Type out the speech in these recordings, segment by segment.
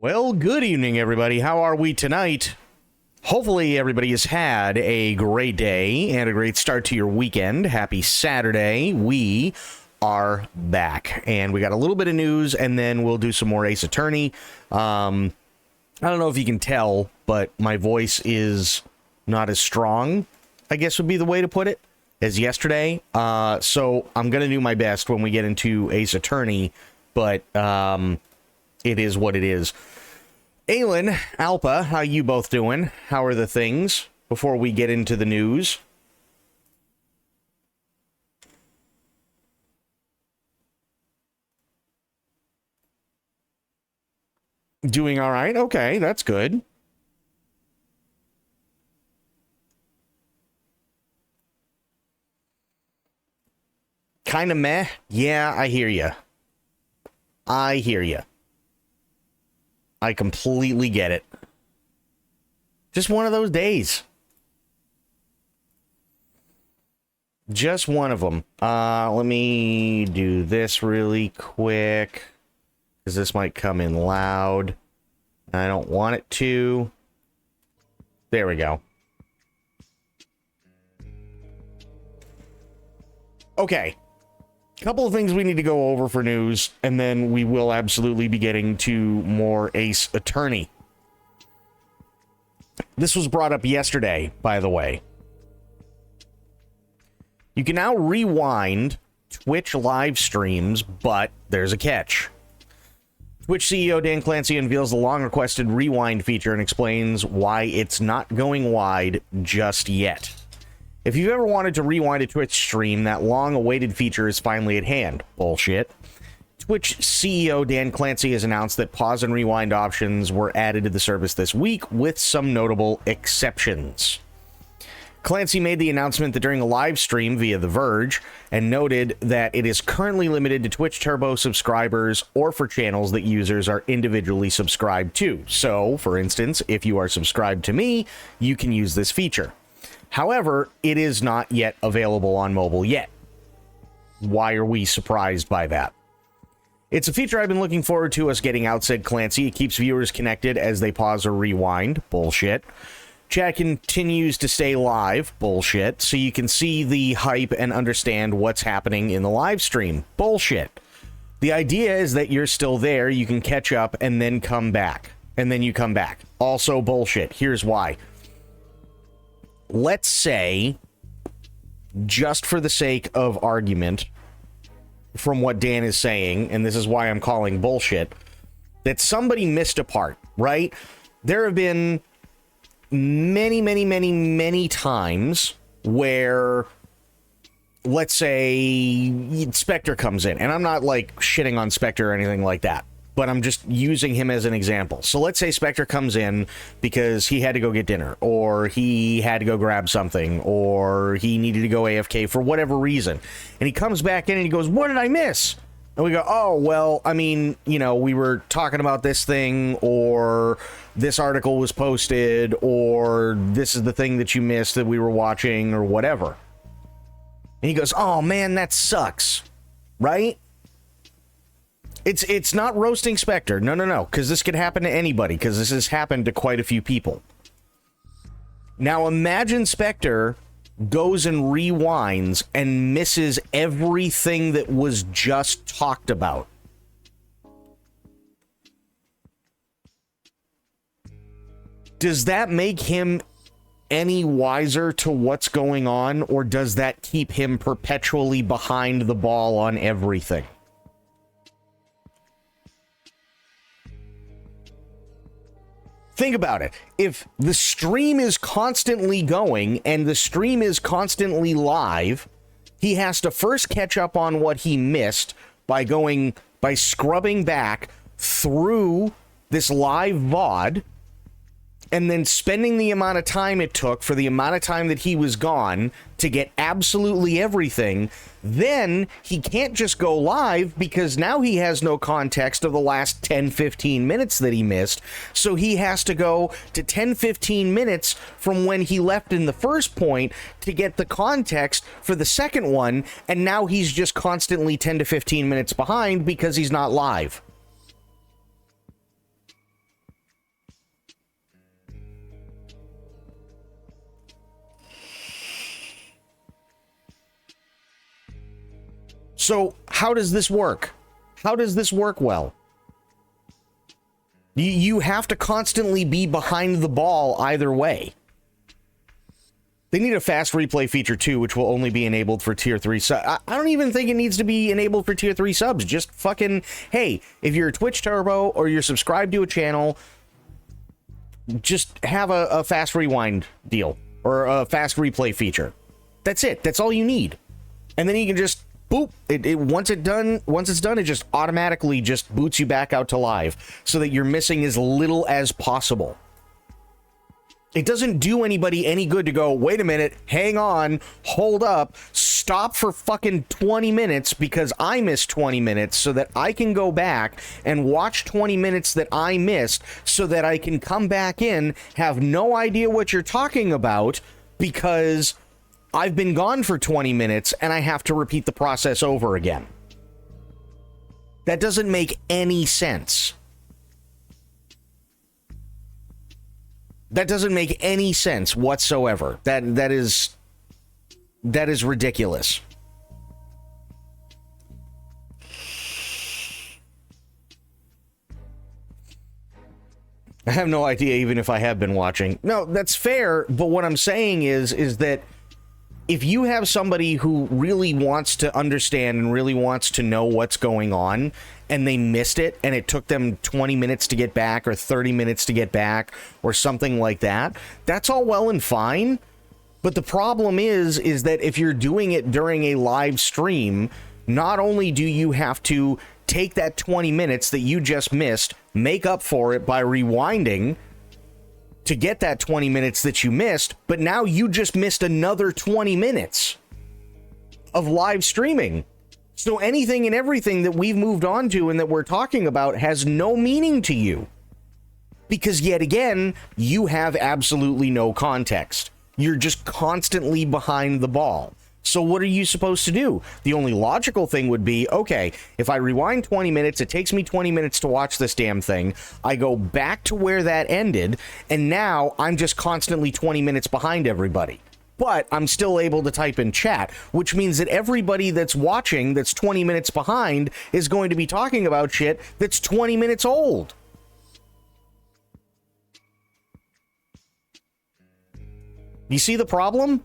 Well, good evening, everybody. How are we tonight? Hopefully, everybody has had a great day and a great start to your weekend. Happy Saturday. We are back, and we got a little bit of news, and then we'll do some more Ace Attorney. I don't know if you can tell, but my voice is not as strong, I guess would be the way to put it, as yesterday. So I'm going to do my best when we get into Ace Attorney, but it is what it is. Aylin, Alpa, how you both doing? How are the things before we get into the news? Doing all right? Okay, that's good. Kind of meh? Yeah, I hear you. I hear you. I completely get it. Just one of those days. Just one of them. Let me do this really quick, because this might come in loud. I don't want it to. There we go. Okay. Couple of things we need to go over for news, and then we will absolutely be getting to more Ace Attorney. This was brought up yesterday, by the way. You can now rewind Twitch live streams, but there's a catch. Twitch CEO Dan Clancy unveils the long-requested rewind feature and explains why it's not going wide just yet. If you've ever wanted to rewind a Twitch stream, that long-awaited feature is finally at hand. Bullshit. Twitch CEO Dan Clancy has announced that pause and rewind options were added to the service this week, with some notable exceptions. Clancy made the announcement that during a live stream via The Verge, and noted that it is currently limited to Twitch Turbo subscribers or for channels that users are individually subscribed to. So, for instance, if you are subscribed to me, you can use this feature. However, it is not yet available on mobile yet. Why are we surprised by that? It's a feature I've been looking forward to us getting out, said Clancy. It keeps viewers connected as they pause or rewind. Bullshit. Chat continues to stay live. Bullshit. So you can see the hype and understand what's happening in the live stream. Bullshit. The idea is that you're still there, you can catch up, and then come back. And then you come back. Also bullshit. Here's why. Let's say, just for the sake of argument, from what Dan is saying, and this is why I'm calling bullshit, that somebody missed a part, right? There have been many times where, let's say, Spectre comes in, and I'm not, like, shitting on Spectre or anything like that, but I'm just using him as an example. So let's say Spectre comes in because he had to go get dinner, or he had to go grab something, or he needed to go AFK for whatever reason. And he comes back in and he goes, "What did I miss?" And we go, "Oh, well, I mean, you know, we were talking about this thing, or this article was posted, or this is the thing that you missed that we were watching, or whatever." And he goes, "Oh, man, that sucks." Right? It's not roasting Spectre. No, because this could happen to anybody, because this has happened to quite a few people. Now imagine Spectre goes and rewinds and misses everything that was just talked about. Does that make him any wiser to what's going on, or does that keep him perpetually behind the ball on everything? Think about it. If the stream is constantly going and the stream is constantly live, he has to first catch up on what he missed by scrubbing back through this live VOD, and then spending the amount of time it took for the amount of time that he was gone to get absolutely everything. Then he can't just go live, because now he has no context of the last 10-15 minutes that he missed. So he has to go to 10-15 minutes from when he left in the first point to get the context for the second one. And now he's just constantly 10 to 15 minutes behind because he's not live. So how does this work? How does this work well? You have to constantly be behind the ball either way. They need a fast replay feature too, which will only be enabled for tier 3 I don't even think it needs to be enabled for tier 3 subs. Just fucking, hey, if you're a Twitch Turbo or you're subscribed to a channel, just have a fast rewind deal or a fast replay feature. That's it. That's all you need. And then you can just boop. Once it's done, it just automatically just boots you back out to live so that you're missing as little as possible. It doesn't do anybody any good to go, wait a minute, hang on, hold up, stop for fucking 20 minutes because I missed 20 minutes so that I can go back and watch 20 minutes that I missed so that I can come back in, have no idea what you're talking about because I've been gone for 20 minutes and I have to repeat the process over again. That doesn't make any sense. That doesn't make any sense whatsoever. That is ridiculous. I have no idea even if I have been watching. No, that's fair, but what I'm saying is that if you have somebody who really wants to understand and really wants to know what's going on and they missed it and it took them 20 minutes to get back or 30 minutes to get back or something like that, that's all well and fine. But the problem is that if you're doing it during a live stream, not only do you have to take that 20 minutes that you just missed, make up for it by rewinding to get that 20 minutes that you missed, but now you just missed another 20 minutes of live streaming. So anything and everything that we've moved on to and that we're talking about has no meaning to you. Because yet again, you have absolutely no context. You're just constantly behind the ball. So what are you supposed to do? The only logical thing would be, okay, if I rewind 20 minutes, it takes me 20 minutes to watch this damn thing. I go back to where that ended, and now I'm just constantly 20 minutes behind everybody. But I'm still able to type in chat, which means that everybody that's watching that's 20 minutes behind is going to be talking about shit that's 20 minutes old. You see the problem?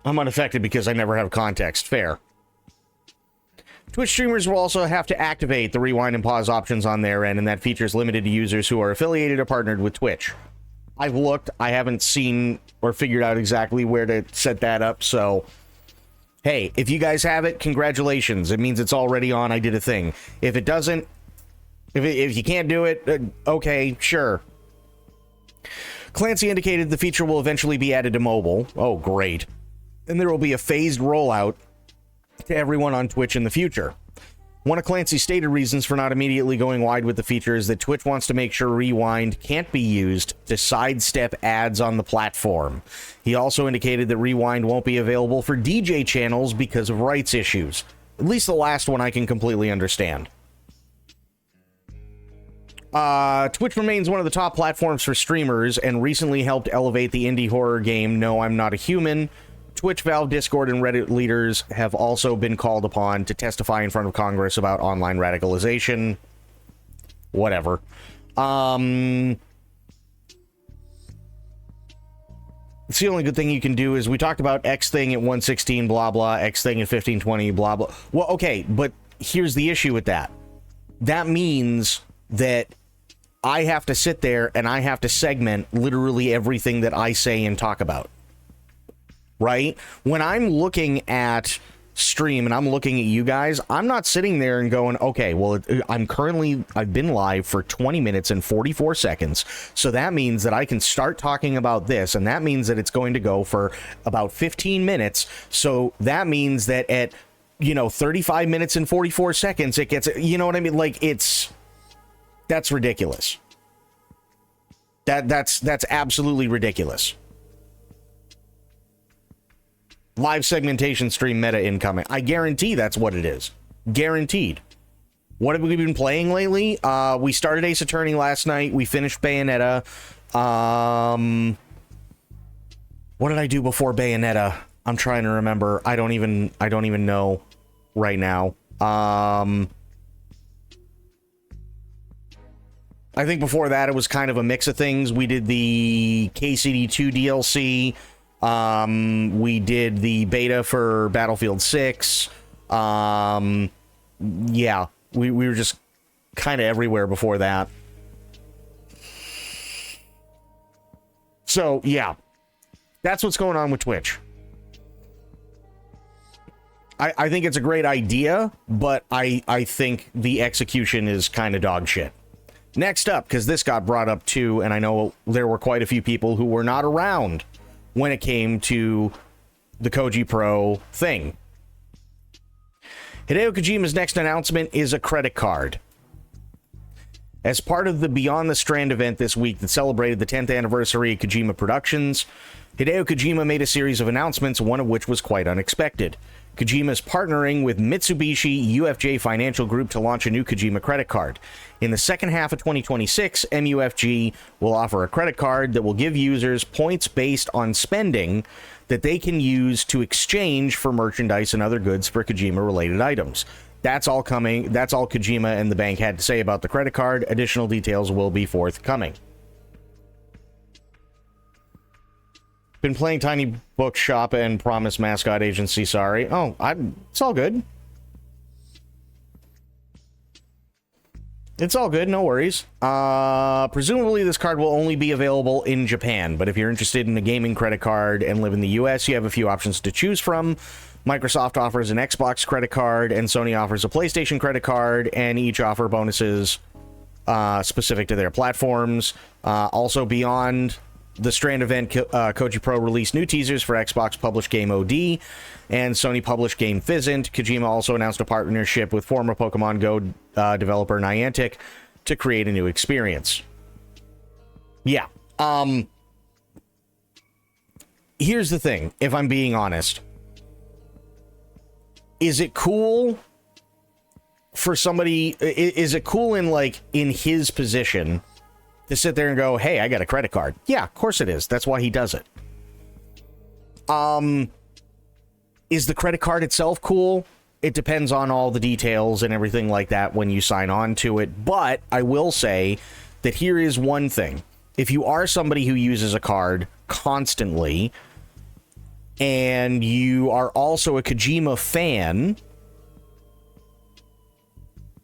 I'm unaffected because I never have context. Fair. Twitch streamers will also have to activate the rewind and pause options on their end, and that feature is limited to users who are affiliated or partnered with Twitch. I've looked. I haven't seen or figured out exactly where to set that up, so hey, if you guys have it, congratulations. It means it's already on. I did a thing. If it doesn't, if you can't do it, okay, sure. Clancy indicated the feature will eventually be added to mobile. Oh, great. And there will be a phased rollout to everyone on Twitch in the future. One of Clancy's stated reasons for not immediately going wide with the feature is that Twitch wants to make sure Rewind can't be used to sidestep ads on the platform. He also indicated that Rewind won't be available for DJ channels because of rights issues. At least the last one I can completely understand. Twitch remains one of the top platforms for streamers and recently helped elevate the indie horror game No, I'm Not a Human. Twitch, Valve, Discord, and Reddit leaders have also been called upon to testify in front of Congress about online radicalization. Whatever. It's the only good thing you can do is we talked about X thing at 116, blah, blah, X thing at 1520, blah, blah. Well, okay, but here's the issue with that. That means that I have to sit there and I have to segment literally everything that I say and talk about. Right? When I'm looking at stream and I'm looking at you guys, I'm not sitting there and going, okay, well, I've been live for 20 minutes and 44 seconds. So that means that I can start talking about this, and that means that it's going to go for about 15 minutes. So that means that at, 35 minutes and 44 seconds, it gets, you know what I mean? Like, that's ridiculous. That's absolutely ridiculous. Live segmentation stream meta incoming. I guarantee that's what it is. Guaranteed. What have we been playing lately? We started Ace Attorney last night. We finished Bayonetta. What did I do before Bayonetta? I'm trying to remember. I don't even know right now. I think before that it was kind of a mix of things. We did the KCD2 DLC. We did the beta for Battlefield 6. Yeah, we were just kind of everywhere before that. So, yeah. That's what's going on with Twitch. I think it's a great idea, but I think the execution is kind of dog shit. Next up, because this got brought up too, and I know there were quite a few people who were not around when it came to the Koji Pro thing. Hideo Kojima's next announcement is a credit card. As part of the Beyond the Strand event this week that celebrated the 10th anniversary of Kojima Productions, Hideo Kojima made a series of announcements, one of which was quite unexpected. Kojima is partnering with Mitsubishi UFJ Financial Group to launch a new Kojima credit card. In the second half of 2026, MUFG will offer a credit card that will give users points based on spending that they can use to exchange for merchandise and other goods for Kojima-related items. That's all coming. That's all Kojima and the bank had to say about the credit card. Additional details will be forthcoming. Been playing Tiny Bookshop and Promise Mascot Agency, sorry. Oh, it's all good. It's all good, no worries. Presumably this card will only be available in Japan, but if you're interested in a gaming credit card and live in the US, you have a few options to choose from. Microsoft offers an Xbox credit card, and Sony offers a PlayStation credit card, and each offer bonuses specific to their platforms. Also, beyond the Strand event, Koji Pro released new teasers for Xbox published game OD and Sony published game Fizzant. Kojima also announced a partnership with former Pokemon Go developer Niantic to create a new experience. Yeah. Here's the thing, if I'm being honest. Is it cool for somebody, is it cool in his position to sit there and go, hey, I got a credit card? Yeah, of course it is. That's why he does it. Is the credit card itself cool? It depends on all the details and everything like that when you sign on to it. But I will say that here is one thing. If you are somebody who uses a card constantly and you are also a Kojima fan,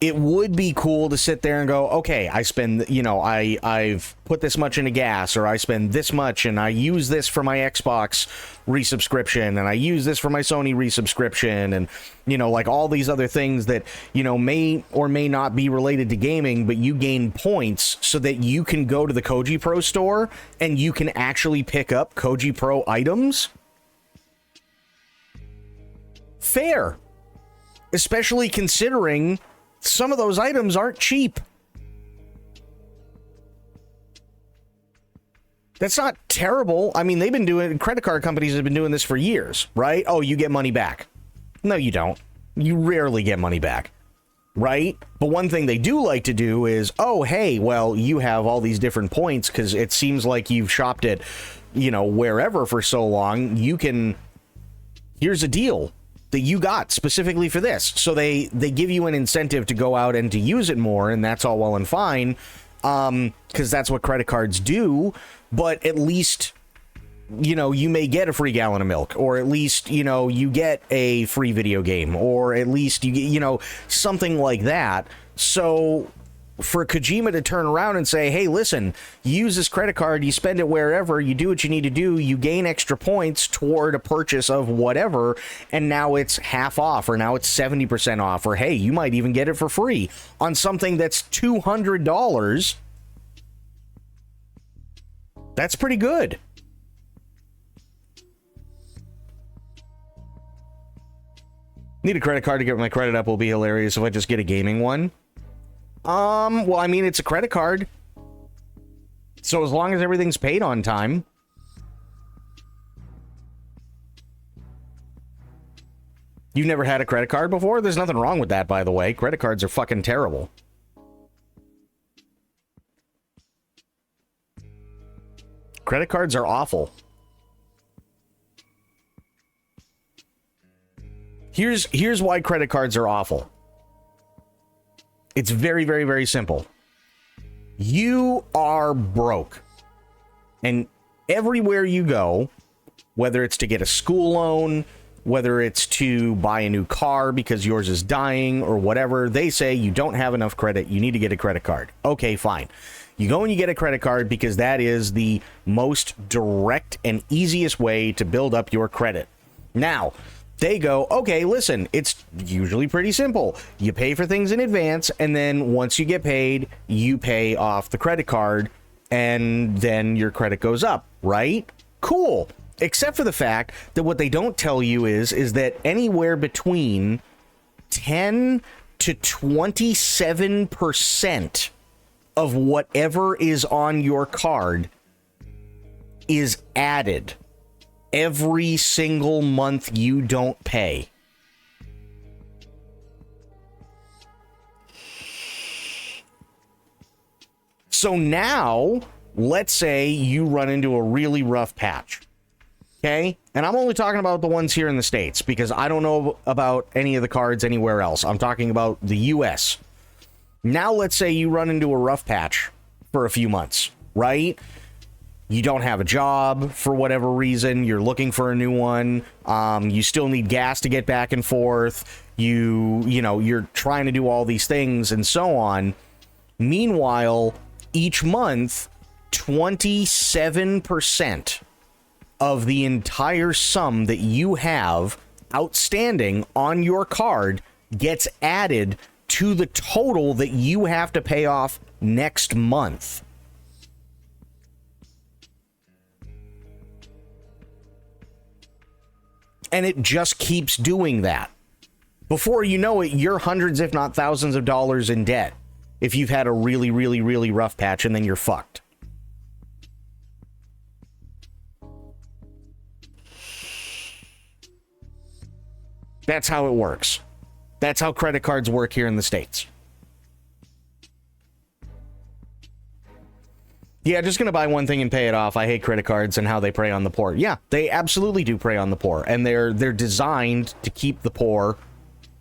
it would be cool to sit there and go, okay, I spend, I've put this much into gas, or I spend this much, and I use this for my Xbox resubscription, and I use this for my Sony resubscription, and, all these other things that, may or may not be related to gaming, but you gain points so that you can go to the Koji Pro store and you can actually pick up Koji Pro items. Fair. Especially considering some of those items aren't cheap. That's not terrible. I mean, credit card companies have been doing this for years, right? Oh, you get money back. No, you don't. You rarely get money back, right? But one thing they do like to do is, oh, hey, well, you have all these different points because it seems like you've shopped at, wherever for so long. Here's a deal that you got specifically for this. So they give you an incentive to go out and to use it more, and that's all well and fine, because that's what credit cards do. But at least, you may get a free gallon of milk, or at least, you get a free video game, or at least you get, something like that. So for Kojima to turn around and say, hey, listen, you use this credit card, you spend it wherever, you do what you need to do, you gain extra points toward a purchase of whatever, and now it's half off, or now it's 70% off, or hey, you might even get it for free on something that's $200. That's pretty good. Need a credit card to get my credit up will be hilarious if I just get a gaming one. Well, I mean, it's a credit card. So as long as everything's paid on time. You've never had a credit card before? There's nothing wrong with that, by the way. Credit cards are fucking terrible. Credit cards are awful. Here's why credit cards are awful. It's very, very, very simple. You are broke. And everywhere you go, whether it's to get a school loan, whether it's to buy a new car because yours is dying or whatever, they say you don't have enough credit, you need to get a credit card. Okay, fine. You go and you get a credit card because that is the most direct and easiest way to build up your credit. Now, they go, okay, listen, it's usually pretty simple. You pay for things in advance, and then once you get paid, you pay off the credit card, and then your credit goes up, right? Cool. Except for the fact that what they don't tell you is that anywhere between 10 to 27% of whatever is on your card is added every single month you don't pay. So now, let's say you run into a really rough patch. Okay? And I'm only talking about the ones here in the States because I don't know about any of the cards anywhere else. I'm talking about the US. Now, let's say you run into a rough patch for a few months, right? You don't have a job for whatever reason. You're looking for a new one. You still need gas to get back and forth. You're trying to do all these things and so on. Meanwhile, each month, 27% of the entire sum that you have outstanding on your card gets added to the total that you have to pay off next month. And it just keeps doing that. Before you know it, you're hundreds, if not thousands of dollars in debt if you've had a really, really, really rough patch, and then you're fucked. That's how it works. That's how credit cards work here in the States. Yeah, just gonna buy one thing and pay it off. I hate credit cards and how they prey on the poor. Yeah, they absolutely do prey on the poor, and they're designed to keep the poor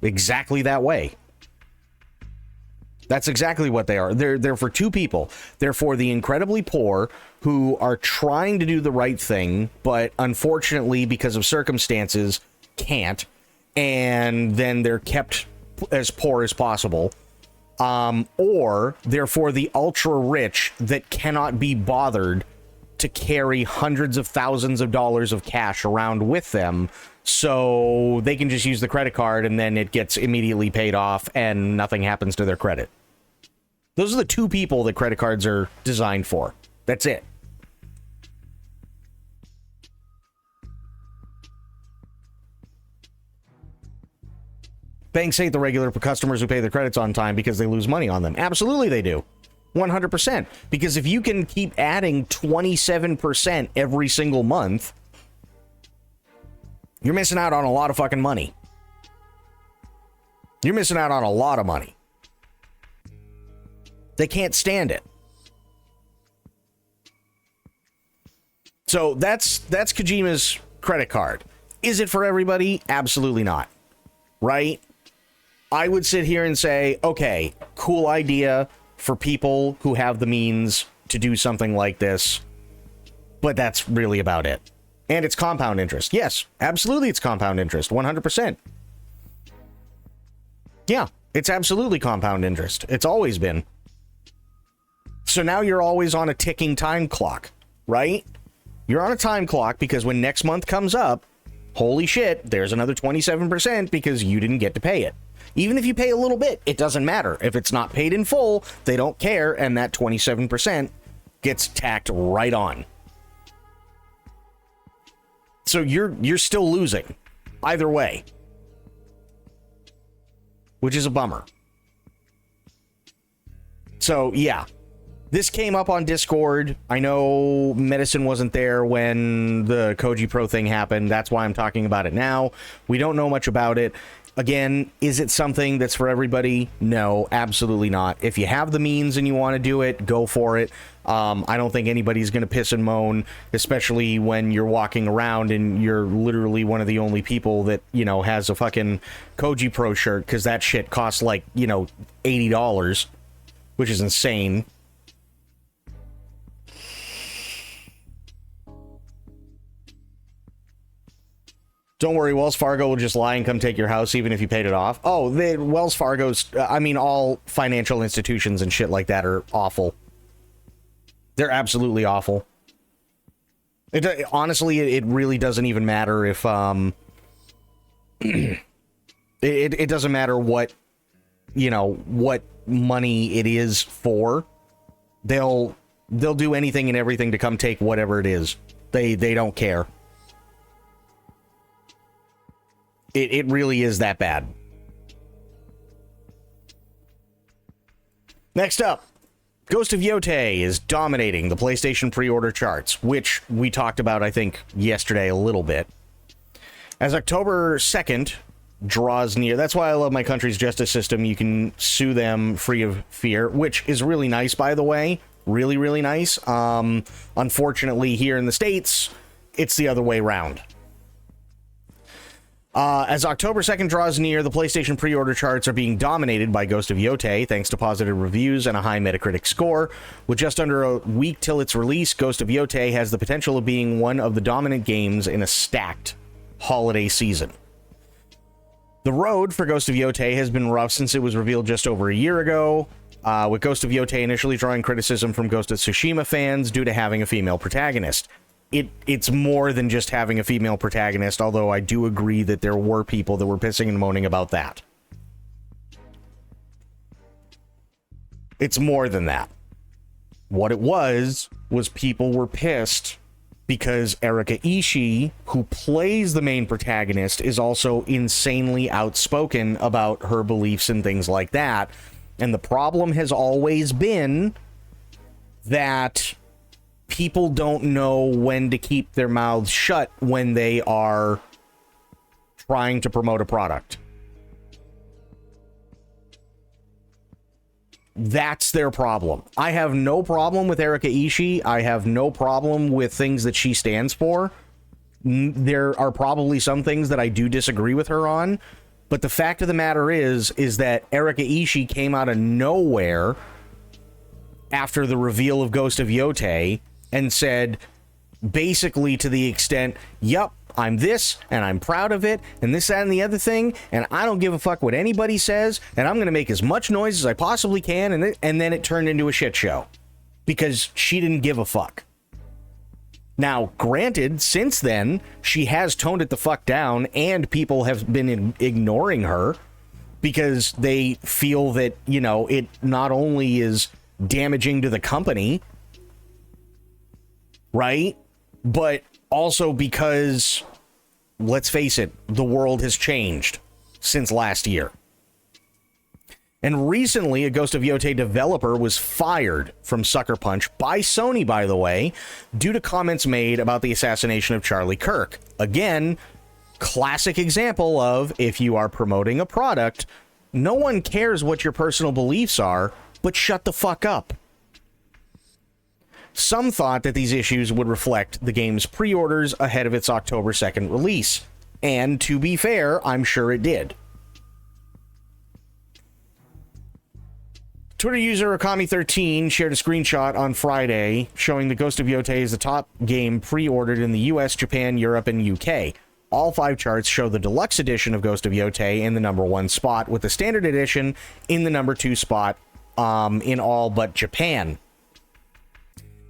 exactly that way. That's exactly what they are. They're for two people. They're for the incredibly poor who are trying to do the right thing, but unfortunately, because of circumstances, can't, and then they're kept as poor as possible. Or they're for the ultra rich that cannot be bothered to carry hundreds of thousands of dollars of cash around with them, so they can just use the credit card and then it gets immediately paid off and nothing happens to their credit. Those are the two people that credit cards are designed for. That's it. Banks hate the regular customers who pay their credits on time because they lose money on them. Absolutely they do. 100%. Because if you can keep adding 27% every single month, you're missing out on a lot of fucking money. You're missing out on a lot of money. They can't stand it. So that's Kojima's credit card. Is it for everybody? Absolutely not. Right? I would sit here and say, okay, cool idea for people who have the means to do something like this, but that's really about it. And it's compound interest. Yes, absolutely it's compound interest, 100%. Yeah, it's absolutely compound interest. It's always been. So now you're always on a ticking time clock, right? You're on a time clock because when next month comes up, holy shit, there's another 27% because you didn't get to pay it. Even if you pay a little bit, it doesn't matter. If it's not paid in full, they don't care, and that 27% gets tacked right on. So you're still losing either way, which is a bummer. So yeah, this came up on Discord. I know Medicine wasn't there when the Koji Pro thing happened. That's why I'm talking about it now. We don't know much about it. Again, is it something that's for everybody? No, absolutely not. If you have the means and you want to do it, go for it. I don't think anybody's going to piss and moan, especially when you're walking around and you're literally one of the only people that, has a fucking Koji Pro shirt, because that shit costs like, $80, which is insane. Don't worry, Wells Fargo will just lie and come take your house even if you paid it off. Oh, Wells Fargo's, all financial institutions and shit like that are awful. They're absolutely awful. Honestly, it really doesn't even matter if, it doesn't matter what, what money it is for. They'll do anything and everything to come take whatever it is. They don't care. It really is that bad. Next up, Ghost of Yotei is dominating the PlayStation pre-order charts, which we talked about, I think, yesterday a little bit. As October 2nd draws near, that's why I love my country's justice system. You can sue them free of fear, which is really nice, by the way. Really, really nice. Unfortunately, here in the States, it's the other way around. As October 2nd draws near, the PlayStation pre-order charts are being dominated by Ghost of Yotei, thanks to positive reviews and a high Metacritic score. With just under a week till its release, Ghost of Yotei has the potential of being one of the dominant games in a stacked holiday season. The road for Ghost of Yotei has been rough since it was revealed just over a year ago, with Ghost of Yotei initially drawing criticism from Ghost of Tsushima fans due to having a female protagonist. It's more than just having a female protagonist, although I do agree that there were people that were pissing and moaning about that. It's more than that. What it was people were pissed because Erika Ishii, who plays the main protagonist, is also insanely outspoken about her beliefs and things like that. And the problem has always been that people don't know when to keep their mouths shut when they are trying to promote a product. That's their problem. I have no problem with Erika Ishii. I have no problem with things that she stands for. There are probably some things that I do disagree with her on, but the fact of the matter is that Erika Ishii came out of nowhere after the reveal of Ghost of Yotei and said, basically to the extent, yup, I'm this, and I'm proud of it, and this, that, and the other thing, and I don't give a fuck what anybody says, and I'm going to make as much noise as I possibly can, and then it turned into a shit show. Because she didn't give a fuck. Now, granted, since then, she has toned it the fuck down, and people have been ignoring her, because they feel that, it not only is damaging to the company, right? But also because, let's face it, the world has changed since last year. And recently, a Ghost of Yotei developer was fired from Sucker Punch by Sony, by the way, due to comments made about the assassination of Charlie Kirk. Again, classic example of, if you are promoting a product, no one cares what your personal beliefs are, but shut the fuck up. Some thought that these issues would reflect the game's pre-orders ahead of its October 2nd release. And to be fair, I'm sure it did. Twitter user Akami13 shared a screenshot on Friday showing the Ghost of Yotei is the top game pre-ordered in the US, Japan, Europe, and UK. All 5 charts show the deluxe edition of Ghost of Yotei in the number 1 spot, with the standard edition in the number 2 spot in all but Japan.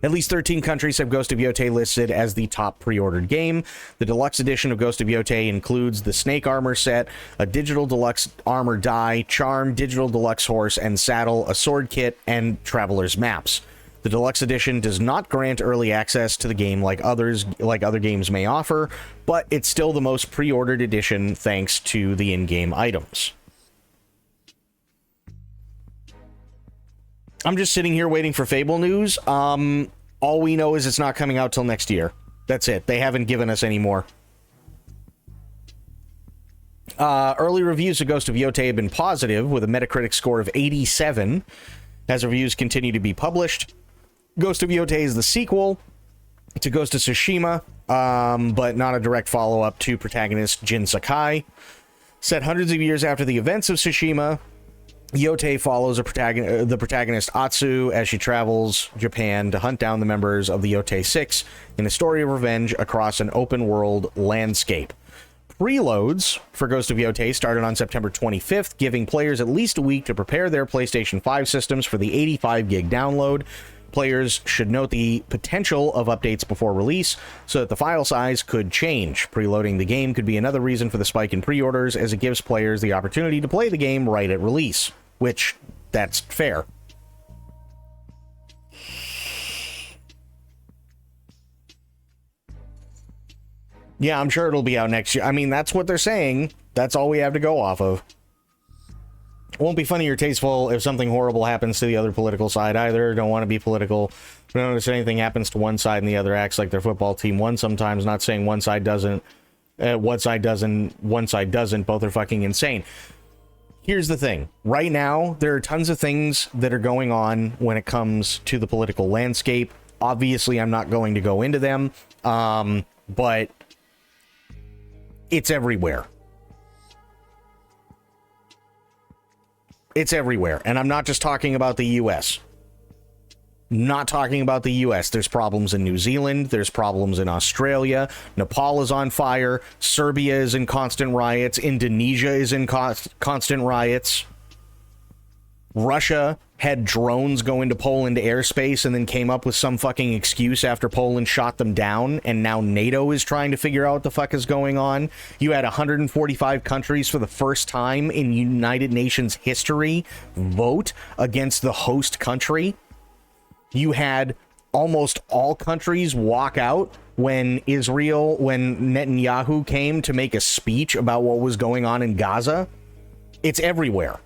At least 13 countries have Ghost of Yotei listed as the top pre-ordered game. The deluxe edition of Ghost of Yotei includes the Snake Armor set, a digital deluxe armor die, charm, digital deluxe horse and saddle, a sword kit, and traveler's maps. The deluxe edition does not grant early access to the game like other games may offer, but it's still the most pre-ordered edition thanks to the in-game items. I'm just sitting here waiting for Fable news. All we know is it's not coming out till next year. That's it. They haven't given us any more. Early reviews of Ghost of Yotei have been positive, with a Metacritic score of 87, as reviews continue to be published. Ghost of Yotei is the sequel to Ghost of Tsushima, but not a direct follow-up to protagonist Jin Sakai. Set hundreds of years after the events of Tsushima, Yotei follows the protagonist Atsu as she travels Japan to hunt down the members of the Yotei Six in a story of revenge across an open-world landscape. Preloads for Ghost of Yotei started on September 25th, giving players at least a week to prepare their PlayStation 5 systems for the 85 gig download. Players should note the potential of updates before release so that the file size could change. Preloading the game could be another reason for the spike in pre-orders, as it gives players the opportunity to play the game right at release, which, that's fair. Yeah, I'm sure it'll be out next year. I mean, that's what they're saying. That's all we have to go off of. It won't be funny or tasteful if something horrible happens to the other political side either. Don't want to be political. But notice anything happens to one side and the other acts like their football team won sometimes. Not saying one side doesn't. One side doesn't. Both are fucking insane. Here's the thing. Right now, there are tons of things that are going on when it comes to the political landscape. Obviously, I'm not going to go into them. But it's everywhere. It's everywhere. And I'm not just talking about the U.S. Not talking about the U.S. There's problems in New Zealand. There's problems in Australia. Nepal is on fire. Serbia is in constant riots. Indonesia is in constant riots. Russia had drones go into Poland airspace and then came up with some fucking excuse after Poland shot them down, and now NATO is trying to figure out what the fuck is going on. You had 145 countries for the first time in United Nations history vote against the host country. You had almost all countries walk out when Netanyahu came to make a speech about what was going on in Gaza. It's everywhere.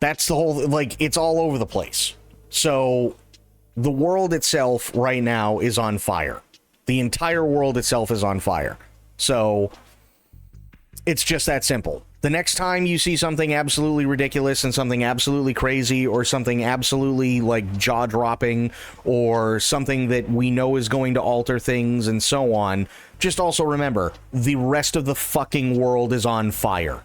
That's the whole, like, it's all over the place. So the world itself right now is on fire. The entire world itself is on fire. So it's just that simple. The next time you see something absolutely ridiculous and something absolutely crazy or something absolutely like jaw-dropping or something that we know is going to alter things and so on, just also remember, the rest of the fucking world is on fire.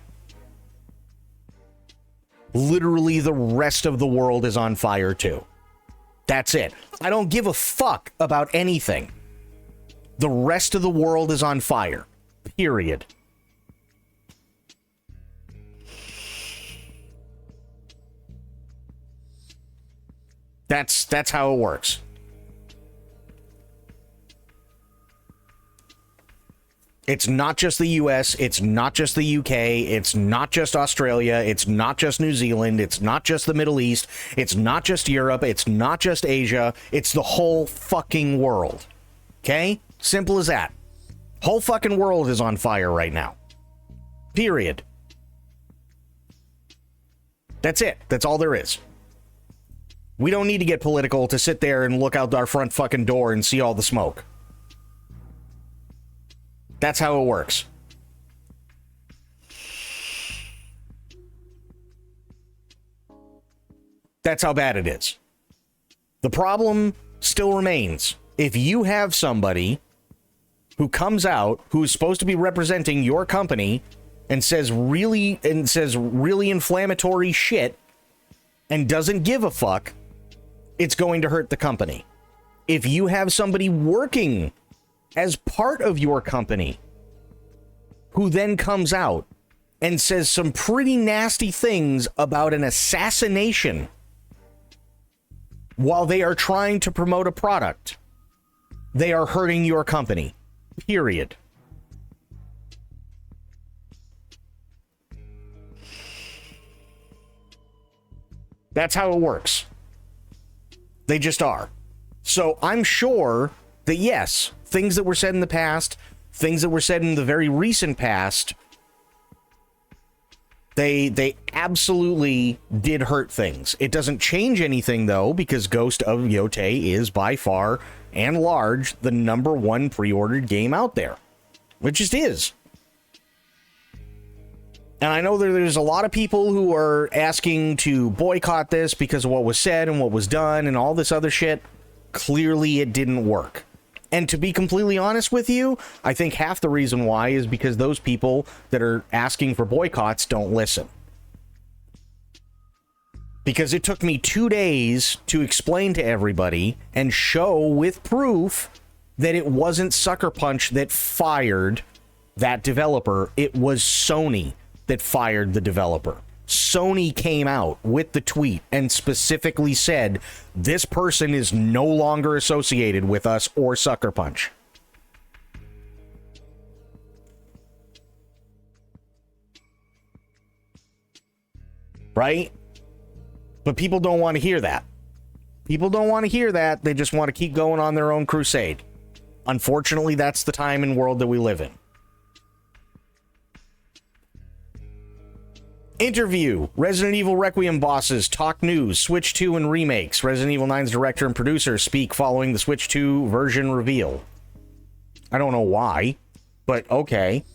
Literally, the rest of the world is on fire, too. That's it. I don't give a fuck about anything. The rest of the world is on fire. Period. That's how it works. It's not just the US, it's not just the UK, it's not just Australia, it's not just New Zealand, it's not just the Middle East, it's not just Europe, it's not just Asia, it's the whole fucking world. Okay? Simple as that. Whole fucking world is on fire right now. Period. That's it. That's all there is. We don't need to get political to sit there and look out our front fucking door and see all the smoke. That's how it works. That's how bad it is. The problem still remains. If you have somebody who comes out who is supposed to be representing your company and says really inflammatory shit and doesn't give a fuck, it's going to hurt the company. If you have somebody working as part of your company who then comes out and says some pretty nasty things about an assassination while they are trying to promote a product, they are hurting your company. Period. That's how it works. They just are. So I'm sure that, yes, things that were said in the past, things that were said in the very recent past, They absolutely did hurt things. It doesn't change anything, though, because Ghost of Yotei is by far and large the #1 pre-ordered game out there. It just is. And I know there's a lot of people who are asking to boycott this because of what was said and what was done and all this other shit. Clearly, it didn't work. And to be completely honest with you, I think half the reason why is because those people that are asking for boycotts don't listen. Because it took me 2 days to explain to everybody and show with proof that it wasn't Sucker Punch that fired that developer. It was Sony that fired the developer. Sony came out with the tweet and specifically said, this person is no longer associated with us or Sucker Punch. Right? But people don't want to hear that. People don't want to hear that. They just want to keep going on their own crusade. Unfortunately, that's the time and world that we live in. Interview. Resident Evil Requiem bosses talk news. Switch 2 and remakes. Resident Evil 9's director and producer speak following the Switch 2 version reveal. I don't know why, but okay.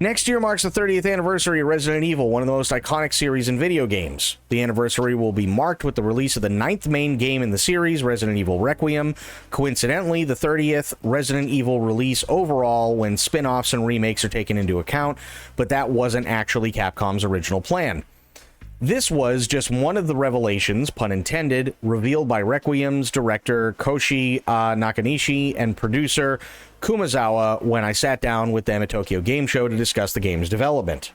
Next year marks the 30th anniversary of Resident Evil, one of the most iconic series in video games. The anniversary will be marked with the release of the 9th main game in the series, Resident Evil Requiem. Coincidentally, the 30th Resident Evil release overall when spin-offs and remakes are taken into account, but that wasn't actually Capcom's original plan. This was just one of the revelations, pun intended, revealed by Requiem's director Koshi Nakanishi and producer Kumazawa when I sat down with them at Tokyo Game Show to discuss the game's development.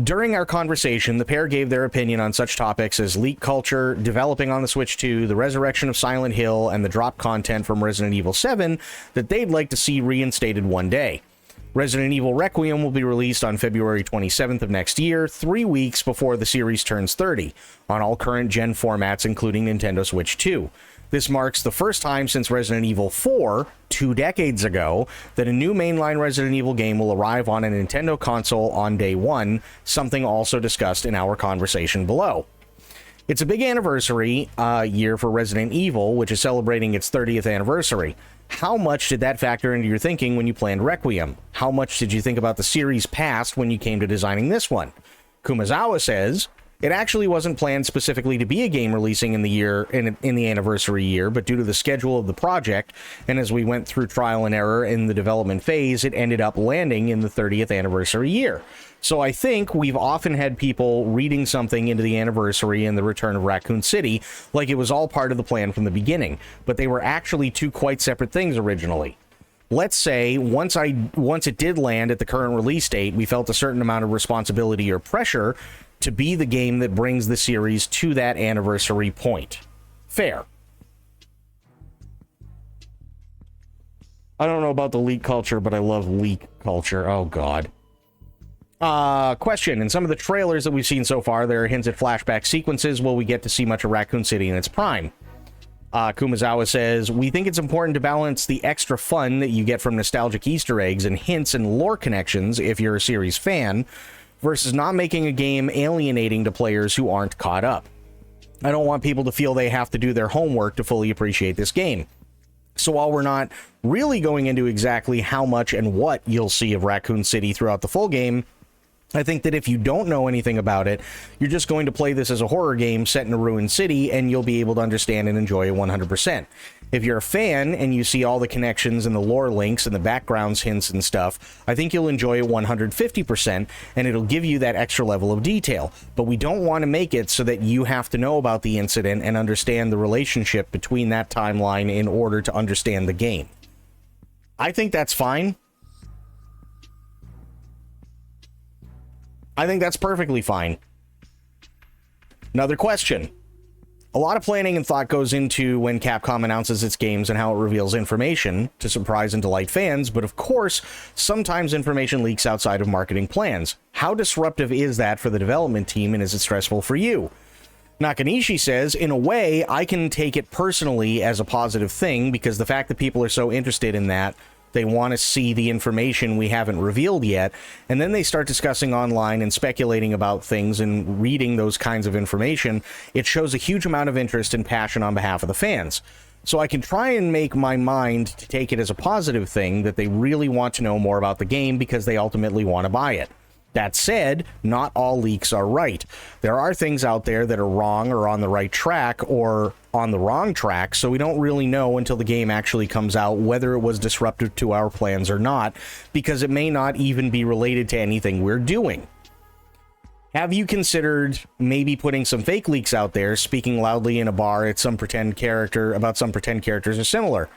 During our conversation, the pair gave their opinion on such topics as leak culture, developing on the Switch 2, the resurrection of Silent Hill, and the drop content from Resident Evil 7 that they'd like to see reinstated one day. Resident Evil Requiem will be released on February 27th of next year, 3 weeks before the series turns 30, on all current gen formats including Nintendo Switch 2. This marks the first time since Resident Evil 4, 2 decades ago, that a new mainline Resident Evil game will arrive on a Nintendo console on day one, something also discussed in our conversation below. It's a big anniversary year for Resident Evil, which is celebrating its 30th anniversary. How much did that factor into your thinking when you planned Requiem? How much did you think about the series past when you came to designing this one? Kumazawa says, it actually wasn't planned specifically to be a game releasing in the year in the anniversary year, but due to the schedule of the project, and as we went through trial and error in the development phase, it ended up landing in the 30th anniversary year. So I think we've often had people reading something into the anniversary and the return of Raccoon City like it was all part of the plan from the beginning, but they were actually two quite separate things originally. Let's say once it did land at the current release date, we felt a certain amount of responsibility or pressure to be the game that brings the series to that anniversary point. Fair. I don't know about the leak culture, but I love leak culture. Oh, God. Question. In some of the trailers that we've seen so far, there are hints at flashback sequences. Will we get to see much of Raccoon City in its prime? Kumazawa says, we think it's important to balance the extra fun that you get from nostalgic Easter eggs and hints and lore connections if you're a series fan, versus not making a game alienating to players who aren't caught up. I don't want people to feel they have to do their homework to fully appreciate this game. So while we're not really going into exactly how much and what you'll see of Raccoon City throughout the full game, I think that if you don't know anything about it, you're just going to play this as a horror game set in a ruined city, and you'll be able to understand and enjoy it 100%. If you're a fan and you see all the connections and the lore links and the backgrounds hints and stuff, I think you'll enjoy it 150%, and it'll give you that extra level of detail. But we don't want to make it so that you have to know about the incident and understand the relationship between that timeline in order to understand the game. I think that's fine. I think that's perfectly fine. Another question. A lot of planning and thought goes into when Capcom announces its games and how it reveals information to surprise and delight fans, but of course, sometimes information leaks outside of marketing plans. How disruptive is that for the development team, and is it stressful for you? Nakanishi says, in a way, I can take it personally as a positive thing, because the fact that people are so interested in that, They want to see the information we haven't revealed yet, and then they start discussing online and speculating about things and reading those kinds of information. It shows a huge amount of interest and passion on behalf of the fans. So I can try and make my mind to take it as a positive thing that they really want to know more about the game because they ultimately want to buy it. That said, not all leaks are right. There are things out there that are wrong or on the right track or on the wrong track, so we don't really know until the game actually comes out whether it was disruptive to our plans or not, because it may not even be related to anything we're doing. Have you considered maybe putting some fake leaks out there, speaking loudly in a bar at some pretend character about some pretend characters are similar?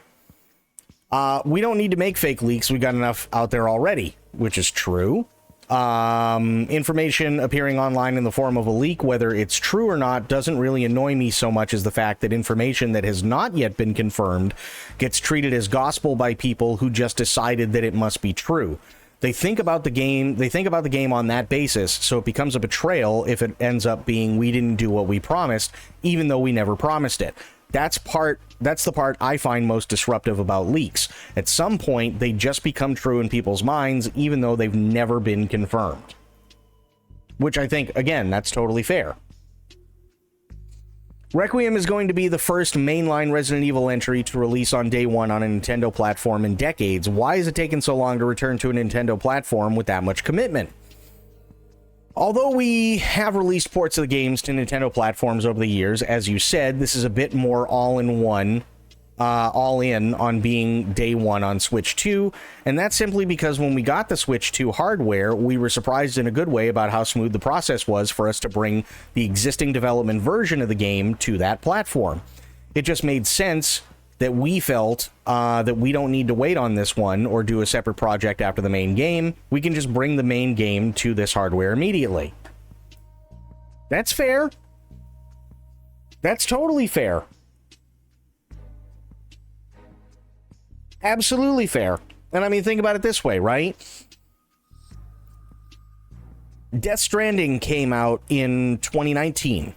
We don't need to make fake leaks. We got enough out there already, which is true. Information appearing online in the form of a leak, whether it's true or not, doesn't really annoy me so much as the fact that information that has not yet been confirmed gets treated as gospel by people who just decided that it must be true. They think about the game on that basis, so it becomes a betrayal if it ends up being we didn't do what we promised, even though we never promised it. That's the part I find most disruptive about leaks. At some point, they just become true in people's minds, even though they've never been confirmed. Which I think, again, that's totally fair. Requiem is going to be the first mainline Resident Evil entry to release on day one on a Nintendo platform in decades. Why has it taken so long to return to a Nintendo platform with that much commitment? Although we have released ports of the games to Nintendo platforms over the years, as you said, this is a bit more all-in on being day one on Switch 2, and that's simply because when we got the Switch 2 hardware, we were surprised in a good way about how smooth the process was for us to bring the existing development version of the game to that platform. It just made sense that we felt that we don't need to wait on this one or do a separate project after the main game. We can just bring the main game to this hardware immediately. That's fair. That's totally fair. Absolutely fair. And I mean, think about it this way, right? Death Stranding came out in 2019.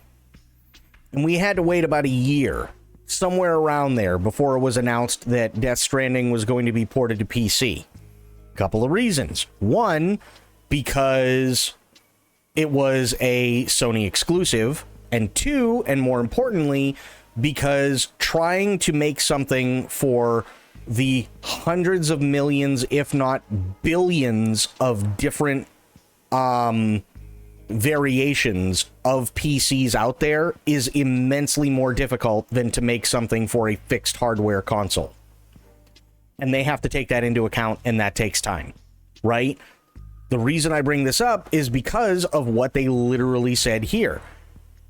And we had to wait about a year, somewhere around there, before it was announced that Death Stranding was going to be ported to PC. Couple of reasons. One, because it was a Sony exclusive. And two, and more importantly, because trying to make something for the hundreds of millions, if not billions, of different variations of PCs out there is immensely more difficult than to make something for a fixed hardware console. And they have to take that into account, and that takes time, right? The reason I bring this up is because of what they literally said here.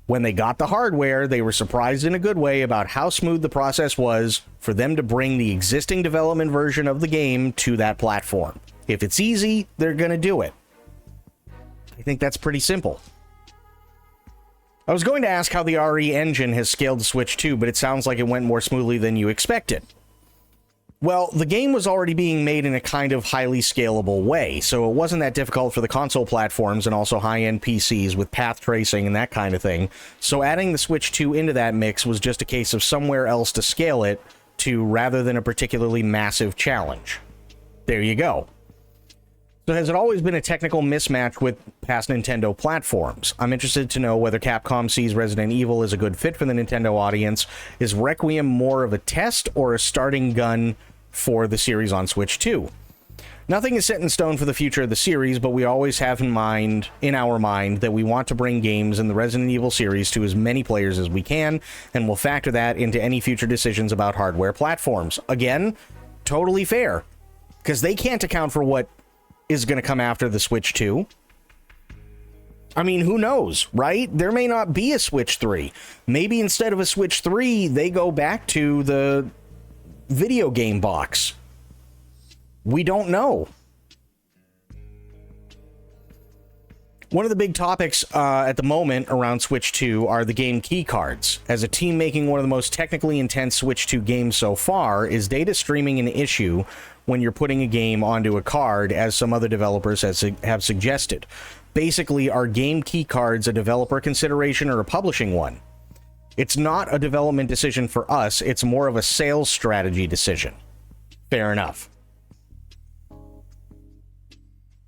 When they got the hardware, they were surprised in a good way about how smooth the process was for them to bring the existing development version of the game to that platform. If it's easy, they're going to do it. I think that's pretty simple. I was going to ask how the RE engine has scaled to Switch 2, but it sounds like it went more smoothly than you expected. Well, the game was already being made in a kind of highly scalable way, so it wasn't that difficult for the console platforms and also high-end PCs with path tracing and that kind of thing. So adding the Switch 2 into that mix was just a case of somewhere else to scale it to rather than a particularly massive challenge. There you go. So has it always been a technical mismatch with past Nintendo platforms? I'm interested to know whether Capcom sees Resident Evil as a good fit for the Nintendo audience. Is Requiem more of a test or a starting gun for the series on Switch 2? Nothing is set in stone for the future of the series, but we always have in our mind, that we want to bring games in the Resident Evil series to as many players as we can, and we'll factor that into any future decisions about hardware platforms. Again, totally fair, because they can't account for what is going to come after the Switch 2. I mean, who knows, right? There may not be a Switch 3. Maybe instead of a Switch 3, they go back to the video game box. We don't know. One of the big topics at the moment around Switch 2 are the game key cards. As a team making one of the most technically intense Switch 2 games so far, is data streaming an issue when you're putting a game onto a card, as some other developers have suggested? Basically, are game key cards a developer consideration or a publishing one? It's not a development decision for us, it's more of a sales strategy decision. Fair enough.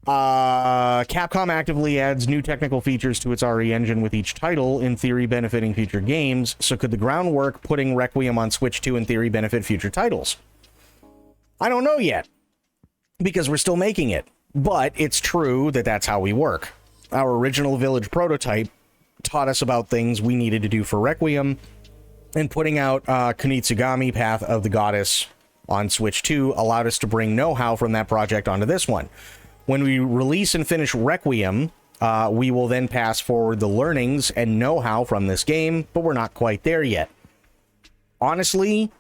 Capcom actively adds new technical features to its RE engine with each title, in theory benefiting future games. So could the groundwork putting Requiem on Switch 2 in theory benefit future titles? I don't know yet, because we're still making it. But it's true that that's how we work. Our original Village prototype taught us about things we needed to do for Requiem, and putting out Kunitsugami Path of the Goddess on Switch 2 allowed us to bring know-how from that project onto this one. When we release and finish Requiem, we will then pass forward the learnings and know-how from this game, but we're not quite there yet. Honestly,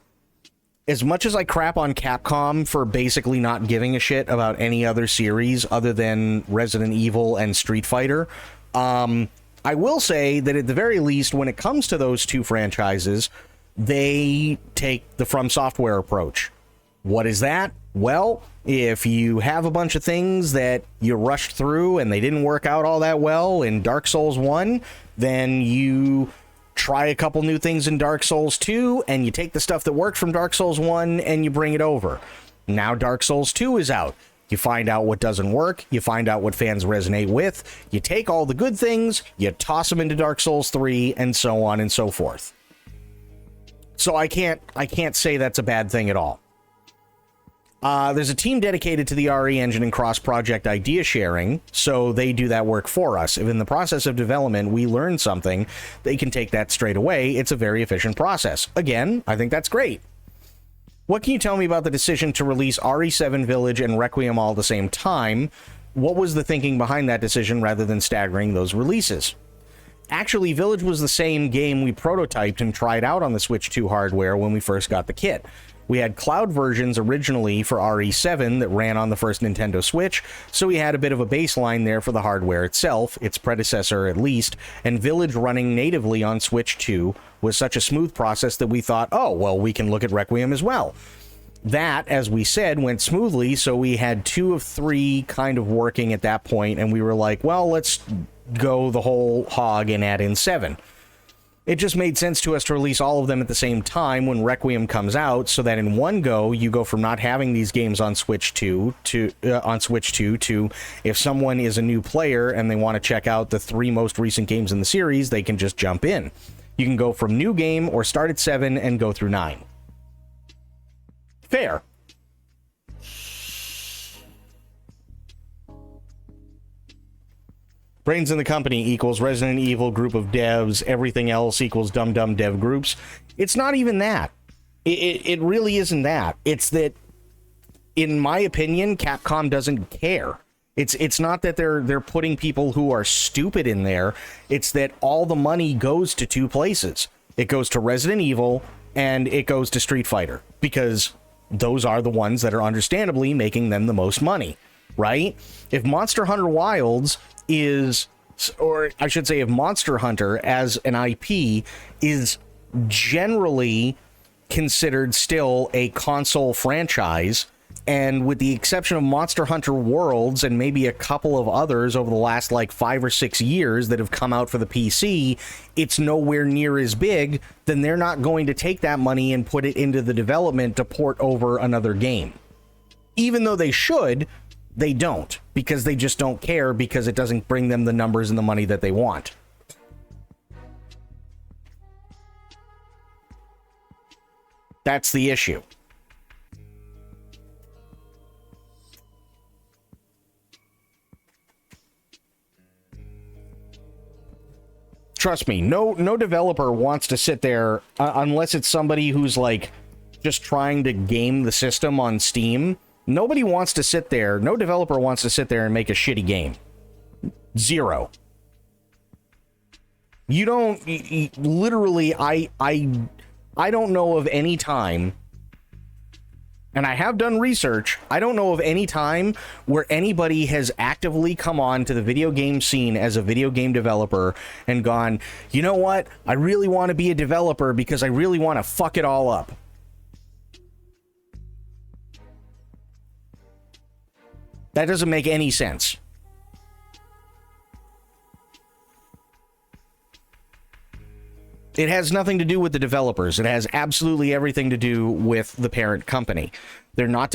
as much as I crap on Capcom for basically not giving a shit about any other series other than Resident Evil and Street Fighter, I will say that at the very least, when it comes to those two franchises, they take the From Software approach. What is that? Well, if you have a bunch of things that you rushed through and they didn't work out all that well in Dark Souls 1, then you try a couple new things in Dark Souls 2, and you take the stuff that worked from Dark Souls 1 and you bring it over. Now Dark Souls 2 is out. You find out what doesn't work, you find out what fans resonate with, you take all the good things, you toss them into Dark Souls 3, and so on and so forth. So I can't say that's a bad thing at all. There's a team dedicated to the RE engine and cross-project idea sharing, so they do that work for us. If in the process of development we learn something, they can take that straight away. It's a very efficient process. Again, I think that's great. What can you tell me about the decision to release RE7 Village and Requiem all at the same time? What was the thinking behind that decision rather than staggering those releases? Actually, Village was the same game we prototyped and tried out on the Switch 2 hardware when we first got the kit. We had cloud versions originally for RE7 that ran on the first Nintendo Switch, so we had a bit of a baseline there for the hardware itself, its predecessor at least, and Village running natively on Switch 2 was such a smooth process that we thought, oh, well, we can look at Requiem as well. That, as we said, went smoothly, so we had 2 of 3 kind of working at that point, and we were like, well, let's go the whole hog and add in 7. It just made sense to us to release all of them at the same time when Requiem comes out, so that in one go you go from not having these games on Switch 2 to if someone is a new player and they want to check out the 3 most recent games in the series, they can just jump in. You can go from new game or start at 7 and go through 9. Fair. Brains in the company equals Resident Evil group of devs. Everything else equals dumb dev groups. It's not even that. It really isn't that. It's that, in my opinion, Capcom doesn't care. It's not that they're putting people who are stupid in there. It's that all the money goes to 2 places. It goes to Resident Evil and it goes to Street Fighter, because those are the ones that are understandably making them the most money, right? If Monster Hunter Wilds is, or I should say, if Monster Hunter as an IP is generally considered still a console franchise, and with the exception of Monster Hunter Worlds and maybe a couple of others over the last like 5 or 6 years that have come out for the PC, it's nowhere near as big, then they're not going to take that money and put it into the development to port over another game. Even though they should, they don't, because they just don't care, because it doesn't bring them the numbers and the money that they want. That's the issue. Trust me, no developer wants to sit there, unless it's somebody who's like just trying to game the system on Steam. Nobody wants to sit there. No developer wants to sit there and make a shitty game. Zero. You don't literally. I don't know of any time, and I have done research, I don't know of any time where anybody has actively come on to the video game scene as a video game developer and gone, you know what? I really want to be a developer because I really want to fuck it all up. That doesn't make any sense. It has nothing to do with the developers. It has absolutely everything to do with the parent company. They're not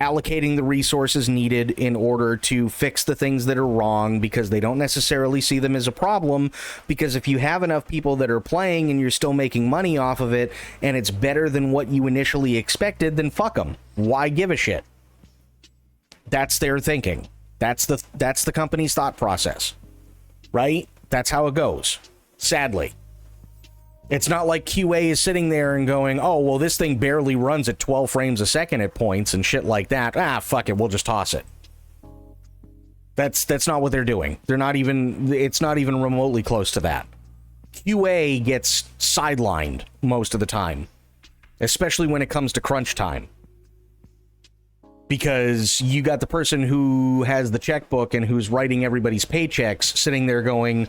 allocating the resources needed in order to fix the things that are wrong, because they don't necessarily see them as a problem. Because if you have enough people that are playing and you're still making money off of it, and it's better than what you initially expected, then fuck them. Why give a shit? That's their thinking. That's the company's thought process, right? That's how it goes, sadly. It's not like QA is sitting there and going, oh, well, this thing barely runs at 12 frames a second at points and shit like that. Ah, fuck it, we'll just toss it. That's not what they're doing. It's not even remotely close to that. QA gets sidelined most of the time, especially when it comes to crunch time. Because you got the person who has the checkbook and who's writing everybody's paychecks sitting there going,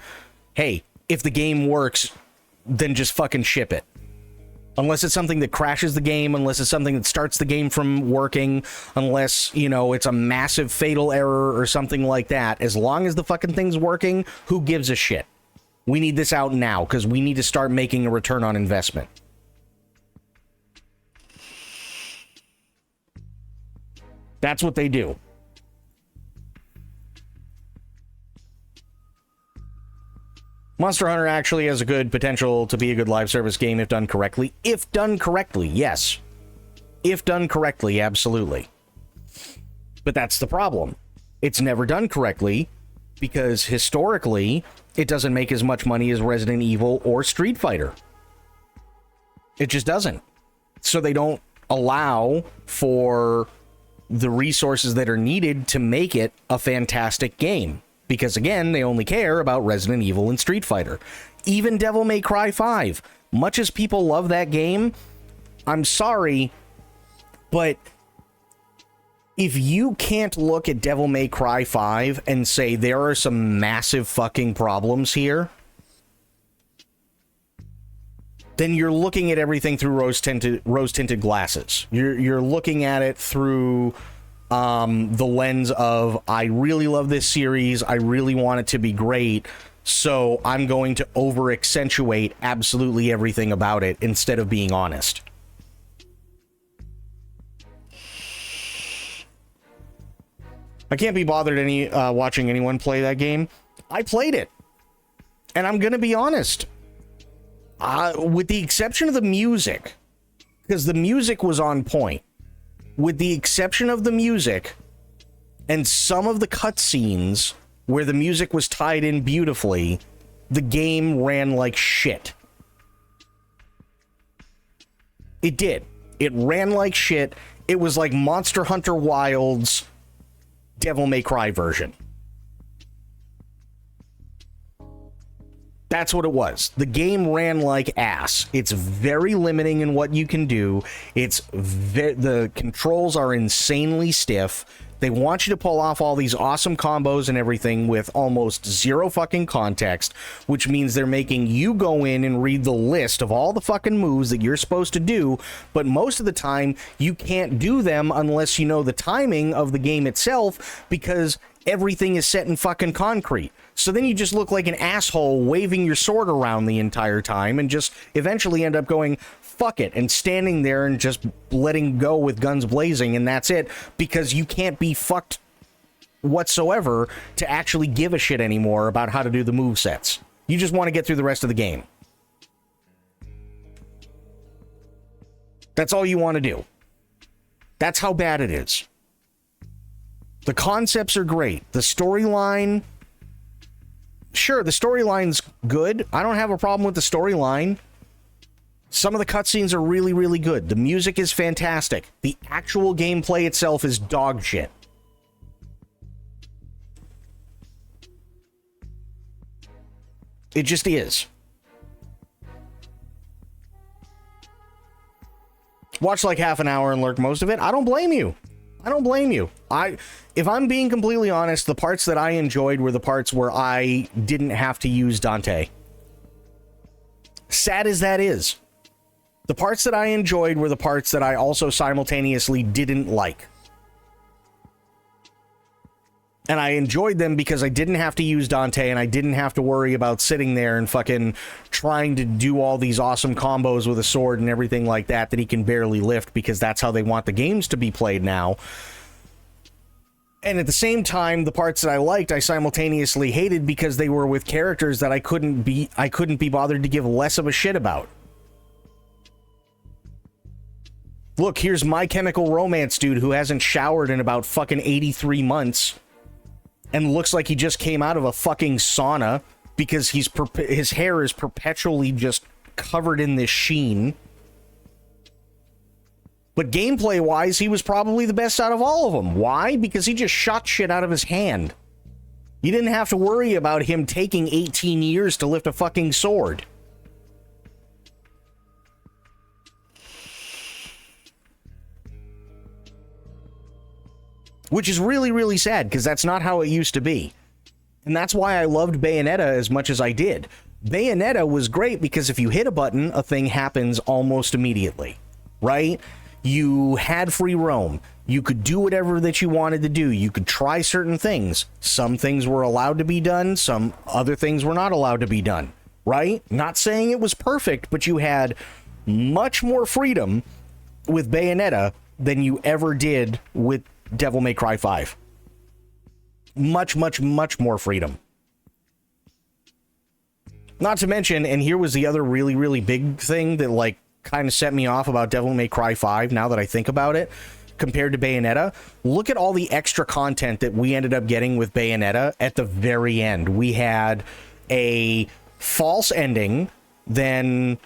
hey, if the game works, then just fucking ship it. Unless it's something that crashes the game, unless it's something that starts the game from working, unless, it's a massive fatal error or something like that. As long as the fucking thing's working, who gives a shit? We need this out now, because we need to start making a return on investment. That's what they do. Monster Hunter actually has a good potential to be a good live service game if done correctly. If done correctly, yes. If done correctly, absolutely. But that's the problem. It's never done correctly because historically, it doesn't make as much money as Resident Evil or Street Fighter. It just doesn't. So they don't allow for the resources that are needed to make it a fantastic game. Because, again, they only care about Resident Evil and Street Fighter. Even Devil May Cry 5. Much as people love that game, I'm sorry, but if you can't look at Devil May Cry 5 and say there are some massive fucking problems here, then you're looking at everything through rose-tinted glasses. You're looking at it through the lens of, I really love this series, I really want it to be great, so I'm going to over-accentuate absolutely everything about it instead of being honest. I can't be bothered watching anyone play that game. I played it, and I'm gonna be honest. With the exception of the music, because the music was on point. With the exception of the music and some of the cutscenes where the music was tied in beautifully, the game ran like shit. It did. It ran like shit. It was like Monster Hunter Wilds Devil May Cry version. That's what it was. The game ran like ass. It's very limiting in what you can do. The controls are insanely stiff. They want you to pull off all these awesome combos and everything with almost zero fucking context, which means they're making you go in and read the list of all the fucking moves that you're supposed to do, but most of the time you can't do them unless you know the timing of the game itself, because everything is set in fucking concrete. So then you just look like an asshole waving your sword around the entire time and just eventually end up going, fuck it, and standing there and just letting go with guns blazing, and that's it, because you can't be fucked whatsoever to actually give a shit anymore about how to do the movesets. You just want to get through the rest of the game. That's all you want to do. That's how bad it is. The concepts are great. The storyline, sure, the storyline's good. I don't have a problem with the storyline. Some of the cutscenes are really, really good. The music is fantastic. The actual gameplay itself is dog shit. It just is. Watch like half an hour and lurk most of it. I don't blame you. I don't blame you. If I'm being completely honest, the parts that I enjoyed were the parts where I didn't have to use Dante. Sad as that is. The parts that I enjoyed were the parts that I also simultaneously didn't like. And I enjoyed them because I didn't have to use Dante and I didn't have to worry about sitting there and fucking trying to do all these awesome combos with a sword and everything like that he can barely lift, because that's how they want the games to be played now. And at the same time, the parts that I liked, I simultaneously hated because they were with characters that I couldn't be bothered to give less of a shit about. Look, here's My Chemical Romance dude who hasn't showered in about fucking 83 months. And looks like he just came out of a fucking sauna because his hair is perpetually just covered in this sheen. But gameplay-wise, he was probably the best out of all of them. Why? Because he just shot shit out of his hand. You didn't have to worry about him taking 18 years to lift a fucking sword. Which is really, really sad, because that's not how it used to be. And that's why I loved Bayonetta as much as I did. Bayonetta was great because if you hit a button, a thing happens almost immediately, right? You had free roam. You could do whatever that you wanted to do. You could try certain things. Some things were allowed to be done. Some other things were not allowed to be done, right? Not saying it was perfect, but you had much more freedom with Bayonetta than you ever did with Devil May Cry 5. Much, much, much more freedom. Not to mention, and here was the other really, really big thing that, like, kind of set me off about Devil May Cry 5, now that I think about it, compared to Bayonetta. Look at all the extra content that we ended up getting with Bayonetta at the very end. We had a false ending, then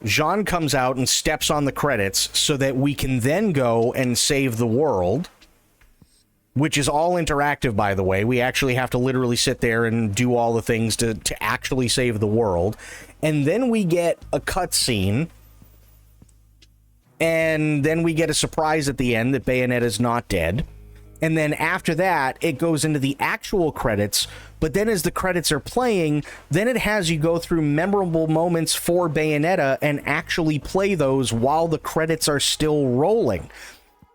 Jean comes out and steps on the credits so that we can then go and save the world, which is all interactive, by the way. We actually have to literally sit there and do all the things to actually save the world. And then we get a cutscene, and then we get a surprise at the end that Bayonetta's not dead. And then after that, it goes into the actual credits, but then as the credits are playing, then it has you go through memorable moments for Bayonetta and actually play those while the credits are still rolling.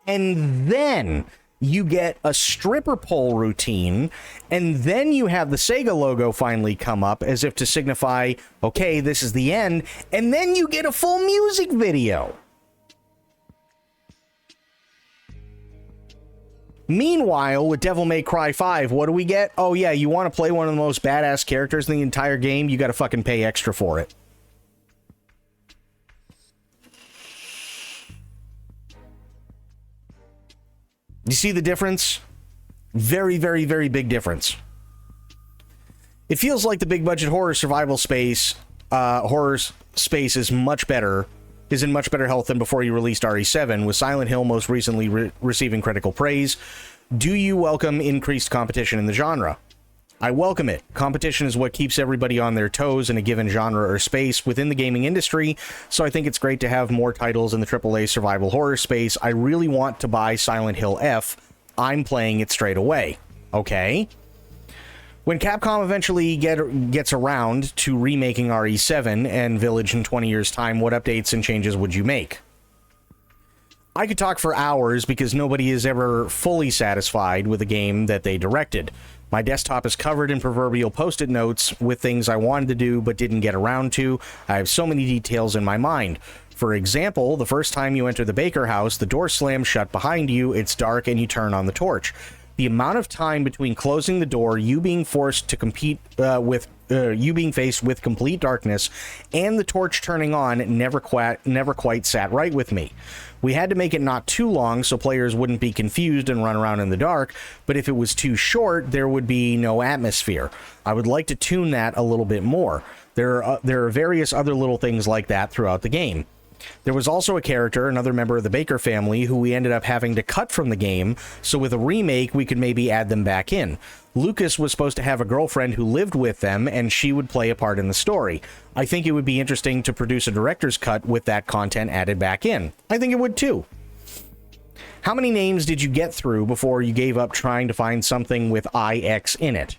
And then you get a stripper pole routine, and then you have the Sega logo finally come up as if to signify, okay, this is the end, and then you get a full music video. Meanwhile, with Devil May Cry 5, what do we get? Oh yeah, you want to play one of the most badass characters in the entire game? You gotta fucking pay extra for it. You see the difference? Very, very, very big difference. It feels like the big budget horror survival space, is much better, is in much better health than before you released RE7, with Silent Hill most recently receiving critical praise. Do you welcome increased competition in the genre? I welcome it. Competition is what keeps everybody on their toes in a given genre or space within the gaming industry, so I think it's great to have more titles in the AAA survival horror space. I really want to buy Silent Hill F. I'm playing it straight away. Okay? When Capcom eventually gets around to remaking RE7 and Village in 20 years' time, what updates and changes would you make? I could talk for hours because nobody is ever fully satisfied with a game that they directed. My desktop is covered in proverbial post-it notes with things I wanted to do but didn't get around to. I have so many details in my mind. For example, the first time you enter the Baker house, the door slams shut behind you, it's dark, and you turn on the torch. The amount of time between closing the door, you being forced to compete you being faced with complete darkness, and the torch turning on never quite sat right with me. We had to make it not too long so players wouldn't be confused and run around in the dark, but if it was too short, there would be no atmosphere. I would like to tune that a little bit more. There are various other little things like that throughout the game. There was also a character, another member of the Baker family, who we ended up having to cut from the game, so with a remake we could maybe add them back in. Lucas was supposed to have a girlfriend who lived with them, and she would play a part in the story. I think it would be interesting to produce a director's cut with that content added back in. I think it would too. How many names did you get through before you gave up trying to find something with IX in it?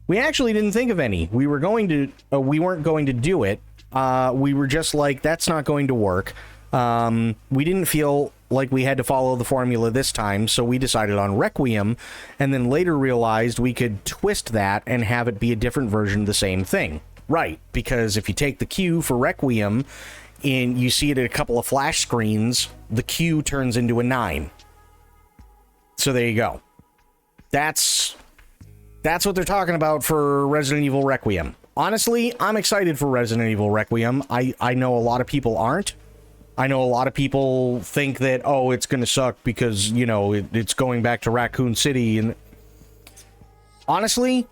We actually didn't think of any. We weren't going to do it. We were just like, that's not going to work. We didn't feel like we had to follow the formula this time, so we decided on Requiem, and then later realized we could twist that and have it be a different version of the same thing. Right, because if you take the Q for Requiem and you see it at a couple of flash screens, the Q turns into a 9. So there you go. That's what they're talking about for Resident Evil Requiem. Honestly, I'm excited for Resident Evil Requiem. I know a lot of people aren't. I know a lot of people think that, oh, it's going to suck because, you know, it's going back to Raccoon City. And honestly,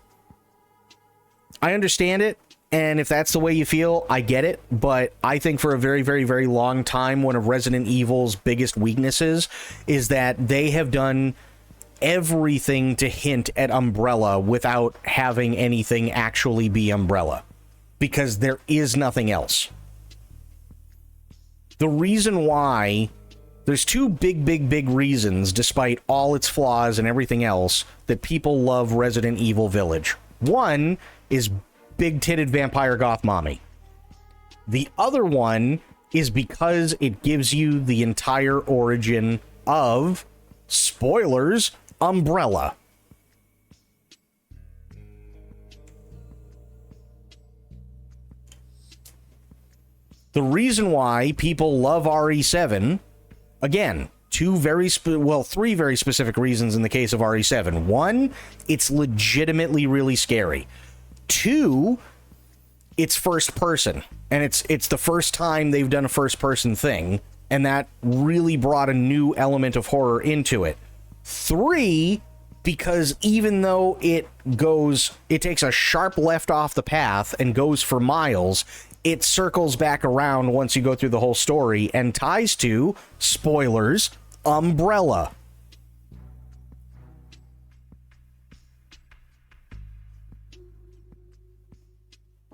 I understand it. And if that's the way you feel, I get it. But I think for a very, very, very long time, one of Resident Evil's biggest weaknesses is that they have done everything to hint at Umbrella without having anything actually be Umbrella. Because there is nothing else. The reason why, there's two big reasons, despite all its flaws and everything else, that people love Resident Evil Village. One is big-titted vampire goth mommy. The other one is because it gives you the entire origin of, spoilers, Umbrella. The reason why people love RE7, again, three very specific reasons in the case of RE7. One, it's legitimately really scary. Two, it's first person, and it's the first time they've done a first person thing, and that really brought a new element of horror into it. Three, because even though it takes a sharp left off the path and goes for miles, it circles back around once you go through the whole story and ties to, spoilers, Umbrella.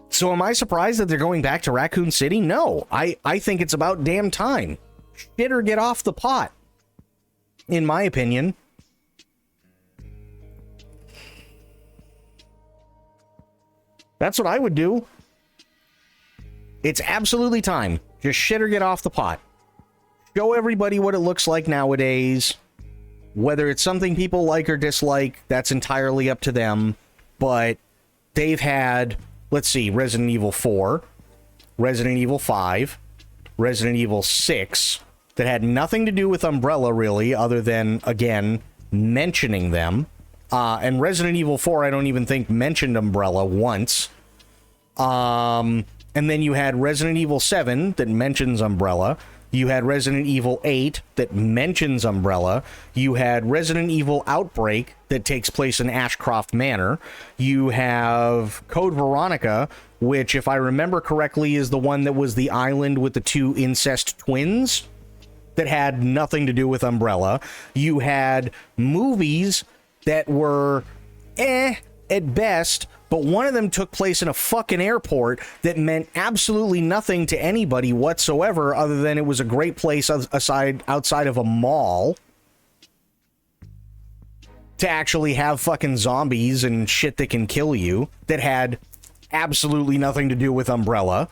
So am I surprised that they're going back to Raccoon City? No, I think it's about damn time. Shit or get off the pot, in my opinion. That's what I would do. It's absolutely time. Just shit or get off the pot. Show everybody what it looks like nowadays. Whether it's something people like or dislike, that's entirely up to them. But they've had, let's see, Resident Evil 4, Resident Evil 5, Resident Evil 6, that had nothing to do with Umbrella, really, other than, again, mentioning them. And Resident Evil 4, I don't even think mentioned Umbrella once. And then you had Resident Evil 7 that mentions Umbrella. You had Resident Evil 8 that mentions Umbrella. You had Resident Evil Outbreak that takes place in Ashcroft Manor. You have Code Veronica, which, if I remember correctly, is the one that was the island with the two incest twins that had nothing to do with Umbrella. You had movies that were at best, but one of them took place in a fucking airport that meant absolutely nothing to anybody whatsoever, other than it was a great place outside of a mall to actually have fucking zombies and shit that can kill you, that had absolutely nothing to do with Umbrella.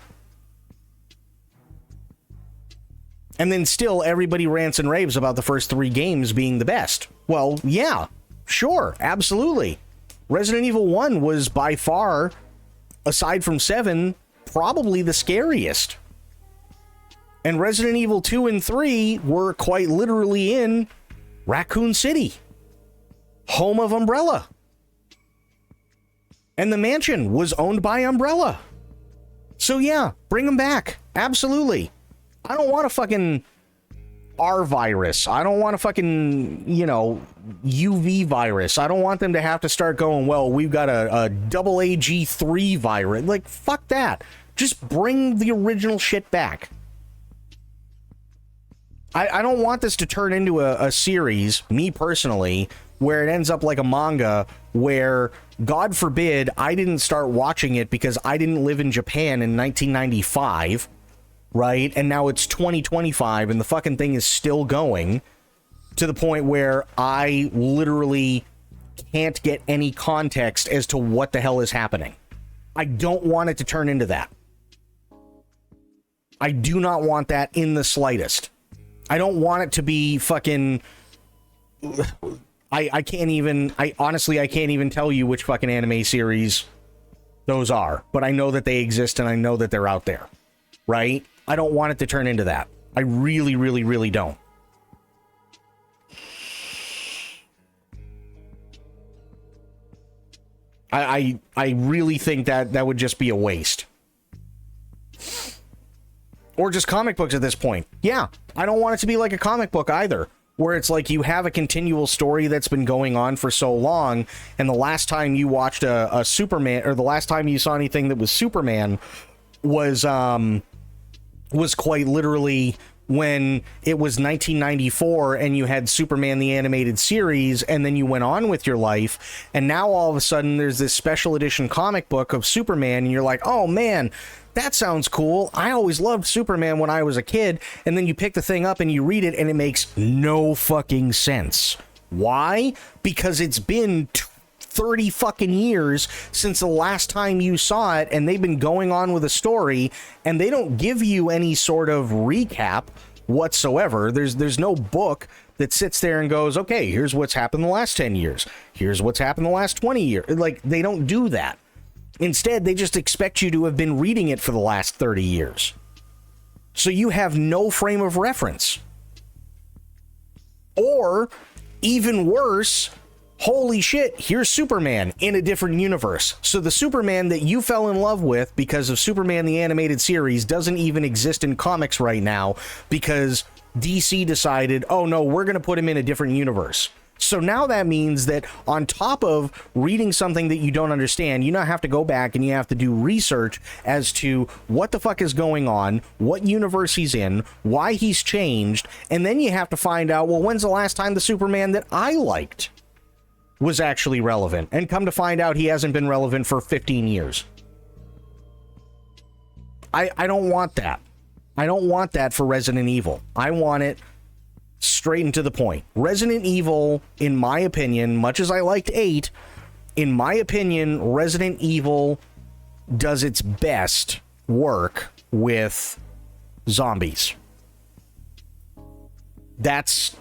And then still everybody rants and raves about the first three games being the best. Well, yeah, sure, absolutely. Resident Evil 1 was by far, aside from 7, probably the scariest. And Resident Evil 2 and 3 were quite literally in Raccoon City, home of Umbrella. And the mansion was owned by Umbrella. So yeah, bring them back. Absolutely. I don't want a fucking R virus. I don't want a fucking, UV virus. I don't want them to have to start going, well, we've got a double AG3 virus. Like, fuck that. Just bring the original shit back. I don't want this to turn into a series, me personally, where it ends up like a manga where, God forbid, I didn't start watching it because I didn't live in Japan in 1995, right? And now it's 2025 and the fucking thing is still going, to the point where I literally can't get any context as to what the hell is happening. I don't want it to turn into that. I do not want that in the slightest. I don't want it to be fucking... I can't even... honestly, I can't even tell you which fucking anime series those are. But I know that they exist and I know that they're out there. Right? I don't want it to turn into that. I really, really, really don't. I really think that would just be a waste. Or just comic books at this point. Yeah, I don't want it to be like a comic book either, where it's like you have a continual story that's been going on for so long, and the last time you watched a Superman, or the last time you saw anything that was Superman was quite literally when it was 1994 and you had Superman the animated series, and then you went on with your life, and now all of a sudden there's this special edition comic book of Superman, and you're like, oh man, that sounds cool. I always loved Superman when I was a kid. And then you pick the thing up and you read it and it makes no fucking sense. Why? Because it's been 30 fucking years since the last time you saw it, and they've been going on with a story, and they don't give you any sort of recap whatsoever. There's no book that sits there and goes, okay, here's what's happened the last 10 years. Here's what's happened the last 20 years. Like, they don't do that. Instead, they just expect you to have been reading it for the last 30 years. So you have no frame of reference. Or, even worse, holy shit, here's Superman in a different universe. So the Superman that you fell in love with because of Superman the Animated Series doesn't even exist in comics right now because DC decided, oh no, we're going to put him in a different universe. So now that means that on top of reading something that you don't understand, you now have to go back and you have to do research as to what the fuck is going on, what universe he's in, why he's changed, and then you have to find out, well, when's the last time the Superman that I liked was actually relevant? And come to find out he hasn't been relevant for 15 years. I don't want that. I don't want that for Resident Evil. I want it straight and to the point. Resident Evil, in my opinion, much as I liked 8, in my opinion, Resident Evil does its best work with zombies. That's,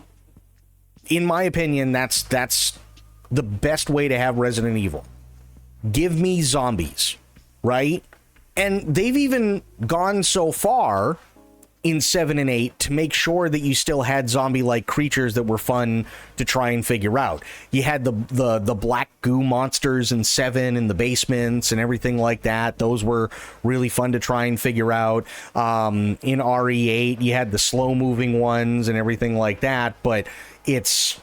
in my opinion, that's the best way to have Resident Evil. Give me zombies, right? And they've even gone so far in 7 and 8 to make sure that you still had zombie-like creatures that were fun to try and figure out. You had the black goo monsters in 7 in the basements and everything like that. Those were really fun to try and figure out. In RE8, you had the slow-moving ones and everything like that, but it's,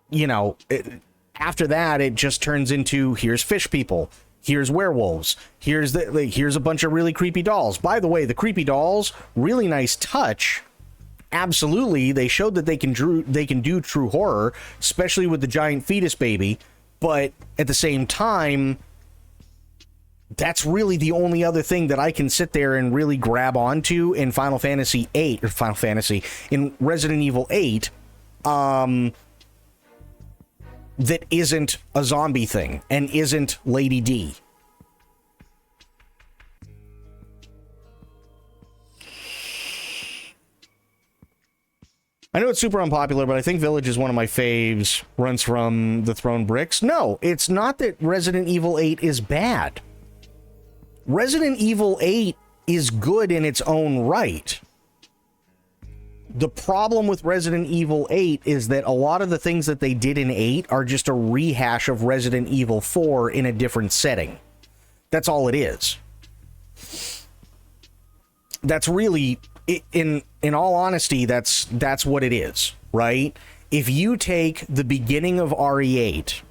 you know, after that, it just turns into, here's fish people. Here's werewolves. Here's a bunch of really creepy dolls. By the way, the creepy dolls, really nice touch. Absolutely, they showed that they can do true horror, especially with the giant fetus baby. But at the same time, that's really the only other thing that I can sit there and really grab onto in in Resident Evil 8. That isn't a zombie thing and isn't Lady D. I know it's super unpopular, but I think Village is one of my faves. Runs from the Throne Bricks. No, it's not that Resident Evil 8 is bad. Resident Evil 8 is good in its own right. The problem with Resident Evil 8 is that a lot of the things that they did in 8 are just a rehash of Resident Evil 4 in a different setting. That's all it is. That's really, in all honesty, that's what it is, right? If you take the beginning of RE8,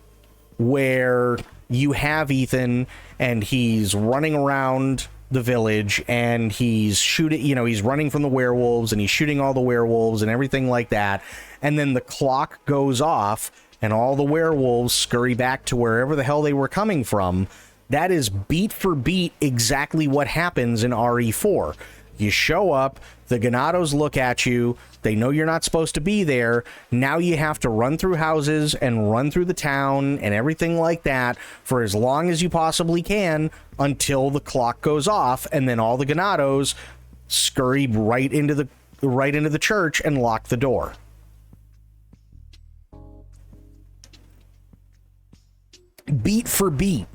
where you have Ethan and he's running around the village and he's shooting, he's running from the werewolves and he's shooting all the werewolves and everything like that, and then the clock goes off and all the werewolves scurry back to wherever the hell they were coming from. That is beat for beat exactly what happens in RE4. You show up, the Ganados look at you, they know you're not supposed to be there. Now you have to run through houses and run through the town and everything like that for as long as you possibly can until the clock goes off, and then all the Ganados scurry right into the right into the church and lock the door. Beat for beat,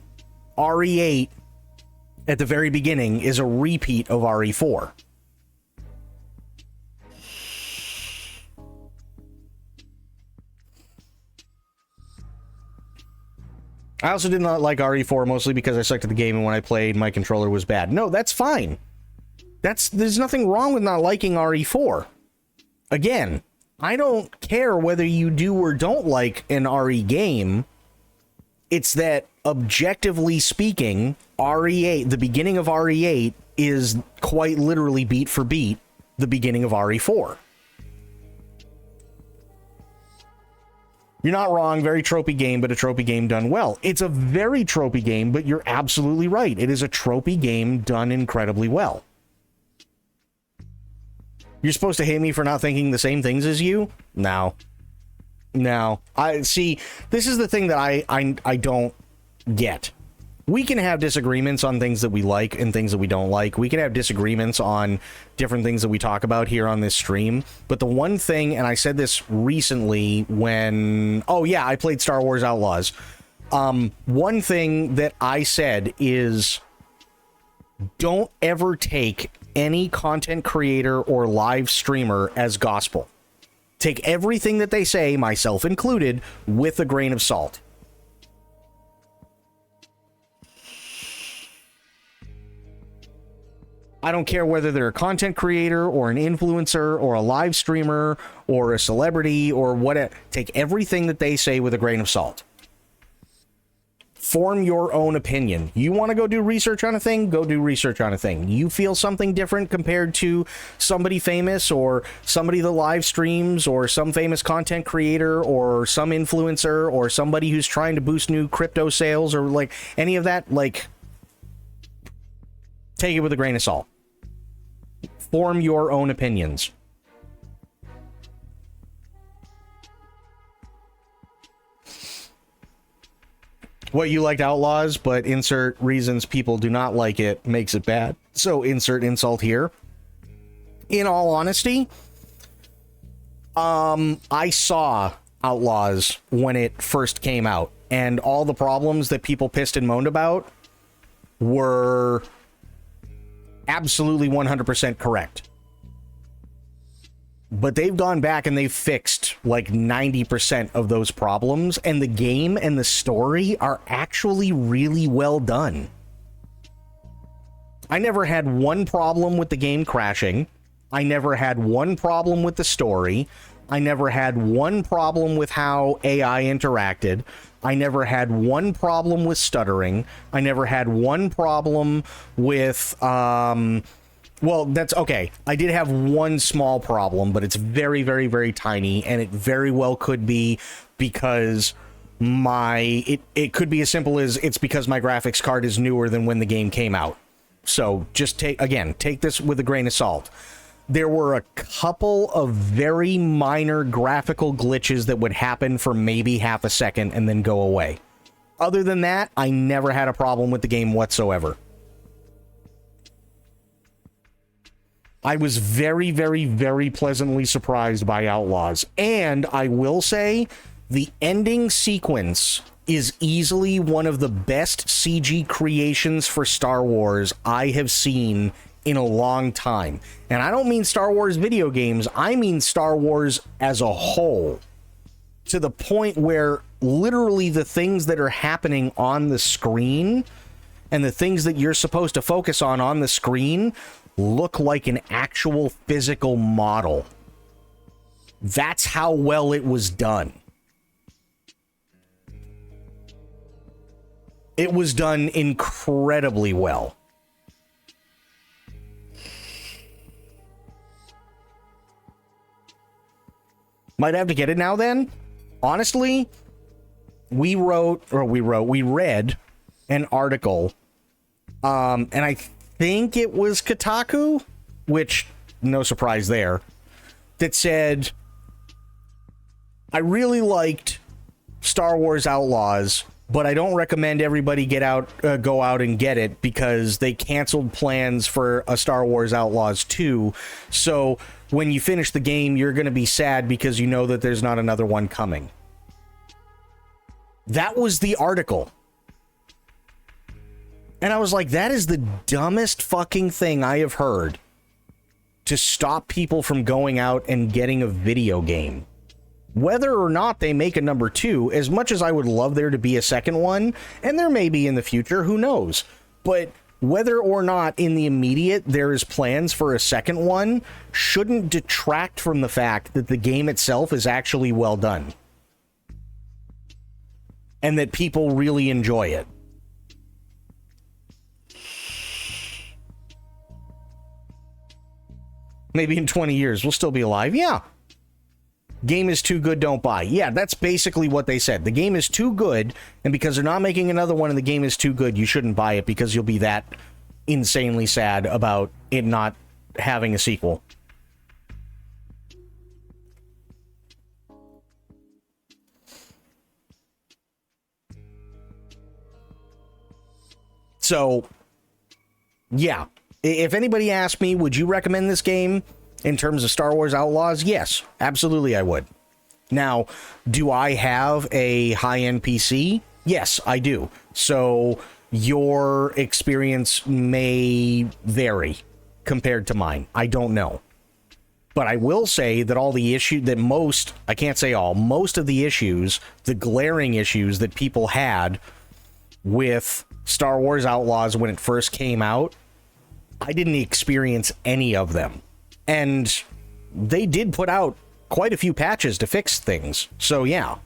RE8 at the very beginning is a repeat of RE4. I also did not like RE4 mostly because I sucked at the game, and when I played, my controller was bad. No, that's fine. There's nothing wrong with not liking RE4. Again, I don't care whether you do or don't like an RE game. It's that, objectively speaking, RE8, the beginning of RE8 is quite literally beat for beat the beginning of RE4. You're not wrong, very tropey game, but a tropey game done well. It's a very tropey game, but you're absolutely right. It is a tropey game done incredibly well. You're supposed to hate me for not thinking the same things as you? No. I see, this is the thing that I don't get. We can have disagreements on things that we like and things that we don't like. We can have disagreements on different things that we talk about here on this stream. But the one thing, and I said this recently when, I played Star Wars Outlaws. One thing that I said is, don't ever take any content creator or live streamer as gospel. Take everything that they say, myself included, with a grain of salt. I don't care whether they're a content creator or an influencer or a live streamer or a celebrity or whatever. Take everything that they say with a grain of salt. Form your own opinion. You want to go do research on a thing? Go do research on a thing. You feel something different compared to somebody famous or somebody that live streams or some famous content creator or some influencer or somebody who's trying to boost new crypto sales or like any of that, like, take it with a grain of salt. Form your own opinions. What, you liked Outlaws, but insert reasons people do not like it makes it bad. So insert insult here. In all honesty, I saw Outlaws when it first came out, and all the problems that people pissed and moaned about were absolutely 100% correct. But they've gone back and they've fixed like 90% of those problems, and the game and the story are actually really well done. I never had one problem with the game crashing. I never had one problem with the story. I never had one problem with how AI interacted. I never had one problem with stuttering. I never had one problem with, well, that's okay. I did have one small problem, but it's very, very, very tiny, and it very well could be because it could be as simple as it's because my graphics card is newer than when the game came out. So just take this with a grain of salt. There were a couple of very minor graphical glitches that would happen for maybe half a second and then go away. Other than that, I never had a problem with the game whatsoever. I was very, very, very pleasantly surprised by Outlaws. And I will say, the ending sequence is easily one of the best CG creations for Star Wars I have seen in a long time. And I don't mean Star Wars video games, I mean Star Wars as a whole. To the point where literally the things that are happening on the screen and the things that you're supposed to focus on the screen look like an actual physical model. That's how well it was done. It was done incredibly well. Might have to get it now then. Honestly, we read an article, and I think it was Kotaku, which, no surprise there, that said, I really liked Star Wars Outlaws, but I don't recommend everybody go out and get it because they canceled plans for a Star Wars Outlaws 2. So when you finish the game, you're going to be sad because you know that there's not another one coming. That was the article. And I was like, that is the dumbest fucking thing I have heard to stop people from going out and getting a video game. Whether or not they make a number 2, as much as I would love there to be a second one, and there may be in the future, who knows? But whether or not in the immediate there is plans for a second one shouldn't detract from the fact that the game itself is actually well done. And that people really enjoy it. Maybe in 20 years we'll still be alive. Yeah. Game is too good, don't buy. Yeah, that's basically what they said. The game is too good, and because they're not making another one and the game is too good, you shouldn't buy it because you'll be that insanely sad about it not having a sequel. So, yeah. If anybody asked me, would you recommend this game in terms of Star Wars Outlaws? Yes, absolutely I would. Now, do I have a high-end PC? Yes, I do. So your experience may vary compared to mine. I don't know. But I will say that I can't say all, most of the issues, the glaring issues that people had with Star Wars Outlaws when it first came out, I didn't experience any of them. And they did put out quite a few patches to fix things. So, yeah.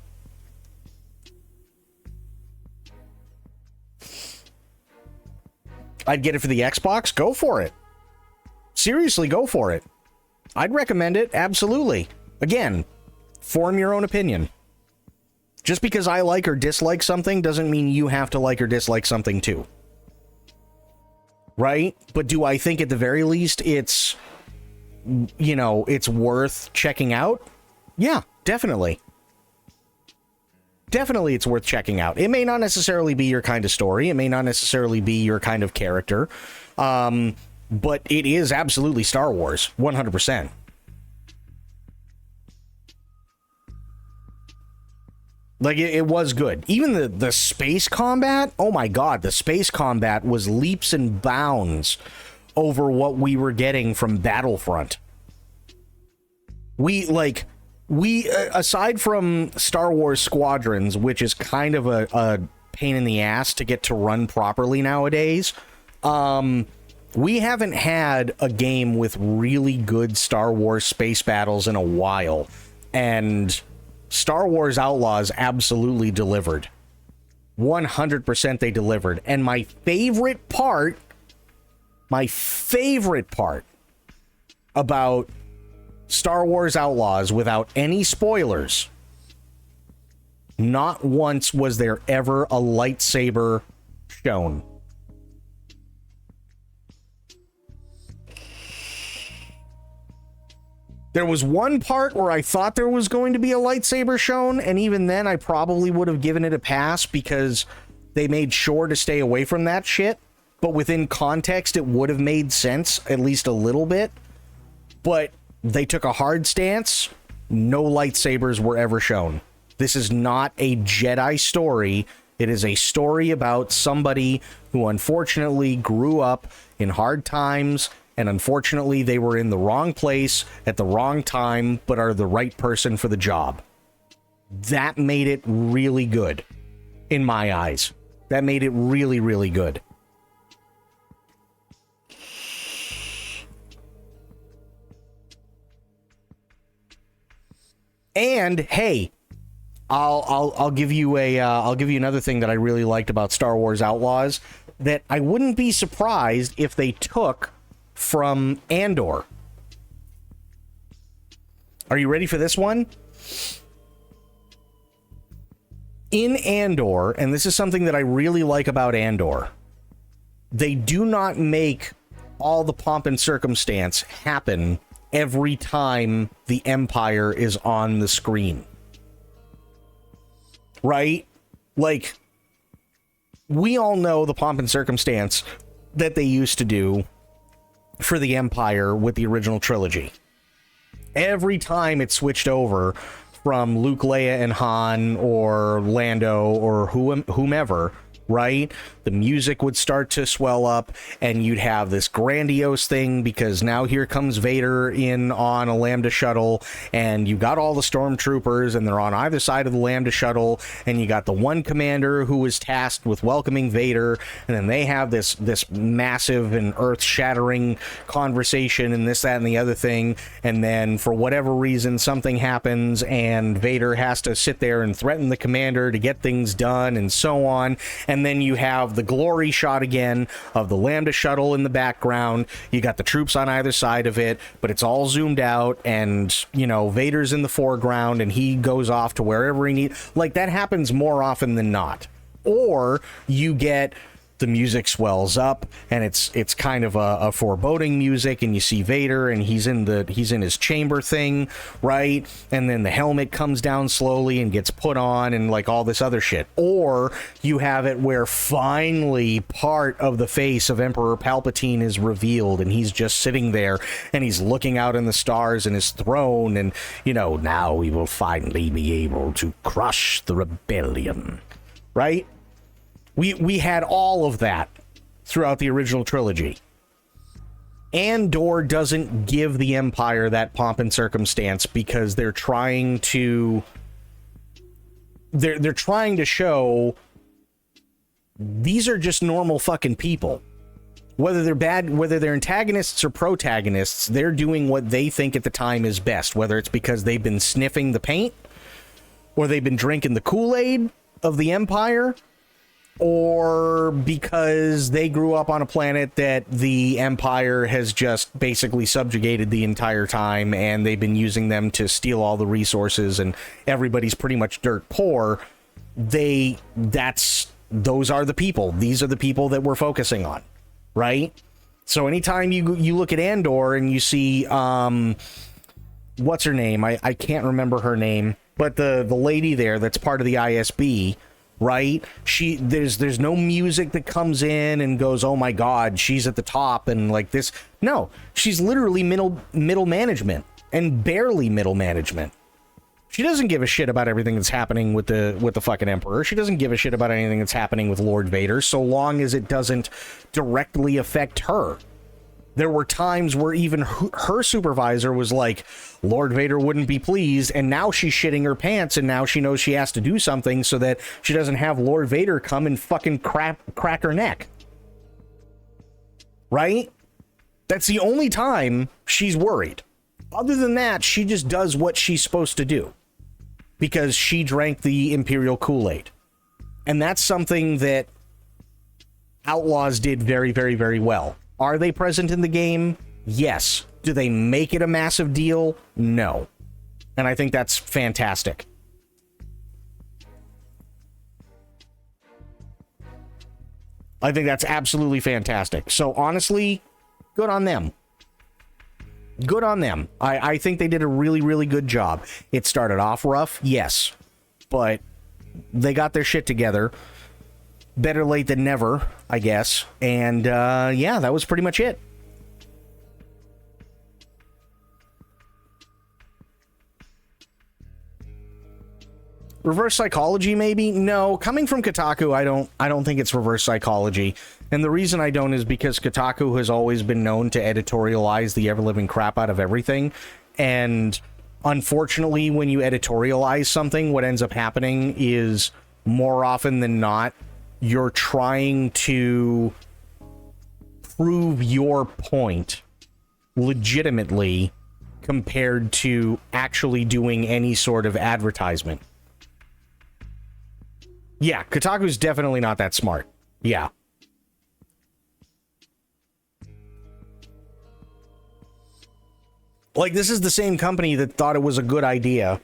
I'd get it for the Xbox. Go for it. Seriously, go for it. I'd recommend it. Absolutely. Again, form your own opinion. Just because I like or dislike something doesn't mean you have to like or dislike something too. Right? But do I think at the very least it's worth checking out? Yeah, definitely. Definitely it's worth checking out. It may not necessarily be your kind of story. It may not necessarily be your kind of character. But it is absolutely Star Wars. 100%. Like, it was good. Even the space combat, oh my god, the space combat was leaps and bounds over what we were getting from Battlefront. We aside from Star Wars Squadrons, which is kind of a pain in the ass to get to run properly nowadays, we haven't had a game with really good Star Wars space battles in a while. And Star Wars Outlaws absolutely delivered. 100% they delivered. And my favorite part about Star Wars Outlaws, without any spoilers, not once was there ever a lightsaber shown. There was one part where I thought there was going to be a lightsaber shown, and even then I probably would have given it a pass because they made sure to stay away from that shit. But within context, it would have made sense, at least a little bit. But they took a hard stance. No lightsabers were ever shown. This is not a Jedi story. It is a story about somebody who unfortunately grew up in hard times, and unfortunately they were in the wrong place at the wrong time, but are the right person for the job. That made it really good, in my eyes. That made it really, really good. And hey, I'll give you another thing that I really liked about Star Wars Outlaws that I wouldn't be surprised if they took from Andor. Are you ready for this one? In Andor, and this is something that I really like about Andor, they do not make all the pomp and circumstance happen every time the Empire is on the screen. Right? Like, we all know the pomp and circumstance that they used to do for the Empire with the original trilogy. Every time it switched over from Luke, Leia, and Han, or Lando, or whomever, right? The music would start to swell up, and you'd have this grandiose thing, because now here comes Vader in on a Lambda shuttle, and you got all the stormtroopers, and they're on either side of the Lambda shuttle, and you got the one commander who was tasked with welcoming Vader, and then they have this massive and earth-shattering conversation, and this, that, and the other thing, and then for whatever reason, something happens, and Vader has to sit there and threaten the commander to get things done, and so on, and then you have the glory shot again of the Lambda shuttle in the background. You got the troops on either side of it, but it's all zoomed out, and, you know, Vader's in the foreground, and he goes off to wherever he needs. Like, that happens more often than not. Or you get the music swells up, and it's kind of a foreboding music, and you see Vader, and he's in his chamber thing, right? And then the helmet comes down slowly and gets put on, and like all this other shit. Or you have it where finally part of the face of Emperor Palpatine is revealed, and he's just sitting there, and he's looking out in the stars in his throne, and, you know, now we will finally be able to crush the rebellion, right? We had all of that throughout the original trilogy. Andor doesn't give the Empire that pomp and circumstance because they're trying to show these are just normal fucking people. Whether they're bad, whether they're antagonists or protagonists, they're doing what they think at the time is best, whether it's because they've been sniffing the paint, or they've been drinking the Kool-Aid of the Empire, or because they grew up on a planet that the Empire has just basically subjugated the entire time, and they've been using them to steal all the resources, and everybody's pretty much dirt poor. Those are the people. These are the people that we're focusing on, right? So anytime you look at Andor and you see, what's her name? I can't remember her name, but the lady there that's part of the ISB, right? There's no music that comes in and goes, oh my god, she's at the top and like this. No, she's literally middle management, and barely middle management. She doesn't give a shit about everything that's happening with the fucking Emperor. She doesn't give a shit about anything that's happening with Lord Vader, so long as it doesn't directly affect her. There were times where even her supervisor was like, Lord Vader wouldn't be pleased, and now she's shitting her pants, and now she knows she has to do something so that she doesn't have Lord Vader come and fucking crack her neck. Right? That's the only time she's worried. Other than that, she just does what she's supposed to do, because she drank the Imperial Kool-Aid. And that's something that Outlaws did very, very, very well. Are they present in the game? Yes. Do they make it a massive deal? No. And I think that's fantastic. I think that's absolutely fantastic. So honestly, good on them. Good on them. I think they did a really, really good job. It started off rough, yes, but they got their shit together. Better late than never, I guess. And yeah, that was pretty much it. Reverse psychology, maybe? No, coming from Kotaku, I don't think it's reverse psychology. And the reason I don't is because Kotaku has always been known to editorialize the ever-living crap out of everything. And unfortunately, when you editorialize something, what ends up happening is, more often than not, you're trying to prove your point legitimately compared to actually doing any sort of advertisement. Yeah, Kotaku's definitely not that smart. Yeah. Like, this is the same company that thought it was a good idea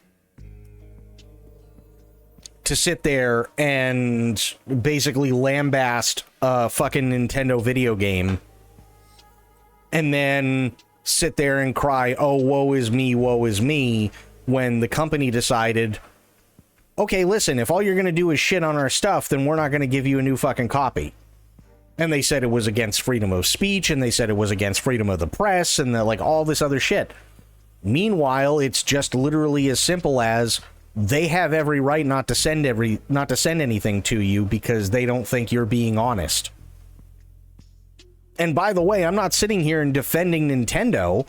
to sit there and basically lambast a fucking Nintendo video game and then sit there and cry, oh, woe is me, when the company decided, okay, listen, if all you're going to do is shit on our stuff, then we're not going to give you a new fucking copy. And they said it was against freedom of speech, and they said it was against freedom of the press, and like all this other shit. Meanwhile, it's just literally as simple as they have every right not to send anything to you because they don't think you're being honest. And by the way, I'm not sitting here and defending Nintendo,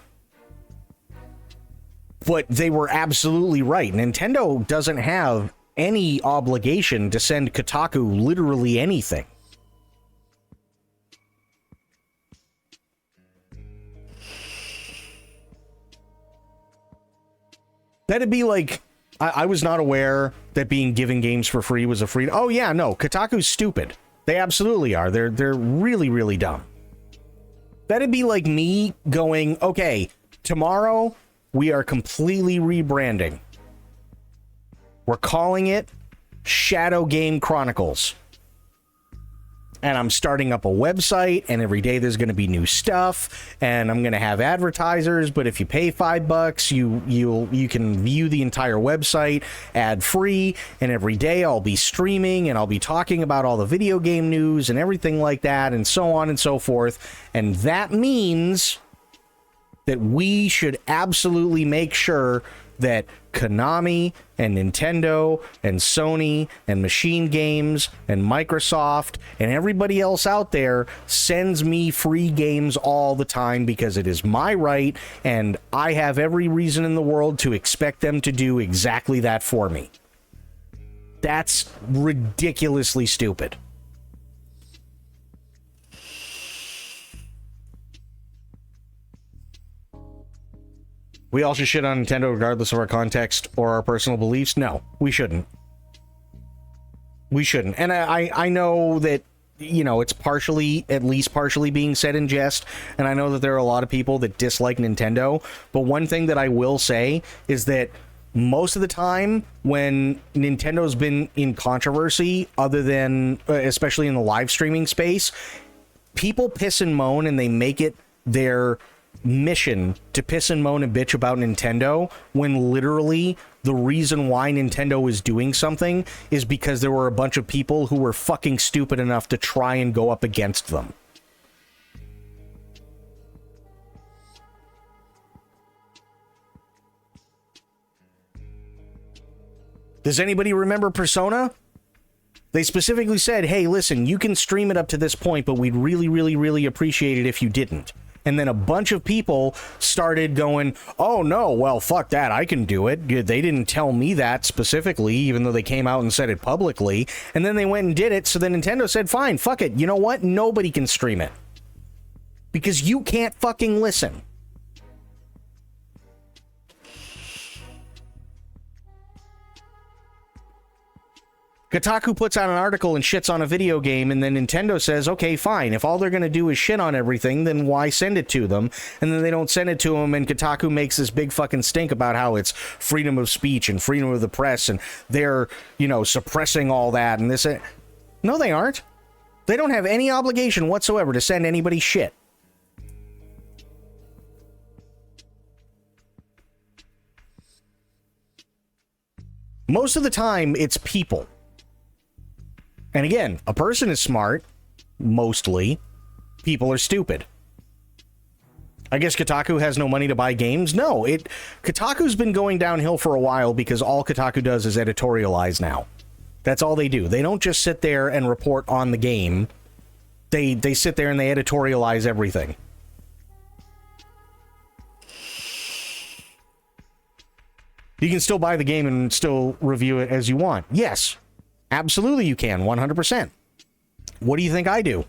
but they were absolutely right. Nintendo doesn't have any obligation to send Kotaku literally anything. That'd be like, I was not aware that being given games for free was a free... Oh yeah, no, Kotaku's stupid. They absolutely are. They're really, really dumb. That'd be like me going, okay, tomorrow we are completely rebranding. We're calling it Shadow Game Chronicles. And I'm starting up a website, and every day there's going to be new stuff, and I'm going to have advertisers, but if you pay $5, you can view the entire website ad-free, and every day I'll be streaming, and I'll be talking about all the video game news and everything like that, and so on and so forth. And that means that we should absolutely make sure that Konami and Nintendo and Sony and Machine Games and Microsoft and everybody else out there sends me free games all the time because it is my right, and I have every reason in the world to expect them to do exactly that for me. That's ridiculously stupid. We all should shit on Nintendo regardless of our context or our personal beliefs? No, we shouldn't. We shouldn't. And I know that, you know, it's at least partially being said in jest, and I know that there are a lot of people that dislike Nintendo, but one thing that I will say is that most of the time when Nintendo's been in controversy, other than, especially in the live streaming space, people piss and moan and they make it their mission to piss and moan and bitch about Nintendo, when literally the reason why Nintendo is doing something is because there were a bunch of people who were fucking stupid enough to try and go up against them. Does anybody remember Persona? They specifically said, hey, listen, you can stream it up to this point, but we'd really, really, really appreciate it if you didn't. And then a bunch of people started going, oh no, well, fuck that, I can do it. They didn't tell me that specifically, even though they came out and said it publicly. And then they went and did it, so then Nintendo said, fine, fuck it. You know what? Nobody can stream it. Because you can't fucking listen. Kotaku puts out an article and shits on a video game, and then Nintendo says, okay, fine, if all they're going to do is shit on everything, then why send it to them? And then they don't send it to them, and Kotaku makes this big fucking stink about how it's freedom of speech and freedom of the press, and they're, you know, suppressing all that, and this... No, they aren't. They don't have any obligation whatsoever to send anybody shit. Most of the time, it's people. And again, a person is smart, mostly. People are stupid. I guess Kotaku has no money to buy games? No, Kotaku's been going downhill for a while because all Kotaku does is editorialize now. That's all they do. They don't just sit there and report on the game. They sit there and they editorialize everything. You can still buy the game and still review it as you want. Yes. Absolutely you can, 100%. What do you think I do?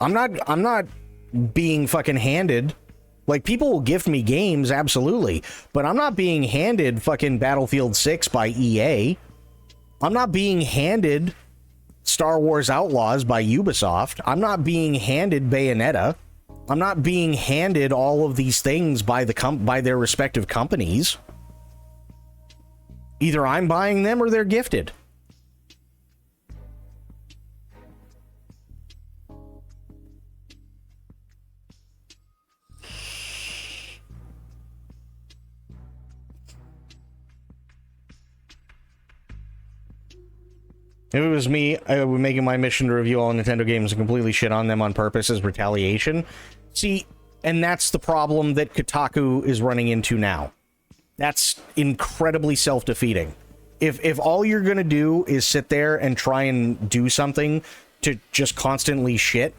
I'm not being fucking handed. Like, people will gift me games, absolutely, but I'm not being handed fucking Battlefield 6 by EA. I'm not being handed Star Wars Outlaws by Ubisoft. I'm not being handed Bayonetta. I'm not being handed all of these things by their respective companies. Either I'm buying them or they're gifted. If it was me, I would make it my mission to review all Nintendo games and completely shit on them on purpose as retaliation. See, and that's the problem that Kotaku is running into now. That's incredibly self-defeating. If all you're gonna do is sit there and try and do something to just constantly shit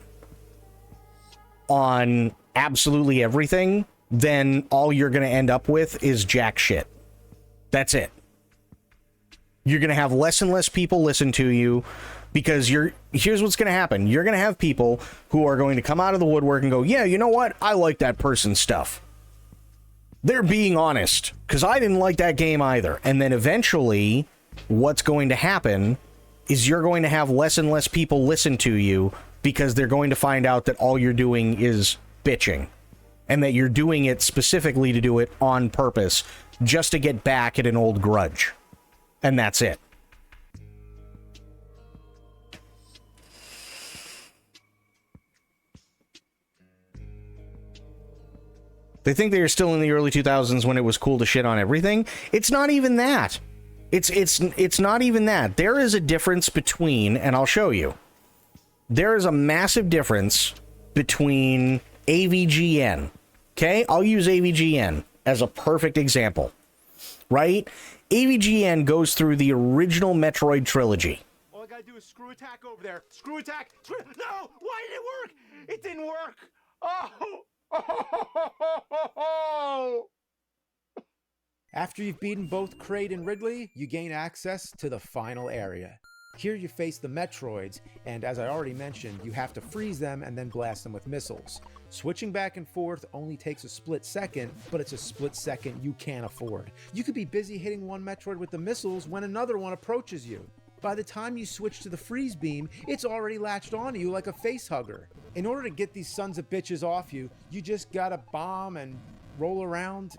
on absolutely everything, then all you're gonna end up with is jack shit. That's it. You're gonna have less and less people listen to you because here's what's gonna happen. You're gonna have people who are going to come out of the woodwork and go, yeah, you know what? I like that person's stuff. They're being honest, because I didn't like that game either. And then eventually, what's going to happen is you're going to have less and less people listen to you because they're going to find out that all you're doing is bitching. And that you're doing it specifically to do it on purpose, just to get back at an old grudge. And that's it. They think they are still in the early 2000s when it was cool to shit on everything. It's not even that. It's not even that. There is a difference between, and I'll show you. There is a massive difference between AVGN. Okay? I'll use AVGN as a perfect example. Right? AVGN goes through the original Metroid trilogy. All I gotta do is screw attack over there. Screw attack. No! Why did it work? It didn't work. Oh! After you've beaten both Kraid and Ridley, you gain access to the final area. Here you face the Metroids, and as I already mentioned, you have to freeze them and then blast them with missiles. Switching back and forth only takes a split second, but it's a split second you can't afford. You could be busy hitting one Metroid with the missiles when another one approaches you. By the time you switch to the freeze beam, it's already latched onto you like a face hugger. In order to get these sons of bitches off you, you just gotta bomb and roll around,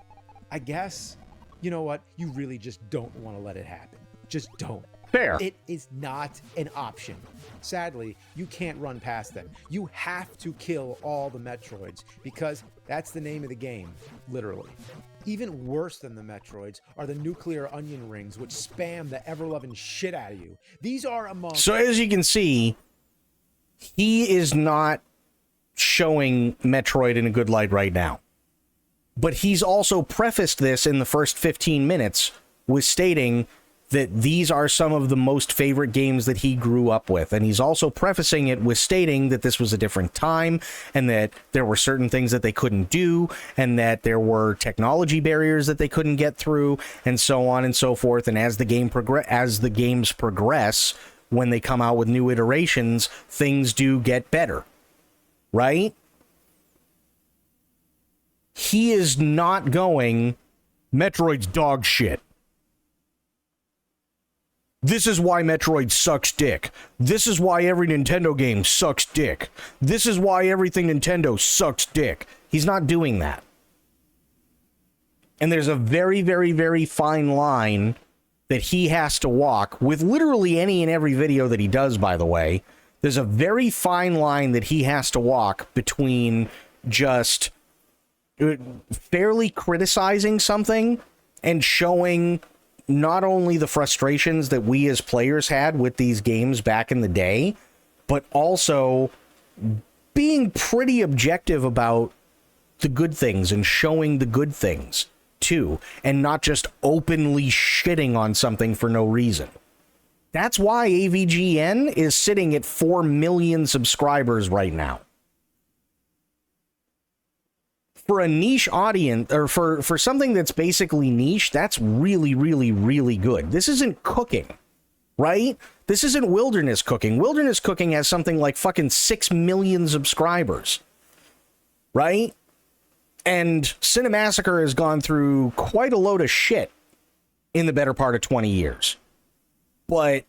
I guess. You know what? You really just don't want to let it happen. Just don't. Fair. It is not an option. Sadly, you can't run past them. You have to kill all the Metroids because that's the name of the game, literally. Even worse than the Metroids are the nuclear onion rings, which spam the ever-loving shit out of you. These are among... So as you can see, he is not showing Metroid in a good light right now. But he's also prefaced this in the first 15 minutes with stating that these are some of the most favorite games that he grew up with. And he's also prefacing it with stating that this was a different time and that there were certain things that they couldn't do and that there were technology barriers that they couldn't get through and so on and so forth. And as the games progress, when they come out with new iterations, things do get better. Right? He is not going, Metroid's dog shit. This is why Metroid sucks dick. This is why every Nintendo game sucks dick. This is why everything Nintendo sucks dick. He's not doing that. And there's a very, very, very fine line that he has to walk with literally any and every video that he does, by the way. There's a very fine line that he has to walk between just fairly criticizing something and showing not only the frustrations that we as players had with these games back in the day, but also being pretty objective about the good things and showing the good things too, and not just openly shitting on something for no reason. That's why AVGN is sitting at 4 million subscribers right now. For a niche audience, or for something that's basically niche, that's really, really, really good. This isn't cooking, right? This isn't Wilderness Cooking. Wilderness Cooking has something like fucking 6 million subscribers, right? And Cinemassacre has gone through quite a load of shit in the better part of 20 years. But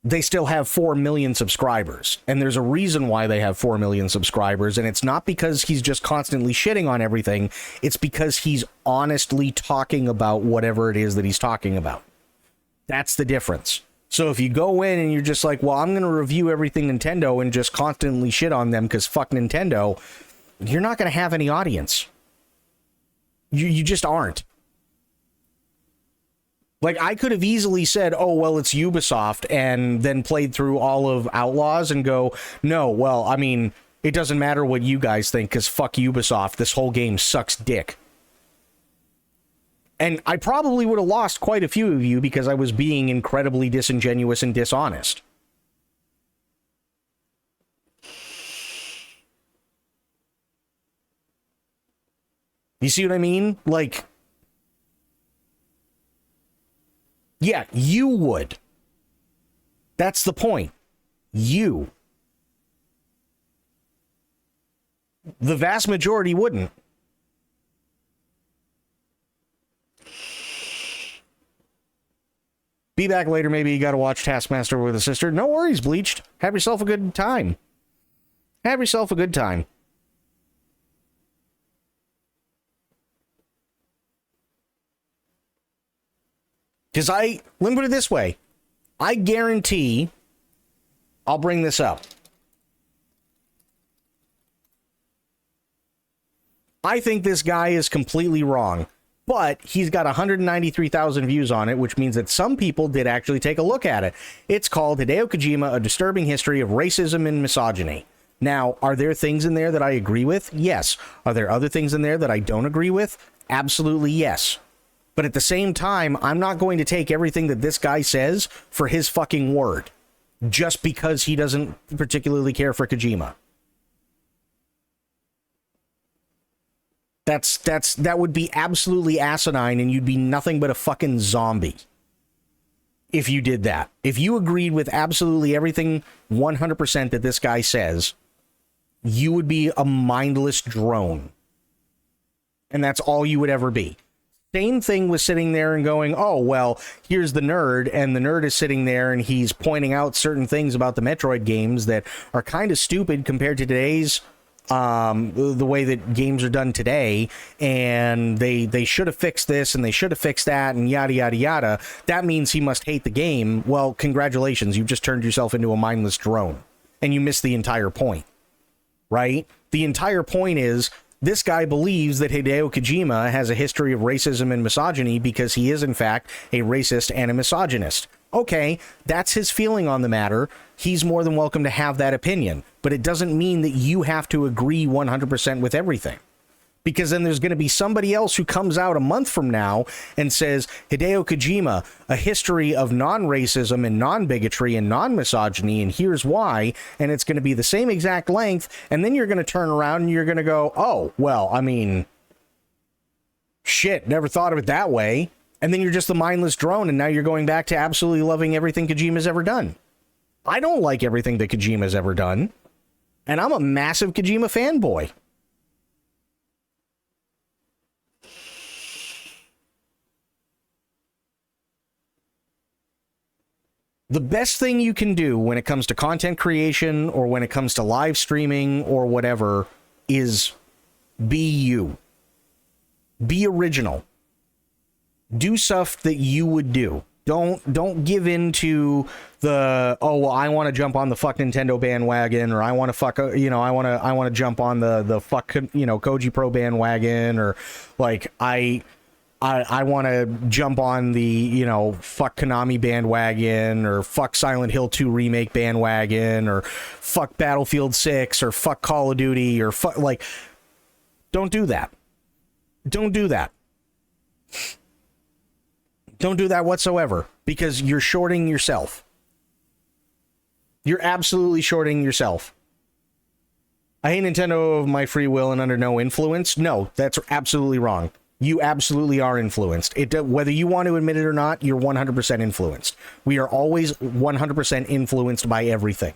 they still have 4 million subscribers. And there's a reason why they have 4 million subscribers. And it's not because he's just constantly shitting on everything. It's because he's honestly talking about whatever it is that he's talking about. That's the difference. So if you go in and you're just like, well, I'm going to review everything Nintendo and just constantly shit on them because fuck Nintendo, you're not going to have any audience. You just aren't. Like, I could have easily said, oh, well, it's Ubisoft, and then played through all of Outlaws and go, no, well, I mean, it doesn't matter what you guys think, because fuck Ubisoft, this whole game sucks dick. And I probably would have lost quite a few of you because I was being incredibly disingenuous and dishonest. You see what I mean? Like, yeah, you would. That's the point. You. The vast majority wouldn't. Be back later. Maybe you got to watch Taskmaster with a sister. No worries, Bleached. Have yourself a good time. Have yourself a good time. Because let me put it this way. I guarantee I'll bring this up. I think this guy is completely wrong, but he's got 193,000 views on it, which means that some people did actually take a look at it. It's called Hideo Kojima, A Disturbing History of Racism and Misogyny. Now, are there things in there that I agree with? Yes. Are there other things in there that I don't agree with? Absolutely yes. But at the same time, I'm not going to take everything that this guy says for his fucking word, just because he doesn't particularly care for Kojima. That would be absolutely asinine, and you'd be nothing but a fucking zombie if you did that. If you agreed with absolutely everything 100% that this guy says, you would be a mindless drone. And that's all you would ever be. Same thing with sitting there and going, oh, well, here's the nerd, and the nerd is sitting there and he's pointing out certain things about the Metroid games that are kind of stupid compared to today's the way that games are done today, and they should have fixed this and they should have fixed that and yada yada yada. That means he must hate the game. Well, congratulations, you've just turned yourself into a mindless drone, and you missed the entire point, right? The entire point is this guy believes that Hideo Kojima has a history of racism and misogyny because he is in fact a racist and a misogynist. Okay, that's his feeling on the matter. He's more than welcome to have that opinion, but it doesn't mean that you have to agree 100% with everything. Because then there's going to be somebody else who comes out a month from now and says, Hideo Kojima, a history of non-racism and non-bigotry and non-misogyny, and here's why, and it's going to be the same exact length, and then you're going to turn around and you're going to go, oh, well, I mean, shit, never thought of it that way. And then you're just the mindless drone, and now you're going back to absolutely loving everything Kojima's ever done. I don't like everything that Kojima's ever done, and I'm a massive Kojima fanboy. The best thing you can do when it comes to content creation or when it comes to live streaming or whatever is be you. Be original. Do stuff that you would do. Don't give in to the, oh, well, I want to jump on the fuck Nintendo bandwagon, or I want to fuck, I want to jump on the fuck, Koji Pro bandwagon, or like I want to jump on the, fuck Konami bandwagon, or fuck Silent Hill 2 remake bandwagon, or fuck Battlefield 6, or fuck Call of Duty, or fuck, like, don't do that. Don't do that. Don't do that whatsoever, because you're shorting yourself. You're absolutely shorting yourself. I hate Nintendo of my free will and under no influence. No, that's absolutely wrong. You absolutely are influenced. Whether you want to admit it or not, you're 100% influenced. We are always 100% influenced by everything.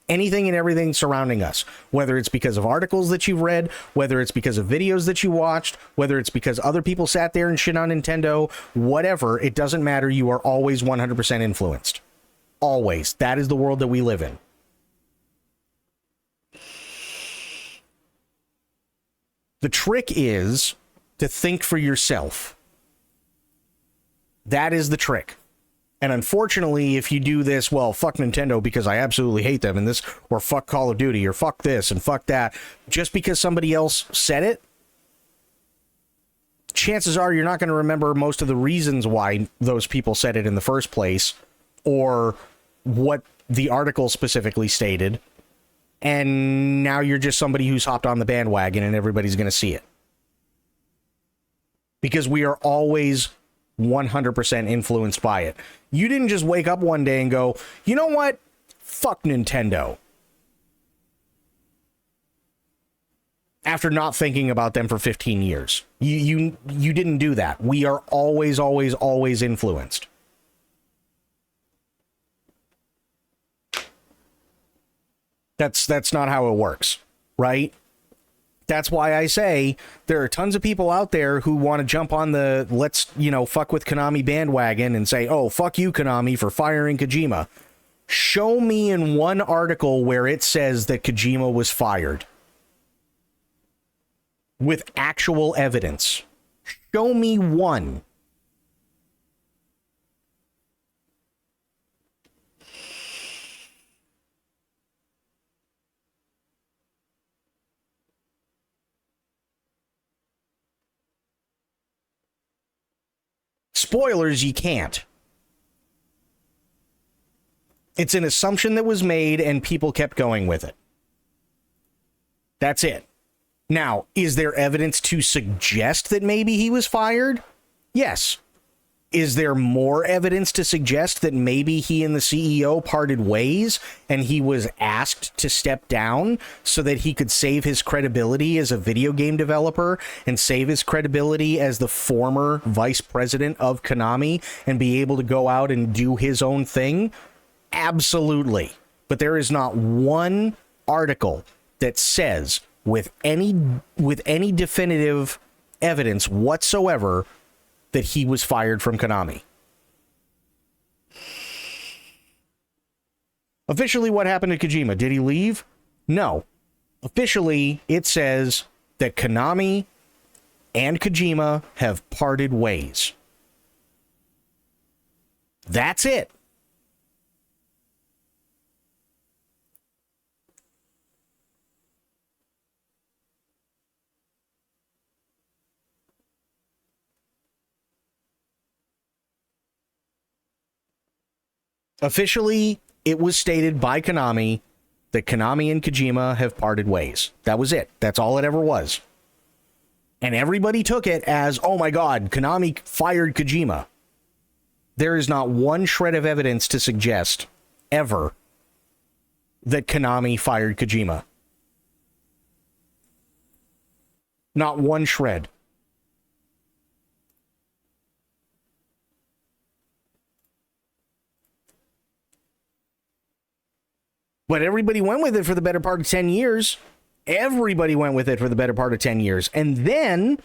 Anything and everything surrounding us, whether it's because of articles that you've read, whether it's because of videos that you watched, whether it's because other people sat there and shit on Nintendo, whatever, it doesn't matter. You are always 100% influenced. Always. That is the world that we live in. The trick is to think for yourself. That is the trick. And unfortunately, if you do this, well, fuck Nintendo because I absolutely hate them, and this, or fuck Call of Duty, or fuck this and fuck that, just because somebody else said it, chances are you're not going to remember most of the reasons why those people said it in the first place, or what the article specifically stated. And now you're just somebody who's hopped on the bandwagon and everybody's going to see it. Because we are always 100% influenced by it. You didn't just wake up one day and go, you know what? Fuck Nintendo. After not thinking about them for 15 years. You didn't do that. We are always, always, always influenced. That's not how it works, right? That's why I say there are tons of people out there who want to jump on the let's, fuck with Konami bandwagon and say, oh, fuck you, Konami, for firing Kojima. Show me in one article where it says that Kojima was fired. With actual evidence. Show me one. Spoilers, you can't. It's an assumption that was made and people kept going with it. That's it. Now, is there evidence to suggest that maybe he was fired? Yes. Is there more evidence to suggest that maybe he and the CEO parted ways and he was asked to step down so that he could save his credibility as a video game developer and save his credibility as the former vice president of Konami and be able to go out and do his own thing? Absolutely. But there is not one article that says with any definitive evidence whatsoever that he was fired from Konami. Officially, what happened to Kojima? Did he leave? No. Officially, it says that Konami and Kojima have parted ways. That's it. Officially, it was stated by Konami that Konami and Kojima have parted ways. That was it. That's all it ever was. And everybody took it as, oh my God, Konami fired Kojima. There is not one shred of evidence to suggest, ever, that Konami fired Kojima. Not one shred. But everybody went with it for the better part of 10 years. Everybody went with it for the better part of 10 years. And then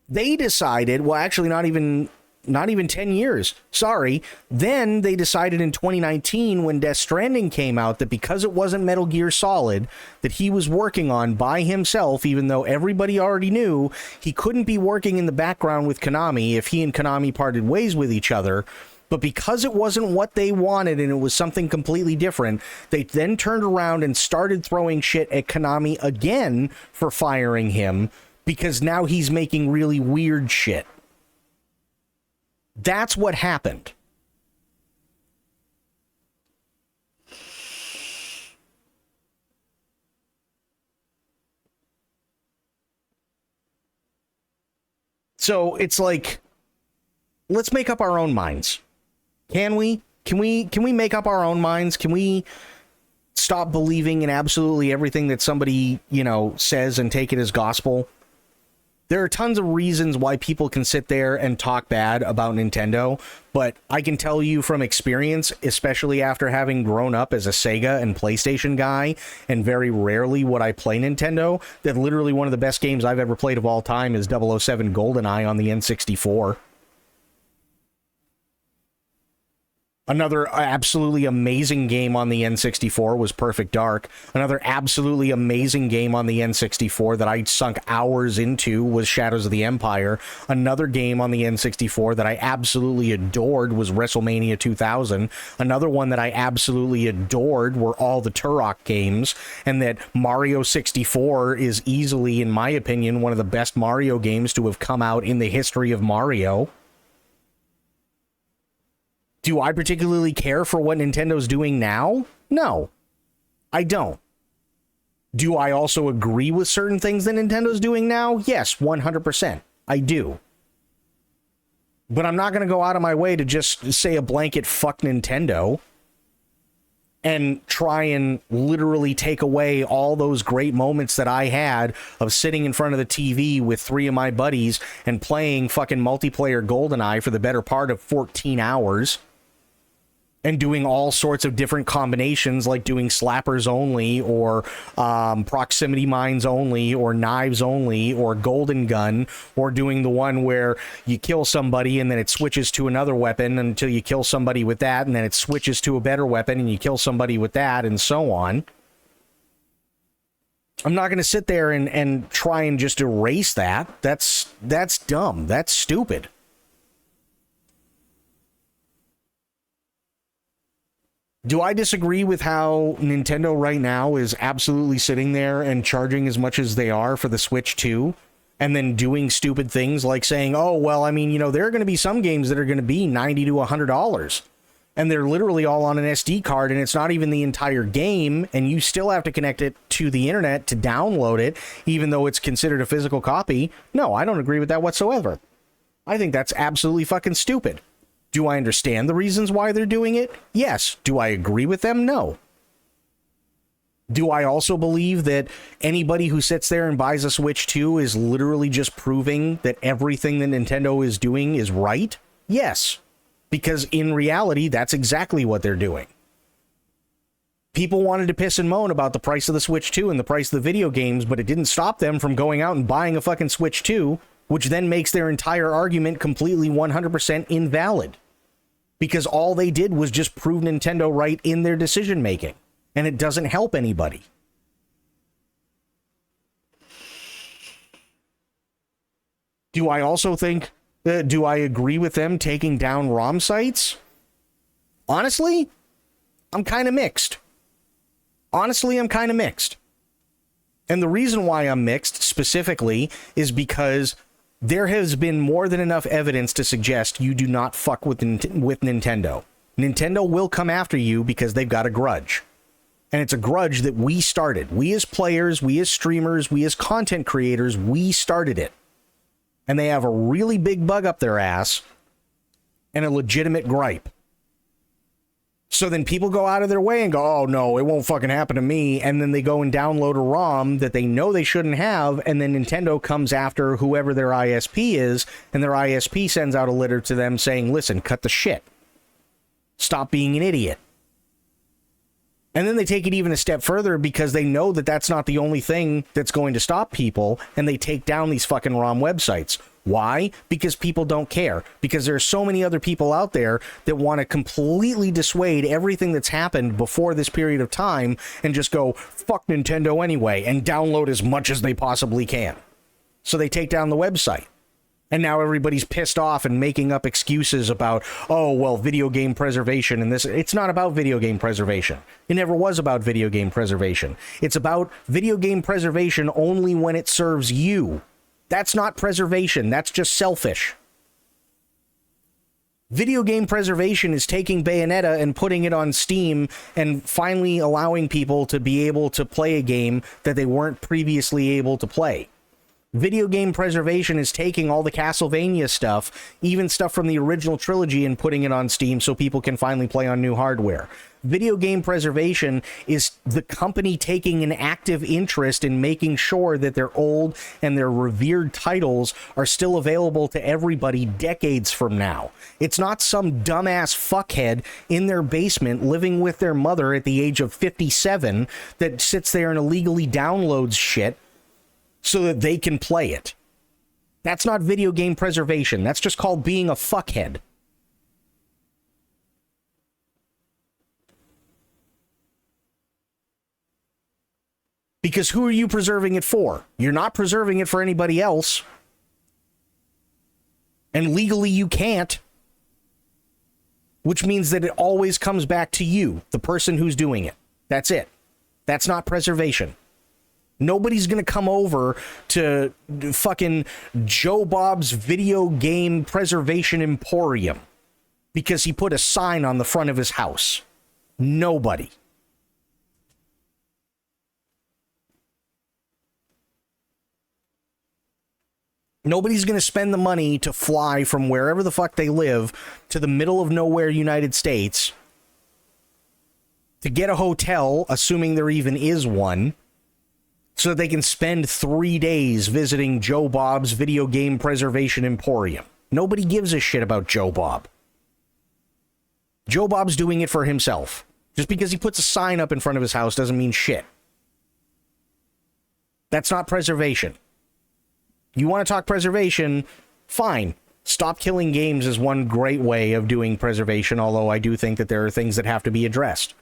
they decided, well, actually not even 10 years. Sorry. Then they decided in 2019 when Death Stranding came out that because it wasn't Metal Gear Solid that he was working on by himself, even though everybody already knew he couldn't be working in the background with Konami if he and Konami parted ways with each other. But because it wasn't what they wanted and it was something completely different, they then turned around and started throwing shit at Konami again for firing him because now he's making really weird shit. That's what happened. So it's like, let's make up our own minds. Can we? Can we make up our own minds? Can we stop believing in absolutely everything that somebody, says and take it as gospel? There are tons of reasons why people can sit there and talk bad about Nintendo, but I can tell you from experience, especially after having grown up as a Sega and PlayStation guy, and very rarely would I play Nintendo, that literally one of the best games I've ever played of all time is 007 GoldenEye on the N64. Another absolutely amazing game on the N64 was Perfect Dark. Another absolutely amazing game on the N64 that I sunk hours into was Shadows of the Empire. Another game on the N64 that I absolutely adored was WrestleMania 2000. Another one that I absolutely adored were all the Turok games, and that Mario 64 is easily, in my opinion, one of the best Mario games to have come out in the history of Mario. Do I particularly care for what Nintendo's doing now? No, I don't. Do I also agree with certain things that Nintendo's doing now? Yes, 100%. I do. But I'm not going to go out of my way to just say a blanket fuck Nintendo and try and literally take away all those great moments that I had of sitting in front of the TV with 3 of my buddies and playing fucking multiplayer GoldenEye for the better part of 14 hours. And doing all sorts of different combinations, like doing slappers only, or proximity mines only, or knives only, or golden gun, or doing the one where you kill somebody and then it switches to another weapon until you kill somebody with that, and then it switches to a better weapon and you kill somebody with that, and so on. I'm not going to sit there and try and just erase that. That's dumb. That's stupid. Do I disagree with how Nintendo right now is absolutely sitting there and charging as much as they are for the Switch 2, and then doing stupid things like saying, oh, well, I mean, you know, there are going to be some games that are going to be $90 to $100, and they're literally all on an SD card, and it's not even the entire game, and you still have to connect it to the internet to download it, even though it's considered a physical copy. No, I don't agree with that whatsoever. I think that's absolutely fucking stupid. Do I understand the reasons why they're doing it? Yes. Do I agree with them? No. Do I also believe that anybody who sits there and buys a Switch 2 is literally just proving that everything that Nintendo is doing is right? Yes. Because in reality, that's exactly what they're doing. People wanted to piss and moan about the price of the Switch 2 and the price of the video games, but it didn't stop them from going out and buying a fucking Switch 2, which then makes their entire argument completely 100% invalid. Because all they did was just prove Nintendo right in their decision making, and it doesn't help anybody. Do I also think, do I agree with them taking down ROM sites? Honestly, I'm kind of mixed. And the reason why I'm mixed specifically is because there has been more than enough evidence to suggest you do not fuck with Nintendo. Nintendo will come after you because they've got a grudge. And it's a grudge that we started. We as players, we as streamers, we as content creators, we started it. And they have a really big bug up their ass and a legitimate gripe. So then people go out of their way and go, oh no, it won't fucking happen to me. And then they go and download a ROM that they know they shouldn't have. And then Nintendo comes after whoever their ISP is. And their ISP sends out a letter to them saying, listen, cut the shit. Stop being an idiot. And then they take it even a step further because they know that that's not the only thing that's going to stop people. And they take down these fucking ROM websites. Why? Because people don't care. Because there are so many other people out there that want to completely dissuade everything that's happened before this period of time and just go, fuck Nintendo anyway, and download as much as they possibly can. So they take down the website. And now everybody's pissed off and making up excuses about, oh, well, video game preservation and this. It's not about video game preservation. It never was about video game preservation. It's about video game preservation only when it serves you. That's not preservation. That's just selfish. Video game preservation is taking Bayonetta and putting it on Steam and finally allowing people to be able to play a game that they weren't previously able to play. Video game preservation is taking all the Castlevania stuff, even stuff from the original trilogy, and putting it on Steam so people can finally play on new hardware. Video game preservation is the company taking an active interest in making sure that their old and their revered titles are still available to everybody decades from now. It's not some dumbass fuckhead in their basement living with their mother at the age of 57 that sits there and illegally downloads shit so that they can play it. That's not video game preservation. That's just called being a fuckhead. Because who are you preserving it for? You're not preserving it for anybody else. And legally you can't. Which means that it always comes back to you, the person who's doing it. That's it. That's not preservation. Nobody's going to come over to fucking Joe Bob's Video Game Preservation Emporium because he put a sign on the front of his house. Nobody. Nobody's going to spend the money to fly from wherever the fuck they live to the middle of nowhere United States to get a hotel, assuming there even is one, so that they can spend 3 days visiting Joe Bob's Video Game Preservation Emporium. Nobody gives a shit about Joe Bob. Joe Bob's doing it for himself. Just because he puts a sign up in front of his house doesn't mean shit. That's not preservation. You want to talk preservation? Fine. Stop killing games is one great way of doing preservation, although I do think that there are things that have to be addressed.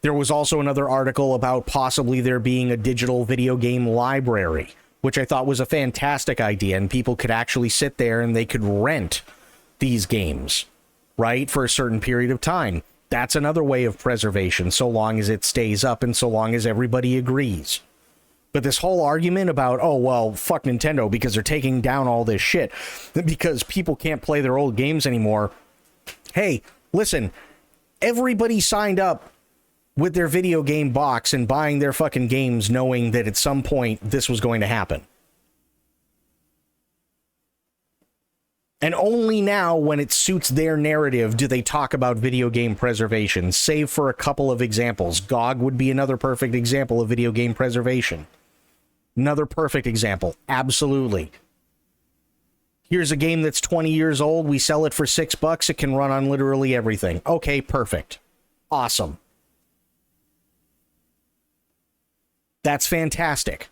There was also another article about possibly there being a digital video game library, which I thought was a fantastic idea, and people could actually sit there and they could rent these games, right, for a certain period of time. That's another way of preservation, so long as it stays up and so long as everybody agrees. But this whole argument about, oh, well, fuck Nintendo because they're taking down all this shit because people can't play their old games anymore. Hey, listen, everybody signed up with their video game box and buying their fucking games knowing that at some point this was going to happen. And only now, when it suits their narrative, do they talk about video game preservation, save for a couple of examples. GOG would be another perfect example of video game preservation. Another perfect example. Absolutely. Here's a game that's 20 years old. We sell it for $6. It can run on literally everything. Okay, perfect. Awesome. That's fantastic.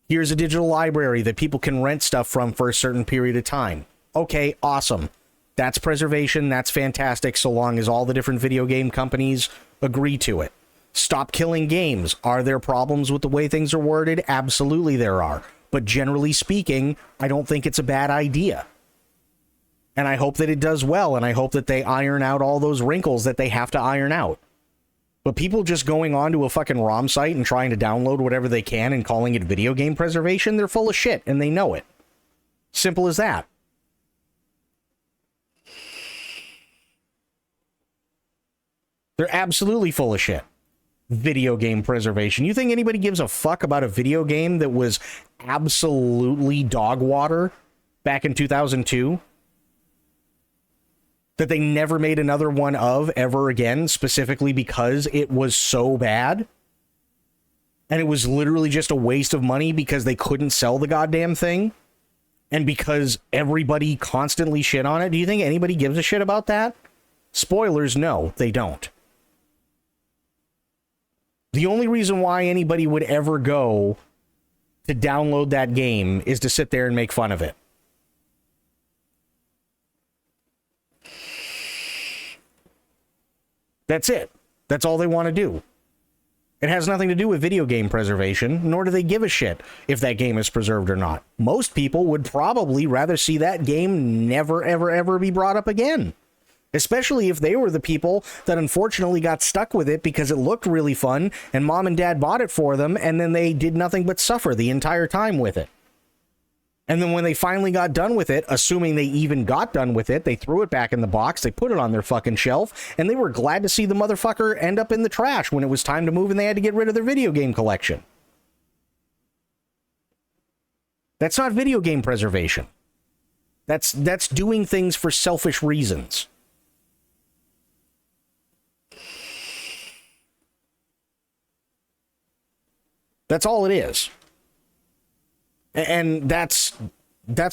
Here's a digital library that people can rent stuff from for a certain period of time. Okay, awesome. That's preservation. That's fantastic, so long as all the different video game companies agree to it. Stop killing games. Are there problems with the way things are worded? Absolutely there are. But generally speaking, I don't think it's a bad idea. And I hope that it does well, and I hope that they iron out all those wrinkles that they have to iron out. But people just going onto a fucking ROM site and trying to download whatever they can and calling it video game preservation, they're full of shit, and they know it. Simple as that. They're absolutely full of shit. Video game preservation. You think anybody gives a fuck about a video game that was absolutely dog water back in 2002? That they never made another one of ever again, specifically because it was so bad? And it was literally just a waste of money because they couldn't sell the goddamn thing? And because everybody constantly shit on it? Do you think anybody gives a shit about that? Spoilers, no, they don't. The only reason why anybody would ever go to download that game is to sit there and make fun of it. That's it. That's all they want to do. It has nothing to do with video game preservation, nor do they give a shit if that game is preserved or not. Most people would probably rather see that game never, ever, ever be brought up again. Especially if they were the people that unfortunately got stuck with it because it looked really fun and mom and dad bought it for them and then they did nothing but suffer the entire time with it. And then when they finally got done with it, assuming they even got done with it, they threw it back in the box, they put it on their fucking shelf, and they were glad to see the motherfucker end up in the trash when it was time to move and they had to get rid of their video game collection. That's not video game preservation. That's doing things for selfish reasons. That's all it is. And that's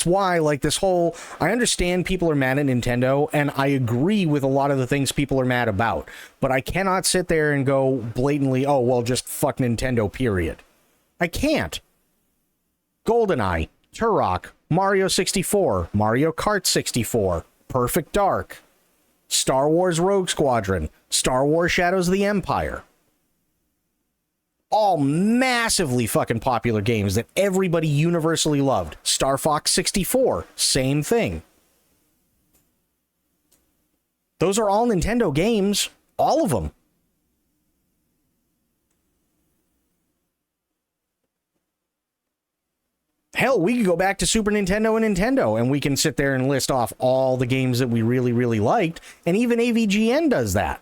why, like, this whole... I understand people are mad at Nintendo, and I agree with a lot of the things people are mad about. But I cannot sit there and go blatantly, oh, well, just fuck Nintendo, period. I can't. GoldenEye, Turok, Mario 64, Mario Kart 64, Perfect Dark, Star Wars Rogue Squadron, Star Wars Shadows of the Empire. all massively fucking popular games that everybody universally loved. Star Fox 64, same thing. Those are all Nintendo games, all of them. Hell, we could go back to Super Nintendo and Nintendo, and we can sit there and list off all the games that we really, really liked, and even AVGN does that.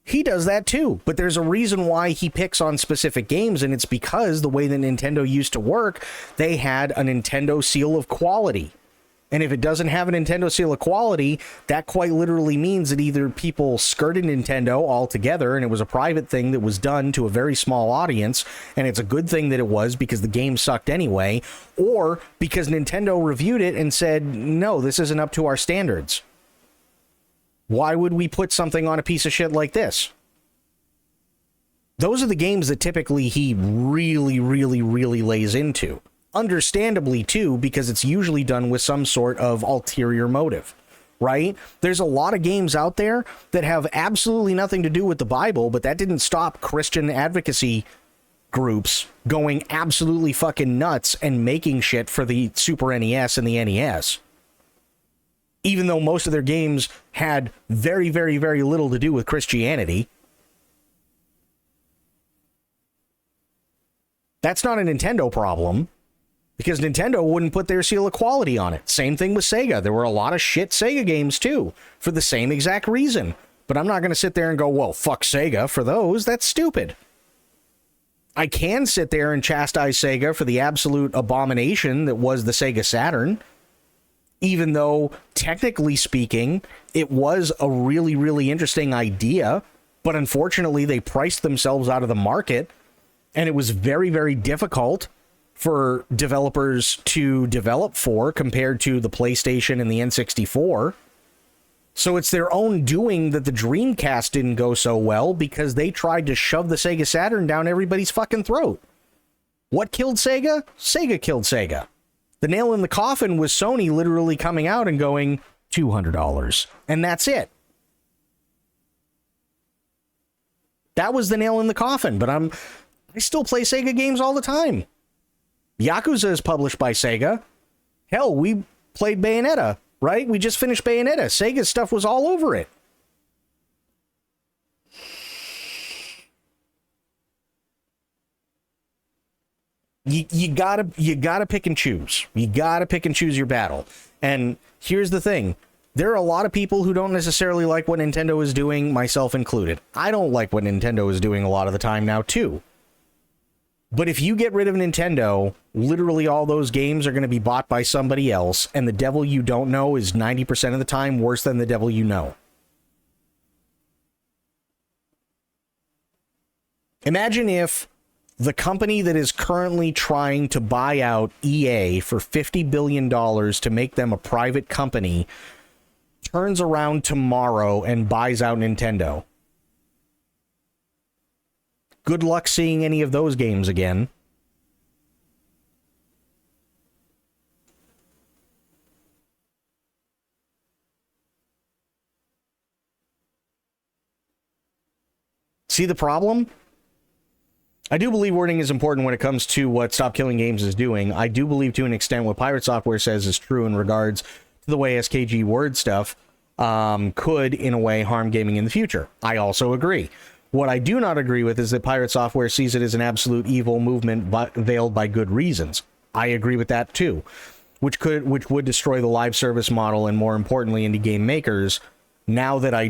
He does that too, but there's a reason why he picks on specific games, and it's because the way that Nintendo used to work, they had a Nintendo seal of quality. And if it doesn't have a Nintendo seal of quality, that quite literally means that either people skirted Nintendo altogether and it was a private thing that was done to a very small audience, and it's a good thing that it was because the game sucked anyway, or because Nintendo reviewed it and said, no, this isn't up to our standards. Why would we put something on a piece of shit like this? Those are the games that typically he really, really, really lays into. Understandably, too, because it's usually done with some sort of ulterior motive, right? There's a lot of games out there that have absolutely nothing to do with the Bible, but that didn't stop Christian advocacy groups going absolutely fucking nuts and making shit for the Super NES and the NES. Even though most of their games had very, very, very little to do with Christianity. That's not a Nintendo problem, because Nintendo wouldn't put their seal of quality on it. Same thing with Sega. There were a lot of shit Sega games, too, for the same exact reason. But I'm not going to sit there and go, well, fuck Sega for those. That's stupid. I can sit there and chastise Sega for the absolute abomination that was the Sega Saturn, even though, technically speaking, it was a really, really interesting idea, but unfortunately they priced themselves out of the market, and it was very, very difficult for developers to develop for compared to the PlayStation and the N64. So it's their own doing that the Dreamcast didn't go so well, because they tried to shove the Sega Saturn down everybody's fucking throat. What killed Sega? Sega killed Sega. The nail in the coffin was Sony literally coming out and going $200. And that's it. That was the nail in the coffin, but I still play Sega games all the time. Yakuza is published by Sega. Hell, we played Bayonetta, right? We just finished Bayonetta. Sega's stuff was all over it. You gotta pick and choose. You gotta pick and choose your battle. And here's the thing. There are a lot of people who don't necessarily like what Nintendo is doing, myself included. I don't like what Nintendo is doing a lot of the time now, too. But if you get rid of Nintendo, literally all those games are going to be bought by somebody else, and the devil you don't know is 90% of the time worse than the devil you know. Imagine if the company that is currently trying to buy out EA for $50 billion to make them a private company turns around tomorrow and buys out Nintendo. Good luck seeing any of those games again. See the problem? I do believe wording is important when it comes to what Stop Killing Games is doing. I do believe to an extent what Pirate Software says is true in regards to the way SKG word stuff could, in a way, harm gaming in the future. I also agree. What I do not agree with is that Pirate Software sees it as an absolute evil movement veiled by good reasons. I agree with that too, which would destroy the live service model and, more importantly, indie game makers. Now that I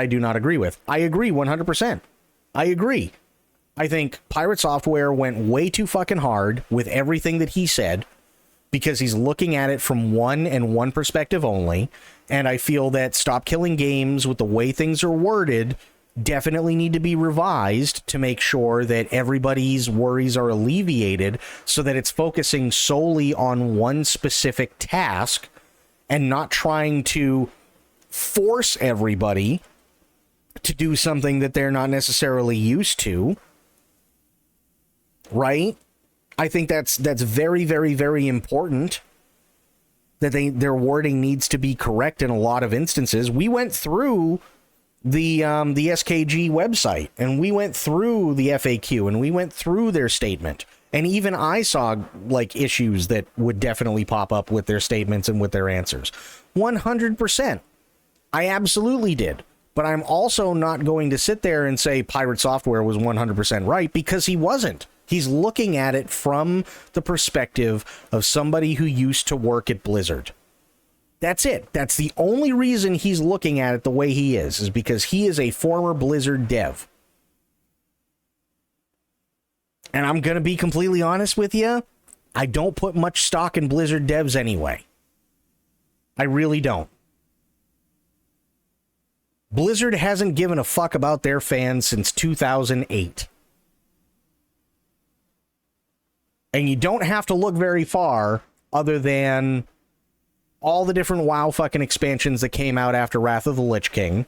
do not agree with. I agree 100%. I agree. I think Pirate Software went way too fucking hard with everything that he said, because he's looking at it from one perspective only. And I feel that Stop Killing Games, with the way things are worded, definitely need to be revised to make sure that everybody's worries are alleviated, so that it's focusing solely on one specific task and not trying to force everybody to do something that they're not necessarily used to. Right? I think that's very, very, very important, that their wording needs to be correct in a lot of instances. We went through the SKG website, and we went through the FAQ, and we went through their statement. And even I saw like issues that would definitely pop up with their statements and with their answers. 100%. I absolutely did. But I'm also not going to sit there and say Pirate Software was 100% right, because he wasn't. He's looking at it from the perspective of somebody who used to work at Blizzard. That's it. That's the only reason he's looking at it the way he is because he is a former Blizzard dev. And I'm going to be completely honest with you, I don't put much stock in Blizzard devs anyway. I really don't. Blizzard hasn't given a fuck about their fans since 2008. And you don't have to look very far other than all the different WoW fucking expansions that came out after Wrath of the Lich King.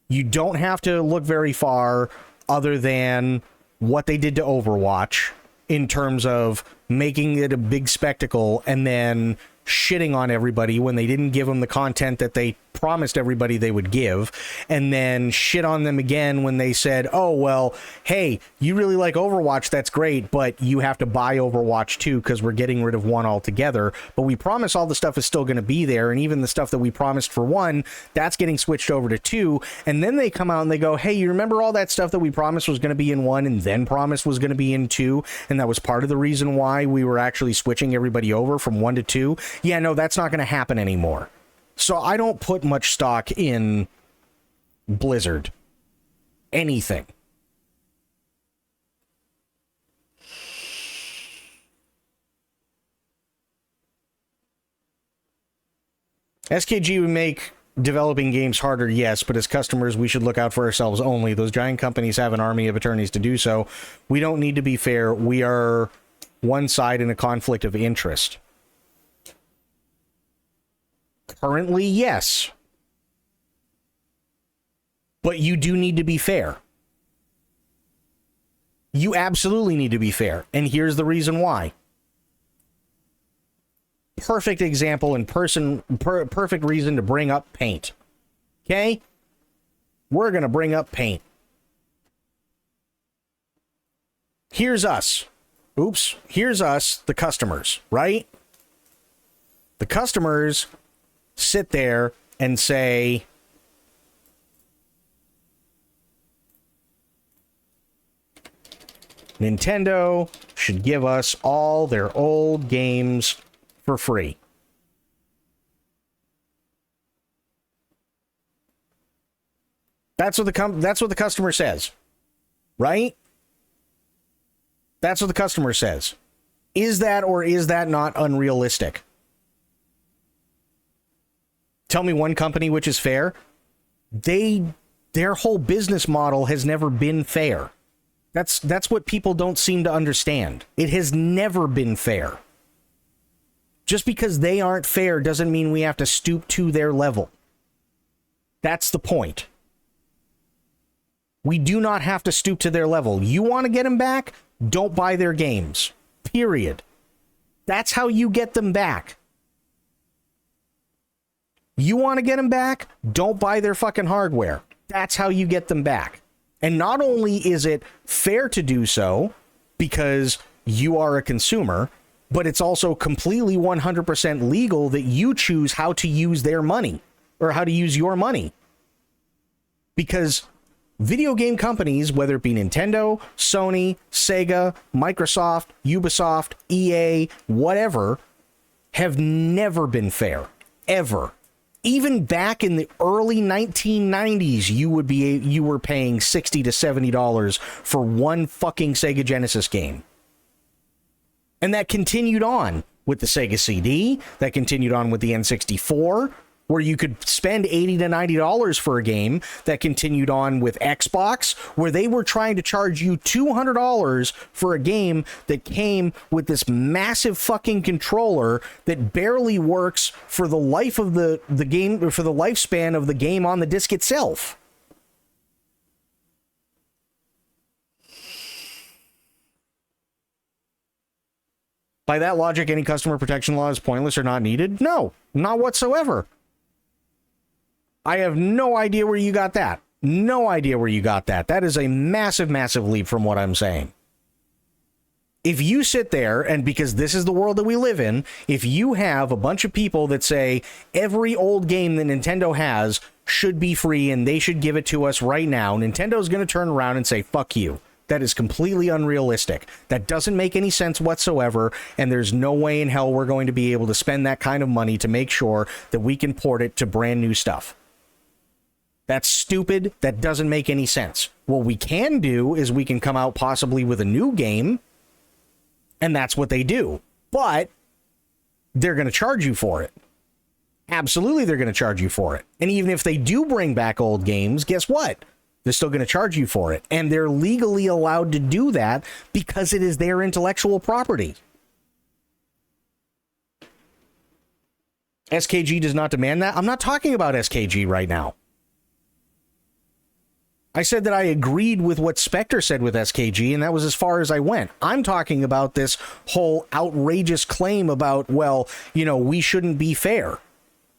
You don't have to look very far other than what they did to Overwatch in terms of making it a big spectacle and then shitting on everybody when they didn't give them the content that they promised everybody they would give, and then shit on them again when they said, oh, well, hey, you really like Overwatch, that's great, but you have to buy Overwatch 2 because we're getting rid of 1 altogether, but we promise all the stuff is still going to be there, and even the stuff that we promised for 1, that's getting switched over to 2, and then they come out and they go, hey, you remember all that stuff that we promised was going to be in 1 and then promised was going to be in 2, and that was part of the reason why we were actually switching everybody over from 1 to 2? Yeah, no, that's not going to happen anymore. So I don't put much stock in Blizzard. Anything. SKG would make developing games harder, yes, but as customers, we should look out for ourselves only. Those giant companies have an army of attorneys to do so. We don't need to be fair. We are one side in a conflict of interest. Currently, yes. But you do need to be fair. You absolutely need to be fair. And here's the reason why. Perfect example and perfect reason to bring up Paint. Okay? We're going to bring up Paint. Here's us. Oops. Here's us, the customers, right? The customers sit there and say, Nintendo should give us all their old games for free. That's what the customer says, right? That's what the customer says. Is that or is that not unrealistic? Tell me one company which is fair. Their whole business model has never been fair. That's what people don't seem to understand. It has never been fair. Just because they aren't fair doesn't mean we have to stoop to their level. That's the point. We do not have to stoop to their level. You want to get them back? Don't buy their games. Period. That's how you get them back. You want to get them back? Don't buy their fucking hardware. That's how you get them back. And not only is it fair to do so because you are a consumer, but it's also completely 100% legal that you choose how to use their money or how to use your money. Because video game companies, whether it be Nintendo, Sony, Sega, Microsoft, Ubisoft, EA, whatever, have never been fair. Ever. Even back in the early 1990s, you were paying $60 to $70 for one fucking Sega Genesis game. And that continued on with the Sega CD, that continued on with the N64, where you could spend $80 to $90 for a game, that continued on with Xbox, where they were trying to charge you $200 for a game that came with this massive fucking controller that barely works for the life of the game, or for the lifespan of the game on the disc itself. By that logic, any customer protection law is pointless or not needed? No, not whatsoever. I have no idea where you got that. No idea where you got that. That is a massive, massive leap from what I'm saying. If you sit there, and because this is the world that we live in, if you have a bunch of people that say every old game that Nintendo has should be free and they should give it to us right now, Nintendo's going to turn around and say, fuck you. That is completely unrealistic. That doesn't make any sense whatsoever, and there's no way in hell we're going to be able to spend that kind of money to make sure that we can port it to brand new stuff. That's stupid. That doesn't make any sense. What we can do is we can come out possibly with a new game, and that's what they do. But they're going to charge you for it. Absolutely, they're going to charge you for it. And even if they do bring back old games, guess what? They're still going to charge you for it. And they're legally allowed to do that because it is their intellectual property. SKG does not demand that. I'm not talking about SKG right now. I said that I agreed with what Spectre said with SKG, and that was as far as I went. I'm talking about this whole outrageous claim about, well, you know, we shouldn't be fair.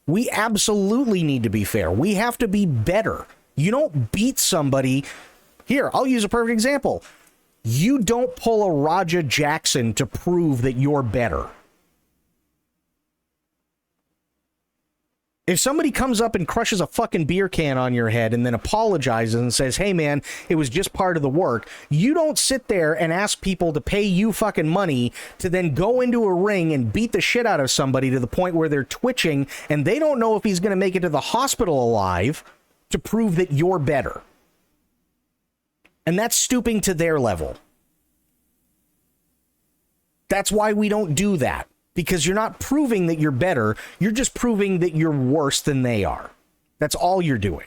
We absolutely need to be fair. We have to be better. You don't beat somebody. Here, I'll use a perfect example. You don't pull a Raja Jackson to prove that you're better. If somebody comes up and crushes a fucking beer can on your head and then apologizes and says, hey man, it was just part of the work, you don't sit there and ask people to pay you fucking money to then go into a ring and beat the shit out of somebody to the point where they're twitching and they don't know if he's going to make it to the hospital alive to prove that you're better. And that's stooping to their level. That's why we don't do that. Because you're not proving that you're better, you're just proving that you're worse than they are. That's all you're doing.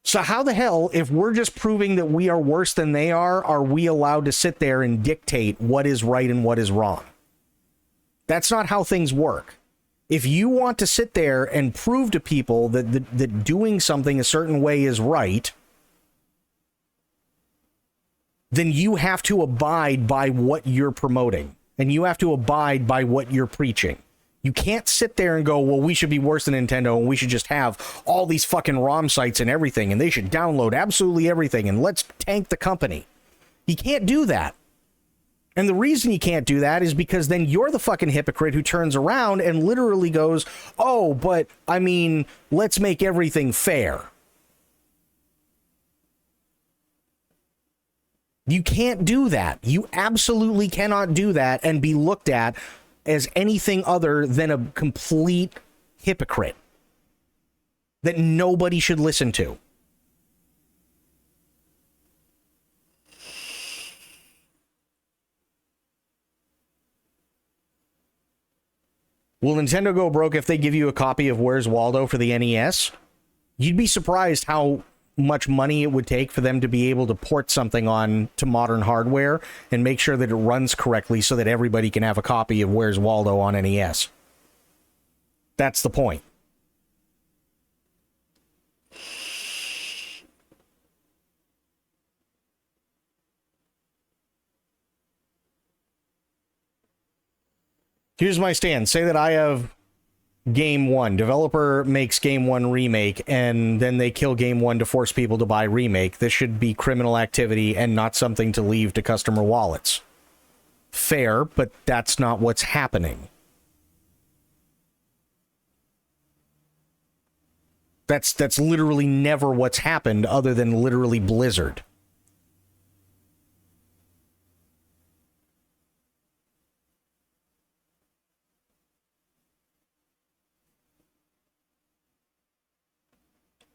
So how the hell, if we're just proving that we are worse than they are we allowed to sit there and dictate what is right and what is wrong? That's not how things work. If you want to sit there and prove to people that doing something a certain way is right, then you have to abide by what you're promoting. And you have to abide by what you're preaching. You can't sit there and go, well, we should be worse than Nintendo and we should just have all these fucking ROM sites and everything and they should download absolutely everything and let's tank the company. You can't do that. And the reason you can't do that is because then you're the fucking hypocrite who turns around and literally goes, oh, but I mean, let's make everything fair. You can't do that. You absolutely cannot do that and be looked at as anything other than a complete hypocrite that nobody should listen to. Will Nintendo go broke if they give you a copy of Where's Waldo for the NES? You'd be surprised how much money it would take for them to be able to port something on to modern hardware and make sure that it runs correctly so that everybody can have a copy of Where's Waldo on NES. That's the point. Here's my stand. Say that I have Game 1. Developer makes Game 1 remake, and then they kill Game 1 to force people to buy remake. This should be criminal activity and not something to leave to customer wallets. Fair, but that's not what's happening. That's literally never what's happened other than literally Blizzard.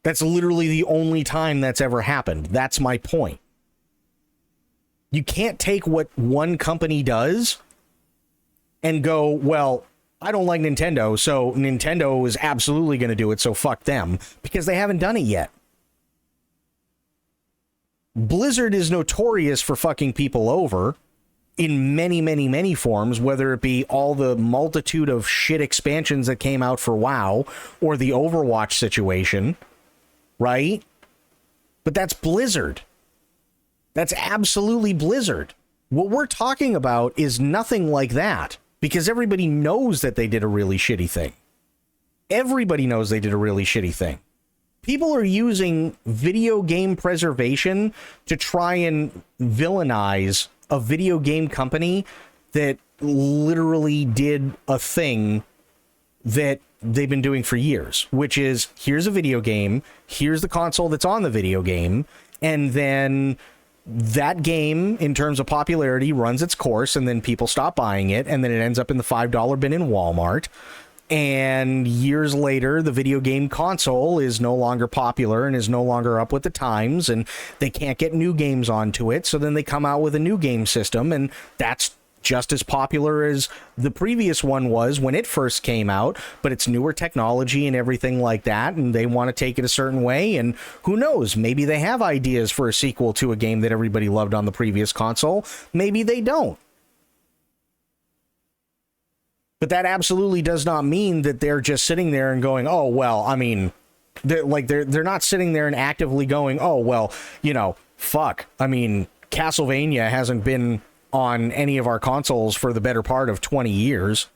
That's literally the only time that's ever happened. That's my point. You can't take what one company does and go, well, I don't like Nintendo, so Nintendo is absolutely going to do it, so fuck them, because they haven't done it yet. Blizzard is notorious for fucking people over in many, many, many forms, whether it be all the multitude of shit expansions that came out for WoW or the Overwatch situation. Right? But that's Blizzard. That's absolutely Blizzard. What we're talking about is nothing like that. because everybody knows that they did a really shitty thing. Everybody knows they did a really shitty thing. People are using video game preservation to try and villainize a video game company that literally did a thing that they've been doing for years, which is, here's a video game, here's the console that's on the video game, and then that game, in terms of popularity, runs its course, and then people stop buying it, and then it ends up in the $5 bin in Walmart. And years later, the video game console is no longer popular and is no longer up with the times, and they can't get new games onto it. So then they come out with a new game system, and that's just as popular as the previous one was when it first came out, but it's newer technology and everything like that, and they want to take it a certain way. And who knows, maybe they have ideas for a sequel to a game that everybody loved on the previous console. Maybe they don't. But that absolutely does not mean that they're just sitting there and going, oh, well, I mean, they're not sitting there and actively going, oh, well, you know, fuck. I mean, Castlevania hasn't been on any of our consoles for the better part of 20 years.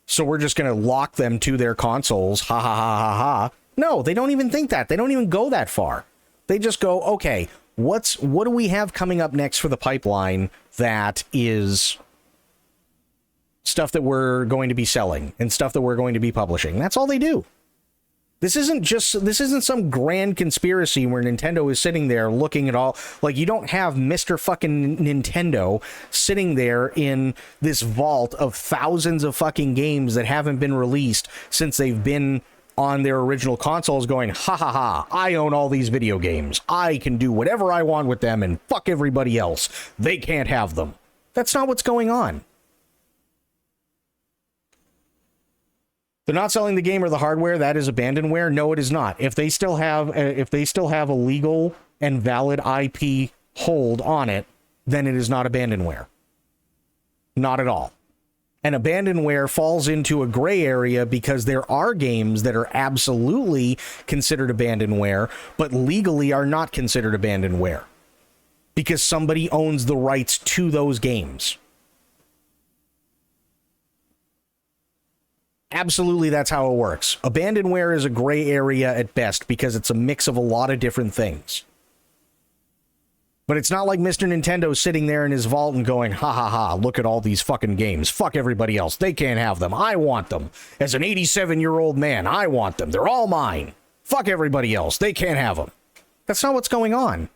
So we're just going to lock them to their consoles. Ha ha ha ha ha. No, they don't even think that. They don't even go that far. They just go, okay, what do we have coming up next for the pipeline that is stuff that we're going to be selling and stuff that we're going to be publishing? That's all they do. This isn't some grand conspiracy where Nintendo is sitting there looking at all, like, you don't have Mr. fucking Nintendo sitting there in this vault of thousands of fucking games that haven't been released since they've been on their original consoles going, ha ha ha, I own all these video games. I can do whatever I want with them and fuck everybody else. They can't have them. That's not what's going on. They're not selling the game or the hardware. That is abandonware. No, it is not. If they still have a legal and valid IP hold on it, then it is not abandonware. Not at all. And abandonware falls into a gray area because there are games that are absolutely considered abandonware, but legally are not considered abandonware because somebody owns the rights to those games. Absolutely, that's how it works. Abandonware is a gray area at best because it's a mix of a lot of different things. But it's not like Mr. Nintendo sitting there in his vault and going, ha ha ha, look at all these fucking games. Fuck everybody else. They can't have them. I want them. As an 87-year-old man, I want them. They're all mine. Fuck everybody else. They can't have them. That's not what's going on.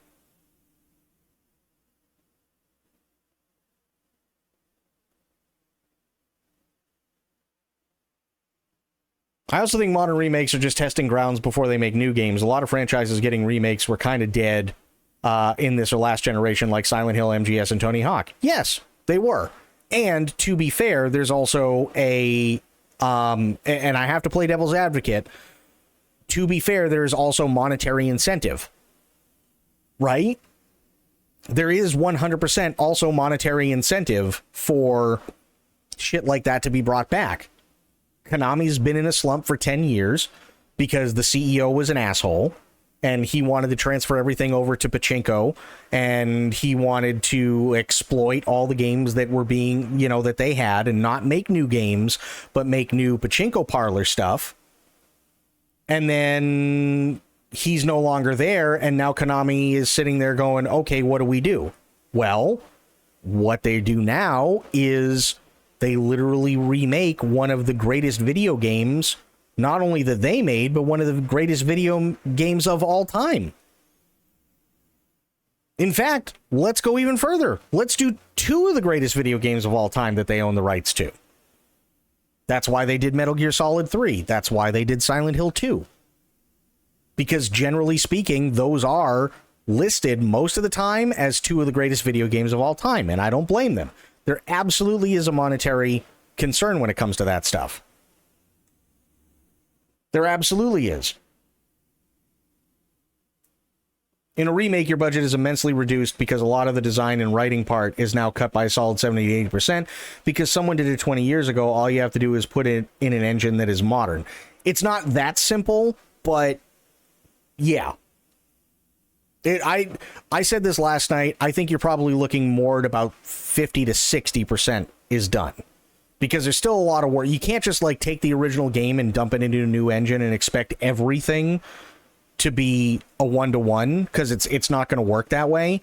I also think modern remakes are just testing grounds before they make new games. A lot of franchises getting remakes were kind of dead in this or last generation, like Silent Hill, MGS, and Tony Hawk. Yes, they were. And to be fair, there's also and I have to play devil's advocate, to be fair, there's also monetary incentive, right? There is 100% also monetary incentive for shit like that to be brought back. Konami's been in a slump for 10 years because the CEO was an asshole and he wanted to transfer everything over to pachinko and he wanted to exploit all the games that were being, that they had and not make new games, but make new pachinko parlor stuff. And then he's no longer there. And now Konami is sitting there going, okay, what do we do? Well, what they do now is they literally remake one of the greatest video games, not only that they made, but one of the greatest video games of all time. In fact, let's go even further. Let's do two of the greatest video games of all time that they own the rights to. That's why they did Metal Gear Solid 3. That's why they did Silent Hill 2. Because generally speaking, those are listed most of the time as two of the greatest video games of all time, and I don't blame them. There absolutely is a monetary concern when it comes to that stuff. There absolutely is. In a remake, your budget is immensely reduced because a lot of the design and writing part is now cut by a solid 70 to 80% because someone did it 20 years ago. All you have to do is put it in an engine that is modern. It's not that simple, but yeah. I said this last night. I think you're probably looking more at about 50 to 60% is done. because there's still a lot of work. You can't just like take the original game and dump it into a new engine and expect everything to be a one-to-one, because it's not going to work that way.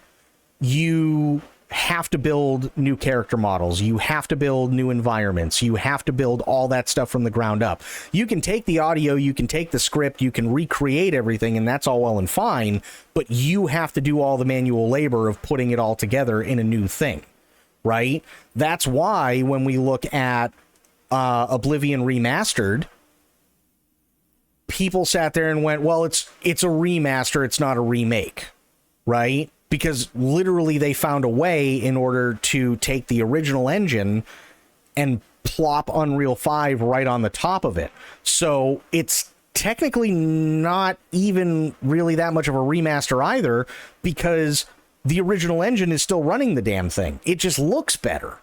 You have to build new character models. You have to build new environments. You have to build all that stuff from the ground up. You can take the audio, you can take the script, you can recreate everything, and that's all well and fine, but you have to do all the manual labor of putting it all together in a new thing, right? That's why when we look at Oblivion Remastered, people sat there and went, well, it's a remaster, it's not a remake, right? Because literally they found a way in order to take the original engine and plop Unreal 5 right on the top of it. So it's technically not even really that much of a remaster either, because the original engine is still running the damn thing. It just looks better.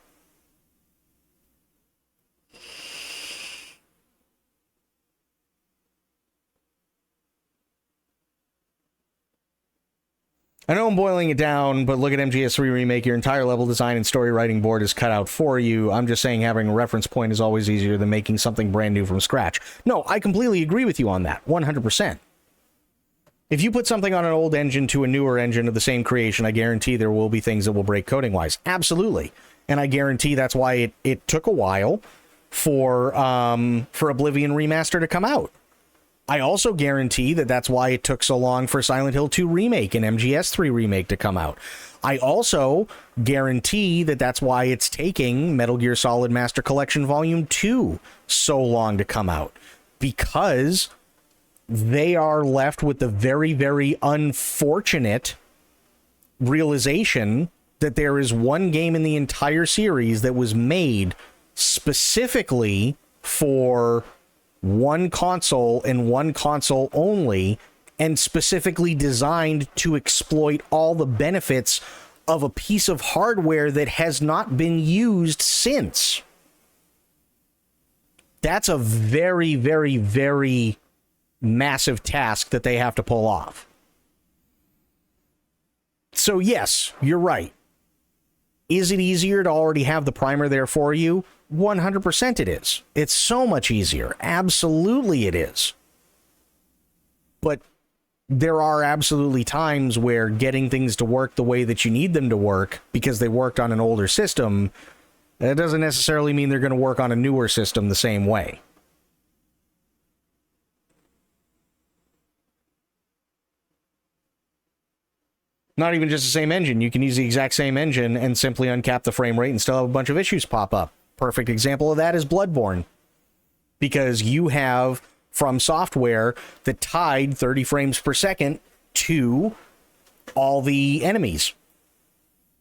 I know I'm boiling it down, but look at MGS3 Remake. Your entire level design and story writing board is cut out for you. I'm just saying having a reference point is always easier than making something brand new from scratch. No, I completely agree with you on that, 100%. If you put something on an old engine to a newer engine of the same creation, I guarantee there will be things that will break coding-wise. Absolutely. And I guarantee that's why it took a while for Oblivion Remaster to come out. I also guarantee that that's why it took so long for Silent Hill 2 Remake and MGS3 Remake to come out. I also guarantee that that's why it's taking Metal Gear Solid Master Collection Volume 2 so long to come out. Because they are left with the very, very unfortunate realization that there is one game in the entire series that was made specifically for one console and one console only, and specifically designed to exploit all the benefits of a piece of hardware that has not been used since. That's a very, very, very massive task that they have to pull off. So yes, you're right. Is it easier to already have the primer there for you? 100% it is. It's so much easier. Absolutely it is. But there are absolutely times where getting things to work the way that you need them to work because they worked on an older system, that doesn't necessarily mean they're going to work on a newer system the same way. Not even just the same engine. You can use the exact same engine and simply uncap the frame rate and still have a bunch of issues pop up. Perfect example of that is Bloodborne. Because you have From Software that tied 30 frames per second to all the enemies.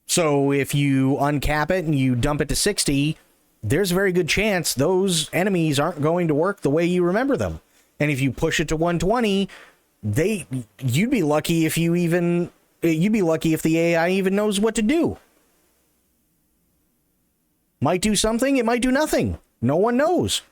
So if you uncap it and you dump it to 60, there's a very good chance those enemies aren't going to work the way you remember them. And if you push it to 120, you'd be lucky if the AI even knows what to do. Might do something, it might do nothing. No one knows.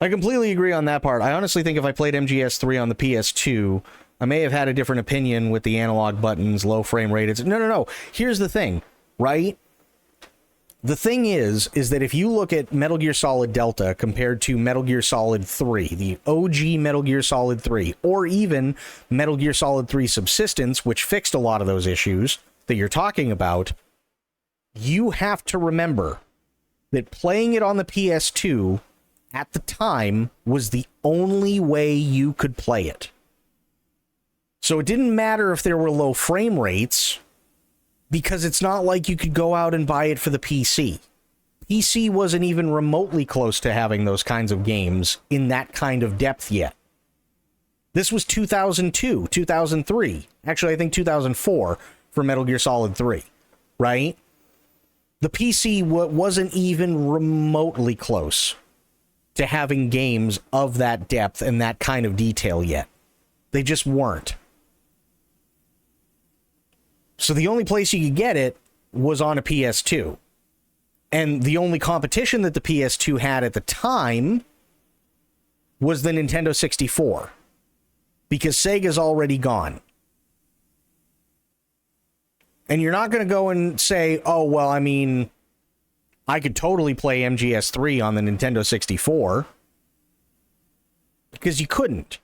I completely agree on that part. I honestly think if I played MGS3 on the PS2, I may have had a different opinion with the analog buttons, low frame rate. No. Here's the thing, right? The thing is that if you look at Metal Gear Solid Delta compared to Metal Gear Solid 3, the OG Metal Gear Solid 3, or even Metal Gear Solid 3 Subsistence, which fixed a lot of those issues that you're talking about, you have to remember that playing it on the PS2 at the time was the only way you could play it. So it didn't matter if there were low frame rates, because it's not like you could go out and buy it for the PC. PC wasn't even remotely close to having those kinds of games in that kind of depth yet. This was 2002, 2003. Actually, I think 2004 for Metal Gear Solid 3, right? The PC wasn't even remotely close to having games of that depth and that kind of detail yet. They just weren't. So the only place you could get it was on a PS2. And the only competition that the PS2 had at the time was the Nintendo 64. Because Sega's already gone. And you're not going to go and say, oh, well, I mean, I could totally play MGS3 on the Nintendo 64. Because you couldn't.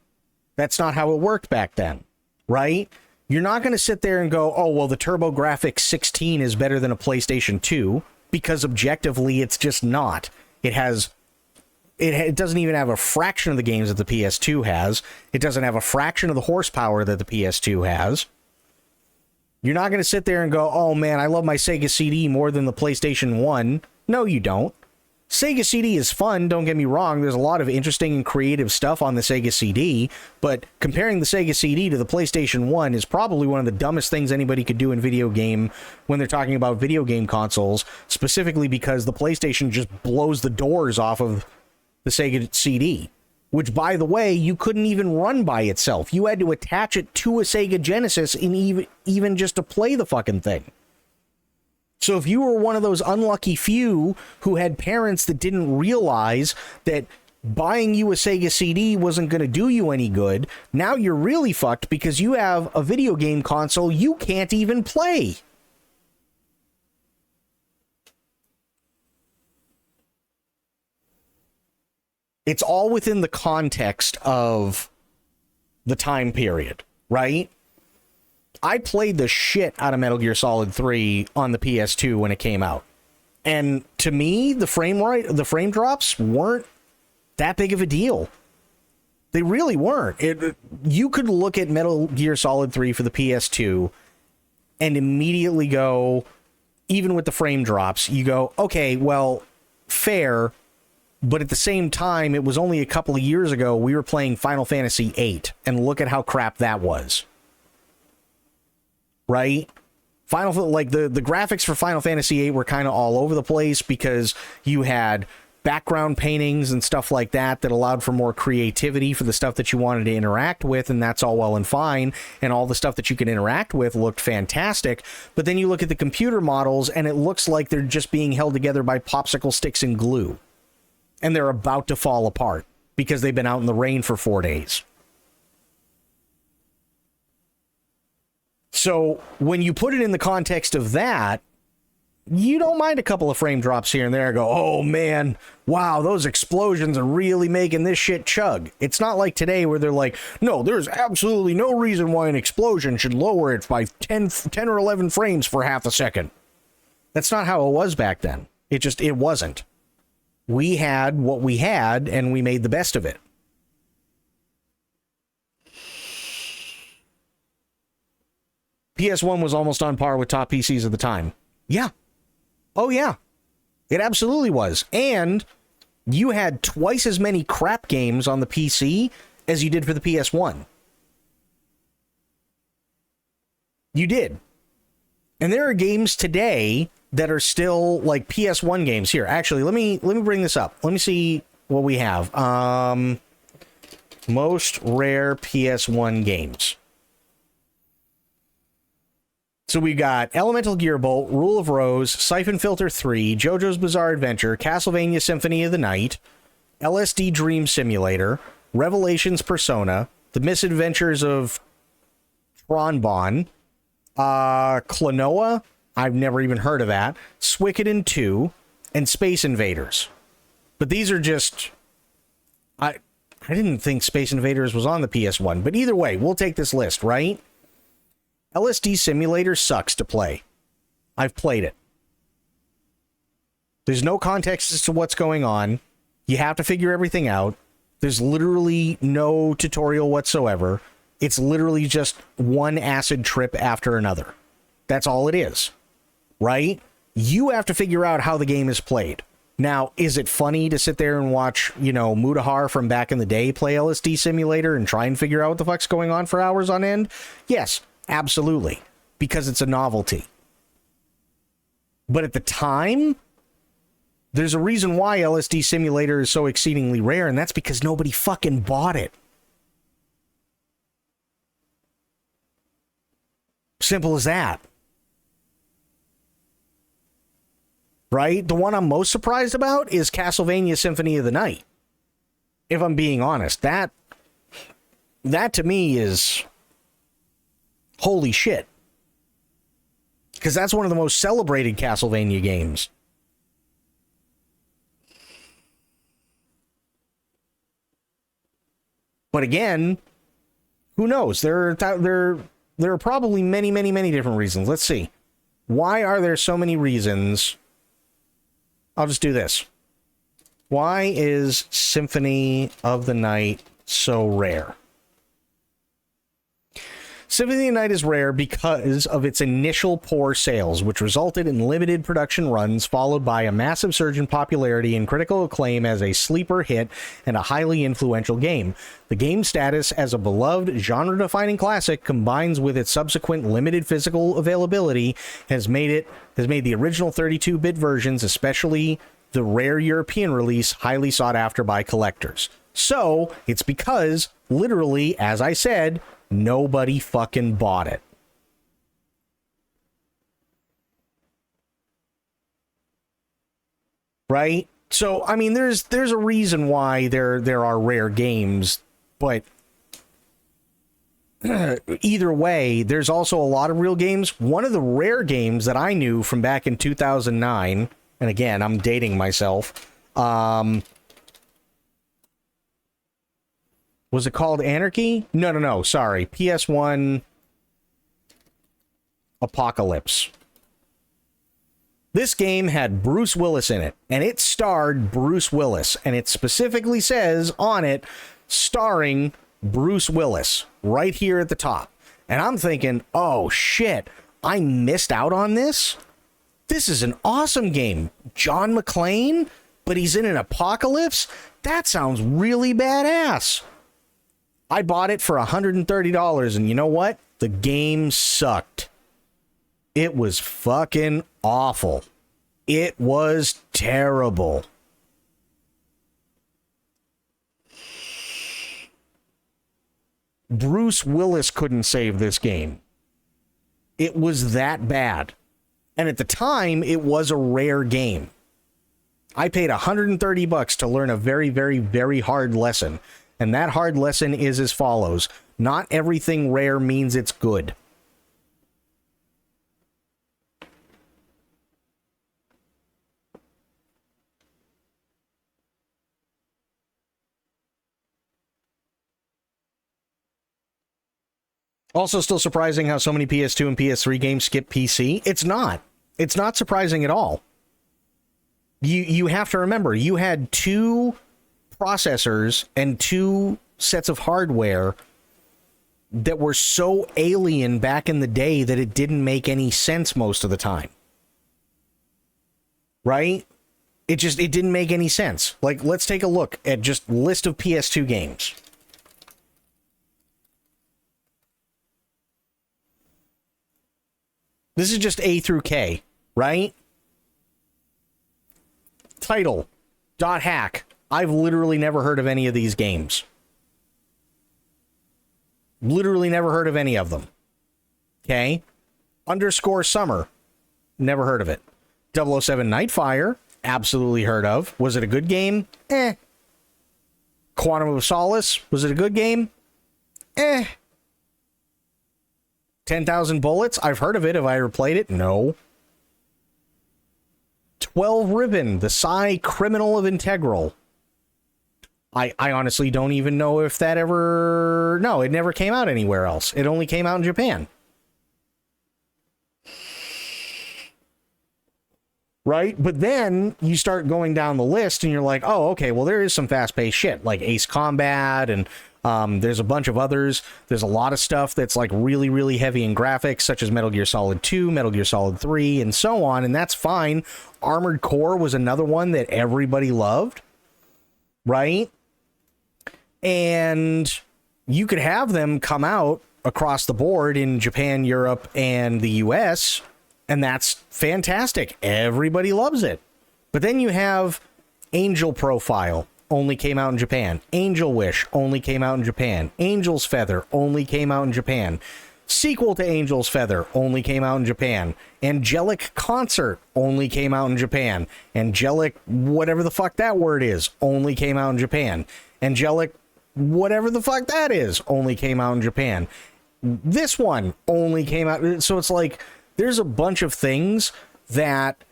That's not how it worked back then, right? You're not going to sit there and go, oh, well, the TurboGrafx 16 is better than a PlayStation 2, because objectively it's just not. It doesn't even have a fraction of the games that the PS2 has. It doesn't have a fraction of the horsepower that the PS2 has. You're not going to sit there and go, oh man, I love my Sega CD more than the PlayStation 1. No, you don't. Sega CD is fun, don't get me wrong. There's a lot of interesting and creative stuff on the Sega CD, but comparing the Sega CD to the PlayStation 1 is probably one of the dumbest things anybody could do in video game when they're talking about video game consoles, specifically because the PlayStation just blows the doors off of the Sega CD, which, by the way, you couldn't even run by itself. You had to attach it to a Sega Genesis in even just to play the fucking thing. So if you were one of those unlucky few who had parents that didn't realize that buying you a Sega CD wasn't going to do you any good, now you're really fucked because you have a video game console you can't even play. It's all within the context of the time period, right? I played the shit out of Metal Gear Solid 3 on the PS2 when it came out. And to me, the frame drops weren't that big of a deal. They really weren't. You could look at Metal Gear Solid 3 for the PS2 and immediately go, even with the frame drops, you go, okay, well, fair. But at the same time, it was only a couple of years ago we were playing Final Fantasy VIII, and look at how crap that was. Right? The graphics for Final Fantasy VIII were kind of all over the place because you had background paintings and stuff like that allowed for more creativity for the stuff that you wanted to interact with, and that's all well and fine, and all the stuff that you could interact with looked fantastic. But then you look at the computer models, and it looks like they're just being held together by popsicle sticks and glue. And they're about to fall apart because they've been out in the rain for 4 days. So when you put it in the context of that, you don't mind a couple of frame drops here and there. Go, oh man, wow, those explosions are really making this shit chug. It's not like today where they're like, no, there's absolutely no reason why an explosion should lower it by 10 or 11 frames for half a second. That's not how it was back then. It wasn't. We had what we had, and we made the best of it. PS1 was almost on par with top PCs at the time. Yeah. Oh, yeah. It absolutely was. And you had twice as many crap games on the PC as you did for the PS1. You did. And there are games today that are still like PS1 games. Here, actually, let me bring this up. Let me see what we have. Most rare PS1 games. So we got Elemental Gearbolt, Rule of Rose, Siphon Filter 3, JoJo's Bizarre Adventure, Castlevania Symphony of the Night, LSD Dream Simulator, Revelations Persona, The Misadventures of Tronbon, Klonoa, I've never even heard of that, Suikoden 2, and Space Invaders. But these are just... I didn't think Space Invaders was on the PS1, but either way, we'll take this list, right? LSD Simulator sucks to play. I've played it. There's no context as to what's going on. You have to figure everything out. There's literally no tutorial whatsoever. It's literally just one acid trip after another. That's all it is. Right? You have to figure out how the game is played. Now, is it funny to sit there and watch, Mutahar from back in the day play LSD Simulator and try and figure out what the fuck's going on for hours on end? Yes. Absolutely, because it's a novelty. But at the time, there's a reason why LSD Simulator is so exceedingly rare, and that's because nobody fucking bought it. Simple as that. Right? The one I'm most surprised about is Castlevania Symphony of the Night. If I'm being honest, that to me is... holy shit. because that's one of the most celebrated Castlevania games. But again, who knows? There are probably many, many, many different reasons. Let's see. Why are there so many reasons? I'll just do this. Why is Symphony of the Night so rare? Symphony of the Night is rare because of its initial poor sales, which resulted in limited production runs, followed by a massive surge in popularity and critical acclaim as a sleeper hit and a highly influential game. The game's status as a beloved, genre-defining classic, combines with its subsequent limited physical availability, has made the original 32-bit versions, especially the rare European release, highly sought after by collectors. So, it's because, literally, as I said, nobody fucking bought it. Right? So, I mean, there's a reason why there are rare games, but either way, there's also a lot of real games. One of the rare games that I knew from back in 2009, and again, I'm dating myself, was it called Anarchy? No, sorry. PS1 Apocalypse. This game had Bruce Willis in it, and it starred Bruce Willis, and it specifically says on it, starring Bruce Willis, right here at the top. And I'm thinking, oh shit, I missed out on this? This is an awesome game. John McClane, but he's in an apocalypse? That sounds really badass. I bought it for $130, and you know what? The game sucked. It was fucking awful. It was terrible. Bruce Willis couldn't save this game. It was that bad. And at the time, it was a rare game. I paid $130 to learn a very, very, very hard lesson. And that hard lesson is as follows. Not everything rare means it's good. Also, still surprising how so many PS2 and PS3 games skip PC. It's not. It's not surprising at all. You have to remember, you had two processors and two sets of hardware that were so alien back in the day that it didn't make any sense most of the time. Right? It didn't make any sense. Like, let's take a look at just list of PS2 games. This is just A through K, right? Title, .hack. I've literally never heard of any of these games. Literally never heard of any of them. Okay? Underscore Summer. Never heard of it. 007 Nightfire. Absolutely heard of. Was it a good game? Quantum of Solace. Was it a good game? 10,000 Bullets. I've heard of it. Have I ever played it? No. 12 Ribbon. The Psy Criminal of Integral. I honestly don't even know if that ever... No, it never came out anywhere else. It only came out in Japan. Right? But then you start going down the list and you're like, oh, okay, well, there is some fast-paced shit, like Ace Combat, and there's a bunch of others. There's a lot of stuff that's like really, really heavy in graphics, such as Metal Gear Solid 2, Metal Gear Solid 3, and so on, and that's fine. Armored Core was another one that everybody loved. Right? And you could have them come out across the board in Japan, Europe, and the US, and that's fantastic. Everybody loves it. But then you have Angel Profile, only came out in Japan. Angel Wish, only came out in Japan. Angel's Feather, only came out in Japan. Sequel to Angel's Feather, only came out in Japan. Angelic Concert, only came out in Japan. Angelic, whatever the fuck that word is, only came out in Japan. Angelic, whatever the fuck that is, only came out in Japan. This one only came out. So it's like, there's a bunch of things that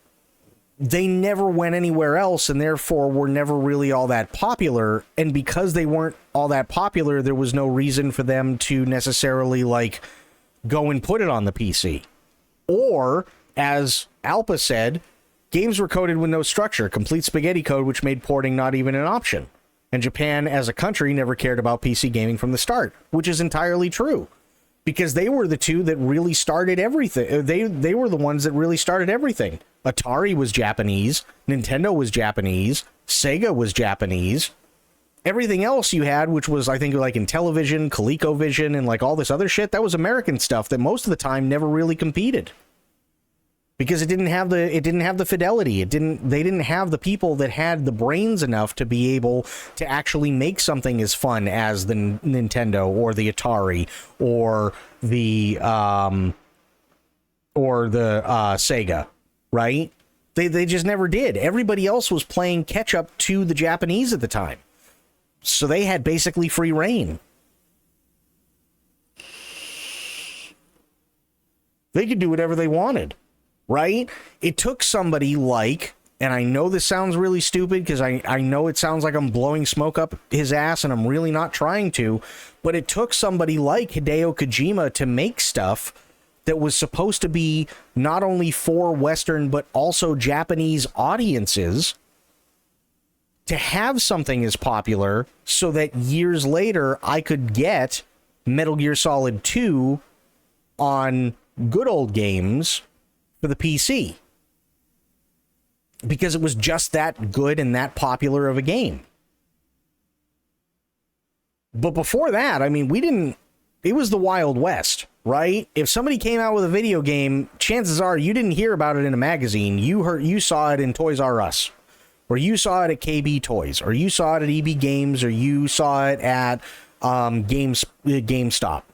they never went anywhere else and therefore were never really all that popular. And because they weren't all that popular, there was no reason for them to necessarily like go and put it on the PC. Or, as Alpa said, games were coded with no structure, complete spaghetti code, which made porting not even an option. And Japan, as a country, never cared about PC gaming from the start, which is entirely true. Because they were the two that really started everything. They were the ones that really started everything. Atari was Japanese, Nintendo was Japanese, Sega was Japanese. Everything else you had, which was, I think, like Intellivision, ColecoVision, and like all this other shit, that was American stuff that most of the time never really competed. Because it didn't have the fidelity. They didn't have the people that had the brains enough to be able to actually make something as fun as the Nintendo or the Atari or the Sega, right? They just never did. Everybody else was playing catch up to the Japanese at the time. So they had basically free reign. They could do whatever they wanted. Right? It took somebody like, and I know this sounds really stupid because I know it sounds like I'm blowing smoke up his ass and I'm really not trying to, but it took somebody like Hideo Kojima to make stuff that was supposed to be not only for Western but also Japanese audiences to have something as popular so that years later I could get Metal Gear Solid 2 on good old games for the PC, because it was just that good and that popular of a game. But before that, I mean, it was the Wild West, right? If somebody came out with a video game, chances are you didn't hear about it in a magazine. You saw it in Toys R Us, or you saw it at KB Toys, or you saw it at EB Games, or you saw it at GameStop,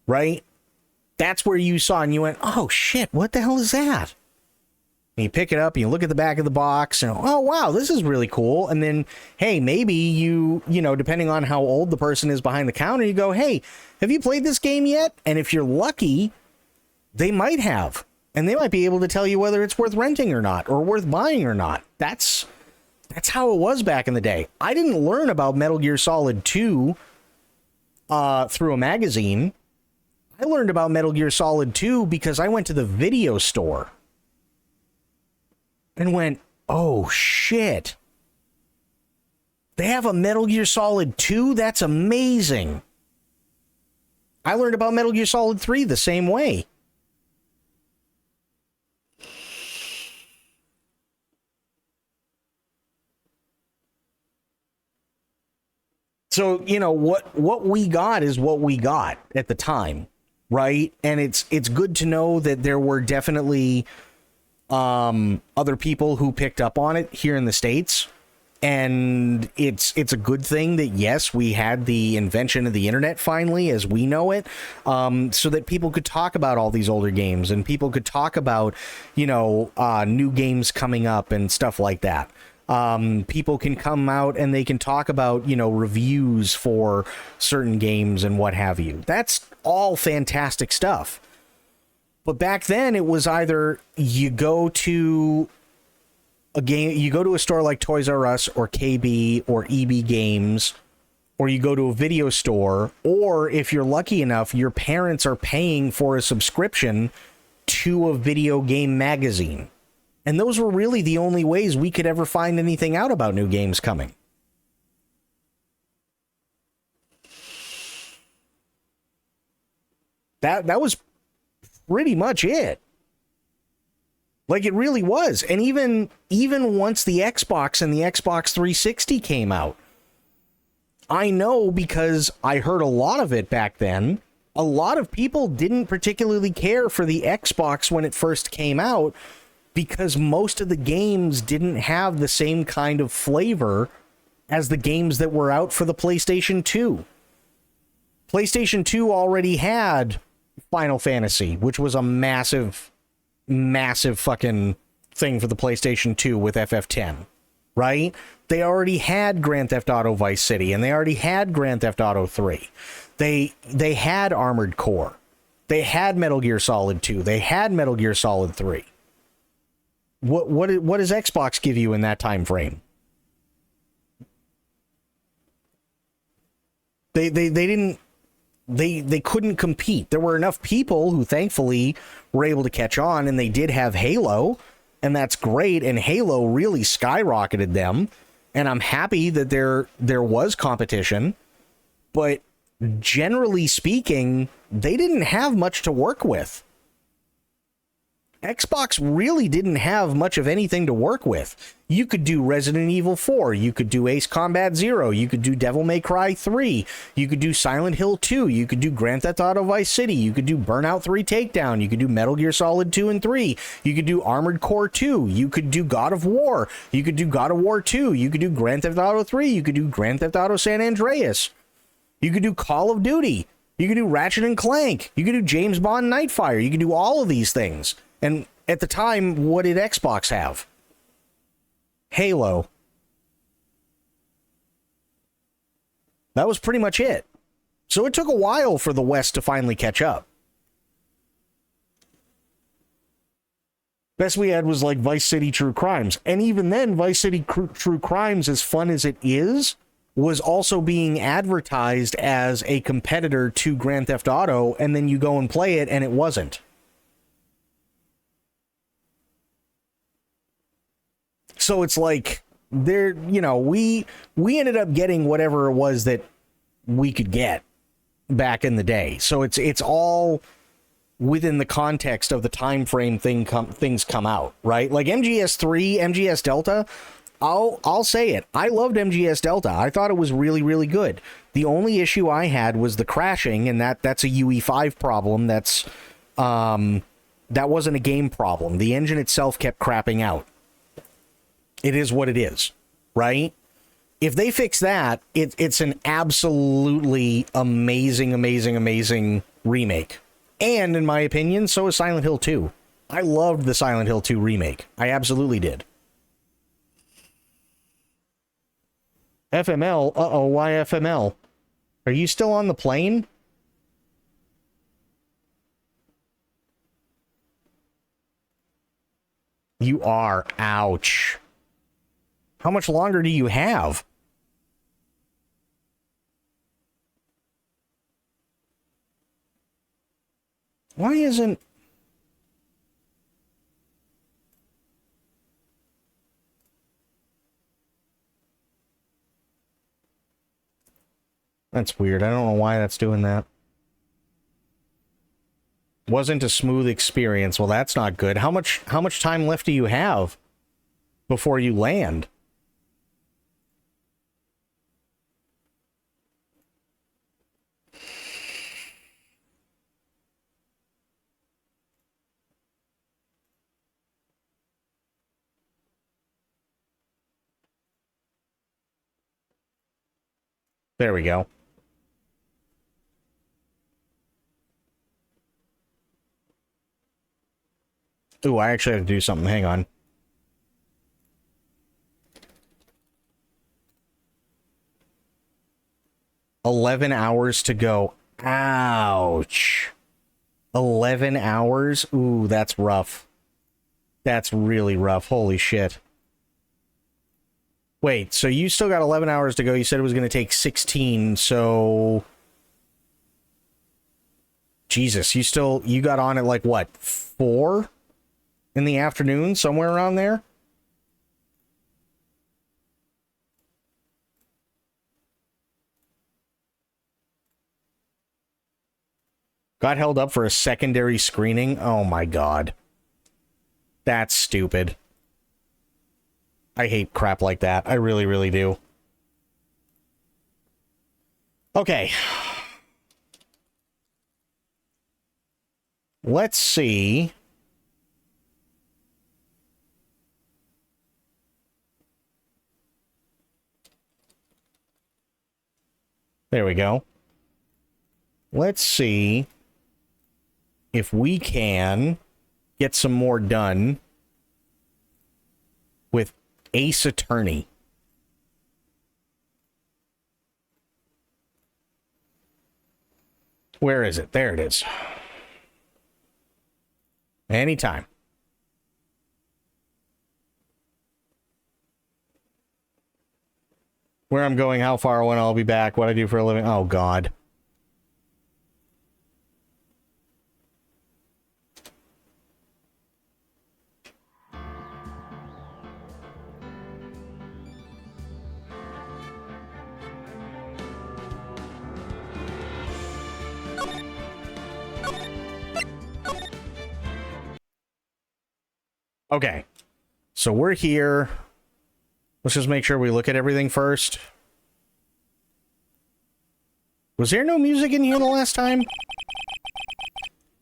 right? That's where you saw and you went, oh shit, what the hell is that? And you pick it up and you look at the back of the box and, oh wow, this is really cool. And then, hey, maybe you know, depending on how old the person is behind the counter, you go, hey, have you played this game yet? And if you're lucky, they might have. And they might be able to tell you whether it's worth renting or not, or worth buying or not. That's how it was back in the day. I didn't learn about Metal Gear Solid 2 through a magazine. I learned about Metal Gear Solid 2 because I went to the video store and went, oh shit, they have a Metal Gear Solid 2? That's amazing. I learned about Metal Gear Solid 3 the same way. So, you know, what we got is what we got at the time. Right. And it's good to know that there were definitely other people who picked up on it here in the States. And it's a good thing that, yes, we had the invention of the internet finally as we know it, so that people could talk about all these older games and people could talk about, you know, new games coming up and stuff like that. People can come out and they can talk about, you know, reviews for certain games and what have you. That's all fantastic stuff. But back then it was either you go to a store like Toys R Us or KB or EB Games, or you go to a video store, or if you're lucky enough, your parents are paying for a subscription to a video game magazine. And those were really the only ways we could ever find anything out about new games coming. That was pretty much it. Like, it really was. And even once the Xbox and the Xbox 360 came out, I know because I heard a lot of it back then, a lot of people didn't particularly care for the Xbox when it first came out, because most of the games didn't have the same kind of flavor as the games that were out for the PlayStation 2. PlayStation 2 already had Final Fantasy, which was a massive fucking thing for the PlayStation 2 with FF10, right? They already had Grand Theft Auto Vice City, and they already had Grand Theft Auto 3. They had Armored Core. They had Metal Gear Solid 2. They had Metal Gear Solid 3. What does Xbox give you in that time frame? They couldn't compete. There were enough people who thankfully were able to catch on, and they did have Halo, and that's great, and Halo really skyrocketed them, and I'm happy that there was competition, but generally speaking, they didn't have much to work with. Xbox really didn't have much of anything to work with. You could do Resident Evil 4, you could do Ace Combat 0, you could do Devil May Cry 3, you could do Silent Hill 2, you could do Grand Theft Auto Vice City, you could do Burnout 3 Takedown, you could do Metal Gear Solid 2 and 3, you could do Armored Core 2, you could do God of War, you could do God of War 2, you could do Grand Theft Auto 3, you could do Grand Theft Auto San Andreas, you could do Call of Duty, you could do Ratchet and Clank, you could do James Bond Nightfire, you could do all of these things. And at the time, what did Xbox have? Halo. That was pretty much it. So it took a while for the West to finally catch up. Best we had was like Vice City True Crimes. And even then, Vice City True Crimes, as fun as it is, was also being advertised as a competitor to Grand Theft Auto, and then you go and play it, and it wasn't. So it's like, there, you know, we ended up getting whatever it was that we could get back in the day. So it's all within the context of the time frame things come out, right? Like MGS3, MGS Delta, I'll say it. I loved MGS Delta. I thought it was really, really good. The only issue I had was the crashing, and that's a UE5 problem. That wasn't a game problem. The engine itself kept crapping out. It is what it is, right? If they fix that, it's an absolutely amazing, amazing, amazing remake. And in my opinion, so is Silent Hill 2. I loved the Silent Hill 2 remake. I absolutely did. FML? Uh-oh, why FML? Are you still on the plane? You are. Ouch. How much longer do you have? Why isn't... That's weird. I don't know why that's doing that. Wasn't a smooth experience. Well, that's not good. How much time left do you have before you land? There we go. Ooh, I actually have to do something. Hang on. $11 hours to go. Ouch. 11 hours? Ooh, that's rough. That's really rough. Holy shit. Wait, so you still got 11 hours to go. You said it was going to take 16, so... Jesus, you got on at like, what, 4 in the afternoon? Somewhere around there? Got held up for a secondary screening? Oh my god. That's stupid. I hate crap like that. I really, really do. Okay. Let's see. There we go. Let's see if we can get some more done with Ace Attorney. Where is it? There it is. Anytime. Where I'm going, how far, when I'll be back, what I do for a living. Oh, God. Okay. So we're here. Let's just make sure we look at everything first. Was there no music in here the last time?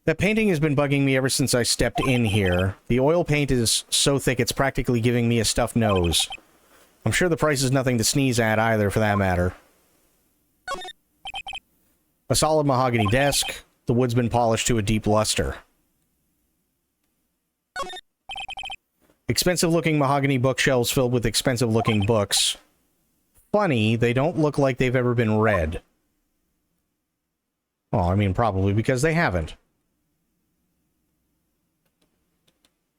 That painting has been bugging me ever since I stepped in here. The oil paint is so thick it's practically giving me a stuffed nose. I'm sure the price is nothing to sneeze at either, for that matter. A solid mahogany desk. The wood's been polished to a deep luster. Expensive-looking mahogany bookshelves filled with expensive-looking books. Funny, they don't look like they've ever been read. Well, I mean, probably because they haven't.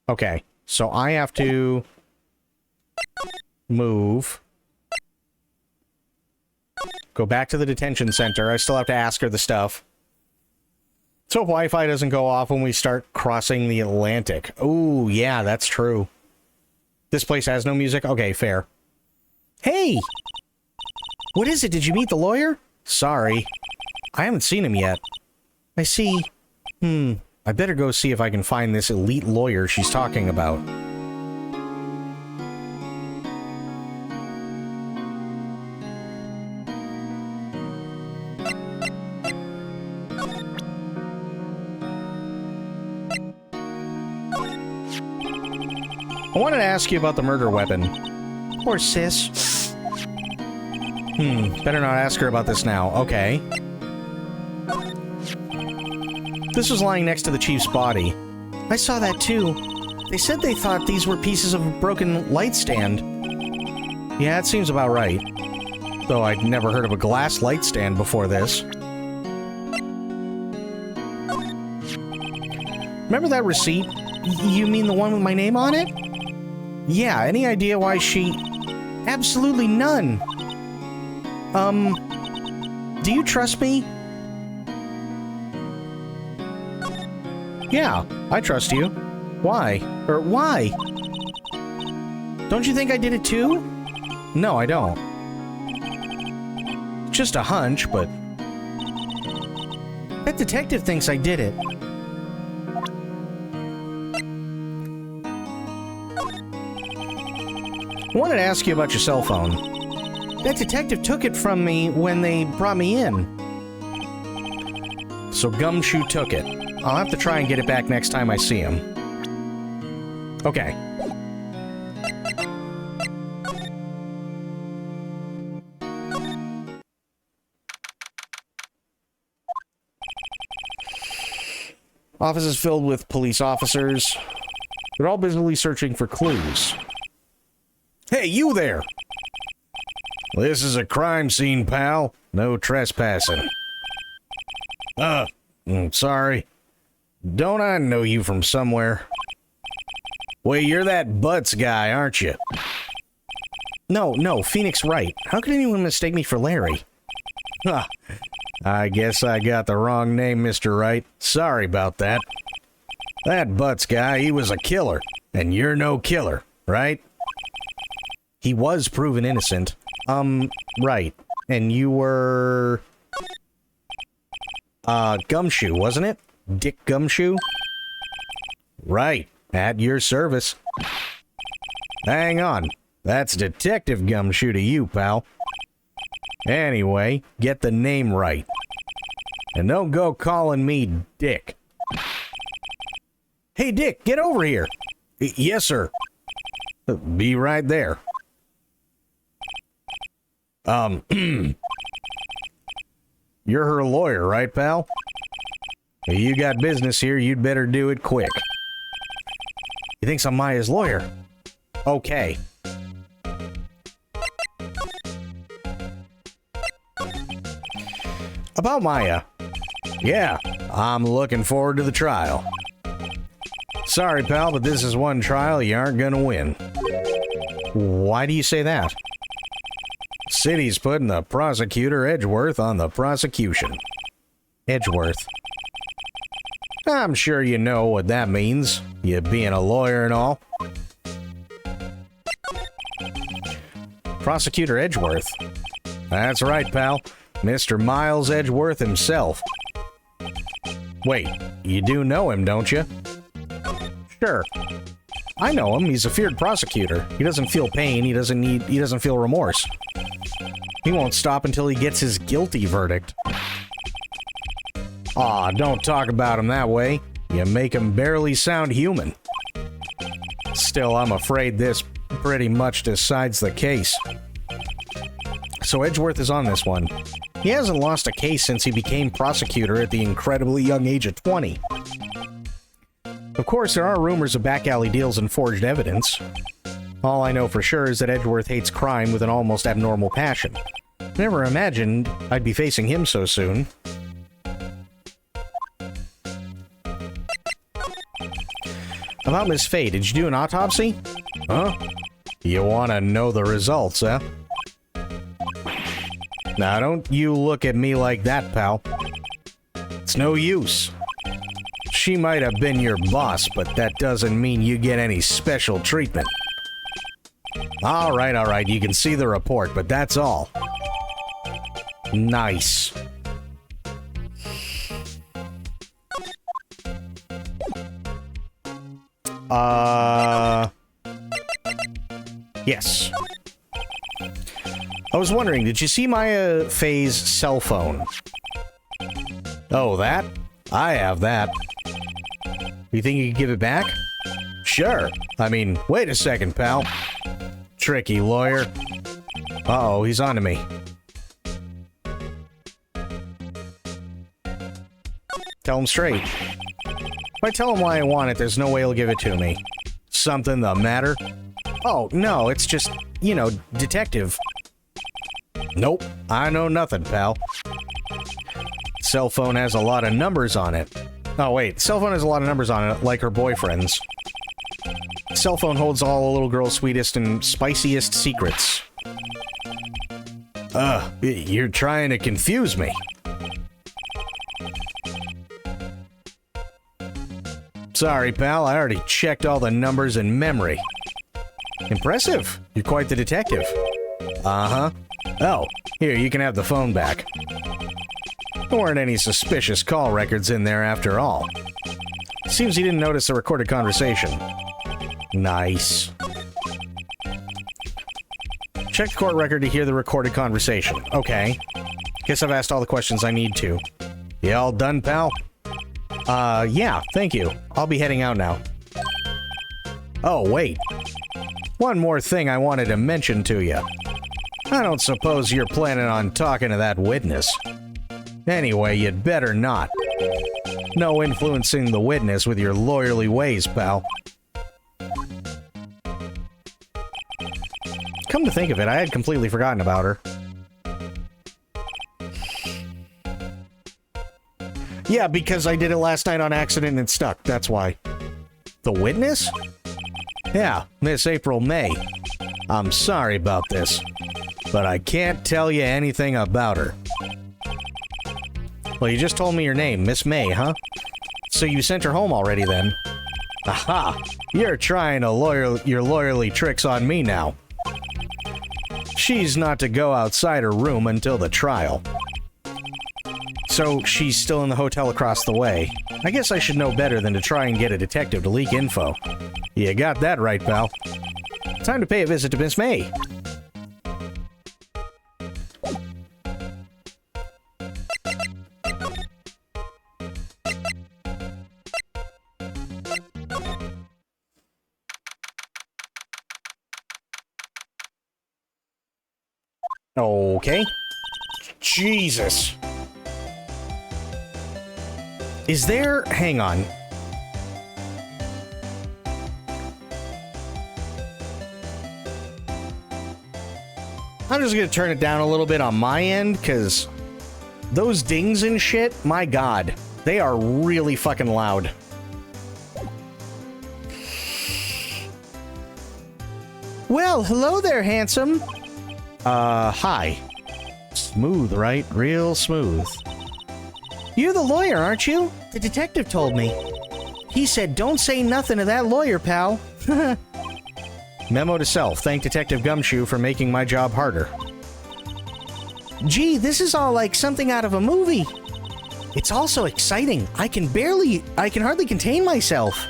Okay, so I have to move. Go back to the detention center. I still have to ask her the stuff. So Wi-Fi doesn't go off when we start crossing the Atlantic. Oh, yeah, that's true. This place has no music? Okay, fair. Hey! What is it? Did you meet the lawyer? Sorry. I haven't seen him yet. I see. I better go see if I can find this elite lawyer she's talking about. I wanted to ask you about the murder weapon. Poor sis. Better not ask her about this now. Okay. This was lying next to the chief's body. I saw that too. They said they thought these were pieces of a broken light stand. Yeah, it seems about right. Though I'd never heard of a glass light stand before this. Remember that receipt? You mean the one with my name on it? Yeah, any idea why she... Absolutely none. Do you trust me? Yeah, I trust you. Why? Or why? Don't you think I did it too? No, I don't. Just a hunch, but... That detective thinks I did it. I wanted to ask you about your cell phone. That detective took it from me when they brought me in. So Gumshoe took it. I'll have to try and get it back next time I see him. Okay. Office is filled with police officers. They're all busily searching for clues. Hey, you there! This is a crime scene, pal. No trespassing. Sorry. Don't I know you from somewhere? Wait, you're that Butts guy, aren't you? No, Phoenix Wright. How could anyone mistake me for Larry? Huh. I guess I got the wrong name, Mr. Wright. Sorry about that. That Butts guy, he was a killer. And you're no killer, right? He was proven innocent. Right. And you were... Gumshoe, wasn't it? Dick Gumshoe? Right. At your service. Hang on. That's Detective Gumshoe to you, pal. Anyway, get the name right. And don't go calling me Dick. Hey, Dick, get over here. Yes, sir. Be right there. You're her lawyer, right, pal? You got business here, you'd better do it quick. He thinks I'm Maya's lawyer. Okay. About Maya. Yeah, I'm looking forward to the trial. Sorry, pal, but this is one trial you aren't gonna win. Why do you say that? City's putting the prosecutor Edgeworth on the prosecution. Edgeworth. I'm sure you know what that means, you being a lawyer and all. Prosecutor Edgeworth. That's right, pal. Mr. Miles Edgeworth himself. Wait, you do know him, don't you? Sure. I know him. He's a feared prosecutor. He doesn't feel pain. He doesn't feel remorse. He won't stop until he gets his guilty verdict. Aw, don't talk about him that way. You make him barely sound human. Still, I'm afraid this pretty much decides the case. So Edgeworth is on this one. He hasn't lost a case since he became prosecutor at the incredibly young age of 20. Of course, there are rumors of back alley deals and forged evidence. All I know for sure is that Edgeworth hates crime with an almost abnormal passion. Never imagined I'd be facing him so soon. About Miss Faye, did you do an autopsy? Huh? You want to know the results, huh? Now, don't you look at me like that, pal. It's no use. She might have been your boss, but that doesn't mean you get any special treatment. All right, you can see the report, but that's all. Nice. Yes. I was wondering, did you see Maya Faye's cell phone? Oh, that? I have that. You think you could give it back? Sure. I mean, wait a second, pal. Tricky lawyer. Uh-oh, he's onto me. Tell him straight. If I tell him why I want it, there's no way he'll give it to me. Something the matter? Oh, no, it's just, you know, detective. Nope, I know nothing, pal. Cell phone has a lot of numbers on it. Oh, wait, cell phone has a lot of numbers on it, like her boyfriend's. Cell phone holds all a little girl's sweetest and spiciest secrets. You're trying to confuse me. Sorry, pal, I already checked all the numbers in memory. Impressive. You're quite the detective. Uh-huh. Oh, here, you can have the phone back. There weren't any suspicious call records in there after all. Seems he didn't notice the recorded conversation. Nice. Check the court record to hear the recorded conversation. Okay. Guess I've asked all the questions I need to. You all done, pal? Yeah, thank you. I'll be heading out now. Oh, wait. One more thing I wanted to mention to you. I don't suppose you're planning on talking to that witness. Anyway, you'd better not. No influencing the witness with your lawyerly ways, pal. Come to think of it, I had completely forgotten about her. Yeah, because I did it last night on accident and it stuck, that's why. The witness? Yeah, Miss April May. I'm sorry about this, but I can't tell you anything about her. Well, you just told me your name, Miss May, huh? So you sent her home already then? Aha! You're trying to your lawyerly tricks on me now. She's not to go outside her room until the trial. So she's still in the hotel across the way. I guess I should know better than to try and get a detective to leak info. You got that right, pal. Time to pay a visit to Miss May. Okay. Jesus. Is there... Hang on. I'm just gonna turn it down a little bit on my end, because those dings and shit, my god, they are really fucking loud. Well, hello there, handsome. Hi. Smooth, right? Real smooth. You're the lawyer, aren't you? The detective told me. He said don't say nothing to that lawyer, pal. Memo to self. Thank Detective Gumshoe for making my job harder. Gee, this is all like something out of a movie. It's all so exciting. I can hardly contain myself.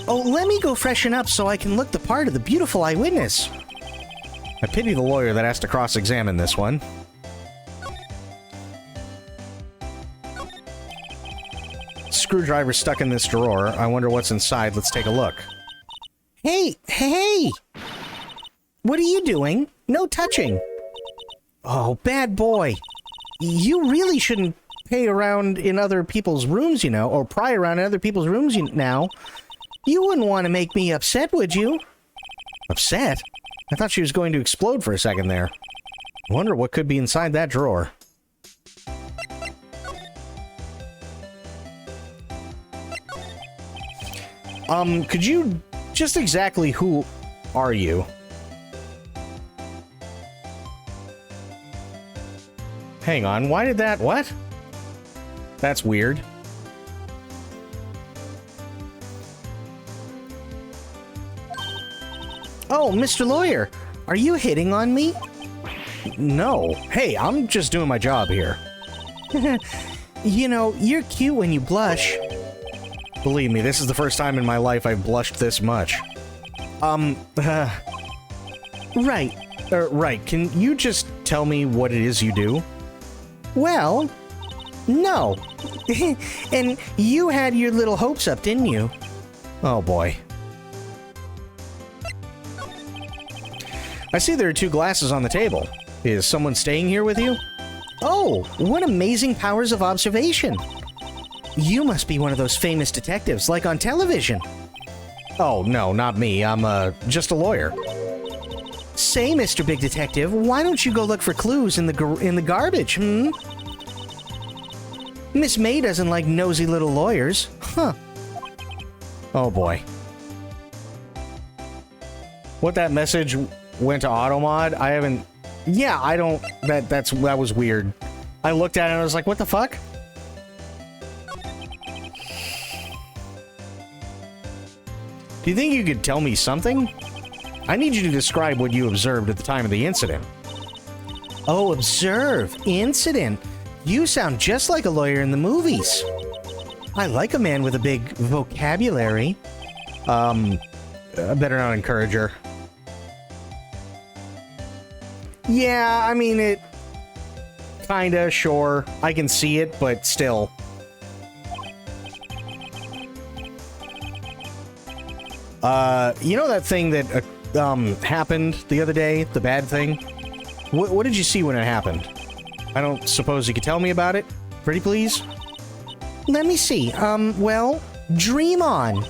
Oh, let me go freshen up so I can look the part of the beautiful eyewitness. I pity the lawyer that has to cross-examine this one. Screwdriver stuck in this drawer. I wonder what's inside. Let's take a look. Hey! What are you doing? No touching. Oh, bad boy. You really shouldn't pay around in other people's rooms, you know, or pry around in other people's rooms now. You wouldn't want to make me upset, would you? Upset? I thought she was going to explode for a second there. I wonder what could be inside that drawer. Could you... Just exactly who are you? Hang on, why did that... What? That's weird. Oh, Mr. Lawyer, are you hitting on me? No. Hey, I'm just doing my job here. You know, you're cute when you blush. Believe me, this is the first time in my life I've blushed this much. Right. Can you just tell me what it is you do? Well, no. And you had your little hopes up, didn't you? Oh, boy. I see there are 2 glasses on the table. Is someone staying here with you? Oh, what amazing powers of observation. You must be one of those famous detectives, like on television. Oh, no, not me. I'm, just a lawyer. Say, Mr. Big Detective, why don't you go look for clues in the garbage, Miss May doesn't like nosy little lawyers. Huh. Oh, boy. What that message went to Automod? I haven't... Yeah, I don't... That was weird. I looked at it and I was like, what the fuck? Do you think you could tell me something? I need you to describe what you observed at the time of the incident. Oh, observe. Incident. You sound just like a lawyer in the movies. I like a man with a big vocabulary. I better not encourage her. Yeah, I mean, it... Kinda, sure. I can see it, but still. You know that thing that, happened the other day? The bad thing? What did you see when it happened? I don't suppose you could tell me about it? Pretty please? Let me see. Well, dream on.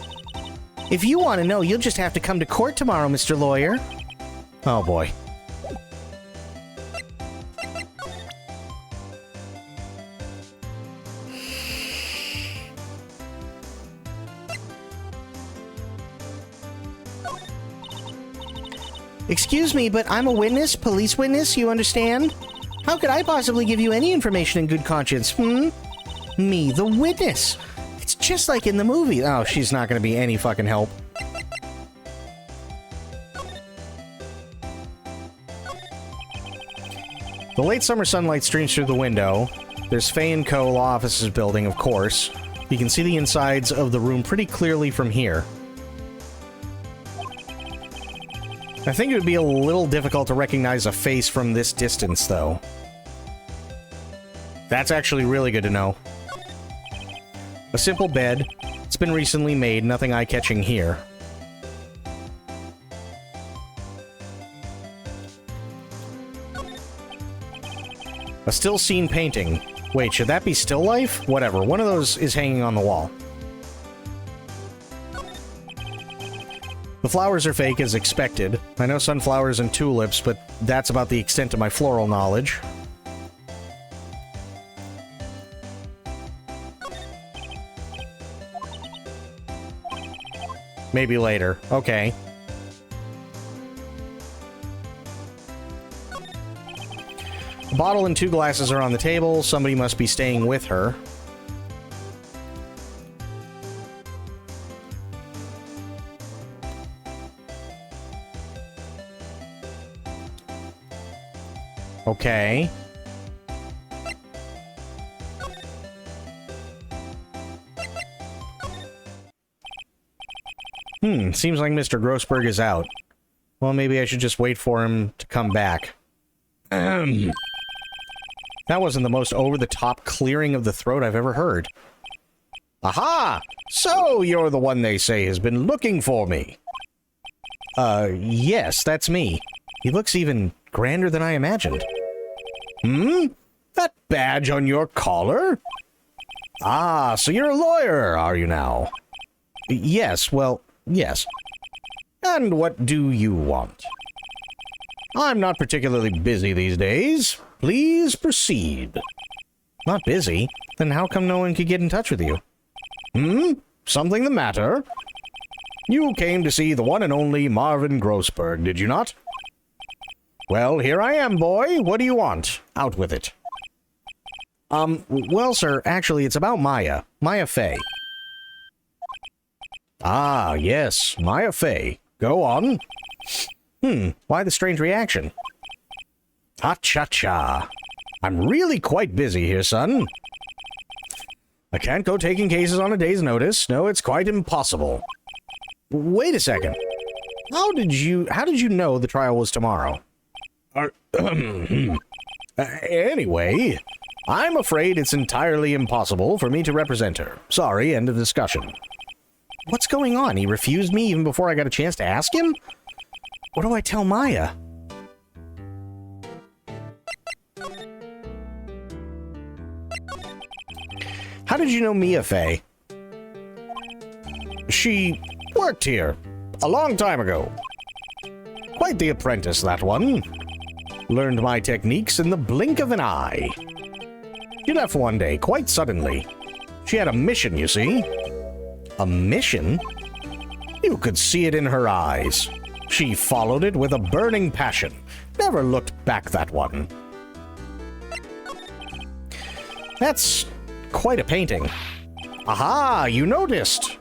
If you want to know, you'll just have to come to court tomorrow, Mr. Lawyer. Oh, boy. Excuse me, but I'm a witness, police witness, you understand? How could I possibly give you any information in good conscience, Me, the witness. It's just like in the movie. Oh, she's not gonna be any fucking help. The late summer sunlight streams through the window. There's Fay & Co. Law Offices building, of course. You can see the insides of the room pretty clearly from here. I think it would be a little difficult to recognize a face from this distance, though. That's actually really good to know. A simple bed. It's been recently made, nothing eye-catching here. A still scene painting. Wait, should that be still life? Whatever, one of those is hanging on the wall. The flowers are fake as expected. I know sunflowers and tulips, but that's about the extent of my floral knowledge. Maybe later. Okay. A bottle and 2 glasses are on the table. Somebody must be staying with her. Okay. Seems like Mr. Grossberg is out. Well, maybe I should just wait for him to come back. That wasn't the most over-the-top clearing of the throat I've ever heard. Aha! So you're the one they say has been looking for me. Yes, that's me. He looks even grander than I imagined. That badge on your collar? Ah, so you're a lawyer, are you now? Yes, well, yes. And what do you want? I'm not particularly busy these days. Please proceed. Not busy? Then how come no one could get in touch with you? Something the matter? You came to see the one and only Marvin Grossberg, did you not? Well, here I am, boy. What do you want? Out with it. Well, sir, actually, it's about Maya. Maya Fey. Ah, yes, Maya Fey. Go on. Why the strange reaction? Ha-cha-cha. I'm really quite busy here, son. I can't go taking cases on a day's notice. No, it's quite impossible. Wait a second. How did you know the trial was tomorrow? Anyway, I'm afraid it's entirely impossible for me to represent her. Sorry, end of discussion. What's going on? He refused me even before I got a chance to ask him? What do I tell Maya? How did you know Mia Fey? She worked here a long time ago. Quite the apprentice, that one. Learned my techniques in the blink of an eye. She left one day, quite suddenly. She had a mission, you see. A mission? You could see it in her eyes. She followed it with a burning passion. Never looked back, that one. That's quite a painting. Aha, you noticed.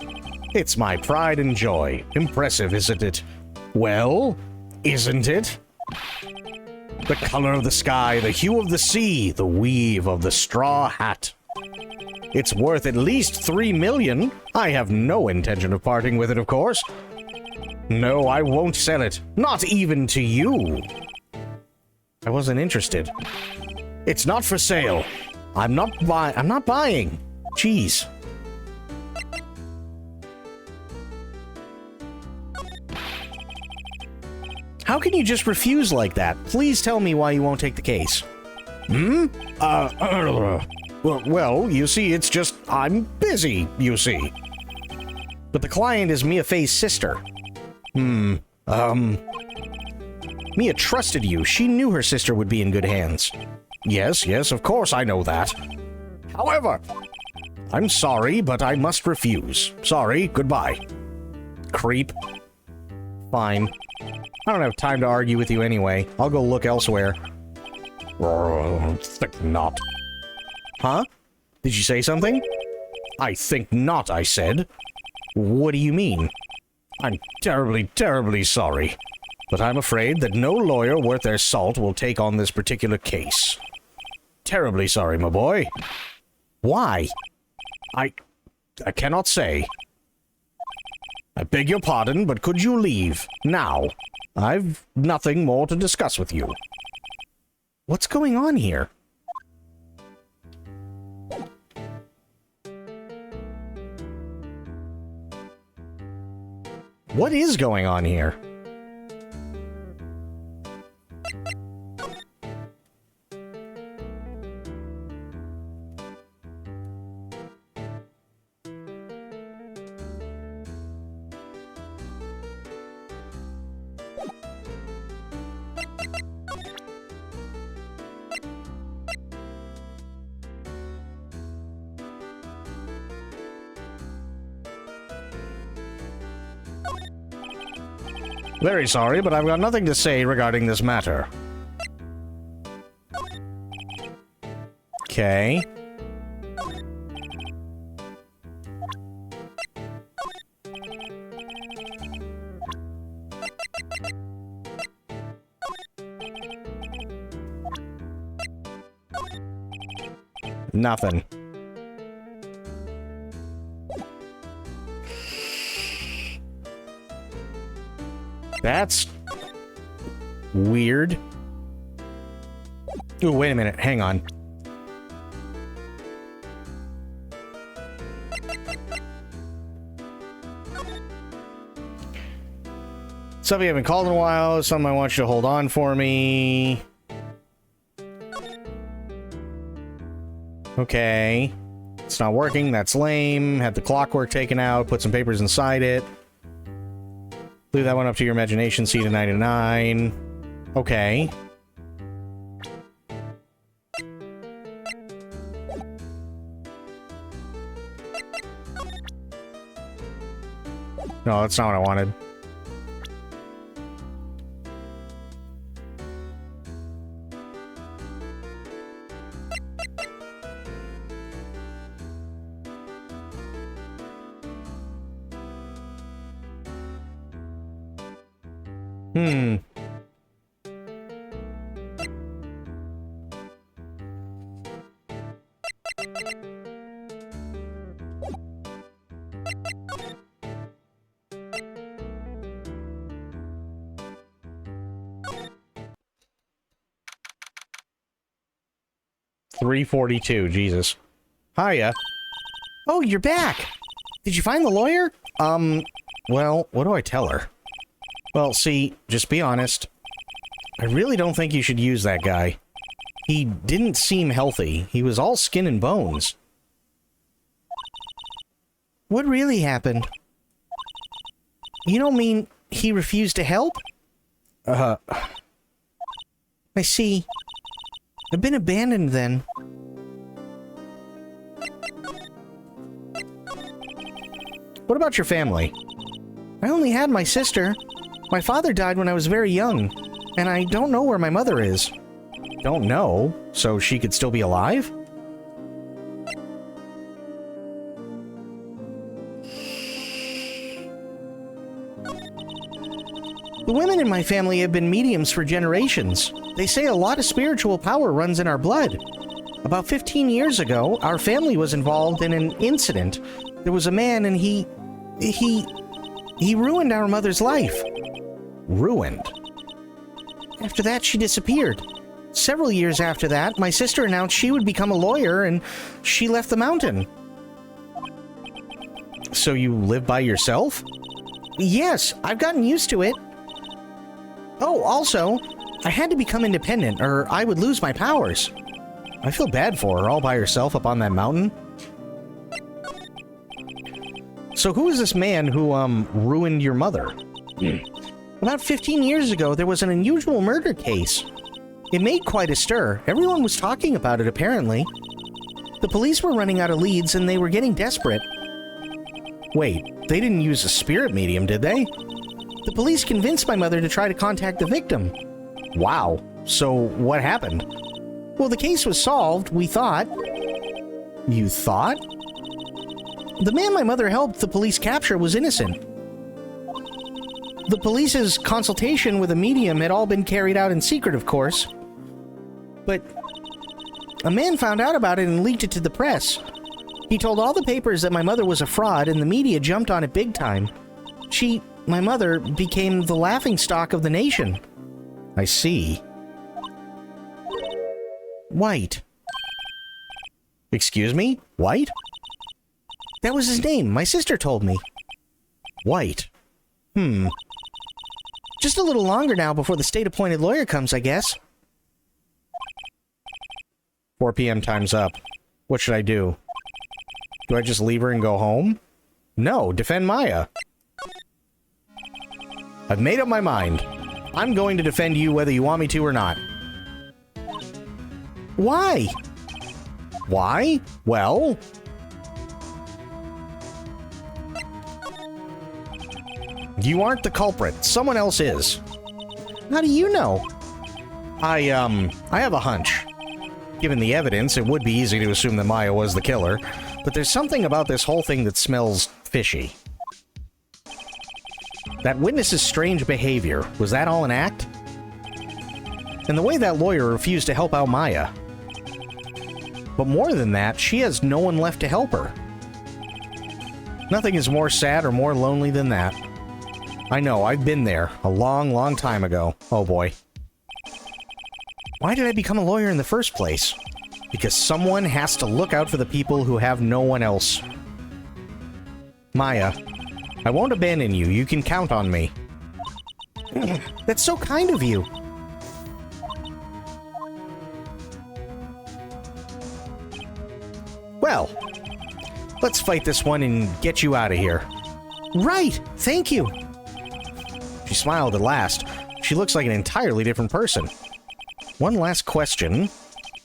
It's my pride and joy. Impressive, isn't it? Well, isn't it? The color of the sky, the hue of the sea, the weave of the straw hat. It's worth at least 3 million. I have no intention of parting with it, of course. No, I won't sell it. Not even to you. I wasn't interested. It's not for sale. I'm not buying. Jeez. How can you just refuse like that? Please tell me why you won't take the case. Well, you see, it's just, I'm busy, you see. But the client is Mia Fey's sister. Mia trusted you. She knew her sister would be in good hands. Yes, of course I know that. However, I'm sorry, but I must refuse. Sorry, goodbye. Creep. Fine. I don't have time to argue with you anyway. I'll go look elsewhere. Think not. Huh? Did you say something? I think not, I said. What do you mean? I'm terribly, terribly sorry. But I'm afraid that no lawyer worth their salt will take on this particular case. Terribly sorry, my boy. Why? I cannot say. I beg your pardon, but could you leave now? I've nothing more to discuss with you. What's going on here? What is going on here? Very sorry, but I've got nothing to say regarding this matter. Okay. Nothing. That's weird. Ooh, wait a minute. Hang on. Something I haven't called in a while. Something I want you to hold on for me. Okay. It's not working. That's lame. Had the clockwork taken out. Put some papers inside it. Leave that one up to your imagination. See to 99. Okay. No, that's not what I wanted. Hmm. $342, Jesus. Hiya. Oh, you're back! Did you find the lawyer? Well, what do I tell her? Well, see, just be honest. I really don't think you should use that guy. He didn't seem healthy. He was all skin and bones. What really happened? You don't mean he refused to help? I see. I've been abandoned then. What about your family? I only had my sister. My father died when I was very young, and I don't know where my mother is. Don't know? So she could still be alive? The women in my family have been mediums for generations. They say a lot of spiritual power runs in our blood. About 15 years ago, our family was involved in an incident. There was a man and he ruined our mother's life. Ruined? After that, she disappeared. Several years after that, my sister announced she would become a lawyer and she left the mountain. So you live by yourself? Yes, I've gotten used to it. Oh, also, I had to become independent or I would lose my powers. I feel bad for her all by herself up on that mountain. So who is this man who, ruined your mother? About 15 years ago, there was an unusual murder case. It made quite a stir. Everyone was talking about it, apparently. The police were running out of leads and they were getting desperate. Wait, they didn't use a spirit medium, did they? The police convinced my mother to try to contact the victim. Wow. So what happened? Well, the case was solved, we thought. You thought? The man my mother helped the police capture was innocent. The police's consultation with a medium had all been carried out in secret, of course. But a man found out about it and leaked it to the press. He told all the papers that my mother was a fraud, and the media jumped on it big time. My mother, became the laughingstock of the nation. I see. White. Excuse me? White? That was his name. My sister told me. White. Just a little longer now before the state-appointed lawyer comes, I guess. 4 p.m. time's up. What should I do? Do I just leave her and go home? No, defend Maya. I've made up my mind. I'm going to defend you whether you want me to or not. Why? Why? Well... You aren't the culprit. Someone else is. How do you know? I have a hunch. Given the evidence, it would be easy to assume that Maya was the killer, but there's something about this whole thing that smells fishy. That witness's strange behavior, was that all an act? And the way that lawyer refused to help out Maya. But more than that, she has no one left to help her. Nothing is more sad or more lonely than that. I know, I've been there, a long, long time ago. Oh boy. Why did I become a lawyer in the first place? Because someone has to look out for the people who have no one else. Maya, I won't abandon you. You can count on me. That's so kind of you. Well, let's fight this one and get you out of here. Right, thank you. She smiled at last. She looks like an entirely different person. One last question.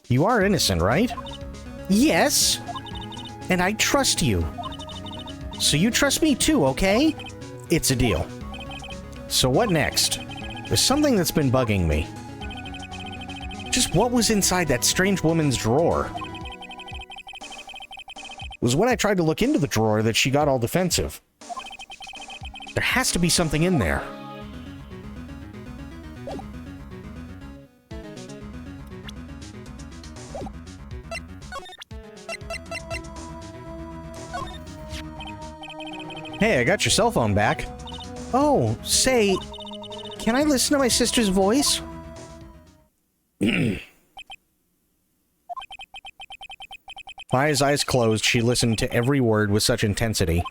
You are innocent, right? Yes. And I trust you. So you trust me too, okay? It's a deal. So what next? There's something that's been bugging me. Just what was inside that strange woman's drawer? It was when I tried to look into the drawer that she got all defensive. There has to be something in there. Hey, I got your cell phone back. Oh, say, can I listen to my sister's voice? Maya's eyes closed, she listened to every word with such intensity.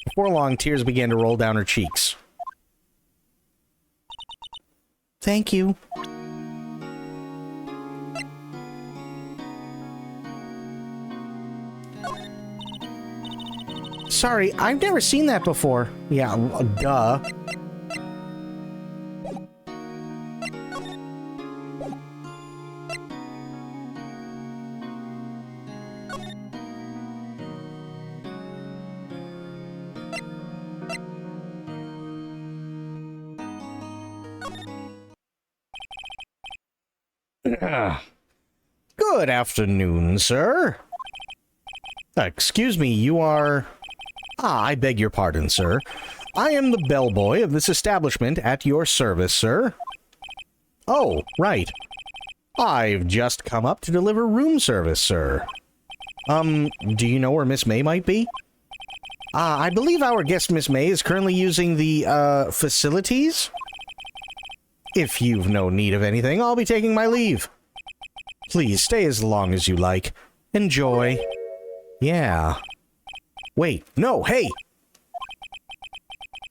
Before long, tears began to roll down her cheeks. Thank you. Sorry, I've never seen that before. Yeah, duh. Good afternoon, sir. Excuse me, you are... I beg your pardon, sir. I am the bellboy of this establishment at your service, sir. Oh, right. I've just come up to deliver room service, sir. Do you know where Miss May might be? I believe our guest, Miss May, is currently using the, facilities? If you've no need of anything, I'll be taking my leave. Please, stay as long as you like. Enjoy. Yeah. Wait, no, hey!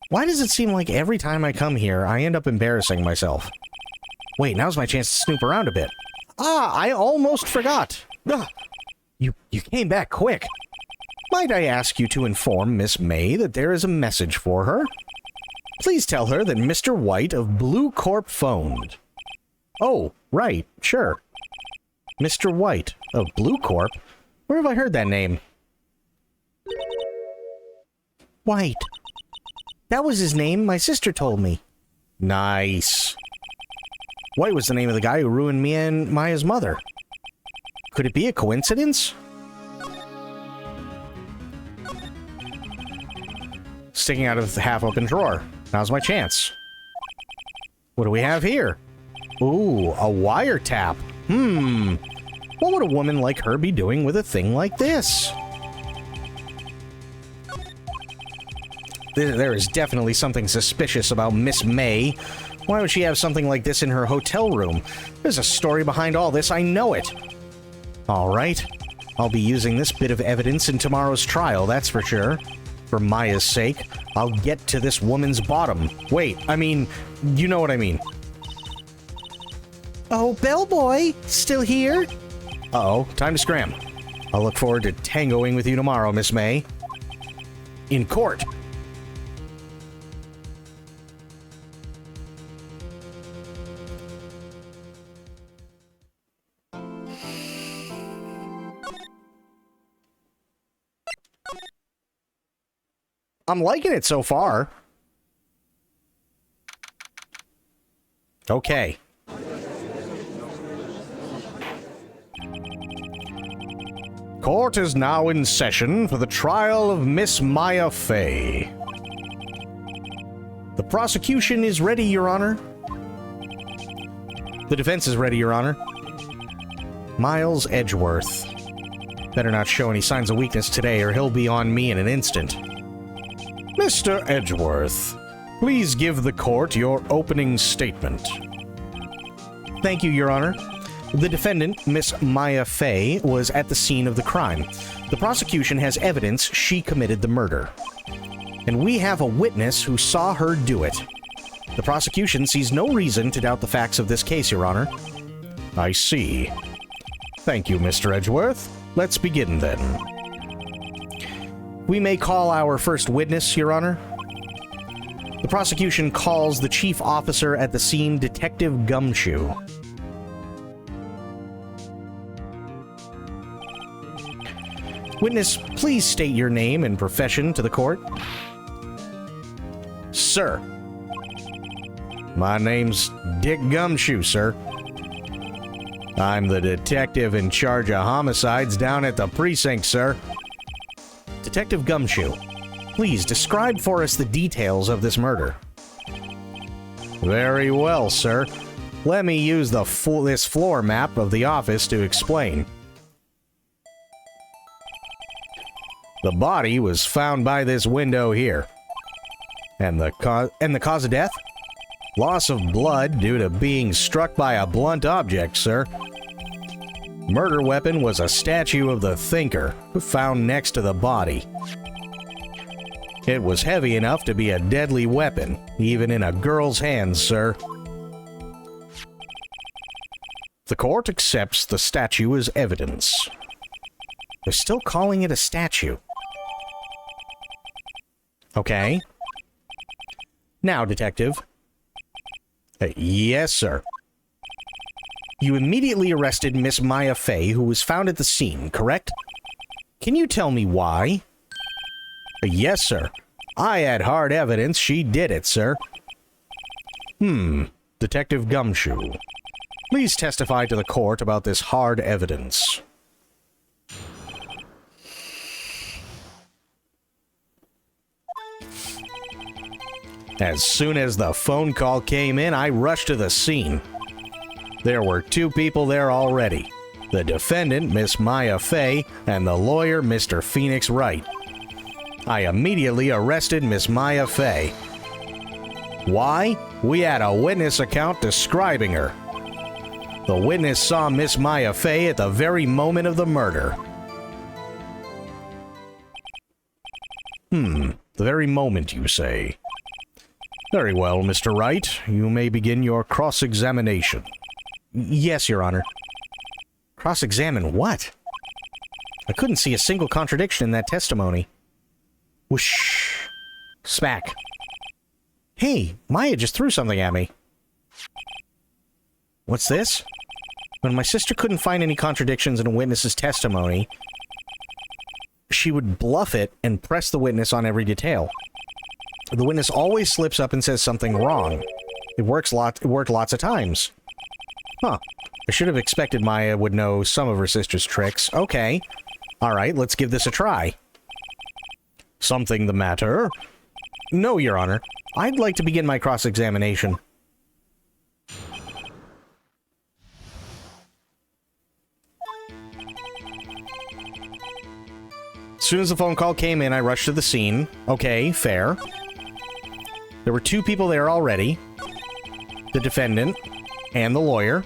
Why does it seem like every time I come here, I end up embarrassing myself? Wait, now's my chance to snoop around a bit. I almost forgot. You came back quick. Might I ask you to inform Miss May that there is a message for her? Please tell her that Mr. White of Blue Corp phoned. Oh, right, sure. Mr. White of Blue Corp? Where have I heard that name? White. That was his name, my sister told me. Nice. White was the name of the guy who ruined me and Maya's mother. Could it be a coincidence? Sticking out of the half-open drawer. Now's my chance. What do we have here? Ooh, a wiretap. What would a woman like her be doing with a thing like this? There is definitely something suspicious about Miss May. Why would she have something like this in her hotel room? There's a story behind all this, I know it. Alright. I'll be using this bit of evidence in tomorrow's trial, that's for sure. For Maya's sake, I'll get to this woman's bottom. Wait, I mean, you know what I mean. Oh, bellboy, still here? Uh-oh, time to scram. I'll look forward to tangoing with you tomorrow, Miss May. In court. I'm liking it so far. Okay. court is now in session for the trial of Miss Maya Fey. The prosecution is ready, Your Honor. The defense is ready, Your Honor. Miles Edgeworth. Better not show any signs of weakness today, or he'll be on me in an instant. Mr. Edgeworth, please give the court your opening statement. Thank you, Your Honor. The defendant, Miss Maya Fey, was at the scene of the crime. The prosecution has evidence she committed the murder. And we have a witness who saw her do it. The prosecution sees no reason to doubt the facts of this case, Your Honor. I see. Thank you, Mr. Edgeworth. Let's begin, then. We may call our first witness, Your Honor. The prosecution calls the chief officer at the scene, Detective Gumshoe. Witness, please state your name and profession to the court. Sir. My name's Dick Gumshoe, sir. I'm the detective in charge of homicides down at the precinct, sir. Detective Gumshoe, please describe for us the details of this murder. Very well, sir. Let me use this floor map of the office to explain. The body was found by this window here. And the cause of death? Loss of blood due to being struck by a blunt object, sir. Murder weapon was a statue of the Thinker, found next to the body. It was heavy enough to be a deadly weapon, even in a girl's hands, sir. The court accepts the statue as evidence. They're still calling it a statue. Okay. Now, Detective. Yes, sir. You immediately arrested Miss Maya Fey, who was found at the scene, correct? Can you tell me why? Yes, sir. I had hard evidence she did it, sir. Detective Gumshoe. Please testify to the court about this hard evidence. As soon as the phone call came in, I rushed to the scene. There were two people there already. The defendant, Miss Maya Fey, and the lawyer, Mr. Phoenix Wright. I immediately arrested Miss Maya Fey. Why? We had a witness account describing her. The witness saw Miss Maya Fey at the very moment of the murder. The very moment, you say? Very well, Mr. Wright. You may begin your cross-examination. Yes, Your Honor. Cross-examine what? I couldn't see a single contradiction in that testimony. Whoosh. Smack. Hey, Maya just threw something at me. What's this? When my sister couldn't find any contradictions in a witness's testimony, she would bluff it and press the witness on every detail. The witness always slips up and says something wrong. It worked lots of times. Huh. I should have expected Maya would know some of her sister's tricks. Okay. Alright, let's give this a try. Something the matter? No, Your Honor. I'd like to begin my cross-examination. As soon as the phone call came in, I rushed to the scene. Okay, fair. There were two people there already. The defendant and the lawyer.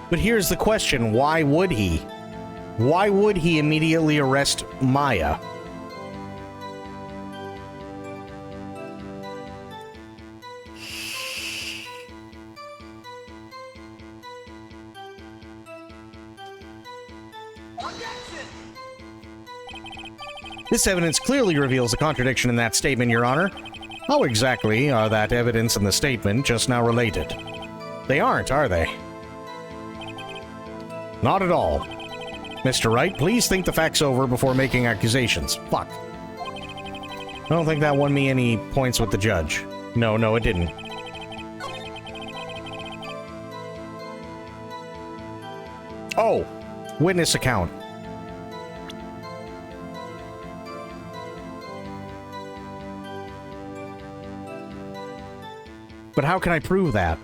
But here's the question, why would he? Why would he immediately arrest Maya? This evidence clearly reveals a contradiction in that statement, Your Honor. How exactly are that evidence and the statement just now related? They aren't, are they? Not at all. Mr. Wright, please think the facts over before making accusations. Fuck. I don't think that won me any points with the judge. No, it didn't. Oh, witness account. But how can I prove that?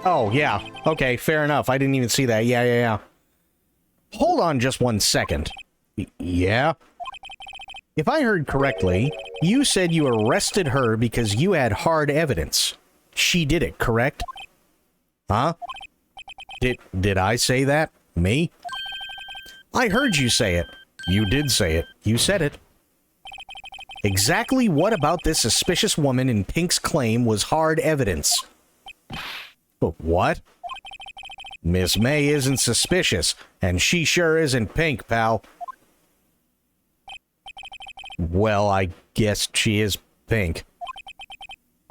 Oh, yeah. Okay, fair enough. I didn't even see that. Yeah. Hold on just 1 second. Yeah? If I heard correctly, you said you arrested her because you had hard evidence. She did it, correct? Huh? Did I say that? Me? I heard you say it. You did say it. You said it. Exactly what about this suspicious woman in Pink's claim was hard evidence? What? Miss May isn't suspicious, and she sure isn't Pink, pal. Well, I guess she is Pink.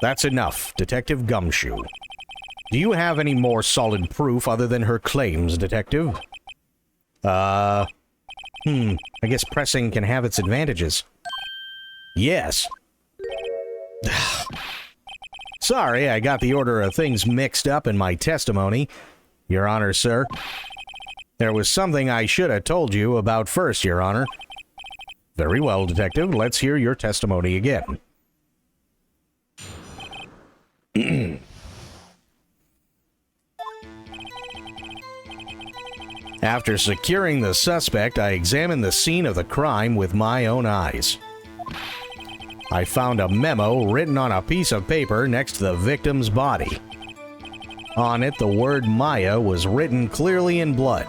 That's enough, Detective Gumshoe. Do you have any more solid proof other than her claims, Detective? I guess pressing can have its advantages. Yes. Sorry, I got the order of things mixed up in my testimony, Your Honor, sir. There was something I should have told you about first, Your Honor. Very well, Detective. Let's hear your testimony again. After securing the suspect, I examined the scene of the crime with my own eyes. I found a memo written on a piece of paper next to the victim's body. On it, the word Maya was written clearly in blood.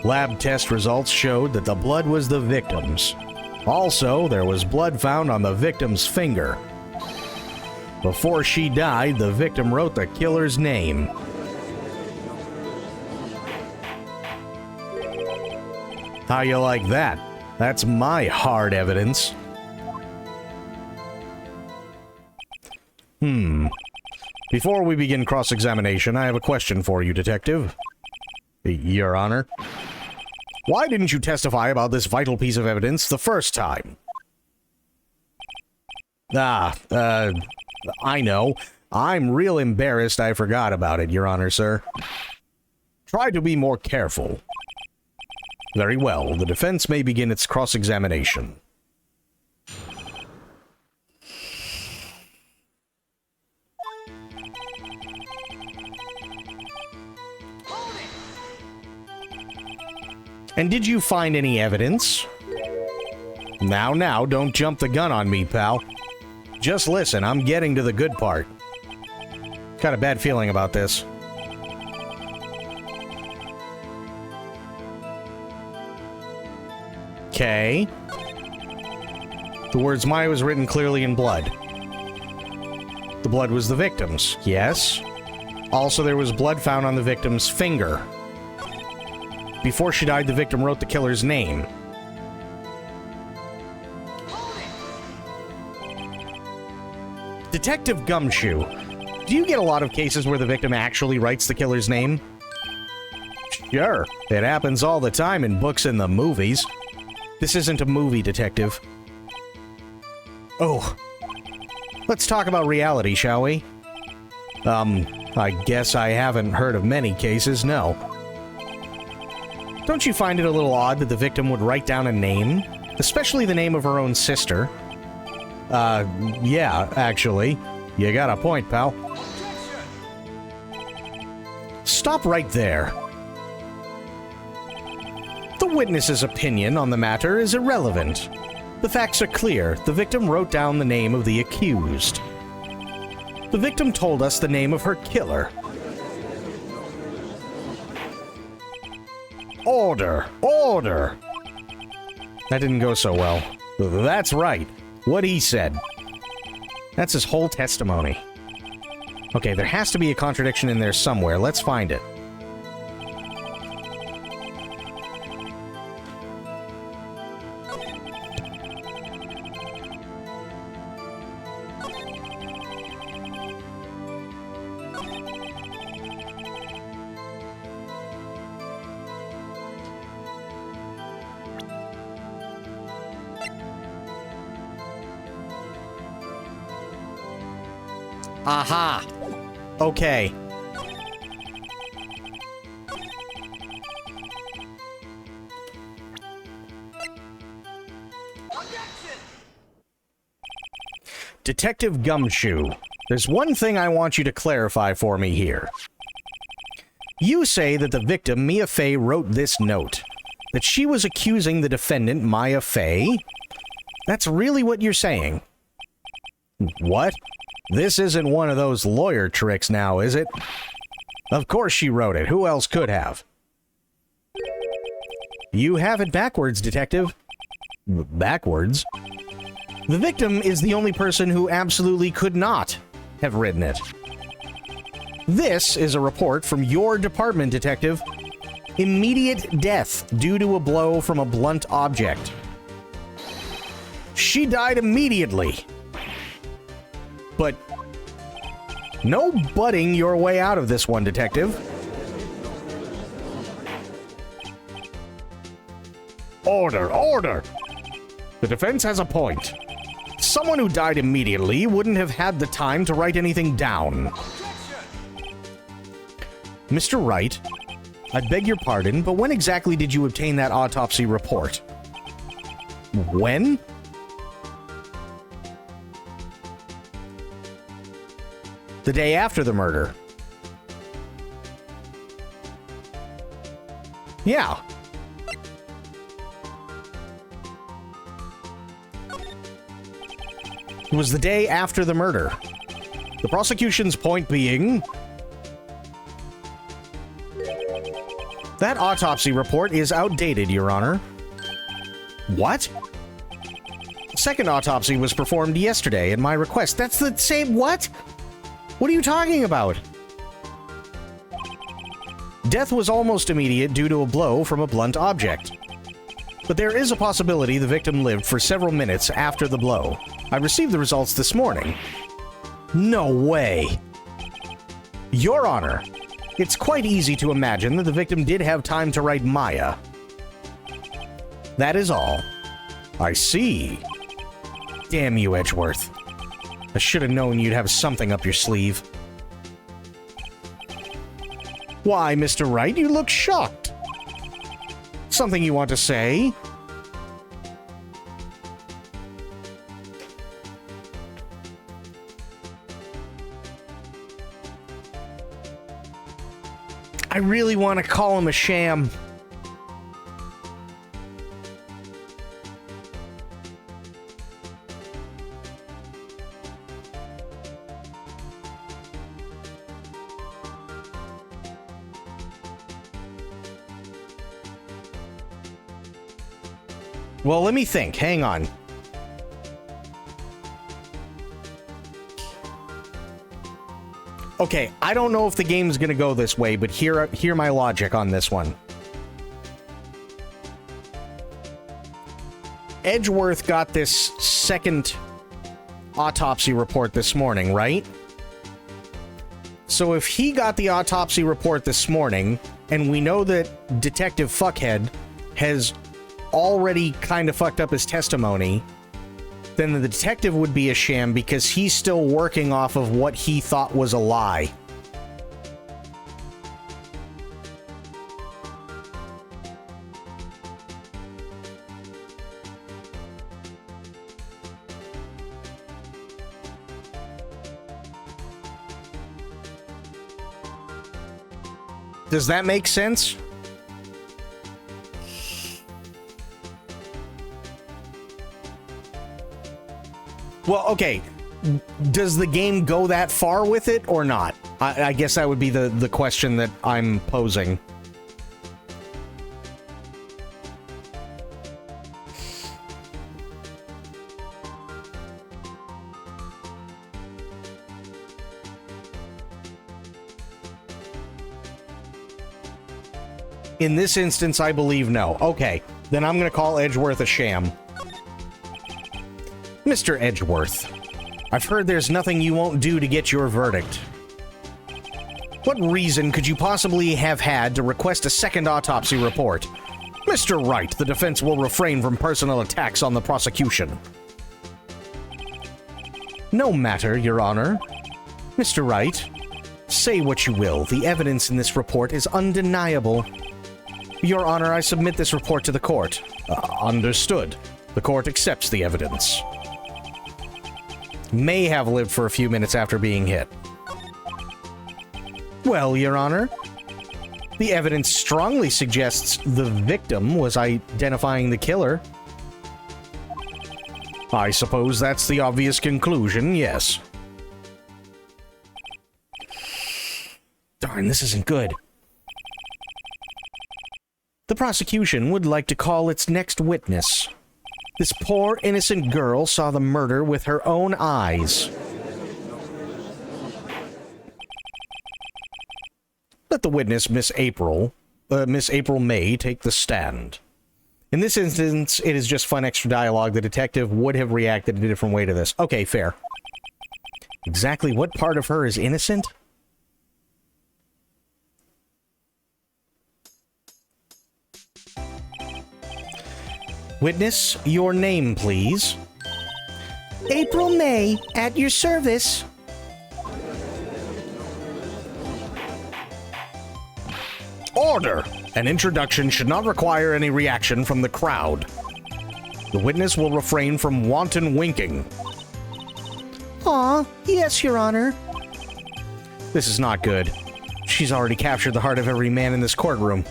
Lab test results showed that the blood was the victim's. Also, there was blood found on the victim's finger. Before she died, the victim wrote the killer's name. How you like that? That's my hard evidence. Before we begin cross-examination, I have a question for you, Detective. Your Honor. Why didn't you testify about this vital piece of evidence the first time? I know. I'm real embarrassed I forgot about it, Your Honor, sir. Try to be more careful. Very well. The defense may begin its cross-examination. And did you find any evidence? Now, don't jump the gun on me, pal. Just listen, I'm getting to the good part. Got a bad feeling about this. Okay. The words Maya was written clearly in blood. The blood was the victim's, yes. Also, there was blood found on the victim's finger. Before she died, the victim wrote the killer's name. Detective Gumshoe, do you get a lot of cases where the victim actually writes the killer's name? Sure, it happens all the time in books and the movies. This isn't a movie, Detective. Oh. Let's talk about reality, shall we? I guess I haven't heard of many cases, no. Don't you find it a little odd that the victim would write down a name? Especially the name of her own sister? Yeah, actually. You got a point, pal. Stop right there. The witness's opinion on the matter is irrelevant. The facts are clear. The victim wrote down the name of the accused. The victim told us the name of her killer. Order! Order! That didn't go so well. That's right. What he said. That's his whole testimony. Okay, there has to be a contradiction in there somewhere. Let's find it. Aha! Okay. Detective Gumshoe, there's one thing I want you to clarify for me here. You say that the victim, Mia Fey, wrote this note. That she was accusing the defendant, Maya Fey? That's really what you're saying? What? This isn't one of those lawyer tricks now, is it? Of course she wrote it. Who else could have? You have it backwards, Detective. Backwards? The victim is the only person who absolutely could not have written it. This is a report from your department, Detective. Immediate death due to a blow from a blunt object. She died immediately. But no butting your way out of this one, Detective. Order, order! The defense has a point. Someone who died immediately wouldn't have had the time to write anything down. Mr. Wright, I beg your pardon, but when exactly did you obtain that autopsy report? When? The day after the murder. Yeah. It was the day after the murder. The prosecution's point being... that autopsy report is outdated, Your Honor. What? The second autopsy was performed yesterday at my request. That's the same... What? What are you talking about? Death was almost immediate due to a blow from a blunt object. But there is a possibility the victim lived for several minutes after the blow. I received the results this morning. No way. Your Honor, it's quite easy to imagine that the victim did have time to write Maya. That is all. I see. Damn you, Edgeworth. I should have known you'd have something up your sleeve. Why, Mr. Wright, you look shocked. Something you want to say? I really want to call him a sham. Well, let me think. Hang on. Okay, I don't know if the game's gonna go this way, but hear my logic on this one. Edgeworth got this second autopsy report this morning, right? So if he got the autopsy report this morning, and we know that Detective Fuckhead has already kind of fucked up his testimony, then the detective would be a sham because he's still working off of what he thought was a lie. Does that make sense? Well, okay. Does the game go that far with it or not? I guess that would be the question that I'm posing. In this instance, I believe no. Okay, then I'm gonna call Edgeworth a sham. Mr. Edgeworth, I've heard there's nothing you won't do to get your verdict. What reason could you possibly have had to request a second autopsy report? Mr. Wright, the defense will refrain from personal attacks on the prosecution. No matter, Your Honor. Mr. Wright, say what you will. The evidence in this report is undeniable. Your Honor, I submit this report to the court. Understood. The court accepts the evidence. May have lived for a few minutes after being hit. Well, Your Honor, the evidence strongly suggests the victim was identifying the killer. I suppose that's the obvious conclusion, yes. Darn, this isn't good. The prosecution would like to call its next witness. This poor, innocent girl saw the murder with her own eyes. Let the witness, Miss April May, take the stand. In this instance, it is just fun extra dialogue. The detective would have reacted in a different way to this. Okay, fair. Exactly what part of her is innocent? Witness, your name, please. April May, at your service. Order! An introduction should not require any reaction from the crowd. The witness will refrain from wanton winking. Aw, yes, Your Honor. This is not good. She's already captured the heart of every man in this courtroom.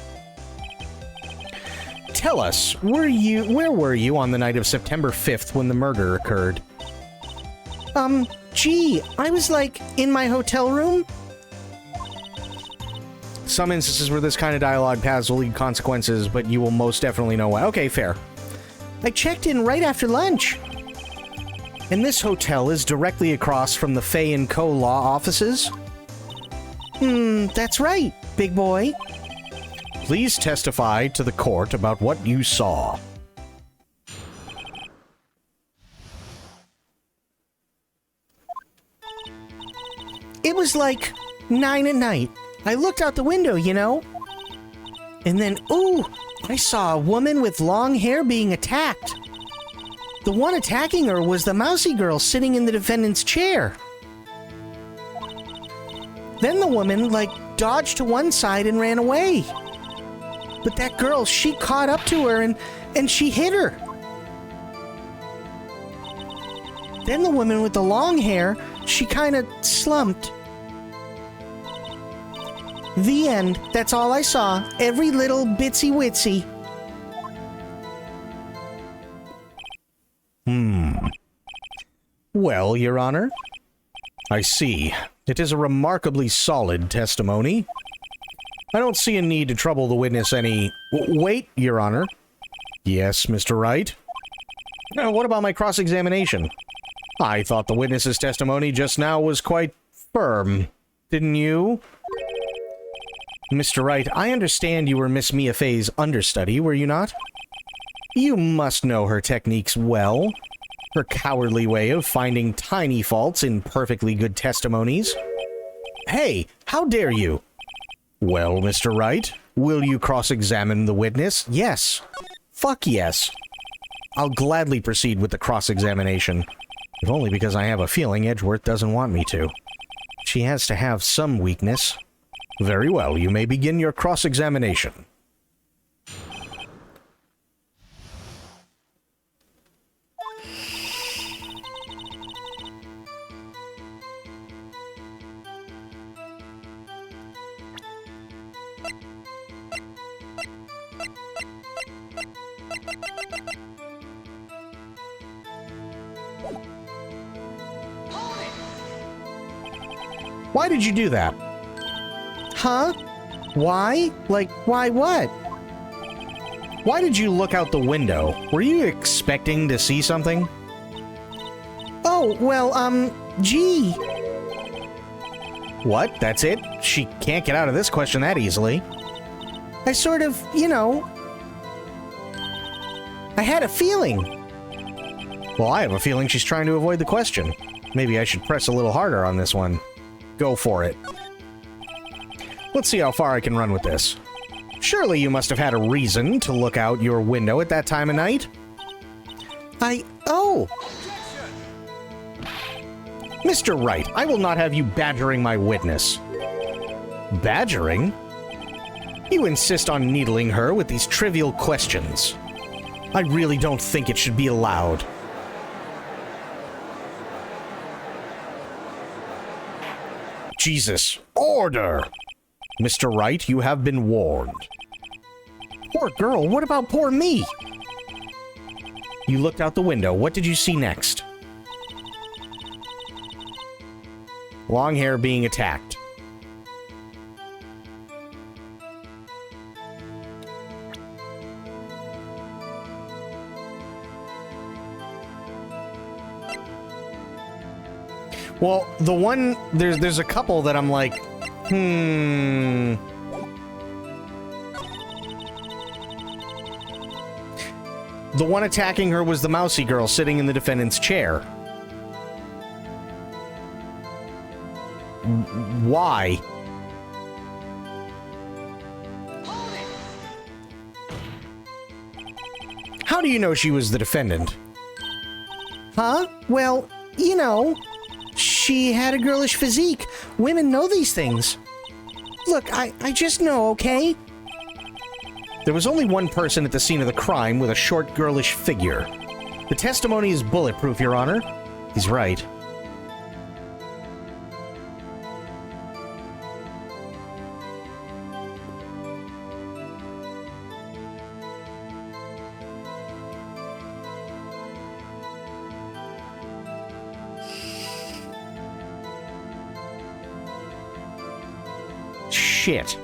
Tell us, where were you on the night of September 5th when the murder occurred? Gee, I was, like, in my hotel room. Some instances where this kind of dialogue has will lead consequences, but you will most definitely know why. Okay, fair. I checked in right after lunch. And this hotel is directly across from the Fay & Co. law offices? That's right, big boy. Please testify to the court about what you saw. It was like 9 at night. I looked out the window, you know. And then, ooh, I saw a woman with long hair being attacked. The one attacking her was the mousy girl sitting in the defendant's chair. Then the woman, like, dodged to one side and ran away. But that girl, she caught up to her and she hit her. Then the woman with the long hair, she kind of slumped. The end. That's all I saw. Every little bitsy witsy. Well, Your Honor, I see. It is a remarkably solid testimony. I don't see a need to trouble the witness any... Wait, Your Honor. Yes, Mr. Wright? What about my cross-examination? I thought the witness's testimony just now was quite firm. Didn't you? Mr. Wright, I understand you were Miss Mia Fey's understudy, were you not? You must know her techniques well. Her cowardly way of finding tiny faults in perfectly good testimonies. Hey, how dare you? Well, Mr. Wright, will you cross-examine the witness? Yes. Fuck yes. I'll gladly proceed with the cross-examination. If only because I have a feeling Edgeworth doesn't want me to. She has to have some weakness. Very well, you may begin your cross-examination. Why did you do that? Huh? Why? Like, why what? Why did you look out the window? Were you expecting to see something? Oh, well, gee. What? That's it? She can't get out of this question that easily. I sort of, I had a feeling. Well, I have a feeling she's trying to avoid the question. Maybe I should press a little harder on this one. Go for it. Let's see how far I can run with this. Surely you must have had a reason to look out your window at that time of night? Oh! Mr. Wright, I will not have you badgering my witness. Badgering? You insist on needling her with these trivial questions. I really don't think it should be allowed. Jesus, order! Mr. Wright, you have been warned. Poor girl, what about poor me? You looked out the window. What did you see next? Long hair being attacked. Well, the one... There's a couple that I'm like... The one attacking her was the mousy girl sitting in the defendant's chair. Why? How do you know she was the defendant? Huh? Well, she had a girlish physique. Women know these things. Look, I just know, okay? There was only one person at the scene of the crime with a short, girlish figure. The testimony is bulletproof, Your Honor. He's right. Shit.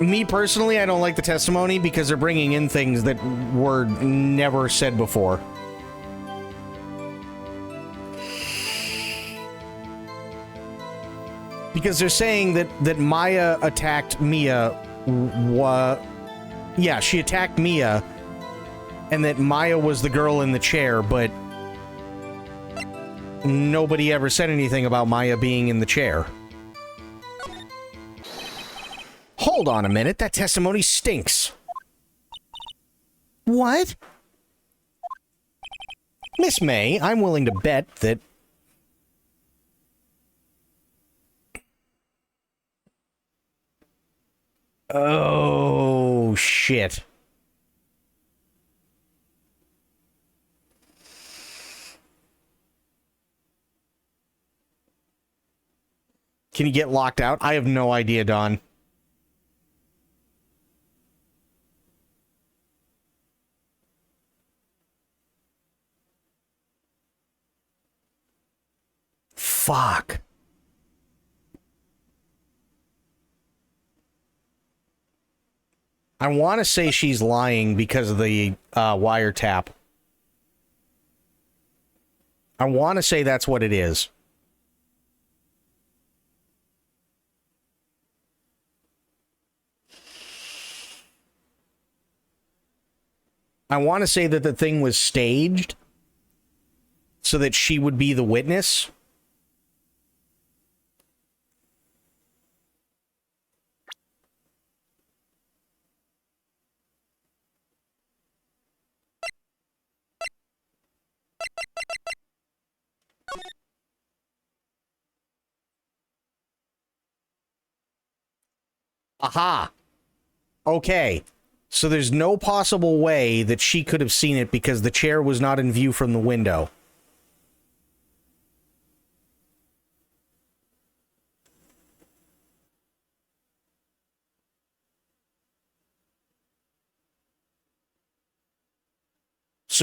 Me personally, I don't like the testimony because they're bringing in things that were never said before. Because they're saying that Maya attacked Mia. Yeah, she attacked Mia, and that Maya was the girl in the chair, but nobody ever said anything about Maya being in the chair. Hold on a minute, that testimony stinks. What? Miss May, I'm willing to bet that... Oh, shit. Can you get locked out? I have no idea, Don. Fuck. I want to say she's lying because of the wiretap. I want to say that's what it is. I want to say that the thing was staged so that she would be the witness. Aha. Okay. So there's no possible way that she could have seen it because the chair was not in view from the window.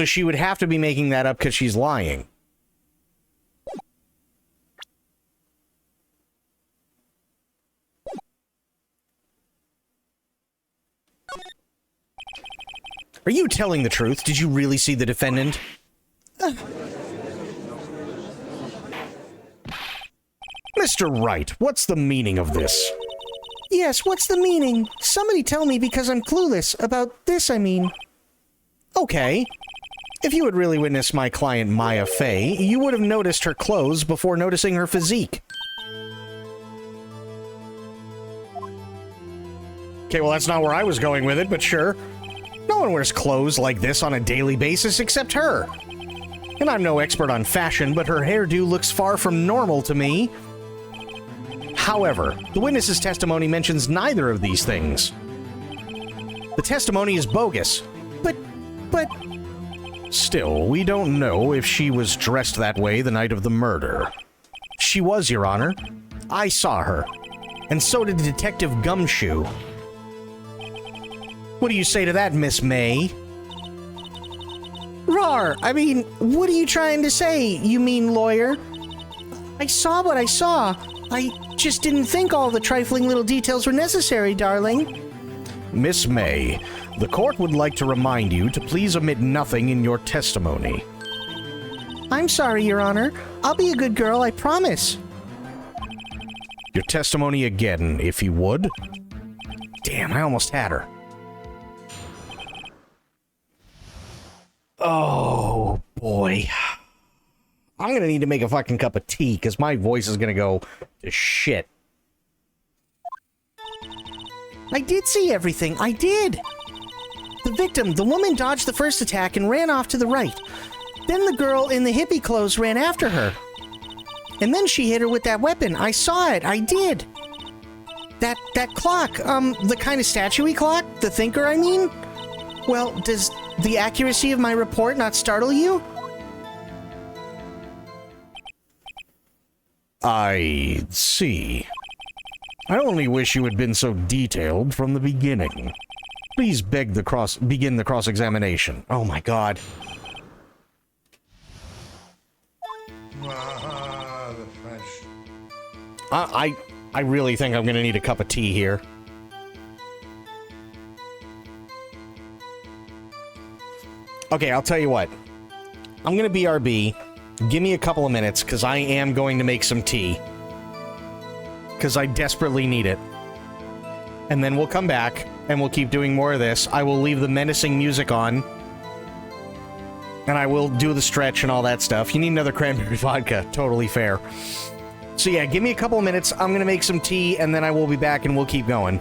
So she would have to be making that up because she's lying. Are you telling the truth? Did you really see the defendant? Mr. Wright, what's the meaning of this? Yes, what's the meaning? Somebody tell me because I'm clueless. About this, I mean. Okay. If you had really witnessed my client Maya Fey, you would have noticed her clothes before noticing her physique. Okay, well that's not where I was going with it, but sure. No one wears clothes like this on a daily basis except her. And I'm no expert on fashion, but her hairdo looks far from normal to me. However, the witness's testimony mentions neither of these things. The testimony is bogus. But... Still, we don't know if she was dressed that way the night of the murder. She was, Your Honor. I saw her. And so did Detective Gumshoe. What do you say to that, Miss May? Rar, I mean, what are you trying to say, you mean lawyer? I saw what I saw. I just didn't think all the trifling little details were necessary, darling. Miss May, the court would like to remind you to please omit nothing in your testimony. I'm sorry, Your Honor. I'll be a good girl, I promise. Your testimony again, if you would. Damn, I almost had her. Oh, boy. I'm gonna need to make a fucking cup of tea, because my voice is gonna go to shit. I did see everything. I did. The victim, the woman, dodged the first attack and ran off to the right. Then the girl in the hippie clothes ran after her. And then she hit her with that weapon. I saw it. I did. That clock, the kind of statue-y clock? The thinker, I mean? Well, does the accuracy of my report not startle you? I see. I only wish you had been so detailed from the beginning. Please begin the cross-examination. Oh my god. The French. I really think I'm gonna need a cup of tea here. Okay, I'll tell you what. I'm gonna BRB. Give me a couple of minutes, because I am going to make some tea. Because I desperately need it. And then we'll come back, and we'll keep doing more of this. I will leave the menacing music on. And I will do the stretch and all that stuff. You need another cranberry vodka. Totally fair. So yeah, give me a couple of minutes. I'm gonna make some tea, and then I will be back, and we'll keep going.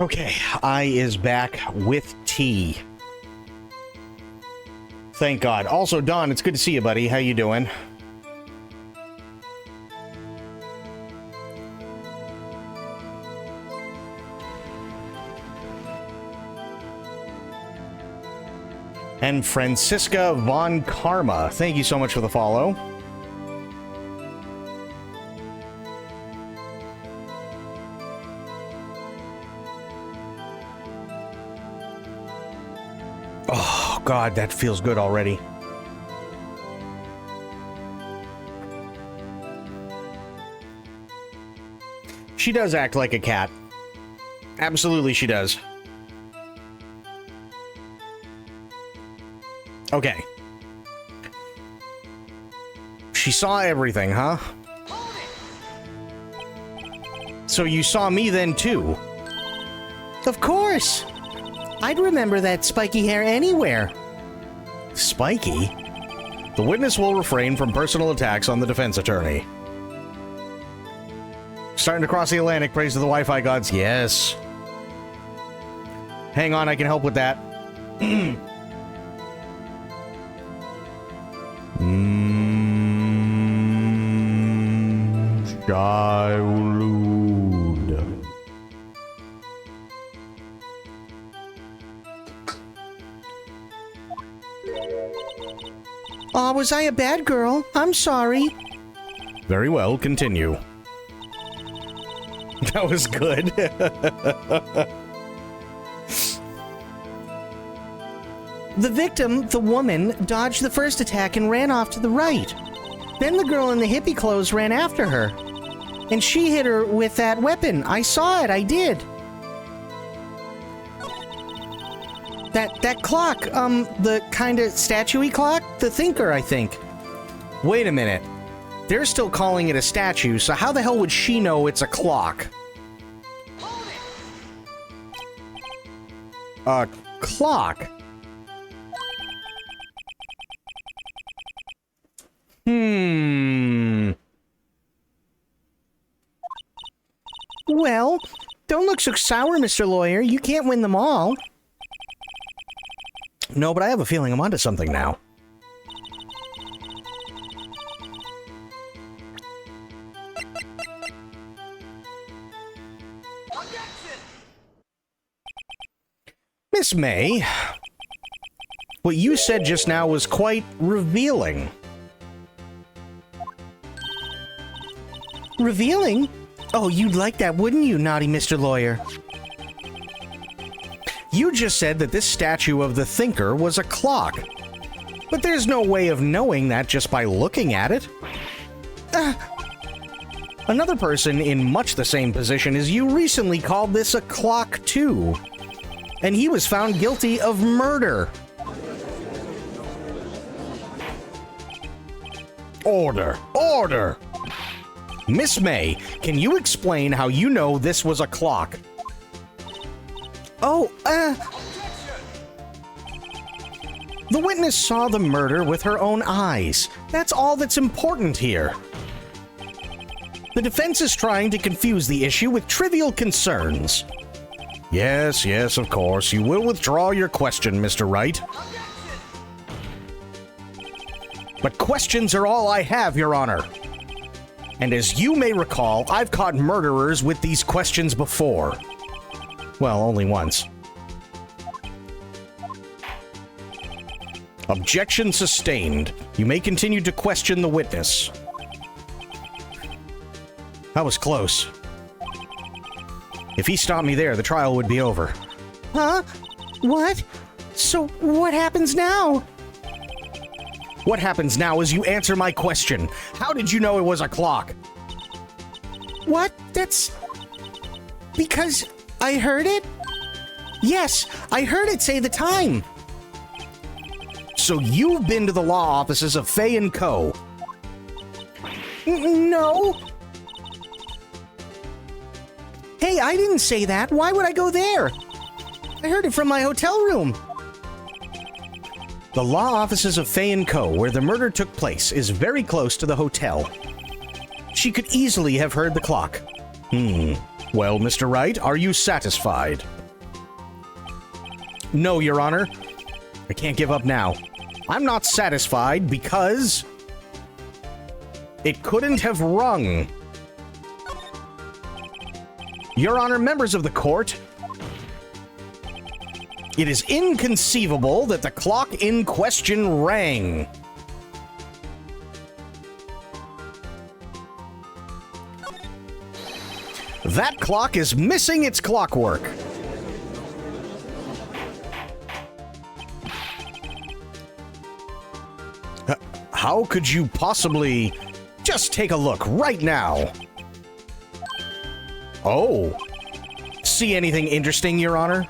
Okay, I is back with tea. Thank God. Also, Don, it's good to see you, buddy. How you doing? And Francisca Von Karma. Thank you so much for the follow. Oh, God, that feels good already. She does act like a cat. Absolutely, she does. Okay. She saw everything, huh? So you saw me then, too? Of course! I'd remember that spiky hair anywhere. Spiky? The witness will refrain from personal attacks on the defense attorney. Starting to cross the Atlantic, praise to the Wi-Fi gods. Yes. Hang on, I can help with that. Childhood. Aw, was I a bad girl? I'm sorry. Very well, continue. That was good. The victim, the woman, dodged the first attack and ran off to the right. Then the girl in the hippie clothes ran after her. And she hit her with that weapon. I saw it, I did. That clock, the kind of statue-y clock? The Thinker, I think. Wait a minute. They're still calling it a statue, so how the hell would she know it's a clock? A clock? Well, don't look so sour, Mr. Lawyer. You can't win them all. No, but I have a feeling I'm onto something now. Miss May, what you said just now was quite revealing. Revealing? Oh, you'd like that, wouldn't you, naughty Mr. Lawyer? You just said that this statue of the Thinker was a clock. But there's no way of knowing that just by looking at it. Another person in much the same position as you recently called this a clock, too. And he was found guilty of murder. Order! Order! Miss May, can you explain how you know this was a clock? Oh, the witness saw the murder with her own eyes. That's all that's important here. The defense is trying to confuse the issue with trivial concerns. Yes, yes, of course. You will withdraw your question, Mr. Wright. But questions are all I have, Your Honor. And as you may recall, I've caught murderers with these questions before. Well, only once. Objection sustained. You may continue to question the witness. That was close. If he stopped me there, the trial would be over. Huh? What? So, what happens now? What happens now is you answer my question. How did you know it was a clock? What? That's... because I heard it? Yes, I heard it say the time. So you've been to the law offices of Fay & Co. No. Hey, I didn't say that. Why would I go there? I heard it from my hotel room. The law offices of Fay & Co., where the murder took place, is very close to the hotel. She could easily have heard the clock. Well, Mr. Wright, are you satisfied? No, Your Honor. I can't give up now. I'm not satisfied because it couldn't have rung. Your Honor, members of the court, it is inconceivable that the clock in question rang. That clock is missing its clockwork. How could you possibly... Just take a look right now. Oh. See anything interesting, Your Honor?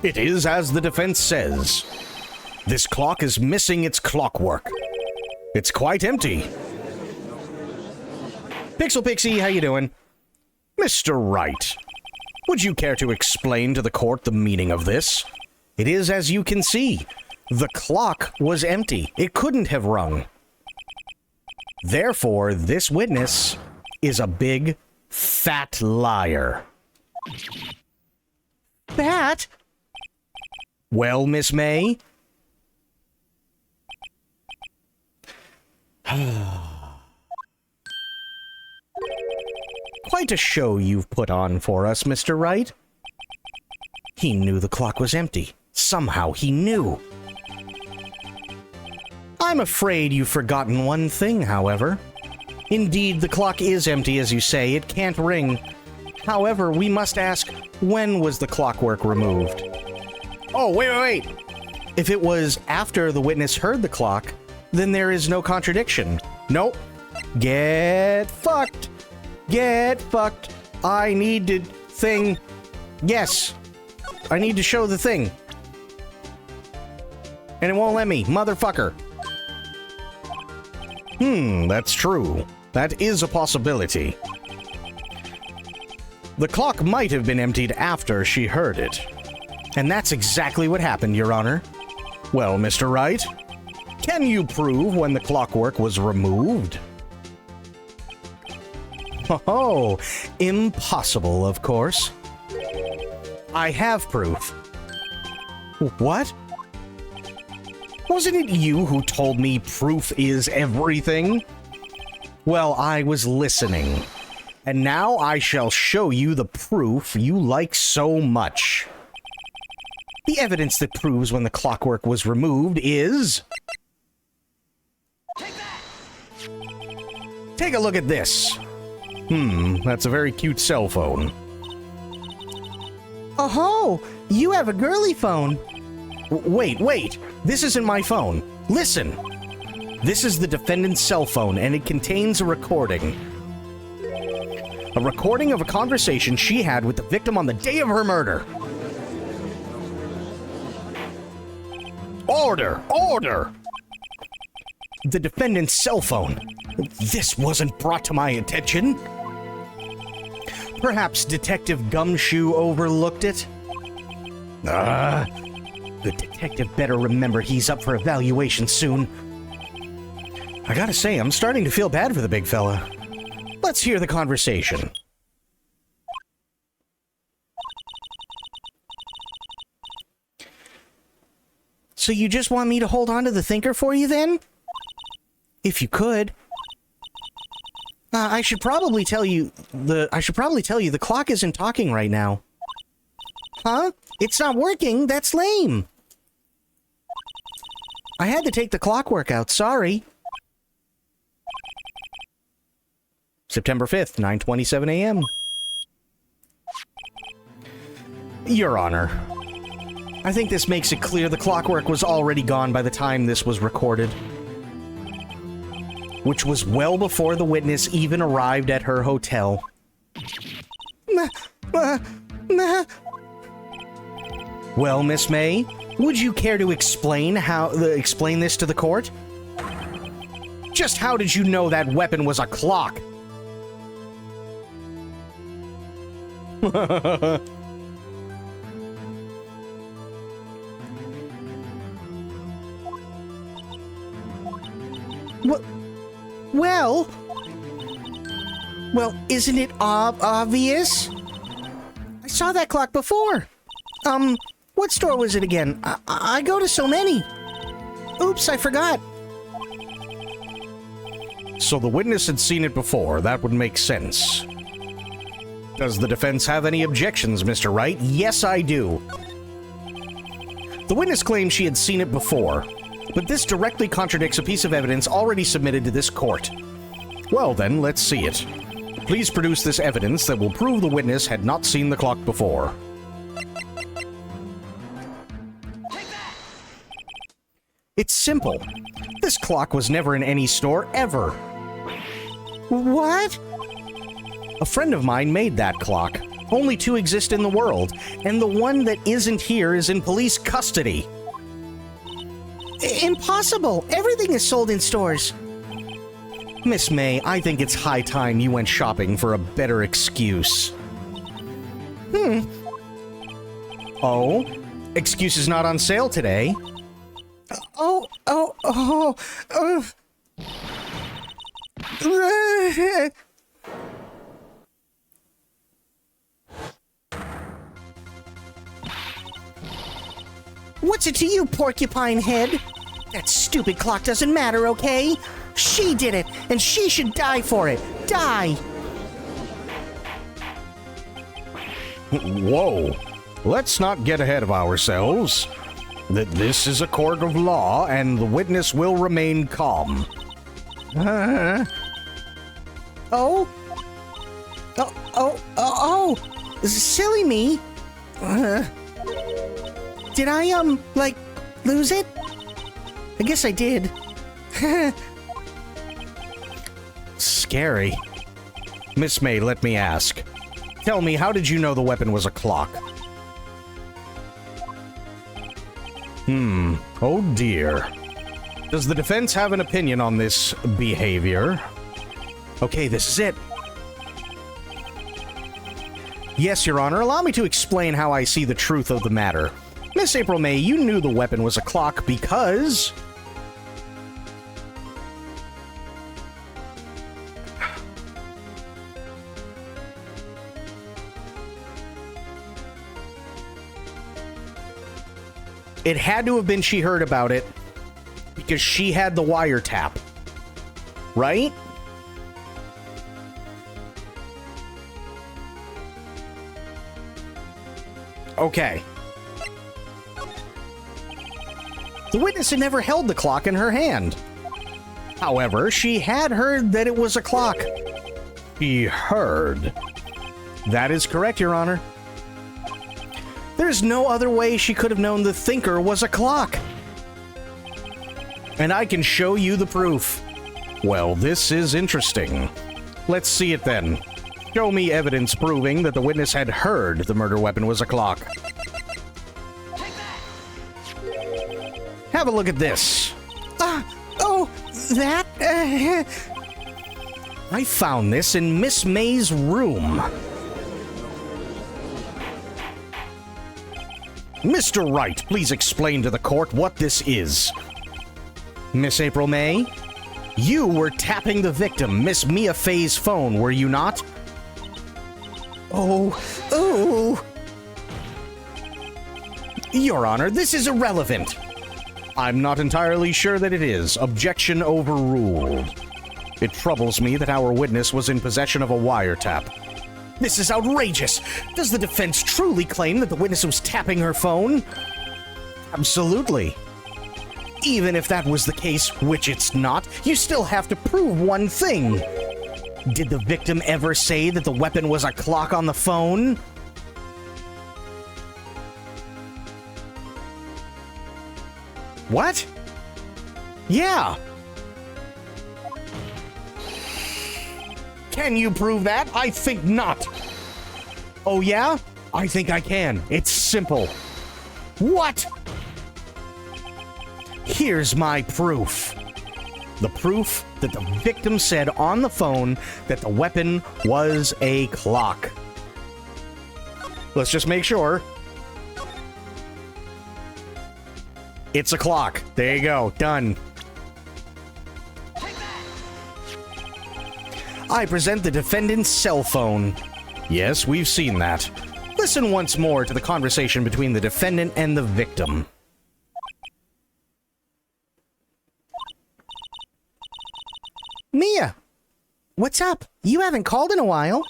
It is as the defense says. This clock is missing its clockwork. It's quite empty. Pixel Pixie, how you doing? Mr. Wright, would you care to explain to the court the meaning of this? It is as you can see. The clock was empty. It couldn't have rung. Therefore, this witness is a big, fat liar. Fat? Well, Miss May? Quite a show you've put on for us, Mr. Wright. He knew the clock was empty. Somehow he knew. I'm afraid you've forgotten one thing, however. Indeed, the clock is empty, as you say. It can't ring. However, we must ask, when was the clockwork removed? Oh, wait. If it was after the witness heard the clock, then there is no contradiction. Nope. Get fucked. Get fucked. I need to thing. Yes. I need to show the thing. And it won't let me. Motherfucker. That's true. That is a possibility. The clock might have been emptied after she heard it. And that's exactly what happened, Your Honor. Well, Mr. Wright, can you prove when the clockwork was removed? Oh, impossible, of course. I have proof. What? Wasn't it you who told me proof is everything? Well, I was listening. And now I shall show you the proof you like so much. The evidence that proves when the clockwork was removed is... Take a look at this. That's a very cute cell phone. Oh, you have a girly phone. Wait. This isn't my phone. Listen. This is the defendant's cell phone, and it contains a recording. A recording of a conversation she had with the victim on the day of her murder. Order! The defendant's cell phone. This wasn't brought to my attention. Perhaps Detective Gumshoe overlooked it? The detective better remember he's up for evaluation soon. I gotta say, I'm starting to feel bad for the big fella. Let's hear the conversation. So you just want me to hold on to the thinker for you, then? If you could. I should probably tell you the clock isn't talking right now. Huh? It's not working? That's lame. I had to take the clockwork out, sorry. September 5th, 9:27 a.m. Your Honor, I think this makes it clear the clockwork was already gone by the time this was recorded. Which was well before the witness even arrived at her hotel. Well, Miss May, would you care to explain this to the court? Just how did you know that weapon was a clock? Well, Well, isn't it obvious? I saw that clock before. What store was it again? I go to so many. Oops, I forgot. So the witness had seen it before. That would make sense. Does the defense have any objections, Mr. Wright? Yes, I do. The witness claims she had seen it before, but this directly contradicts a piece of evidence already submitted to this court. Well then, let's see it. Please produce this evidence that will prove the witness had not seen the clock before. It's simple. This clock was never in any store, ever. What? A friend of mine made that clock. Only 2 exist in the world, and the one that isn't here is in police custody. Impossible! Everything is sold in stores. Miss May, I think it's high time you went shopping for a better excuse. Oh? Excuse is not on sale today. What's it to you, porcupine head? That stupid clock doesn't matter, okay? She did it, and she should die for it. Die! Whoa. Let's not get ahead of ourselves. This is a court of law, and the witness will remain calm. Silly me. Did I, lose it? I guess I did. Scary. Miss May, let me ask. Tell me, how did you know the weapon was a clock? Oh dear. Does the defense have an opinion on this behavior? Okay, this is it. Yes, Your Honor, allow me to explain how I see the truth of the matter. Miss April May, you knew the weapon was a clock because... It had to have been she heard about it because she had the wiretap. Right? Okay. The witness had never held the clock in her hand. However, she had heard that it was a clock. She heard. That is correct, Your Honor. There's no other way she could have known the thinker was a clock. And I can show you the proof. Well, this is interesting. Let's see it then. Show me evidence proving that the witness had heard the murder weapon was a clock. Have a look at this. I found this in Miss May's room. Mr. Wright, please explain to the court what this is. Miss April May, you were tapping the victim, Miss Mia Fey's phone, were you not? Oh. Your Honor, this is irrelevant. I'm not entirely sure that it is. Objection overruled. It troubles me that our witness was in possession of a wiretap. This is outrageous! Does the defense truly claim that the witness was tapping her phone? Absolutely. Even if that was the case, which it's not, you still have to prove one thing. Did the victim ever say that the weapon was a clock on the phone? What? Yeah. Can you prove that? I think not. Oh yeah? I think I can. It's simple. What? Here's my proof. The proof that the victim said on the phone that the weapon was a clock. Let's just make sure. It's a clock. There you go. Done. I present the defendant's cell phone. Yes, we've seen that. Listen once more to the conversation between the defendant and the victim. Mia! What's up? You haven't called in a while.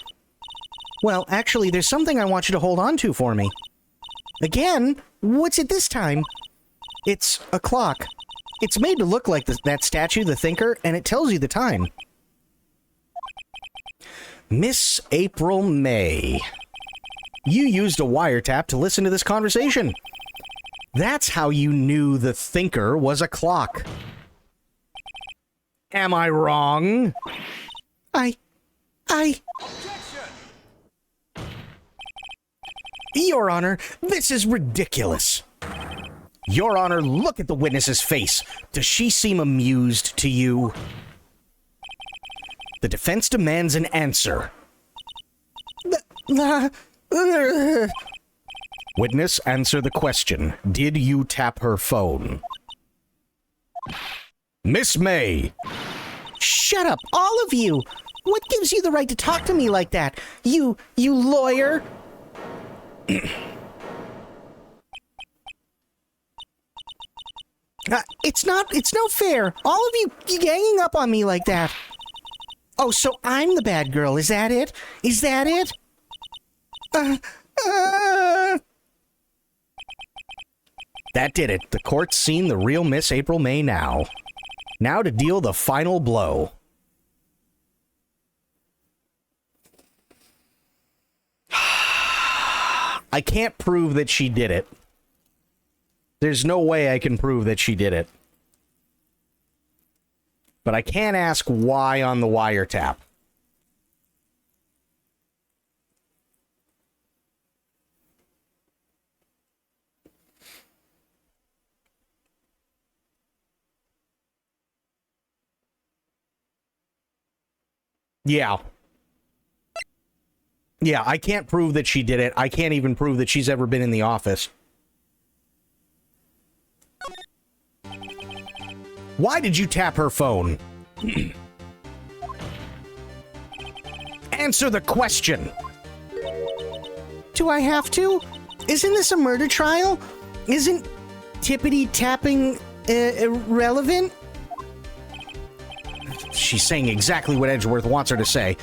Well, actually, there's something I want you to hold on to for me. Again? What's it this time? It's a clock. It's made to look like that statue, the Thinker, and it tells you the time. Miss April May. You used a wiretap to listen to this conversation. That's how you knew the Thinker was a clock. Am I wrong? Your Honor, this is ridiculous. Your Honor, look at the witness's face. Does she seem amused to you? The defense demands an answer. Witness, answer the question. Did you tap her phone? Miss May! Shut up, all of you! What gives you the right to talk to me like that? You lawyer! It's no fair. All of you ganging up on me like that. Oh, so I'm the bad girl, is that it? Is that it? That did it. The court's seen the real Miss April May now. Now to deal the final blow. I can't prove that she did it. There's no way I can prove that she did it. But I can ask why on the wiretap. Yeah. Yeah, I can't prove that she did it. I can't even prove that she's ever been in the office. Why did you tap her phone? Answer the question. Do I have to? Isn't this a murder trial? Isn't tippity tapping irrelevant? She's saying exactly what Edgeworth wants her to say.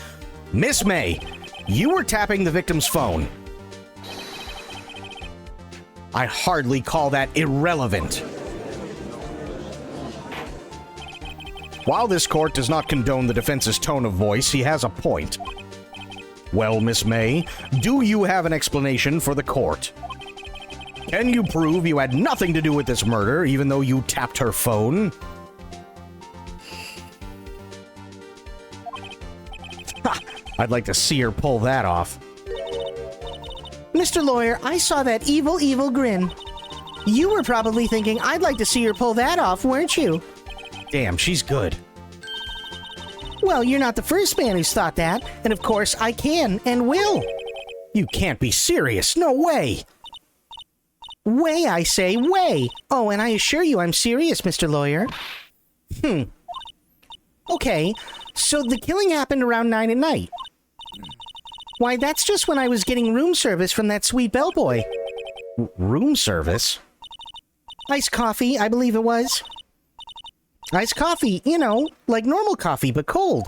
Miss May, you were tapping the victim's phone. I hardly call that irrelevant. While this court does not condone the defense's tone of voice, he has a point. Well, Miss May, do you have an explanation for the court? Can you prove you had nothing to do with this murder, even though you tapped her phone? Ha! I'd like to see her pull that off. Mr. Lawyer, I saw that evil, evil grin. You were probably thinking I'd like to see her pull that off, weren't you? Damn, she's good. Well, you're not the first man who's thought that, and of course I can and will. You can't be serious, no way. Way, I say, way. Oh, and I assure you I'm serious, Mr. Lawyer. Okay, so the killing happened around 9 at night. Why, that's just when I was getting room service from that sweet bellboy. Room service? Iced coffee, I believe it was. Iced coffee, you know, like normal coffee, but cold.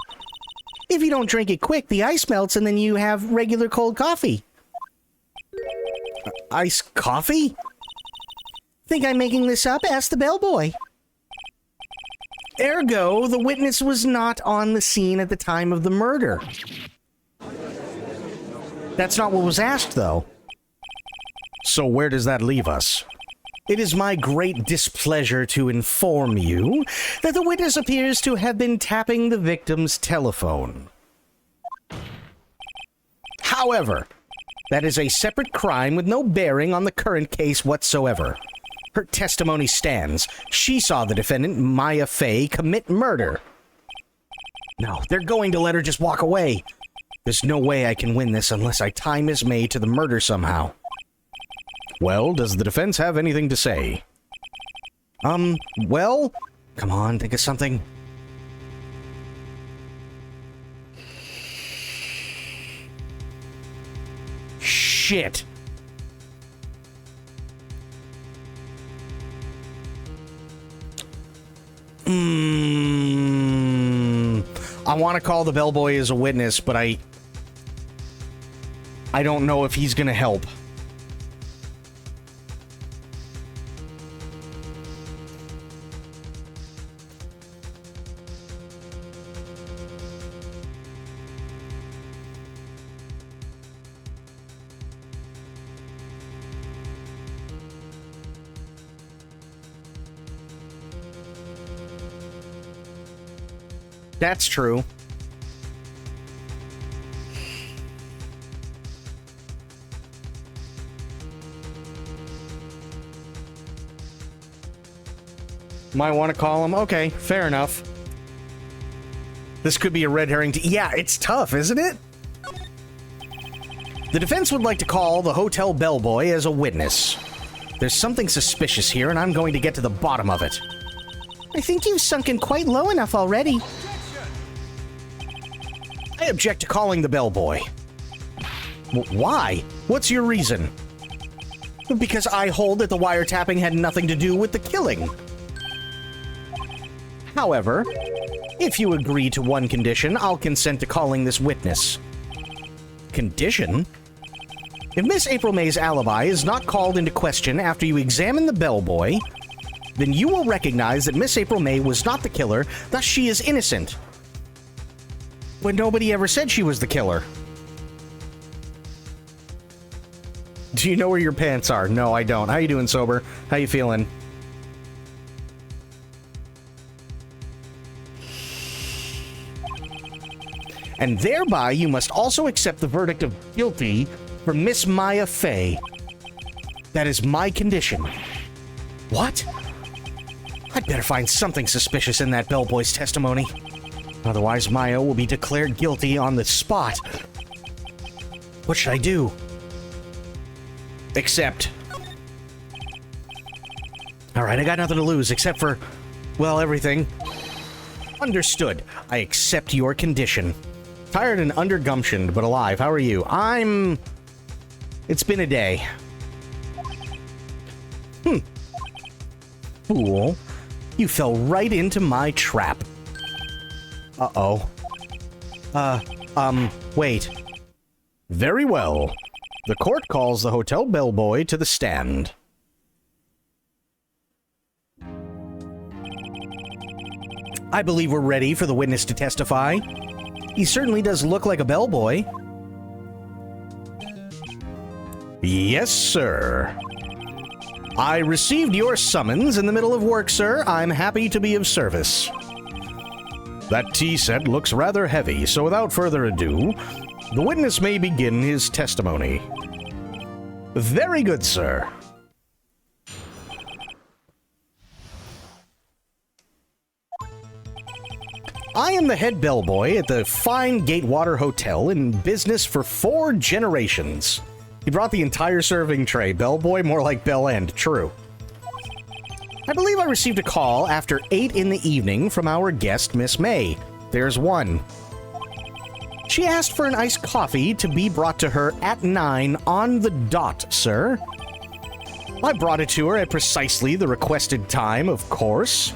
If you don't drink it quick, the ice melts and then you have regular cold coffee. Iced coffee? Think I'm making this up? Ask the bellboy. Ergo, the witness was not on the scene at the time of the murder. That's not what was asked, though. So where does that leave us? It is my great displeasure to inform you that the witness appears to have been tapping the victim's telephone. However, that is a separate crime with no bearing on the current case whatsoever. Her testimony stands. She saw the defendant, Maya Fey, commit murder. No, they're going to let her just walk away. There's no way I can win this unless I tie Miss May to the murder somehow. Well, does the defense have anything to say? Well, come on, think of something. shit. I want to call the bellboy as a witness, but I don't know if he's going to help. That's true. Might want to call him. Okay, fair enough. This could be a red herring. Yeah, it's tough, isn't it? The defense would like to call the hotel bellboy as a witness. There's something suspicious here, and I'm going to get to the bottom of it. I think you've sunken quite low enough already. I object to calling the bellboy. Why? What's your reason? Because I hold that the wiretapping had nothing to do with the killing. However, if you agree to one condition, I'll consent to calling this witness. Condition? If Miss April May's alibi is not called into question after you examine the bellboy, then you will recognize that Miss April May was not the killer, thus she is innocent. When nobody ever said she was the killer. Do you know where your pants are? No, I don't. How you doing, sober? How you feeling? And thereby, you must also accept the verdict of guilty for Miss Maya Fey. That is my condition. What? I'd better find something suspicious in that bellboy's testimony. Otherwise, Maya will be declared guilty on the spot. What should I do? Accept. Alright, I got nothing to lose except for, well, everything. Understood. I accept your condition. Tired and undergumptioned, but alive. How are you? It's been a day. Fool. You fell right into my trap. Uh-oh. Wait. Very well. The court calls the hotel bellboy to the stand. I believe we're ready for the witness to testify. He certainly does look like a bellboy. Yes, sir. I received your summons in the middle of work, sir. I'm happy to be of service. That tea set looks rather heavy, so without further ado, the witness may begin his testimony. Very good, sir. I am the head bellboy at the fine Gatewater Hotel, in business for 4 generations. He brought the entire serving tray. Bellboy, more like bell end. True. I believe I received a call after 8 in the evening from our guest, Miss May. There's one. She asked for an iced coffee to be brought to her at 9 on the dot, sir. I brought it to her at precisely the requested time, of course.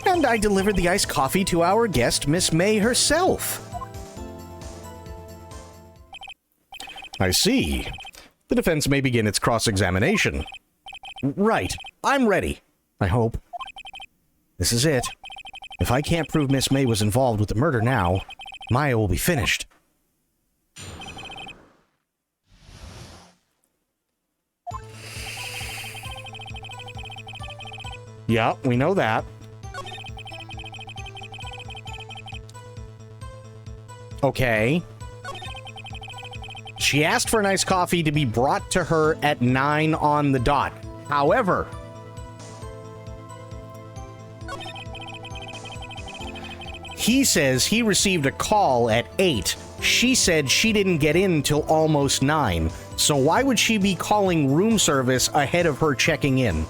And I delivered the iced coffee to our guest, Miss May herself. I see. The defense may begin its cross-examination. Right. I'm ready. I hope. This is it. If I can't prove Miss May was involved with the murder now, Maya will be finished. Yeah, we know that. Okay. She asked for an iced coffee to be brought to her at 9 on the dot. However, he says he received a call at 8. She said she didn't get in till almost 9. So why would she be calling room service ahead of her checking in?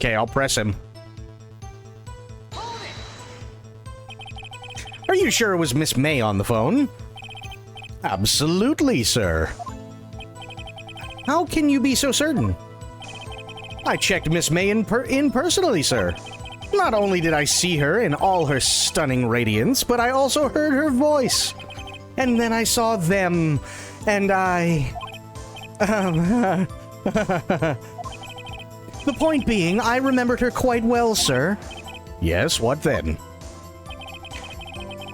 Okay, I'll press him. Are you sure it was Miss May on the phone? Absolutely, sir. How can you be so certain? I checked Miss May in personally, sir. Not only did I see her in all her stunning radiance, but I also heard her voice. And then I saw them, and I... The point being, I remembered her quite well, sir. Yes, what then?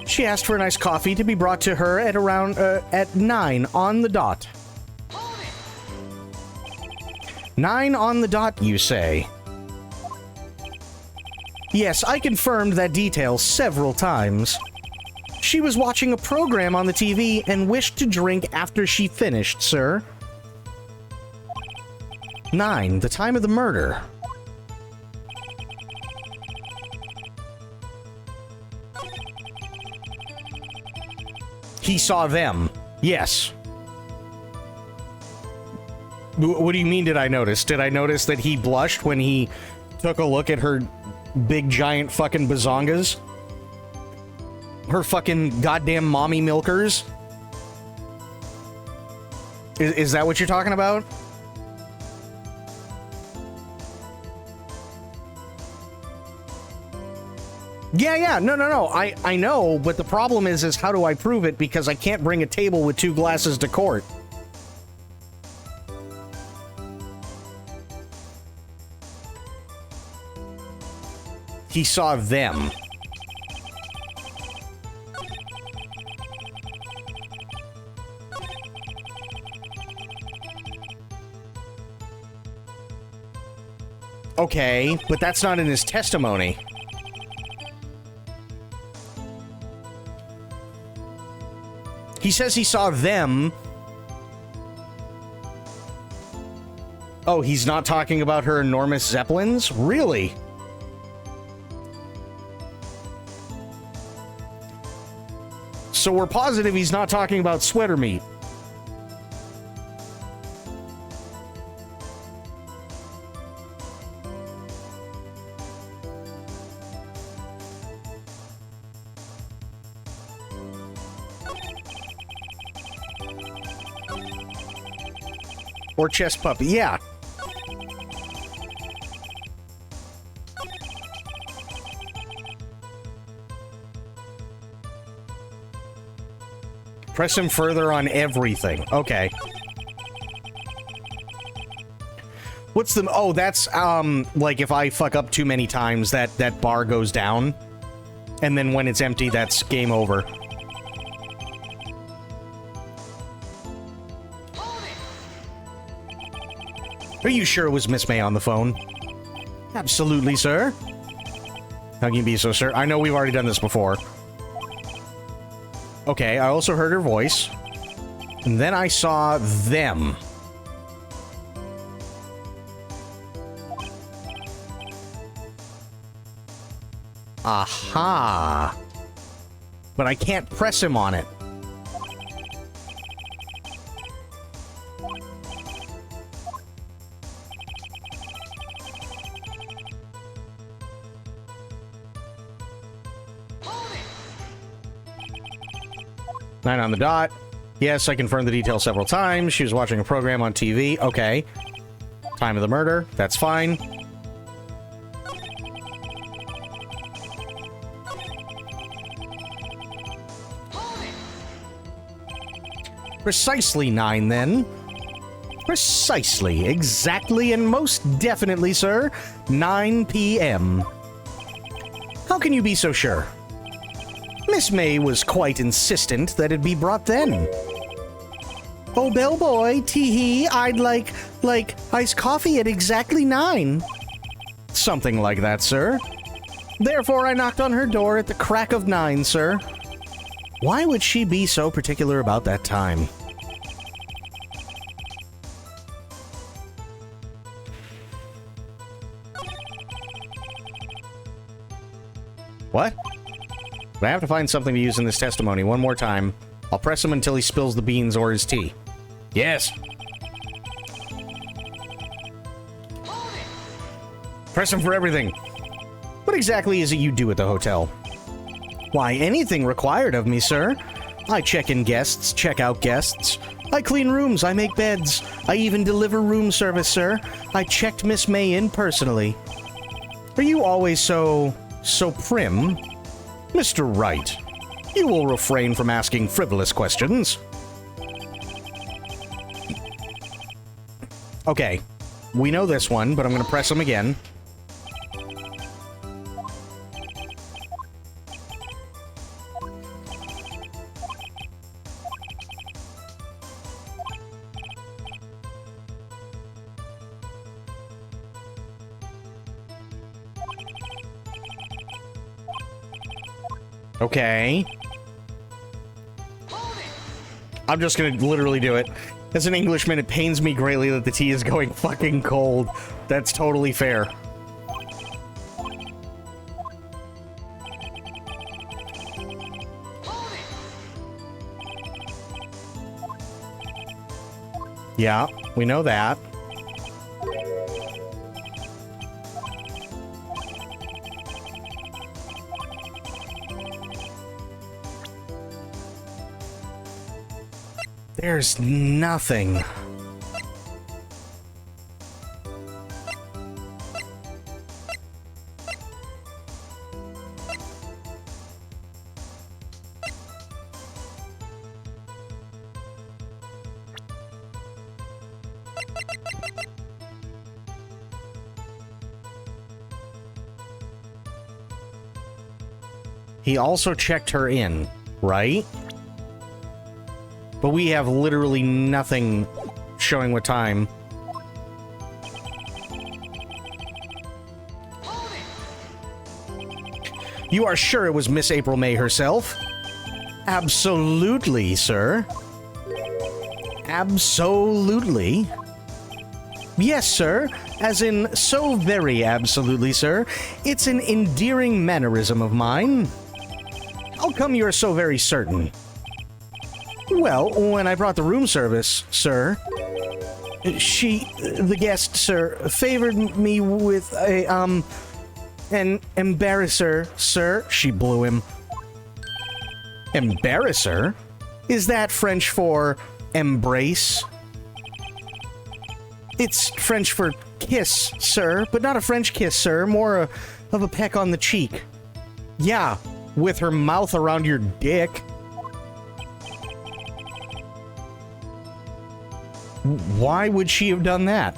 She asked for a nice coffee to be brought to her at around, at 9 on the dot. 9 on the dot, you say? Yes, I confirmed that detail several times. She was watching a program on the TV and wished to drink after she finished, sir. 9, the time of the murder. He saw them. Yes. What do you mean, did I notice? Did I notice that he blushed when he took a look at her big giant fucking bazongas? Her fucking goddamn mommy milkers? Is that what you're talking about? Yeah, no. I know, but the problem is how do I prove it? Because I can't bring a table with 2 glasses to court. He saw them. Okay, but that's not in his testimony. He says he saw them. Oh, he's not talking about her enormous zeppelins? Really? So we're positive he's not talking about sweater meat. Or chest puppy, yeah. Press him further on everything. Okay. What's the... Oh, that's, like if I fuck up too many times, that bar goes down. And then when it's empty, that's game over. Are you sure it was Miss May on the phone? Absolutely, sir. How can you be so sure? I know we've already done this before. Okay, I also heard her voice. And then I saw them. Aha. But I can't press him on it. Nine on the dot. Yes, I confirmed the details several times. She was watching a program on TV. Okay. Time of the murder. That's fine. Precisely 9, then. Precisely, exactly, and most definitely, sir. 9 p.m. How can you be so sure? Miss May was quite insistent that it be brought then. Oh, bellboy, tee-hee, I'd like iced coffee at exactly 9. Something like that, sir. Therefore, I knocked on her door at the crack of 9, sir. Why would she be so particular about that time? What? But I have to find something to use in this testimony one more time. I'll press him until he spills the beans or his tea. Yes. Press him for everything. What exactly is it you do at the hotel? Why, anything required of me, sir. I check in guests, check out guests. I clean rooms, I make beds. I even deliver room service, sir. I checked Miss May in personally. Are you always so prim? Mr. Wright, you will refrain from asking frivolous questions. Okay, we know this one, but I'm going to press him again. Okay. I'm just gonna literally do it. As an Englishman, it pains me greatly that the tea is going fucking cold. That's totally fair. Yeah, we know that. There's nothing. He also checked her in, right? But we have literally nothing showing what time. You are sure it was Miss April May herself? Absolutely, sir. Absolutely. Yes, sir. As in, so very absolutely, sir. It's an endearing mannerism of mine. How come you're so very certain? Well, when I brought the room service, sir, the guest, sir, favored me with an embarrasser, sir. She blew him. Embarrasser? Is that French for embrace? It's French for kiss, sir, but not a French kiss, sir. More of a peck on the cheek. Yeah, with her mouth around your dick. Why would she have done that?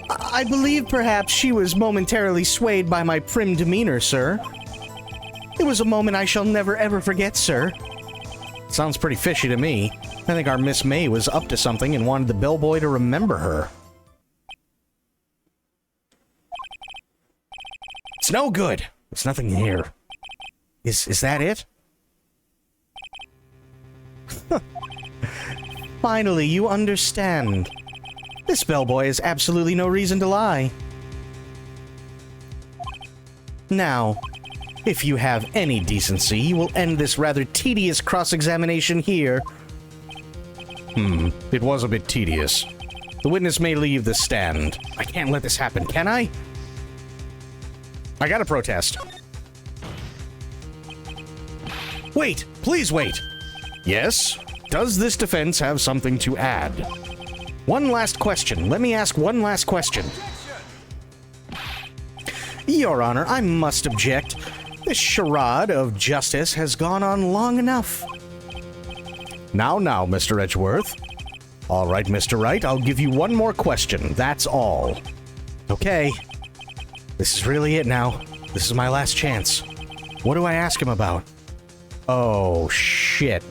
I believe perhaps she was momentarily swayed by my prim demeanor, sir. It was a moment I shall never ever forget, sir. Sounds pretty fishy to me. I think our Miss May was up to something and wanted the bellboy to remember her. It's no good. There's nothing here. Is that it? Finally, you understand. This bellboy has absolutely no reason to lie. Now, if you have any decency, you will end this rather tedious cross-examination here. It was a bit tedious. The witness may leave the stand. I can't let this happen, can I? I gotta protest. Wait! Please wait! Yes? Does this defense have something to add? One last question. Let me ask one last question. Your Honor, I must object. This charade of justice has gone on long enough. Now, Mr. Edgeworth. All right, Mr. Wright, I'll give you one more question. That's all. Okay. This is really it now. This is my last chance. What do I ask him about? Oh, shit.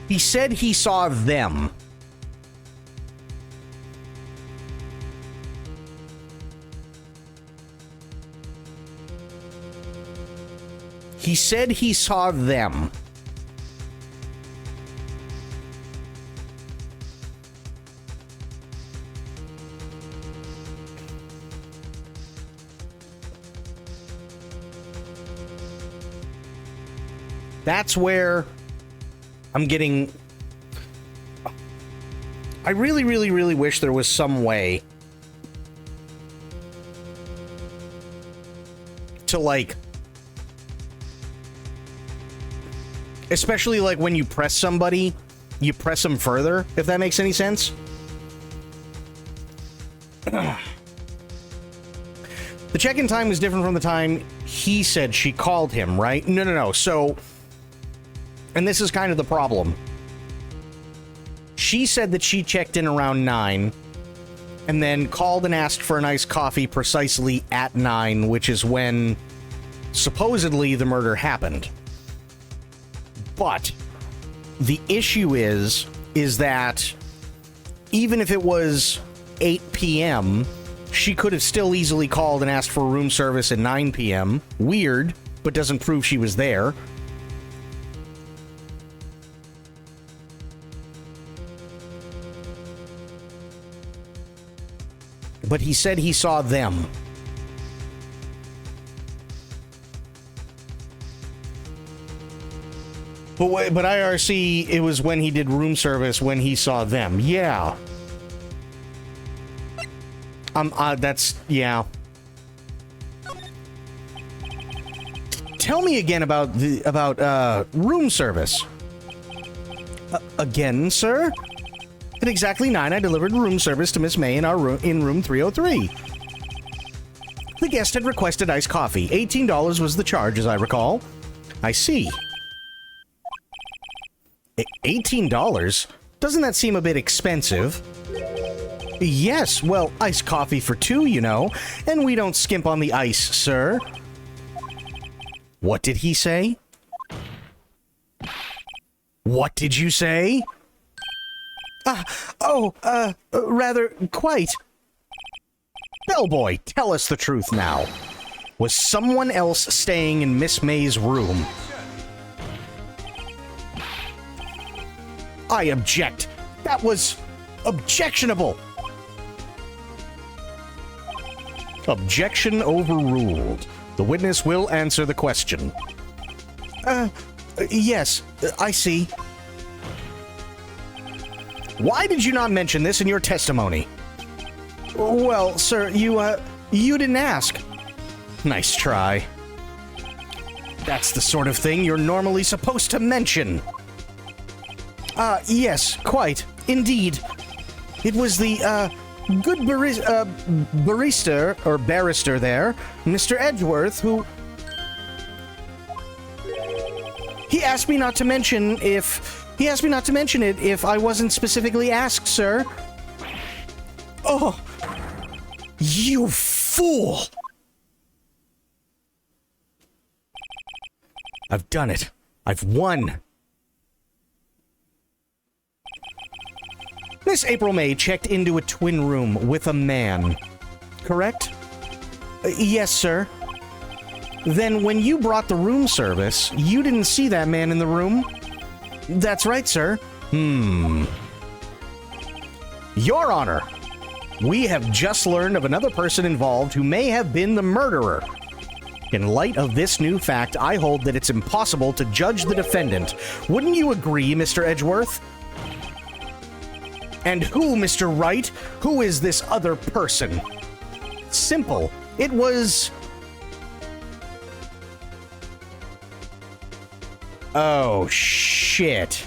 He said he saw them. He said he saw them. That's where I'm getting... I really, really, really wish there was some way to, like... Especially, like, when you press somebody, you press them further, if that makes any sense. The check-in time was different from the time he said she called him, right? No. So... And this is kind of the problem. She said that she checked in around 9 and then called and asked for an iced coffee precisely at 9, which is when supposedly the murder happened. But the issue is that even if it was 8 p.m., she could have still easily called and asked for room service at 9 p.m. Weird, but doesn't prove she was there. But he said he saw them. But IRC, it was when he did room service when he saw them. Yeah. That's, yeah. Tell me again about room service. Again, sir? At exactly 9, I delivered room service to Miss May in our room, in room 303. The guest had requested iced coffee. $18 was the charge, as I recall. I see. $18? Doesn't that seem a bit expensive? Yes, well, iced coffee for 2, you know, and we don't skimp on the ice, sir. What did he say? What did you say? Rather, quite. Bellboy, tell us the truth now. Was someone else staying in Miss May's room? I object. That was objectionable. Objection overruled. The witness will answer the question. Yes, I see. Why did you not mention this in your testimony? Well, sir, you didn't ask. Nice try. That's the sort of thing you're normally supposed to mention. Yes, quite. Indeed. It was the, good barista, or barrister there, Mr. Edgeworth, who... He asked me not to mention it if I wasn't specifically asked, sir. Oh, you fool! I've done it. I've won. Miss April May checked into a twin room with a man, correct? Yes, sir. Then when you brought the room service, you didn't see that man in the room? That's right, sir. Your Honor, we have just learned of another person involved who may have been the murderer. In light of this new fact, I hold that it's impossible to judge the defendant. Wouldn't you agree, Mr. Edgeworth? And who, Mr. Wright? Who is this other person? Simple. It was... Oh, shit.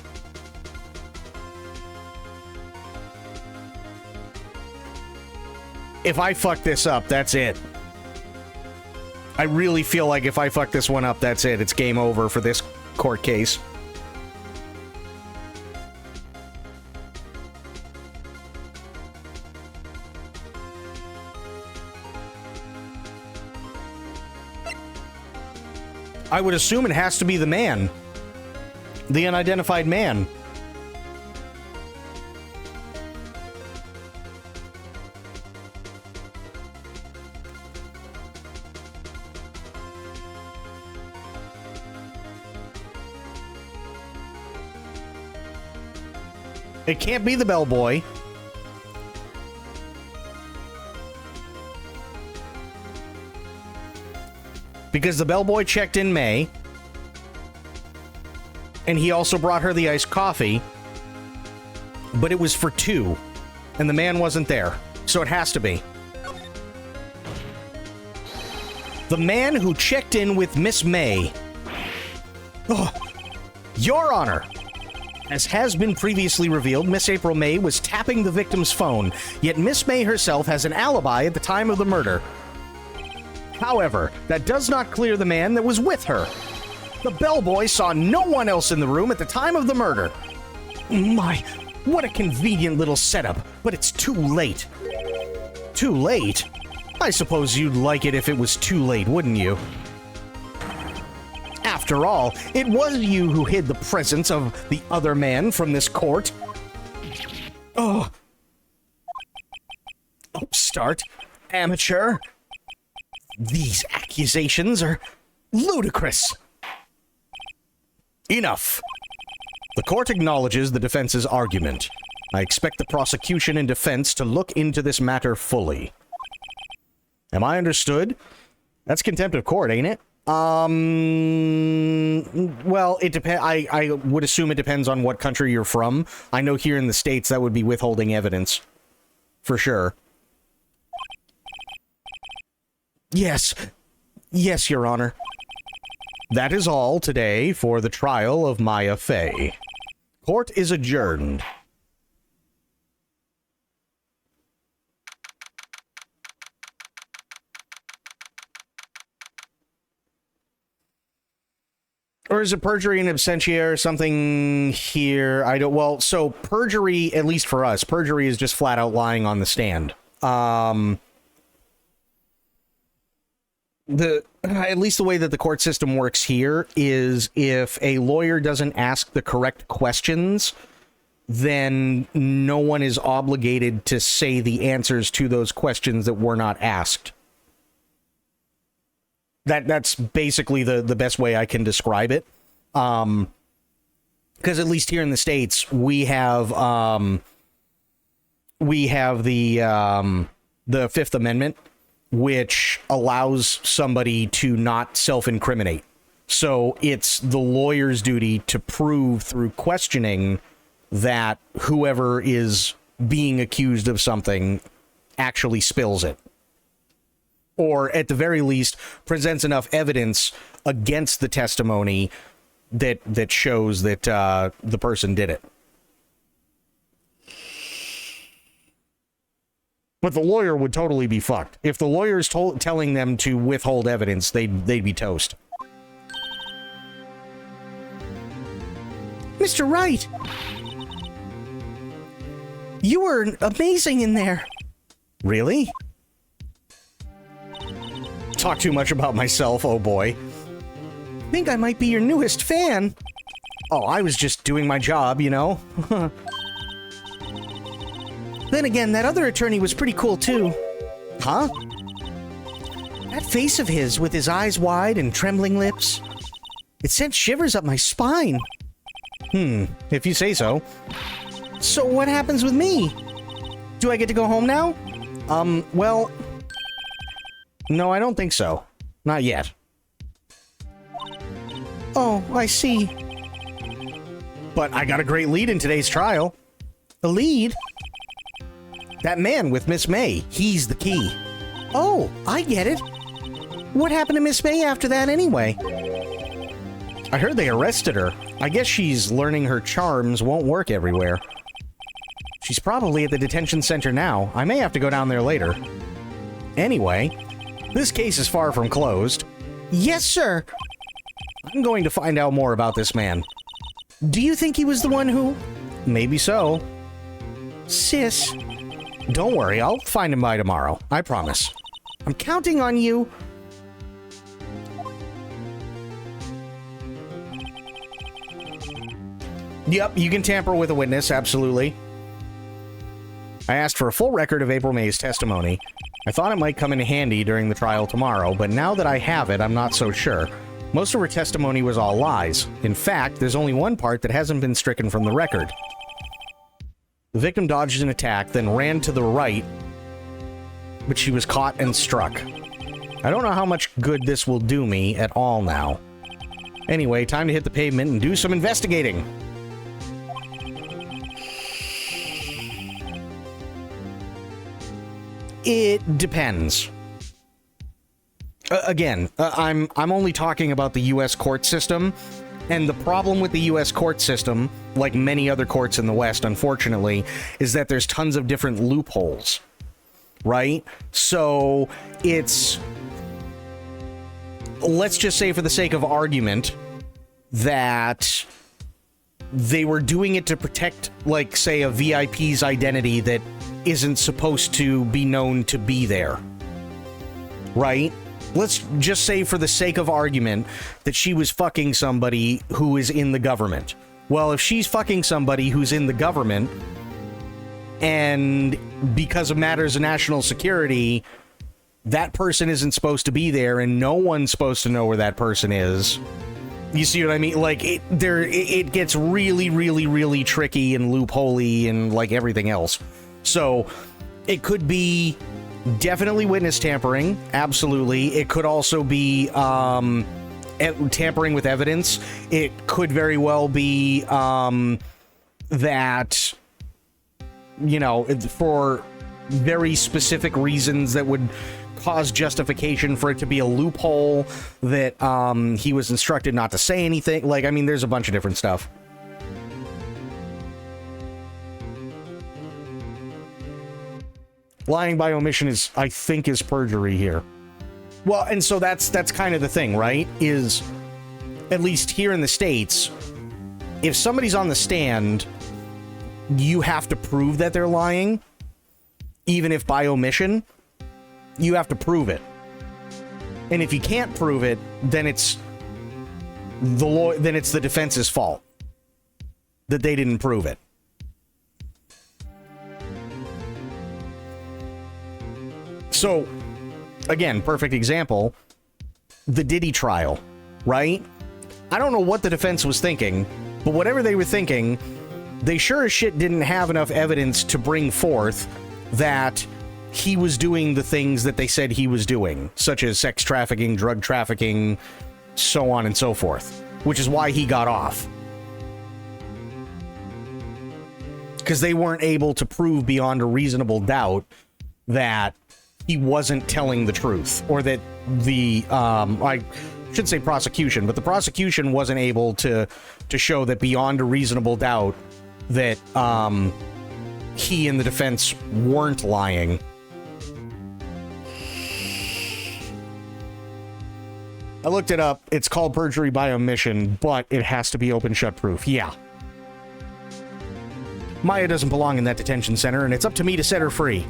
If I fuck this up, that's it. I really feel like if I fuck this one up, that's it. It's game over for this court case. I would assume it has to be the man. The unidentified man. It can't be the bellboy. Because the bellboy checked in May. And he also brought her the iced coffee. But it was for 2. And the man wasn't there. So it has to be. The man who checked in with Miss May. Oh, Your Honor. As has been previously revealed, Miss April May was tapping the victim's phone, yet Miss May herself has an alibi at the time of the murder. However, that does not clear the man that was with her. The bellboy saw no one else in the room at the time of the murder. My, what a convenient little setup, but it's too late. Too late? I suppose you'd like it if it was too late, wouldn't you? After all, it was you who hid the presence of the other man from this court. Oh. Upstart. Amateur. These accusations are ludicrous. Enough. The court acknowledges the defense's argument. I expect the prosecution and defense to look into this matter fully. Am I understood? That's contempt of court, ain't it? Well, it depends. I would assume it depends on what country you're from. I know here in the States that would be withholding evidence. For sure. Yes. Yes, Your Honor. That is all today for the trial of Maya Fey. Court is adjourned. Or is it perjury in absentia or something here? I don't... Well, so perjury, at least for us, perjury is just flat out lying on the stand. At least the way that the court system works here is if a lawyer doesn't ask the correct questions, then no one is obligated to say the answers to those questions that were not asked. That's basically the best way I can describe it. Because at least here in the States, we have the Fifth Amendment, which allows somebody to not self-incriminate. So it's the lawyer's duty to prove through questioning that whoever is being accused of something actually spills it. Or at the very least, presents enough evidence against the testimony that shows that the person did it. But the lawyer would totally be fucked. If the lawyer's telling them to withhold evidence, they'd be toast. Mr. Wright! You were amazing in there. Really? Talk too much about myself, oh boy. Think I might be your newest fan. Oh, I was just doing my job, you know? Then again, that other attorney was pretty cool too. Huh? That face of his with his eyes wide and trembling lips. It sent shivers up my spine. If you say so. So what happens with me? Do I get to go home now? Well... No, I don't think so. Not yet. Oh, I see. But I got a great lead in today's trial. A lead? That man with Miss May, he's the key. Oh, I get it. What happened to Miss May after that anyway? I heard they arrested her. I guess she's learning her charms won't work everywhere. She's probably at the detention center now. I may have to go down there later. Anyway, this case is far from closed. Yes, sir. I'm going to find out more about this man. Do you think he was the one who... Maybe so. Sis. Don't worry, I'll find him by tomorrow. I promise. I'm counting on you. Yep, you can tamper with a witness, absolutely. I asked for a full record of April May's testimony. I thought it might come in handy during the trial tomorrow, but now that I have it, I'm not so sure. Most of her testimony was all lies. In fact, there's only one part that hasn't been stricken from the record. The victim dodged an attack, then ran to the right, but she was caught and struck. I don't know how much good this will do me at all now. Anyway, time to hit the pavement and do some investigating. It depends. Again, I'm only talking about the U.S. court system, and the problem with the U.S. court system, like many other courts in the West, unfortunately, is that there's tons of different loopholes, right? So it's, let's just say for the sake of argument, that they were doing it to protect, like, say, a VIP's identity that isn't supposed to be known to be there, right? Let's just say for the sake of argument that she was fucking somebody who is in the government. Well, if she's fucking somebody who's in the government, and because of matters of national security, that person isn't supposed to be there and no one's supposed to know where that person is. You see what I mean? Like, it gets really, really, really tricky and loopholey and like everything else. So it could be definitely witness tampering. Absolutely. It could also be tampering with evidence. It could very well be that, you know, for very specific reasons that would cause justification for it to be a loophole, that he was instructed not to say anything. Like, I mean, there's a bunch of different stuff. Lying by omission is, I think, is perjury here. Well, and so that's kind of the thing, right? Is, at least here in the States, if somebody's on the stand, you have to prove that they're lying, even if by omission. You have to prove it. And if you can't prove it, then it's the defense's fault that they didn't prove it. So, again, perfect example, the Diddy trial, right? I don't know what the defense was thinking, but whatever they were thinking, they sure as shit didn't have enough evidence to bring forth that he was doing the things that they said he was doing, such as sex trafficking, drug trafficking, so on and so forth, which is why he got off. Because they weren't able to prove beyond a reasonable doubt that he wasn't telling the truth, or that the, I should say prosecution, but the prosecution wasn't able to show that beyond a reasonable doubt that he and the defense weren't lying. I looked it up. It's called perjury by omission, but it has to be open shut proof. Yeah. Maya doesn't belong in that detention center, and it's up to me to set her free.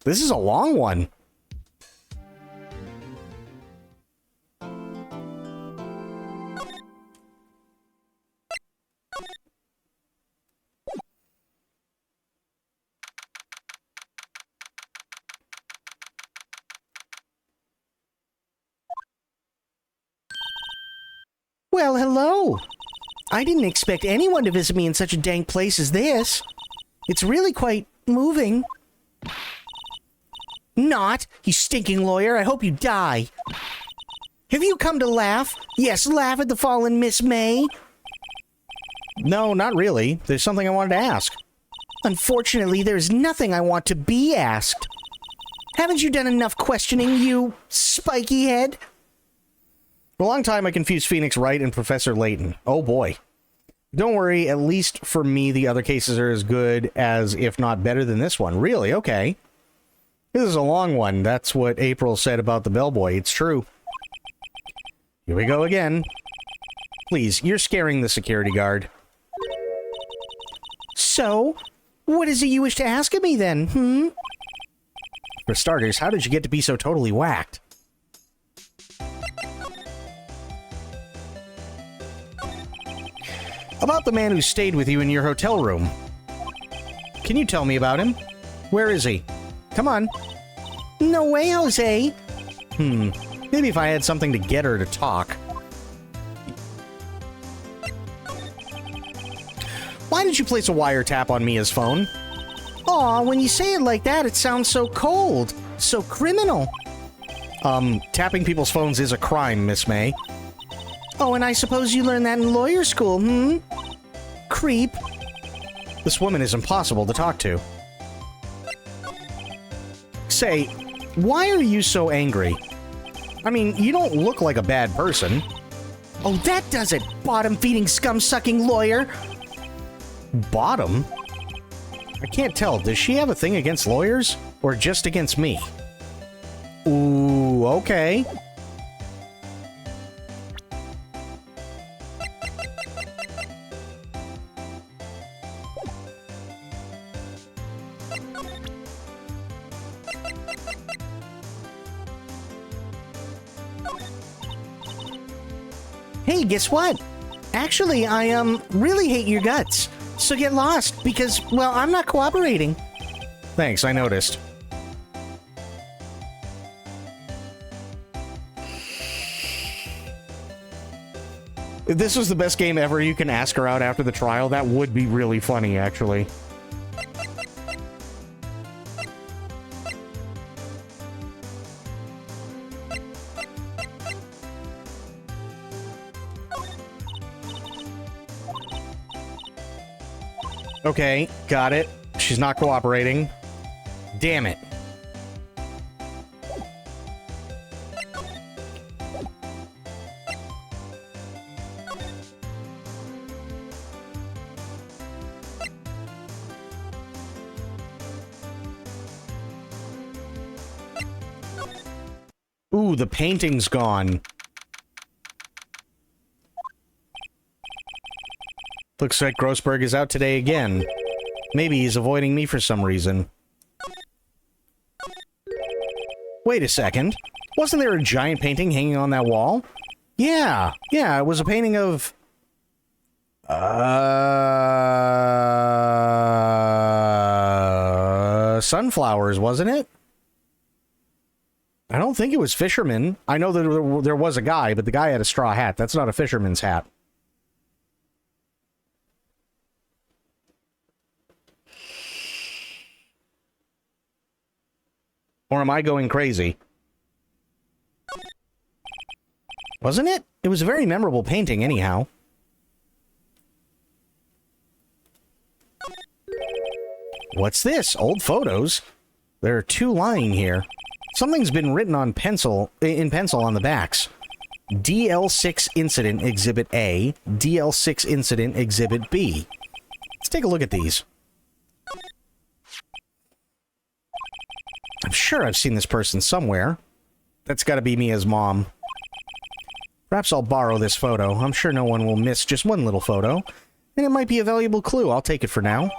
This is a long one. Well, hello. I didn't expect anyone to visit me in such a dank place as this. It's really quite moving. Not, you stinking lawyer. I hope you die. Have you come to laugh? Yes, laugh at the fallen Miss May. No, not really. There's something I wanted to ask. Unfortunately, there's nothing I want to be asked. Haven't you done enough questioning, you spiky head? For a long time, I confused Phoenix Wright and Professor Layton. Oh boy. Don't worry, at least for me, the other cases are as good as, if not better than this one. Really? Okay. This is a long one. That's what April said about the bellboy. It's true. Here we go again. Please, you're scaring the security guard. So, what is it you wish to ask of me then, For starters, how did you get to be so totally whacked? About the man who stayed with you in your hotel room. Can you tell me about him? Where is he? Come on. No way, Jose. Maybe if I had something to get her to talk. why did you place a wiretap on Mia's phone? Aw, when you say it like that, it sounds so cold. So criminal. Tapping people's phones is a crime, Miss May. Oh, and I suppose you learned that in lawyer school, hmm? Creep. This woman is impossible to talk to. Say, why are you so angry? I mean, you don't look like a bad person. Oh, that does it, bottom-feeding, scum-sucking lawyer! Bottom? I can't tell. Does she have a thing against lawyers? Or just against me? Ooh, okay. Hey, guess what? Actually, I, really hate your guts. So get lost, because, well, I'm not cooperating. Thanks, I noticed. If this was the best game ever, you can ask her out after the trial. That would be really funny, actually. Okay, got it. She's not cooperating. Damn it. Ooh, the painting's gone. Looks like Grossberg is out today again. Maybe he's avoiding me for some reason. Wait a second. Wasn't there a giant painting hanging on that wall? Yeah, it was a painting of... sunflowers, wasn't it? I don't think it was fisherman. I know that there was a guy, but the guy had a straw hat. That's not a fisherman's hat. Or am I going crazy? Wasn't it? It was a very memorable painting, anyhow. What's this? Old photos? There are two lying here. Something's been written on pencil on the backs. DL6 Incident Exhibit A, DL6 Incident Exhibit B. Let's take a look at these. I'm sure I've seen this person somewhere. That's gotta be Mia's mom. Perhaps I'll borrow this photo. I'm sure no one will miss just one little photo. And it might be a valuable clue. I'll take it for now.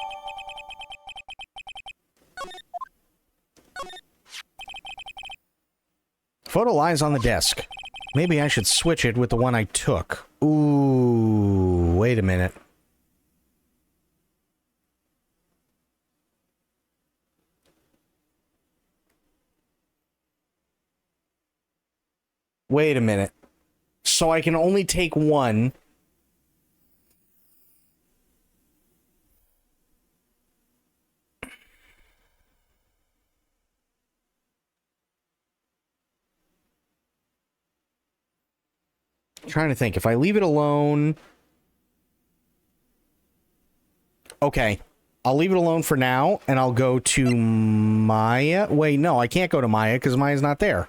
Photo lies on the desk. Maybe I should switch it with the one I took. Ooh, wait a minute. Wait a minute. So I can only take one. I'm trying to think. If I leave it alone... Okay. I'll leave it alone for now, and I'll go to Maya. Wait, no, I can't go to Maya because Maya's not there.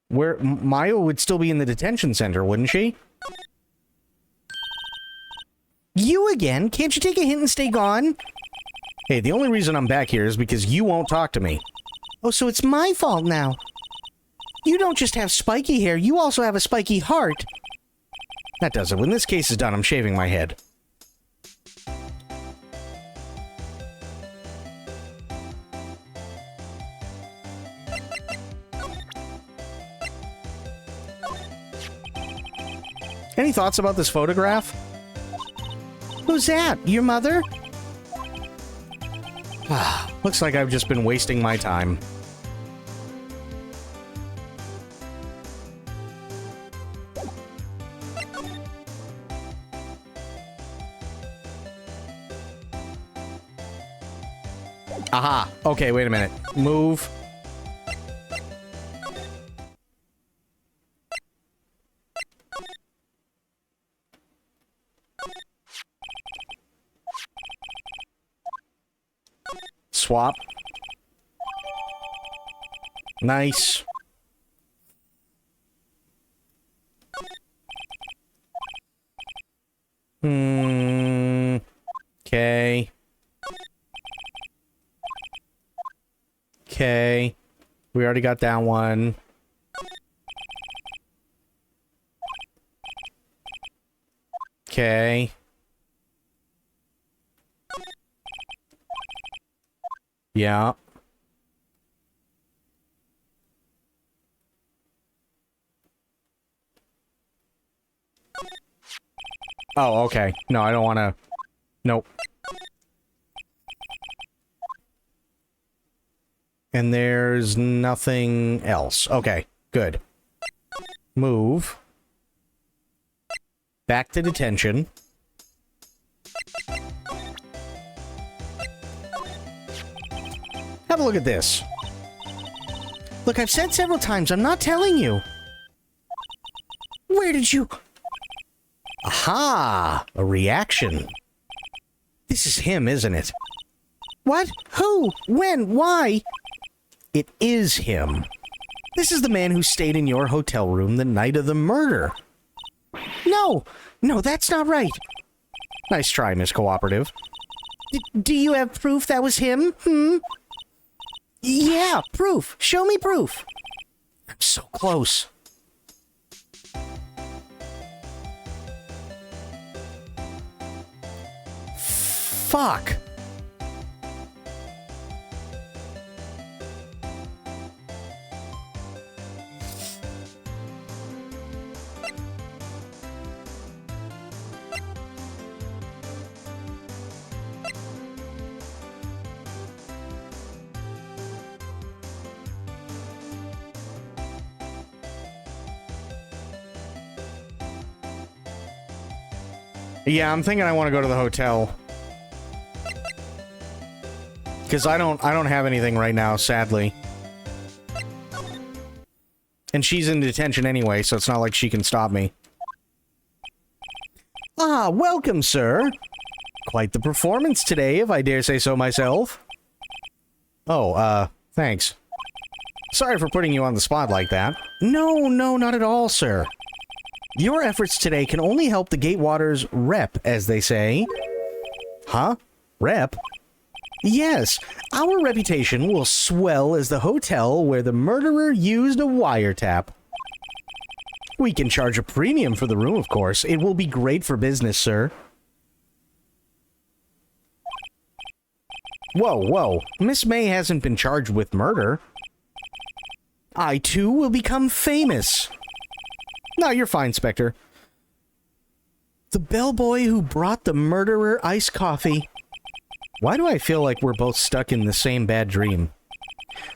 Where Maya would still be in the detention center, wouldn't she? You again? Can't you take a hint and stay gone? Hey, the only reason I'm back here is because you won't talk to me. Oh, so it's my fault now. You don't just have spiky hair, you also have a spiky heart. That does it. When this case is done, I'm shaving my head. Any thoughts about this photograph? Who's that? Your mother? Looks like I've just been wasting my time. Aha. Okay, wait a minute. Move. Swap. Nice. Okay. Okay. We already got that one. Okay. Yeah. Oh, okay. No, I don't want to... Nope. And there's nothing else. Okay, good. Move. Back to detention. Have a look at this. Look, I've said several times, I'm not telling you. Where did you... Aha! A reaction. This is him, isn't it? What? Who? When? Why? It is him. This is the man who stayed in your hotel room the night of the murder. No! No, that's not right. Nice try, Miss Cooperative. Do you have proof that was him? Yeah, proof. Show me proof. I'm so close. Fuck. Yeah, I'm thinking I want to go to the hotel. Because I don't have anything right now, sadly. And she's in detention anyway, so it's not like she can stop me. Ah, welcome, sir. Quite the performance today, if I dare say so myself. Oh, thanks. Sorry for putting you on the spot like that. No, not at all, sir. Your efforts today can only help the Gatewaters rep, as they say. Huh? Rep? Yes, our reputation will swell as the hotel where the murderer used a wiretap. We can charge a premium for the room, of course. It will be great for business, sir. Whoa. Miss May hasn't been charged with murder. I, too, will become famous. No, you're fine, Spectre. The bellboy who brought the murderer iced coffee. Why do I feel like we're both stuck in the same bad dream?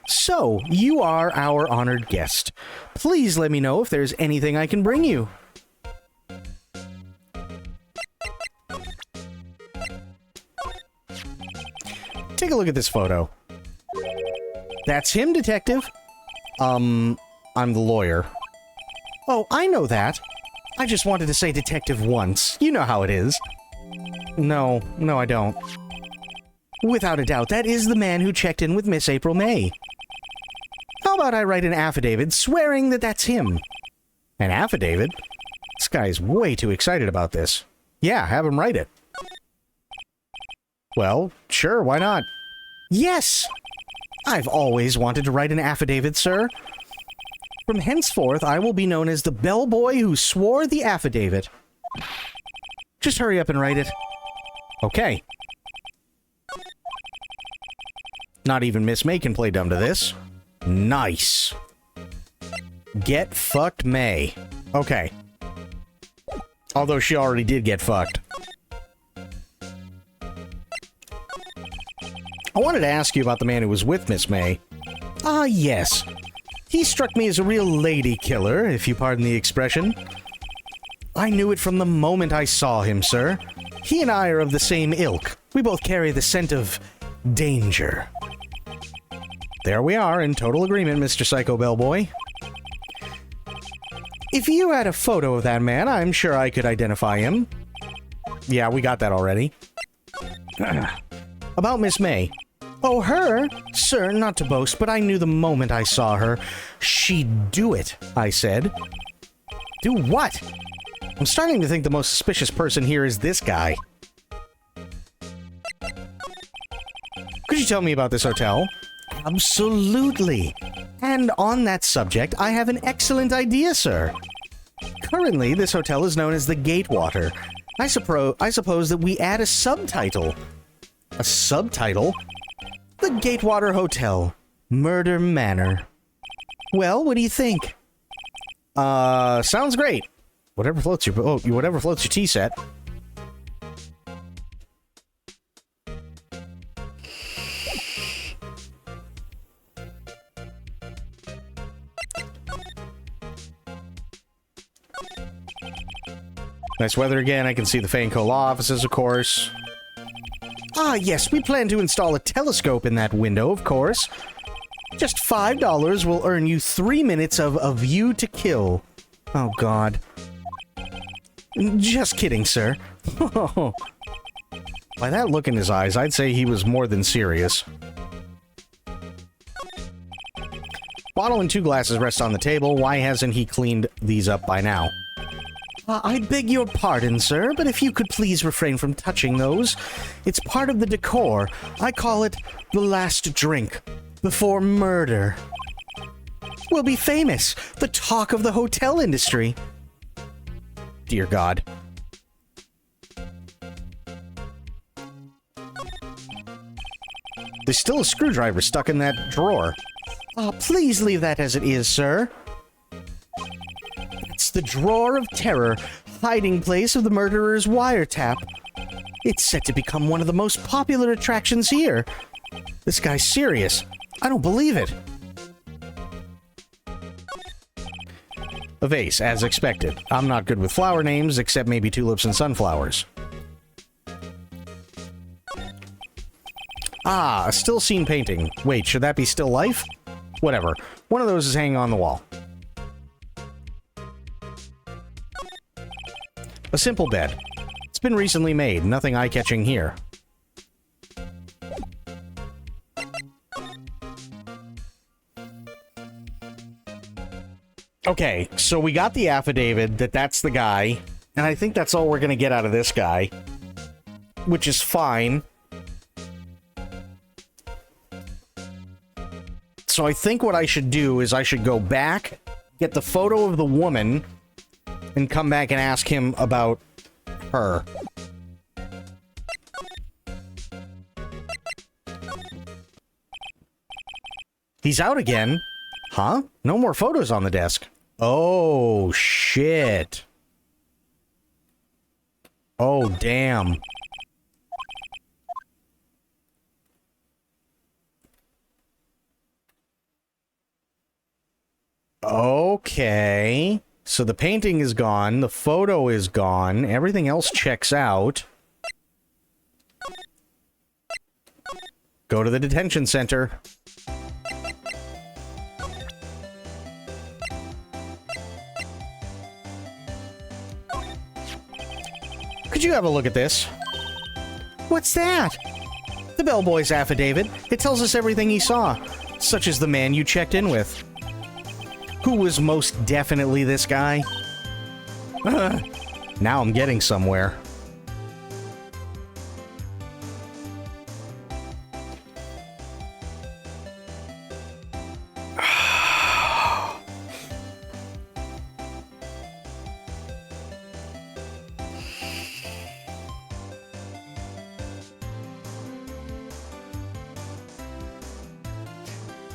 So, you are our honored guest. Please let me know if there's anything I can bring you. Take a look at this photo. That's him, detective. I'm the lawyer. Oh, I know that. I just wanted to say detective once. You know how it is. No, I don't. Without a doubt, that is the man who checked in with Miss April May. How about I write an affidavit swearing that that's him? An affidavit? This guy's way too excited about this. Yeah, have him write it. Well, sure, why not? Yes! I've always wanted to write an affidavit, sir. From henceforth, I will be known as the bellboy who swore the affidavit. Just hurry up and write it. Okay. Not even Miss May can play dumb to this. Nice. Get fucked, May. Okay. Although she already did get fucked. I wanted to ask you about the man who was with Miss May. Ah, yes. He struck me as a real lady killer, if you pardon the expression. I knew it from the moment I saw him, sir. He and I are of the same ilk. We both carry the scent of danger. There we are, in total agreement, Mr. Psycho Bellboy. If you had a photo of that man, I'm sure I could identify him. Yeah, we got that already. About Miss May. Oh, her? Sir, not to boast, but I knew the moment I saw her. She'd do it, I said. Do what? I'm starting to think the most suspicious person here is this guy. Could you tell me about this hotel? Absolutely. And on that subject, I have an excellent idea, sir. Currently, this hotel is known as the Gatewater. I suppose that we add a subtitle. A subtitle? The Gatewater Hotel. Murder Manor. Well, what do you think? Sounds great. Whatever floats your whatever floats your tea set. Nice weather again. I can see the Fanco Law offices, of course. Ah, yes, we plan to install a telescope in that window, of course. Just $5 will earn you 3 minutes of a view to kill. Oh, God. Just kidding, sir. By that look in his eyes, I'd say he was more than serious. Bottle and 2 glasses rest on the table. Why hasn't he cleaned these up by now? I beg your pardon, sir, but if you could please refrain from touching those. It's part of the decor. I call it the last drink before murder. We'll be famous. The talk of the hotel industry. Dear God. There's still a screwdriver stuck in that drawer. Please leave that as it is, sir. It's the drawer of terror, hiding place of the murderer's wiretap. It's set to become one of the most popular attractions here. This guy's serious. I don't believe it. A vase, as expected. I'm not good with flower names, except maybe tulips and sunflowers. Ah, a still scene painting. Wait, should that be still life? Whatever. One of those is hanging on the wall. A simple bed. It's been recently made. Nothing eye-catching here. Okay, so we got the affidavit that that's the guy, and I think that's all we're gonna get out of this guy. Which is fine. So I think what I should do is I should go back, get the photo of the woman, and come back and ask him about her. He's out again? Huh? No more photos on the desk. Oh, shit. Oh, damn. Okay. So the painting is gone, the photo is gone, everything else checks out. Go to the detention center. Could you have a look at this? What's that? The bellboy's affidavit. It tells us everything he saw, such as the man you checked in with. Who was most definitely this guy? Now I'm getting somewhere.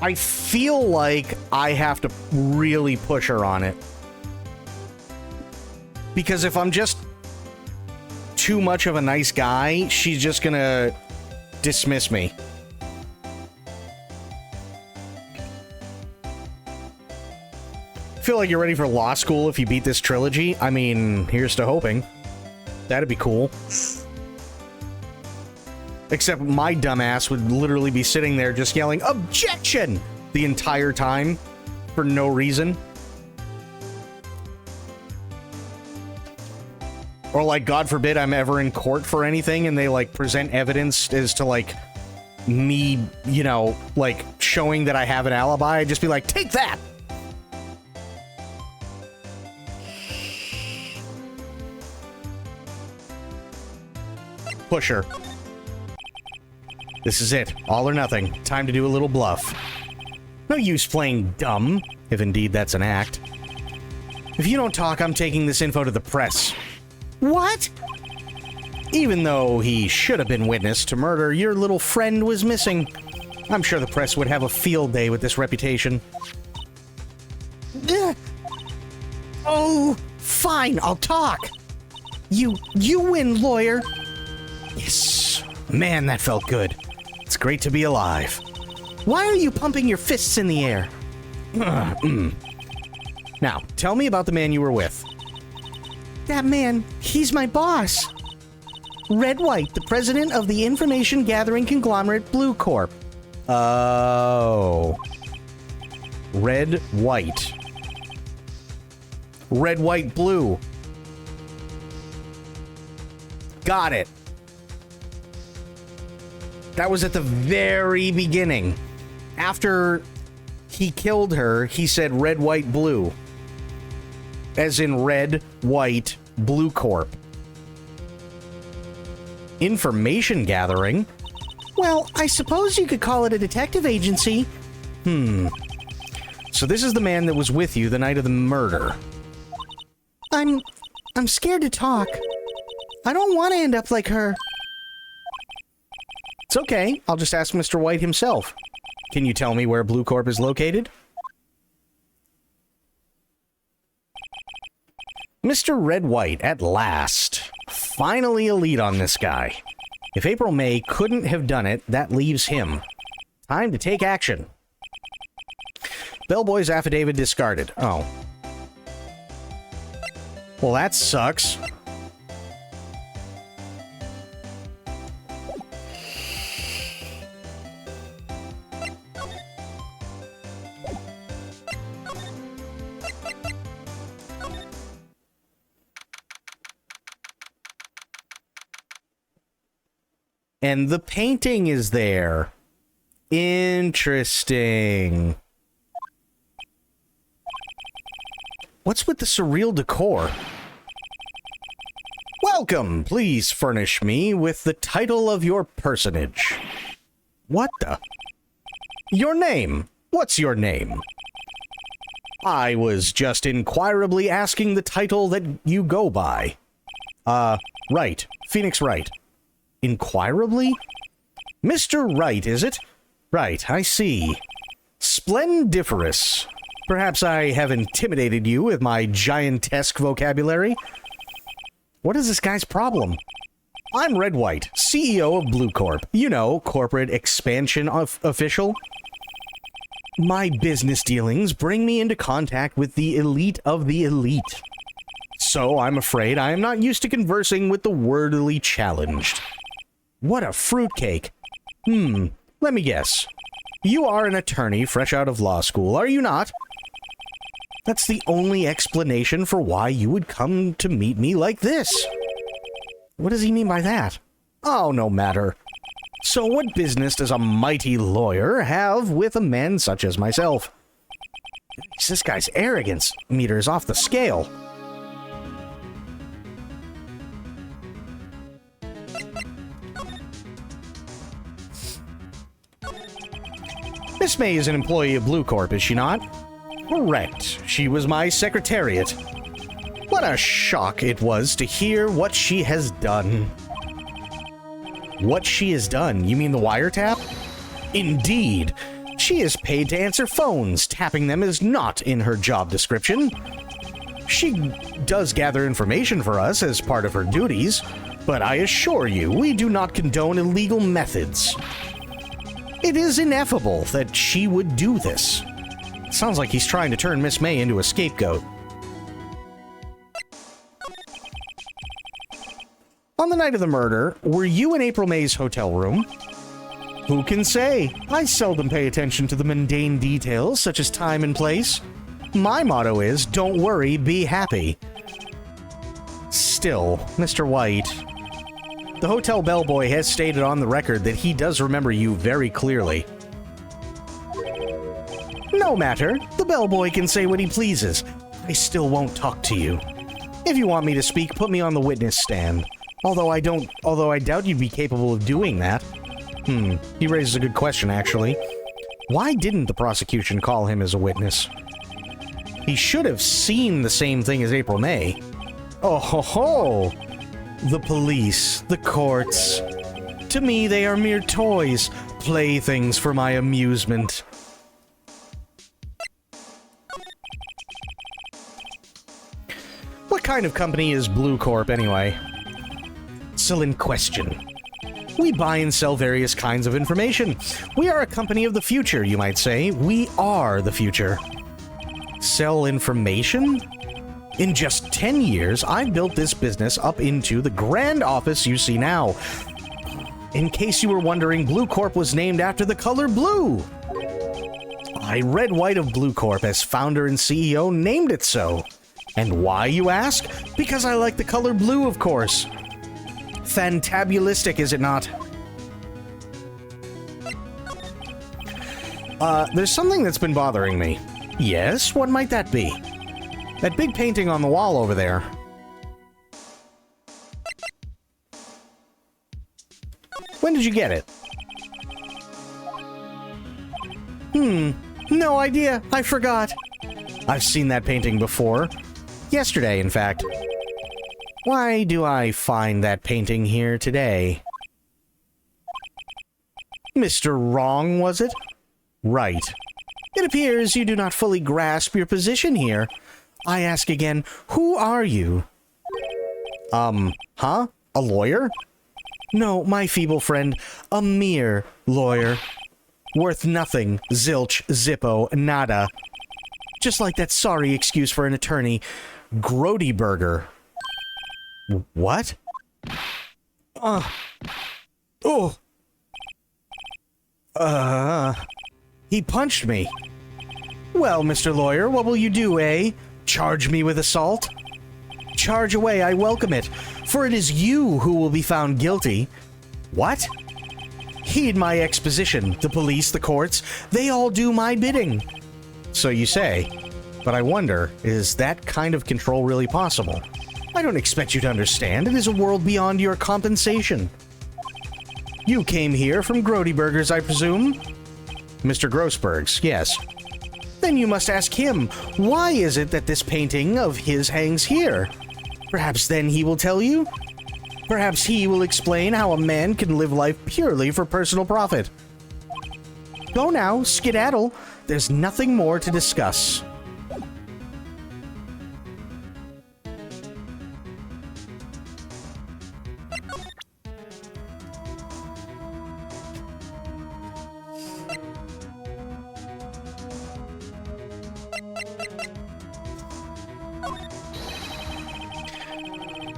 I feel like I have to really push her on it. Because if I'm just too much of a nice guy, she's just gonna dismiss me. feel like you're ready for law school if you beat this trilogy. I mean, here's to hoping. That'd be cool. Except my dumbass would literally be sitting there just yelling, "Objection!" the entire time for no reason. Or, like, God forbid I'm ever in court for anything and they, like, present evidence as to, like, me, you know, like, showing that I have an alibi. I'd just be like, take that! Pusher. This is it. All or nothing. Time to do a little bluff. No use playing dumb, if indeed that's an act. If you don't talk, I'm taking this info to the press. What? Even though he should have been witness to murder, your little friend was missing. I'm sure the press would have a field day with this reputation. Oh, fine, I'll talk. You win, lawyer. Yes. Man, that felt good. It's great to be alive. Why are you pumping your fists in the air? Now, tell me about the man you were with. That man, he's my boss. Red White, the president of the information gathering conglomerate Blue Corp. Oh. Red White. Red, White, Blue. Got it. That was at the very beginning. After he killed her, he said Red, White, Blue. As in Red, White, Blue Corp. Information gathering? Well, I suppose you could call it a detective agency. So this is the man that was with you the night of the murder. I'm scared to talk. I don't want to end up like her. It's okay. I'll just ask Mr. White himself. Can you tell me where Blue Corp is located? Mr. Red White, at last. Finally a lead on this guy. If April May couldn't have done it, that leaves him. Time to take action. Bellboy's affidavit discarded. Oh. Well, that sucks. And the painting is there. Interesting. What's with the surreal decor? Welcome. Please furnish me with the title of your personage. What the? Your name. What's your name? I was just inquirably asking the title that you go by. Wright. Phoenix Wright. Inquirably? Mr. Wright, is it? Right, I see. Splendiferous. Perhaps I have intimidated you with my giantesque vocabulary. What is this guy's problem? I'm Red White, CEO of Blue Corp. You know, corporate expansion official. My business dealings bring me into contact with the elite of the elite. So I'm afraid I am not used to conversing with the wordily challenged. What a fruitcake. Let me guess. You are an attorney fresh out of law school, are you not? That's the only explanation for why you would come to meet me like this. What does he mean by that? Oh, no matter. So what business does a mighty lawyer have with a man such as myself? This guy's arrogance meter is off the scale. Miss May is an employee of Blue Corp, is she not? Correct. She was my secretariat. What a shock it was to hear what she has done. What she has done? You mean the wiretap? Indeed. She is paid to answer phones. Tapping them is not in her job description. She does gather information for us as part of her duties, but I assure you, we do not condone illegal methods. It is ineffable that she would do this. Sounds like he's trying to turn Miss May into a scapegoat. On the night of the murder, were you in April May's hotel room? Who can say? I seldom pay attention to the mundane details, such as time and place. My motto is, don't worry, be happy. Still, Mr. White, the hotel bellboy has stated on the record that he does remember you very clearly. No matter, the bellboy can say what he pleases. I still won't talk to you. If you want me to speak, put me on the witness stand. Although I doubt you'd be capable of doing that. He raises a good question, actually. Why didn't the prosecution call him as a witness? He should have seen the same thing as April May. Oh ho ho! The police, the courts. To me, they are mere toys, playthings for my amusement. What kind of company is Blue Corp, anyway? Excellent question. We buy and sell various kinds of information. We are a company of the future, you might say. We are the future. Sell information? In just 10 years, I've built this business up into the grand office you see now. In case you were wondering, Blue Corp was named after the color blue. I, Red White of Blue Corp, as founder and CEO, named it so. And why, you ask? Because I like the color blue, of course. Fantabulistic, is it not? There's something that's been bothering me. Yes, what might that be? That big painting on the wall over there. When did you get it? No idea. I forgot. I've seen that painting before. Yesterday, in fact. Why do I find that painting here today? Mr. Wrong, was it? Right. It appears you do not fully grasp your position here. I ask again, who are you? Huh? A lawyer? No, my feeble friend, a mere lawyer. Worth nothing, zilch, zippo, nada. Just like that sorry excuse for an attorney, Grody Burger. What? He punched me. Well, Mr. Lawyer, what will you do, eh? Charge me with assault? Charge away, I welcome it, for it is you who will be found guilty. What? Heed my exposition. The police, the courts, they all do my bidding. So you say. But I wonder, is that kind of control really possible? I don't expect you to understand. It is a world beyond your compensation. You came here from Grody Burgers, I presume? Mr. Grossberg's, yes. Then you must ask him, why is it that this painting of his hangs here? Perhaps then he will tell you? Perhaps he will explain how a man can live life purely for personal profit. Go now, skedaddle. There's nothing more to discuss.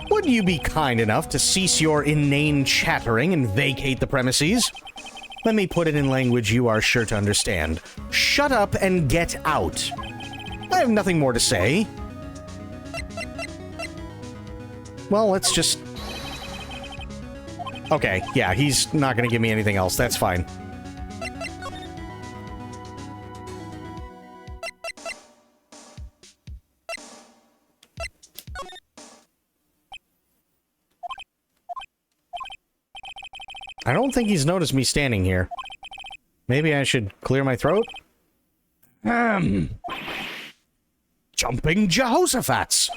Would you be kind enough to cease your inane chattering and vacate the premises? Let me put it in language you are sure to understand. Shut up and get out. I have nothing more to say. Well, let's just... Okay, yeah, he's not going to give me anything else. That's fine. I don't think he's noticed me standing here. Maybe I should clear my throat? Jumping Jehoshaphat's!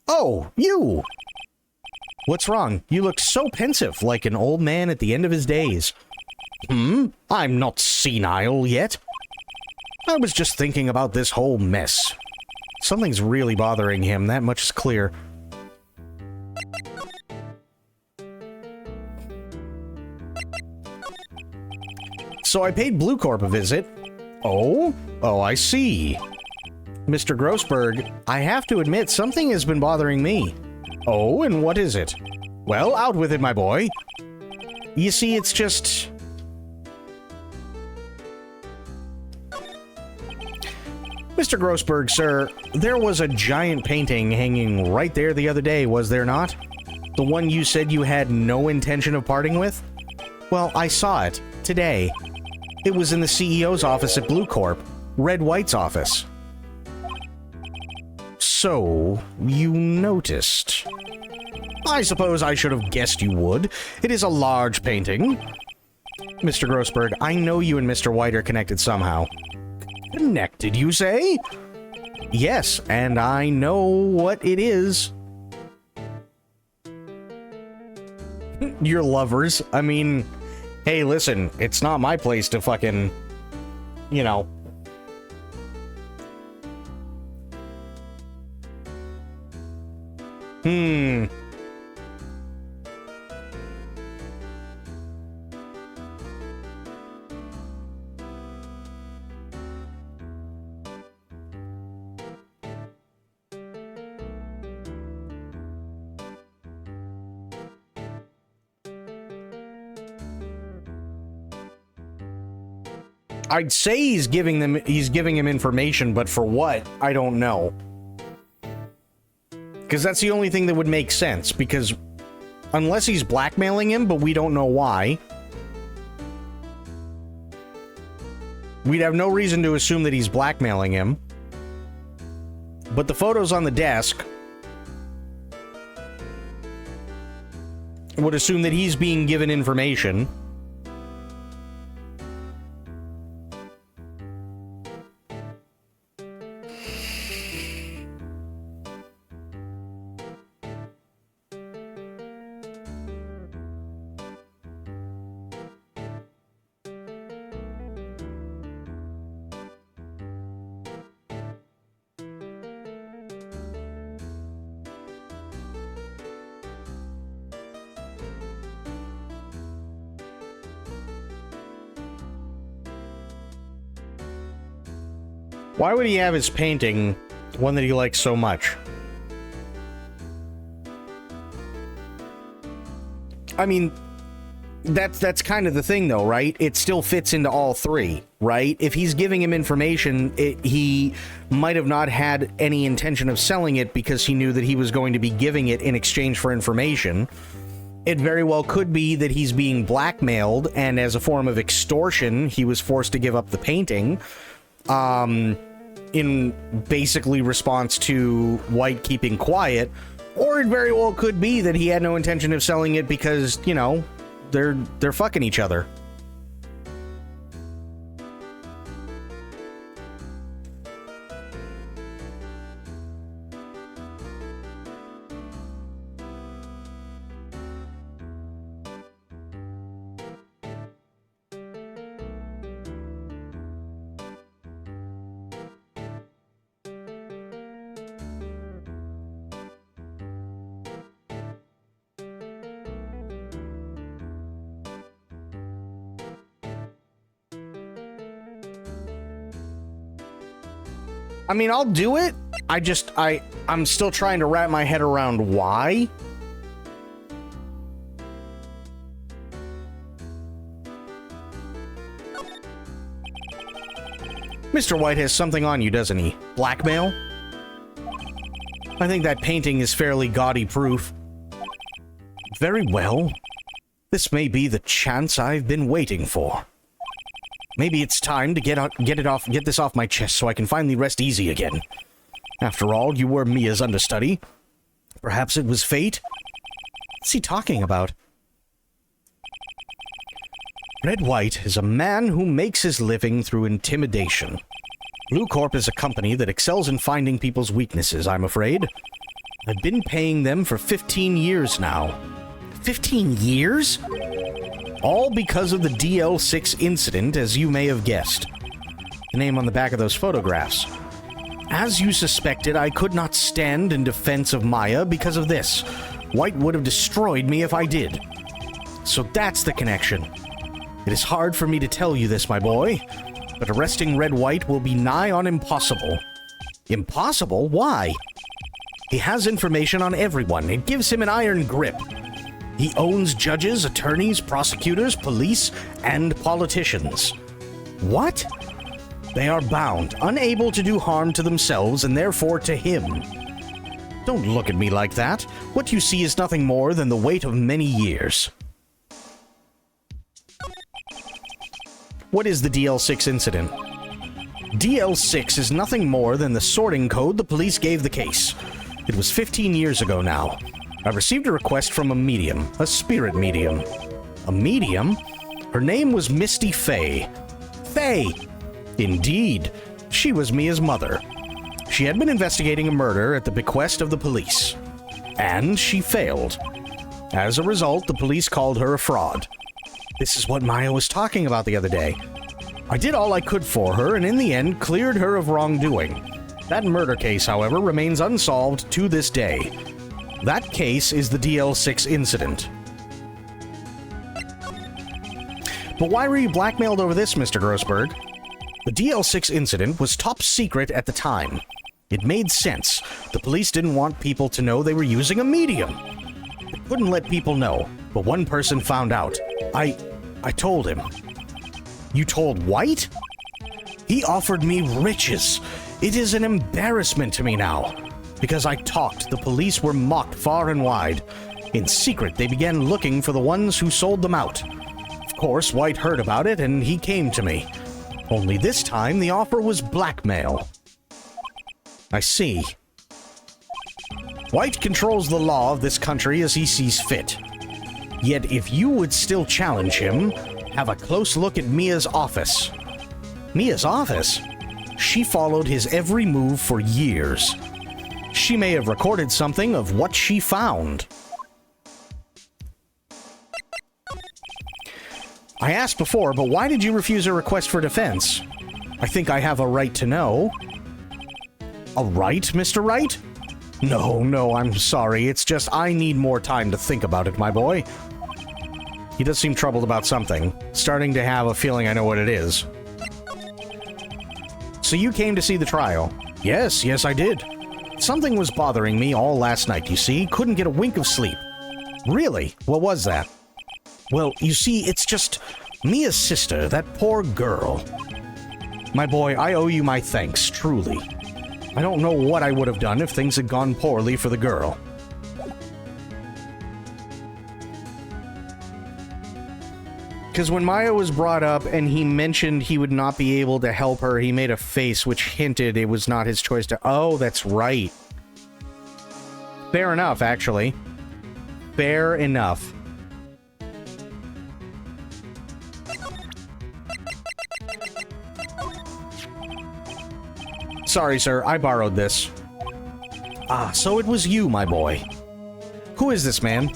Oh, you! What's wrong? You look so pensive, like an old man at the end of his days. I'm not senile yet. I was just thinking about this whole mess. Something's really bothering him, that much is clear. So I paid Blue Corp a visit. Oh? Oh, I see. Mr. Grossberg, I have to admit something has been bothering me. Oh, and what is it? Well, out with it, my boy. You see, it's just... Mr. Grossberg, sir, there was a giant painting hanging right there the other day, was there not? The one you said you had no intention of parting with? Well, I saw it today. It was in the CEO's office at Blue Corp, Red White's office. So, you noticed. I suppose I should have guessed you would. It is a large painting. Mr. Grossberg, I know you and Mr. White are connected somehow. Connected, you say? Yes, and I know what it is. You're lovers. I mean, hey, listen, it's not my place to fucking, you know. I'd say he's giving him information, but for what? I don't know. Because that's the only thing that would make sense, because unless he's blackmailing him, but we don't know why, we'd have no reason to assume that he's blackmailing him. But the photos on the desk would assume that he's being given information. Why would he have his painting, one that he likes so much? I mean, that's kind of the thing, though, right? It still fits into all three, right? If he's giving him information, he might have not had any intention of selling it because he knew that he was going to be giving it in exchange for information. It very well could be that he's being blackmailed, and as a form of extortion, he was forced to give up the painting. In basically response to White keeping quiet, or it very well could be that he had no intention of selling it because, you know, they're fucking each other. I mean, I'll do it. I'm still trying to wrap my head around why. Mr. White has something on you, doesn't he? Blackmail? I think that painting is fairly gaudy proof. Very well. This may be the chance I've been waiting for. Maybe it's time to get this off my chest so I can finally rest easy again. After all, you were Mia's understudy. Perhaps it was fate? What's he talking about? Red White is a man who makes his living through intimidation. Blue Corp is a company that excels in finding people's weaknesses, I'm afraid. I've been paying them for 15 years now. 15 years? All because of the DL6 incident, as you may have guessed. The name on the back of those photographs. As you suspected, I could not stand in defense of Maya because of this. White would have destroyed me if I did. So that's the connection. It is hard for me to tell you this, my boy, but arresting Red White will be nigh on impossible. Impossible? Why? He has information on everyone. It gives him an iron grip. He owns judges, attorneys, prosecutors, police, and politicians. What? They are bound, unable to do harm to themselves and therefore to him. Don't look at me like that. What you see is nothing more than the weight of many years. What is the DL6 incident? DL6 is nothing more than the sorting code the police gave the case. It was 15 years ago now. I received a request from a medium, a spirit medium. A medium? Her name was Misty Fay. Fay! Indeed, she was Mia's mother. She had been investigating a murder at the bequest of the police. And she failed. As a result, the police called her a fraud. This is what Maya was talking about the other day. I did all I could for her, and in the end, cleared her of wrongdoing. That murder case, however, remains unsolved to this day. That case is the DL6 incident. But why were you blackmailed over this, Mr. Grossberg? The DL6 incident was top secret at the time. It made sense. The police didn't want people to know they were using a medium. They couldn't let people know, but one person found out. I told him. You told White? He offered me riches. It is an embarrassment to me now. Because I talked, the police were mocked far and wide. In secret, they began looking for the ones who sold them out. Of course, White heard about it, and he came to me. Only this time, the offer was blackmail. I see. White controls the law of this country as he sees fit. Yet if you would still challenge him, have a close look at Mia's office. Mia's office? She followed his every move for years. She may have recorded something of what she found. I asked before, but why did you refuse a request for defense? I think I have a right to know. A right, Mr. Wright? No, I'm sorry. It's just I need more time to think about it, my boy. He does seem troubled about something. Starting to have a feeling I know what it is. So you came to see the trial? Yes, I did. Something was bothering me all last night, you see. Couldn't get a wink of sleep. Really? What was that? Well, you see, it's just Mia's sister, that poor girl. My boy, I owe you my thanks, truly. I don't know what I would have done if things had gone poorly for the girl. Because when Maya was brought up and he mentioned he would not be able to help her, he made a face which hinted it was not his choice to... Oh, that's right. Fair enough, actually. Fair enough. Sorry, sir, I borrowed this. Ah, so it was you, my boy. Who is this man?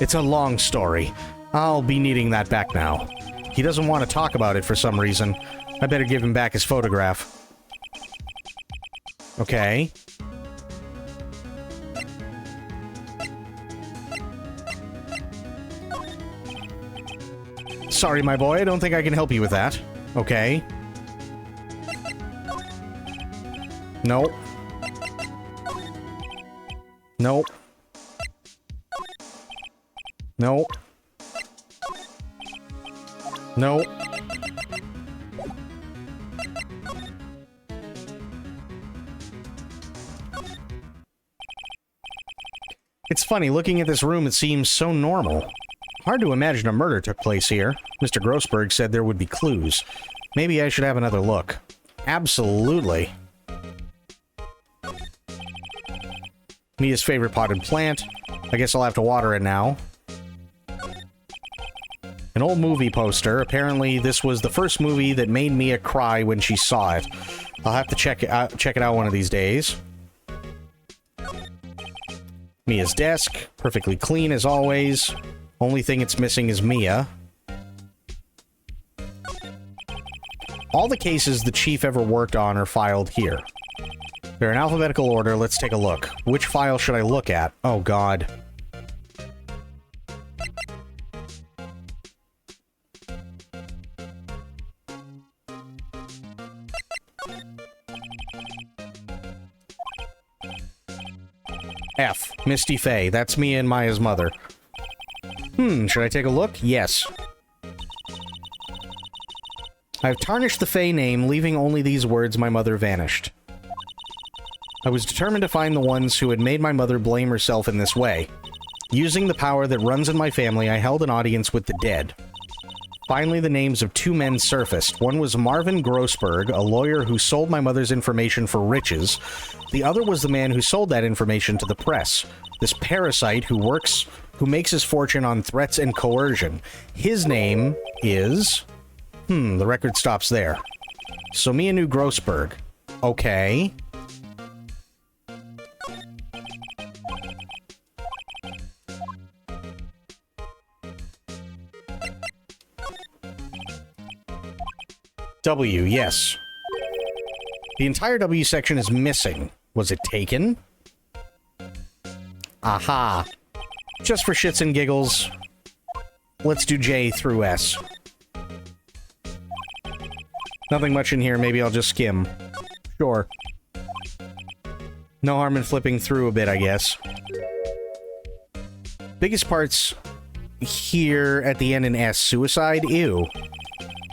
It's a long story. I'll be needing that back now. He doesn't want to talk about it for some reason. I better give him back his photograph. Okay. Sorry, my boy, I don't think I can help you with that. Okay. Nope. Nope. Nope. Nope. It's funny, looking at this room, it seems so normal. Hard to imagine a murder took place here. Mr. Grossberg said there would be clues. Maybe I should have another look. Absolutely. Mia's favorite potted plant. I guess I'll have to water it now. An old movie poster. Apparently, this was the first movie that made Mia cry when she saw it. I'll have to check it out one of these days. Mia's desk. Perfectly clean as always. Only thing it's missing is Mia. All the cases the chief ever worked on are filed here. They're in alphabetical order. Let's take a look. Which file should I look at? Oh, God. F. Misty Faye. That's me and Maya's mother. Should I take a look? Yes. I've tarnished the Faye name, leaving only these words: my mother vanished. I was determined to find the ones who had made my mother blame herself in this way. Using the power that runs in my family, I held an audience with the dead. Finally, the names of two men surfaced. One was Marvin Grossberg, a lawyer who sold my mother's information for riches. The other was the man who sold that information to the press. This parasite who makes his fortune on threats and coercion. His name is... the record stops there. So Mia knew Grossberg. Okay. W, yes. The entire W section is missing. Was it taken? Aha. Just for shits and giggles, let's do J through S. Nothing much in here, maybe I'll just skim. Sure. No harm in flipping through a bit, I guess. Biggest parts here at the end in S. Suicide? Ew.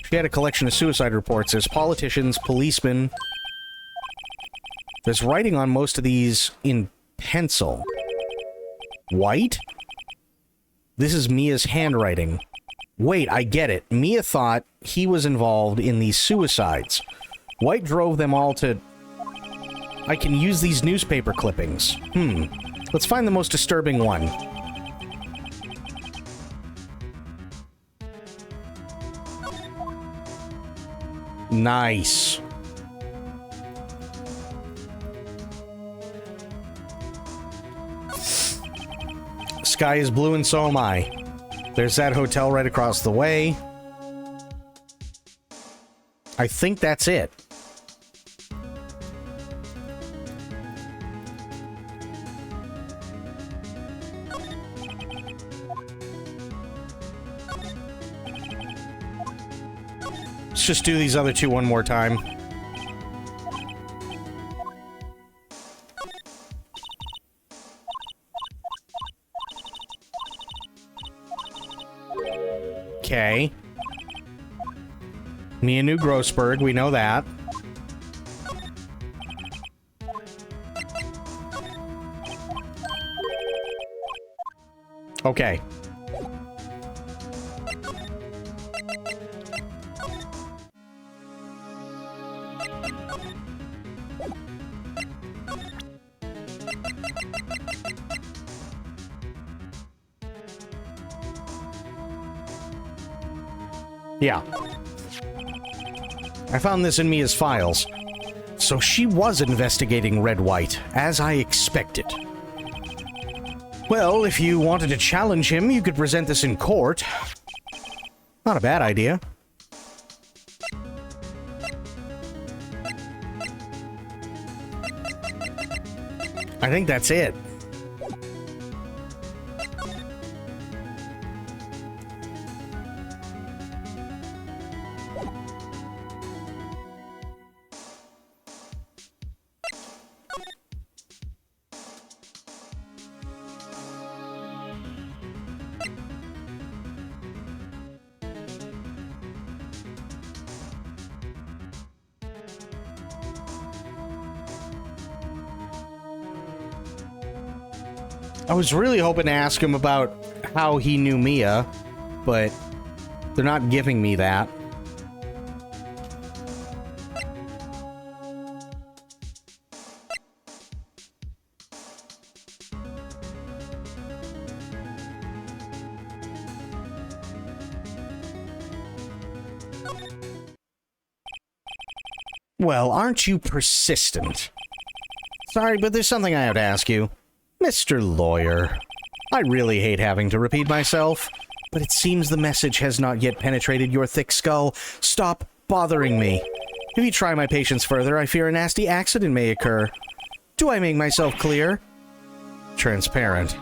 She had a collection of suicide reports. There's politicians, policemen. There's writing on most of these in pencil. White? This is Mia's handwriting. Wait, I get it. Mia thought he was involved in these suicides. White drove them all to... I can use these newspaper clippings. Let's find the most disturbing one. Nice. Sky is blue and so am I. There's that hotel right across the way. I think that's it. Let's just do these other two one more time. Okay. Mia knew Grossberg, we know that. Okay. Yeah. I found this in Mia's files. So she was investigating Red White, as I expected. Well, if you wanted to challenge him, you could present this in court. Not a bad idea. I think that's it. I was really hoping to ask him about how he knew Mia, but they're not giving me that. Well, aren't you persistent? Sorry, but there's something I have to ask you. Mr. Lawyer, I really hate having to repeat myself, but it seems the message has not yet penetrated your thick skull. Stop bothering me. If you try my patience further, I fear a nasty accident may occur. Do I make myself clear? Transparent.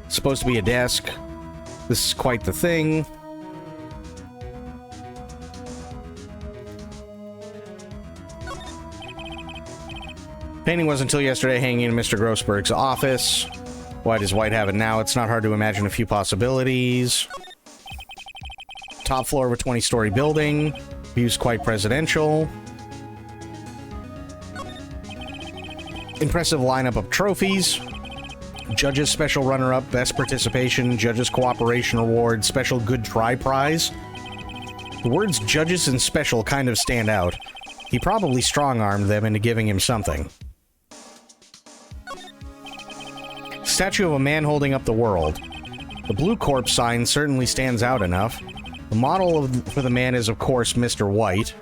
Supposed to be a desk. This is quite the thing. Painting was until yesterday hanging in Mr. Grossberg's office. Why does White have it now? It's not hard to imagine a few possibilities. Top floor of a 20-story building. Views quite presidential. Impressive lineup of trophies. Judges special runner-up, best participation, judges cooperation award, special good try prize. The words judges and special kind of stand out. He probably strong-armed them into giving him something. Statue of a man holding up the world. The Blue Corp sign certainly stands out enough. The model for the man is, of course, Mr. White.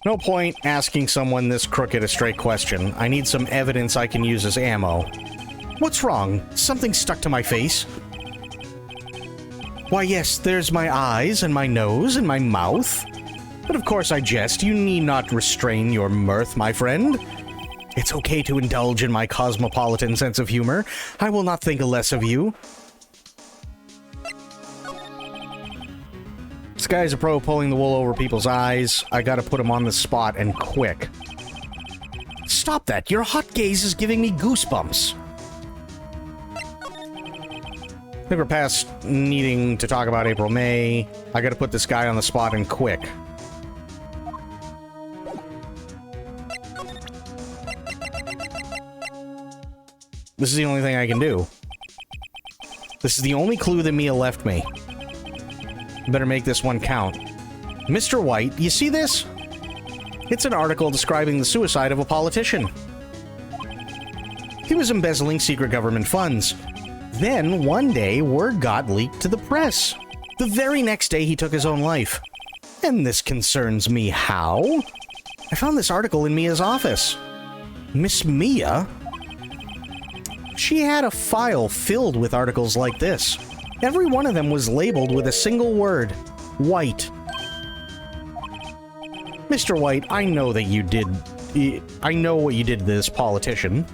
No point asking someone this crooked a straight question. I need some evidence I can use as ammo. What's wrong? Something stuck to my face? Why, yes, there's my eyes and my nose and my mouth. But of course I jest. You need not restrain your mirth, my friend. It's okay to indulge in my cosmopolitan sense of humor. I will not think less of you. This guy's a pro pulling the wool over people's eyes. I gotta put him on the spot and quick. Stop that! Your hot gaze is giving me goosebumps! I think we're past needing to talk about April May. I gotta put this guy on the spot and quick. This is the only thing I can do. This is the only clue that Mia left me. Better make this one count. Mr. White, you see this? It's an article describing the suicide of a politician. He was embezzling secret government funds. Then, one day, word got leaked to the press. The very next day, he took his own life. And this concerns me how? I found this article in Mia's office. Miss Mia? She had a file filled with articles like this. Every one of them was labeled with a single word. White. Mr. White, I know that you did... I know what you did to this politician.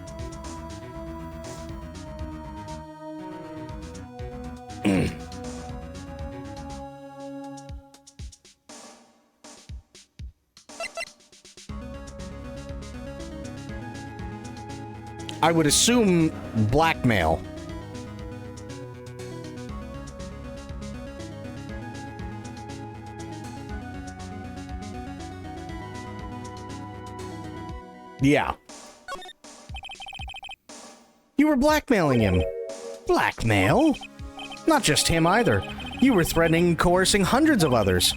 I would assume blackmail. Yeah. You were blackmailing him. Blackmail? Not just him either. You were threatening and coercing hundreds of others.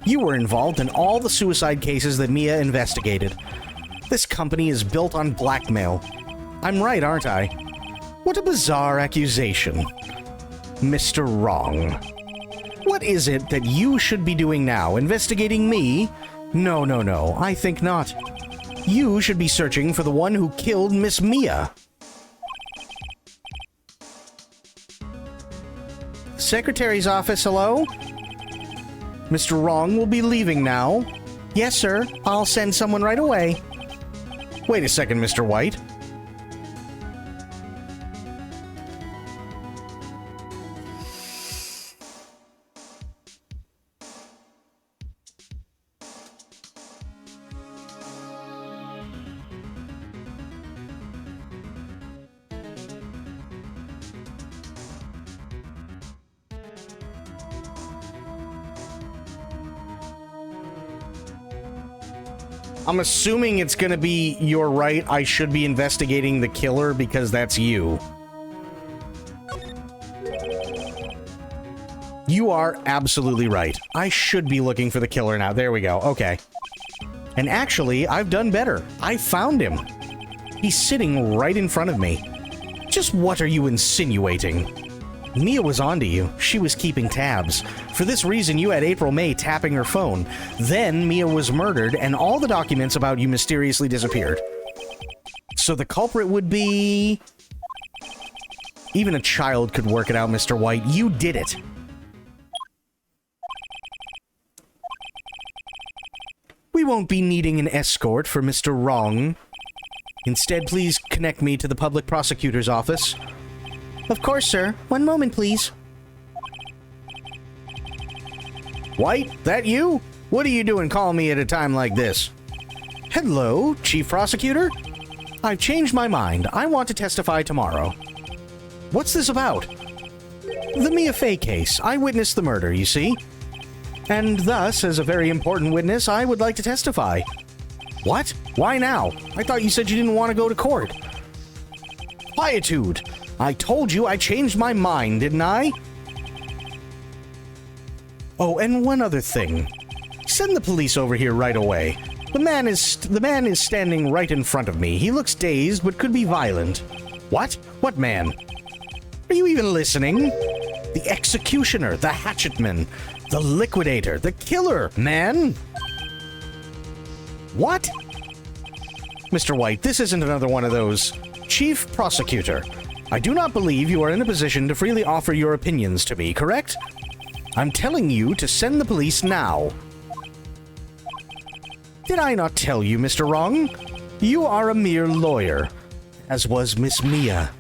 You were involved in all the suicide cases that Mia investigated. This company is built on blackmail. I'm right, aren't I? What a bizarre accusation. Mr. Wrong. What is it that you should be doing now? Investigating me? No, no, no. I think not. You should be searching for the one who killed Miss Mia. Secretary's office, hello? Mr. Wrong will be leaving now. Yes, sir. I'll send someone right away. Wait a second, Mr. White. I'm assuming it's gonna be, you're right, I should be investigating the killer because that's you. You are absolutely right. I should be looking for the killer now. There we go. Okay. And actually, I've done better. I found him. He's sitting right in front of me. Just what are you insinuating? Mia was onto you. She was keeping tabs. For this reason, you had April May tapping her phone. Then Mia was murdered, and all the documents about you mysteriously disappeared. So the culprit would be... Even a child could work it out, Mr. White. You did it. We We won't be needing an escort for Mr. Wrong. Instead, please connect me to the public prosecutor's office. Of course, sir. One moment, please. White, that you? What are you doing calling me at a time like this? Hello, Chief Prosecutor? I've changed my mind. I want to testify tomorrow. What's this about? The Mia Fey case. I witnessed the murder, you see. And thus, as a very important witness, I would like to testify. What? Why now? I thought you said you didn't want to go to court. Quietude! I told you I changed my mind, didn't I? Oh, and one other thing. Send the police over here right away. The man is standing right in front of me. He looks dazed, but could be violent. What? What man? Are you even listening? The executioner, the hatchetman, the liquidator, the killer, man! What? Mr. White, this isn't another one of those. Chief Prosecutor, I do not believe you are in a position to freely offer your opinions to me, correct? I'm telling you to send the police now. Did I not tell you, Mr. Wrong? You are a mere lawyer, as was Miss Mia.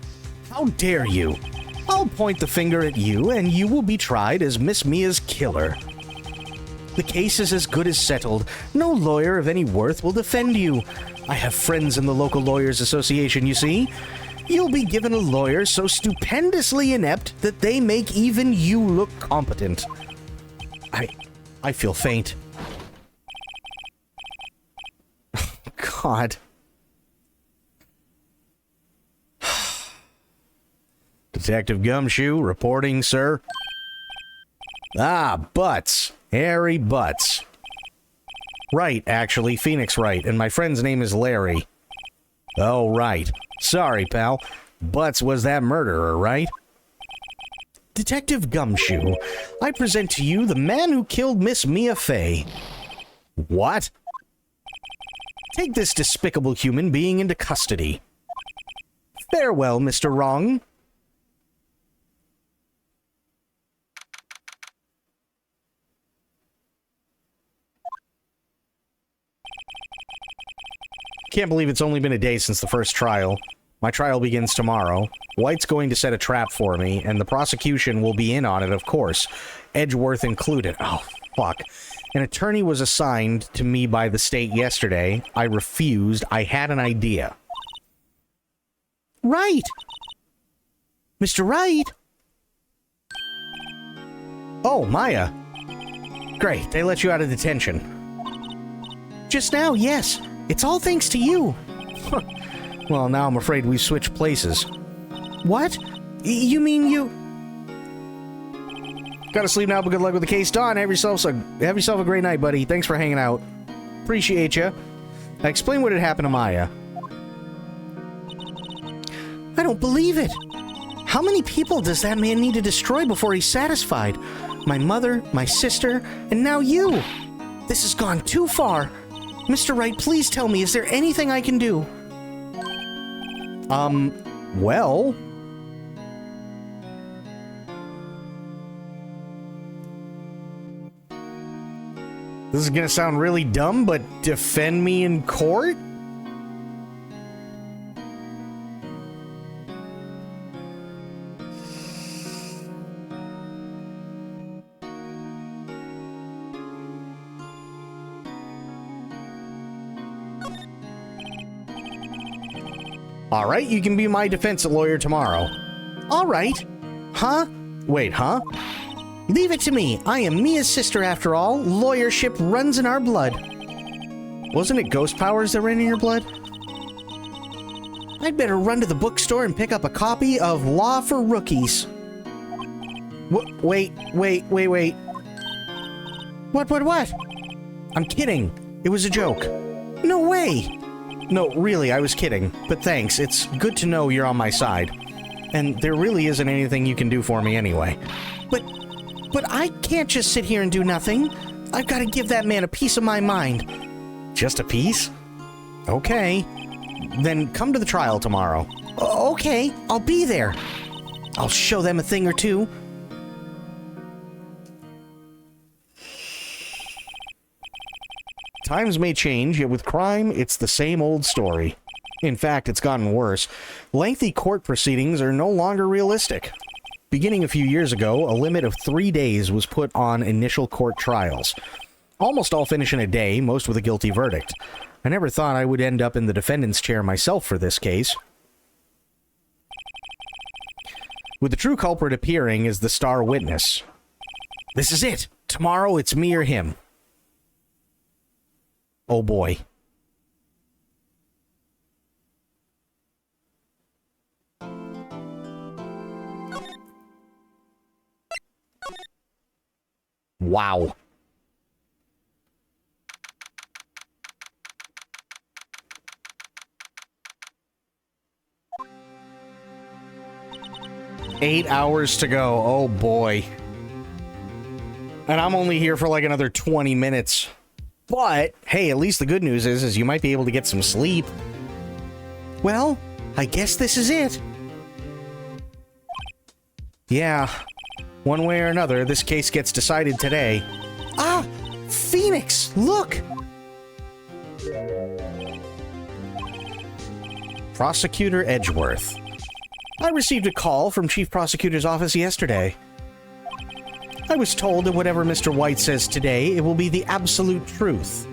How dare you? I'll point the finger at you, and you will be tried as Miss Mia's killer. The case is as good as settled. No lawyer of any worth will defend you. I have friends in the local lawyers association, you see. You'll be given a lawyer so stupendously inept that they make even you look competent. I feel faint. God. Detective Gumshoe reporting, sir. Ah, Butts. Harry Butts. Right, actually, Phoenix Wright, and my friend's name is Larry. Oh, right. Sorry, pal. Butts was that murderer, right? Detective Gumshoe, I present to you the man who killed Miss Mia Fey. What? Take this despicable human being into custody. Farewell, Mr. Wrong. Can't believe it's only been a day since the first trial. My trial begins tomorrow. White's going to set a trap for me, and the prosecution will be in on it, of course. Edgeworth included. Oh, fuck. An attorney was assigned to me by the state yesterday. I refused. I had an idea. Right! Mr. Wright! Oh, Maya. Great, they let you out of detention. Just now, yes. It's all thanks to you. Well, now I'm afraid we've switched places. What? You mean you... Gotta sleep now, but good luck with the case. Don, have yourself a great night, buddy. Thanks for hanging out. Appreciate you. Now explain what had happened to Maya. I don't believe it. How many people does that man need to destroy before he's satisfied? My mother, my sister, and now you. This has gone too far. Mr. Wright, please tell me, is there anything I can do? Well... This is gonna sound really dumb, but defend me in court? Alright, you can be my defense lawyer tomorrow. Alright. Huh? Wait, huh? Leave it to me. I am Mia's sister after all. Lawyership runs in our blood. Wasn't it ghost powers that ran in your blood? I'd better run to the bookstore and pick up a copy of Law for Rookies. Wait. What? I'm kidding. It was a joke. No way. No, really, I was kidding. But thanks. It's good to know you're on my side. And there really isn't anything you can do for me anyway. But I can't just sit here and do nothing. I've got to give that man a piece of my mind. Just a piece? Okay. Then come to the trial tomorrow. Okay, I'll be there. I'll show them a thing or two. Times may change, yet with crime, it's the same old story. In fact, it's gotten worse. Lengthy court proceedings are no longer realistic. Beginning a few years ago, a limit of 3 days was put on initial court trials. Almost all finish in a day, most with a guilty verdict. I never thought I would end up in the defendant's chair myself for this case. With the true culprit appearing as the star witness. This is it! Tomorrow it's me or him. Oh boy. Wow. Eight hours to go. Oh boy. And I'm only here for like another 20 minutes. But, hey, at least the good news is you might be able to get some sleep. Well, I guess this is it. Yeah. One way or another, this case gets decided today. Ah! Phoenix! Look! Prosecutor Edgeworth. I received a call from Chief Prosecutor's office yesterday. I was told that whatever Mr. White says today, it will be the absolute truth.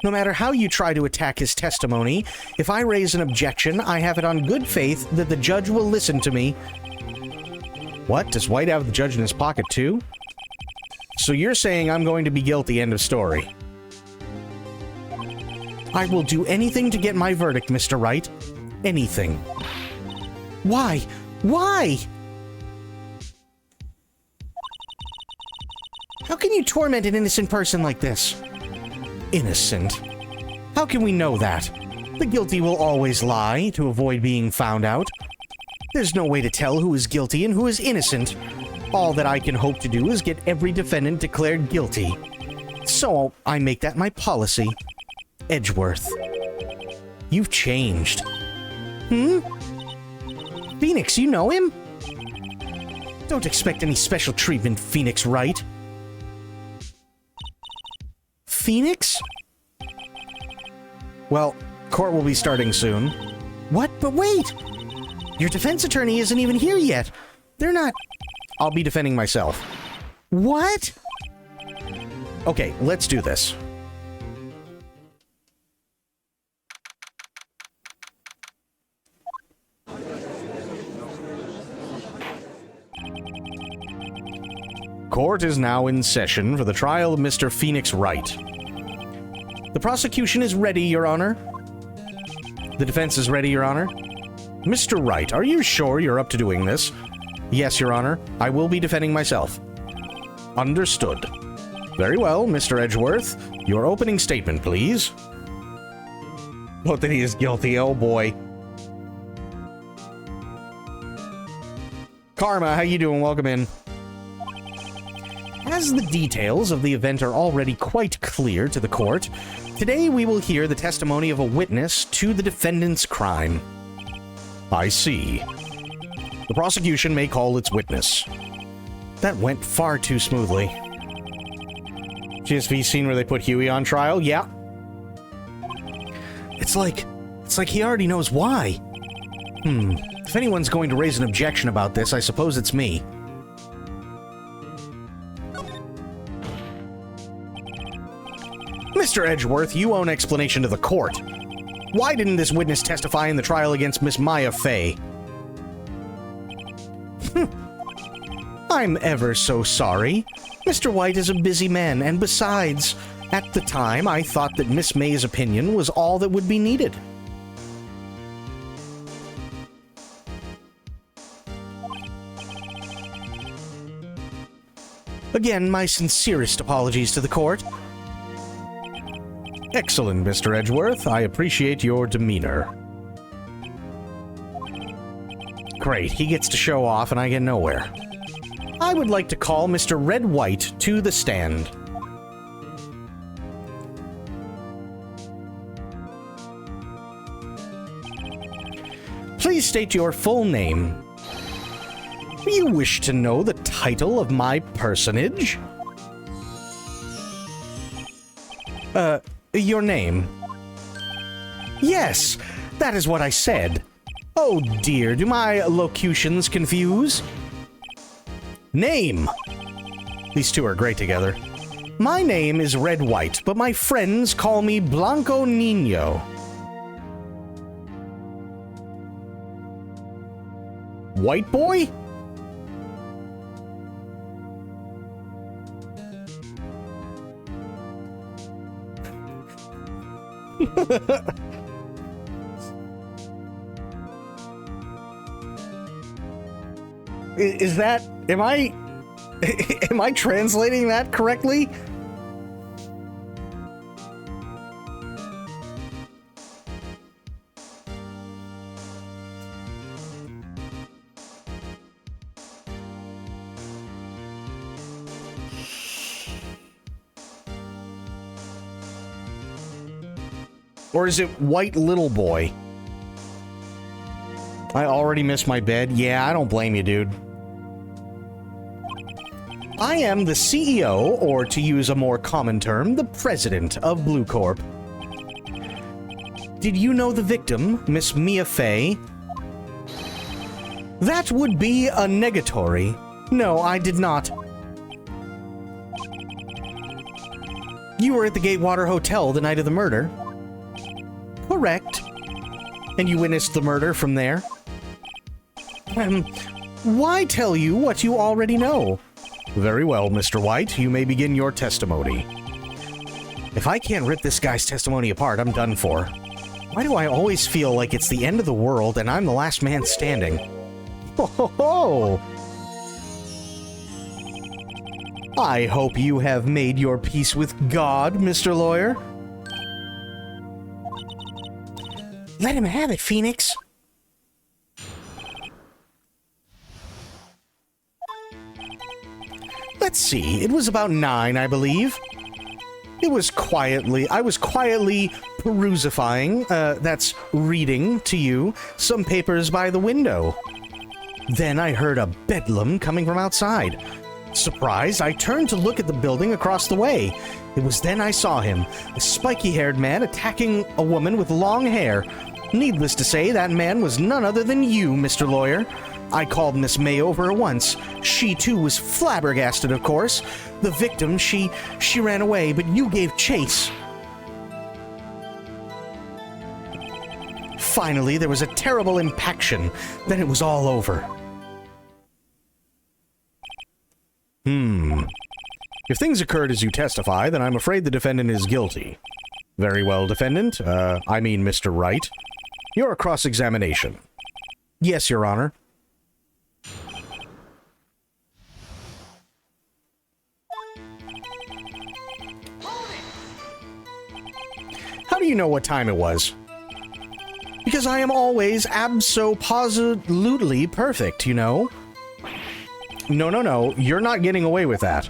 No matter how you try to attack his testimony, if I raise an objection, I have it on good faith that the judge will listen to me. What? Does White have the judge in his pocket too? So you're saying I'm going to be guilty, end of story. I will do anything to get my verdict, Mr. Wright. Anything. Why? Why? How can you torment an innocent person like this? Innocent? How can we know that? The guilty will always lie to avoid being found out. There's no way to tell who is guilty and who is innocent. All that I can hope to do is get every defendant declared guilty. So I make that my policy. Edgeworth. You've changed. Phoenix, you know him? Don't expect any special treatment, Phoenix Wright. Phoenix? Well, court will be starting soon. What? But wait! Your defense attorney isn't even here yet. They're not... I'll be defending myself. What? Okay, let's do this. Court is now in session for the trial of Mr. Phoenix Wright. The prosecution is ready, Your Honor. The defense is ready, Your Honor. Mr. Wright, are you sure you're up to doing this? Yes, Your Honor. I will be defending myself. Understood. Very well, Mr. Edgeworth. Your opening statement, please. Not that he is guilty, oh boy. Karma, how you doing? Welcome in. As the details of the event are already quite clear to the court, today we will hear the testimony of a witness to the defendant's crime. I see. The prosecution may call its witness. That went far too smoothly. GSV scene where they put Huey on trial? Yeah. It's like he already knows why. If anyone's going to raise an objection about this, I suppose it's me. Mr. Edgeworth, you owe an explanation to the court. Why didn't this witness testify in the trial against Miss Maya Fey? I'm ever so sorry. Mr. White is a busy man, and besides, at the time, I thought that Miss May's opinion was all that would be needed. Again, my sincerest apologies to the court. Excellent, Mr. Edgeworth. I appreciate your demeanor. Great, he gets to show off and I get nowhere. I would like to call Mr. Red White to the stand. Please state your full name. You wish to know the title of my personage? Your name? Yes, that is what I said. Oh dear, do my locutions confuse? Name! These two are great together. My name is Red White, but my friends call me Blanco Nino. White boy? Is that... am I translating that correctly? Or is it white little boy? I already missed my bed. Yeah, I don't blame you, dude. I am the CEO, or to use a more common term, the president of Blue Corp. Did you know the victim, Miss Mia Fey? That would be a negatory. No, I did not. You were at the Gatewater Hotel the night of the murder. Correct. And you witnessed the murder from there? Why tell you what you already know? Very well, Mr. White, you may begin your testimony. If I can't rip this guy's testimony apart, I'm done for. Why do I always feel like it's the end of the world and I'm the last man standing? Ho ho ho! I hope you have made your peace with God, Mr. Lawyer. Let him have it, Phoenix. Let's see, it was about 9, I believe. I was quietly perusifying, that's reading to you, some papers by the window. Then I heard a bedlam coming from outside. Surprised, I turned to look at the building across the way. It was then I saw him, a spiky-haired man attacking a woman with long hair. Needless to say, that man was none other than you, Mr. Lawyer. I called Miss May over at once. She, too, was flabbergasted, of course. The victim, she ran away, but you gave chase. Finally, there was a terrible impaction. Then it was all over. If things occurred as you testify, then I'm afraid the defendant is guilty. Very well, defendant. I mean Mr. Wright. Your cross-examination. Yes, Your Honor. How do you know what time it was? Because I am always abso-positively perfect, you know? No, you're not getting away with that.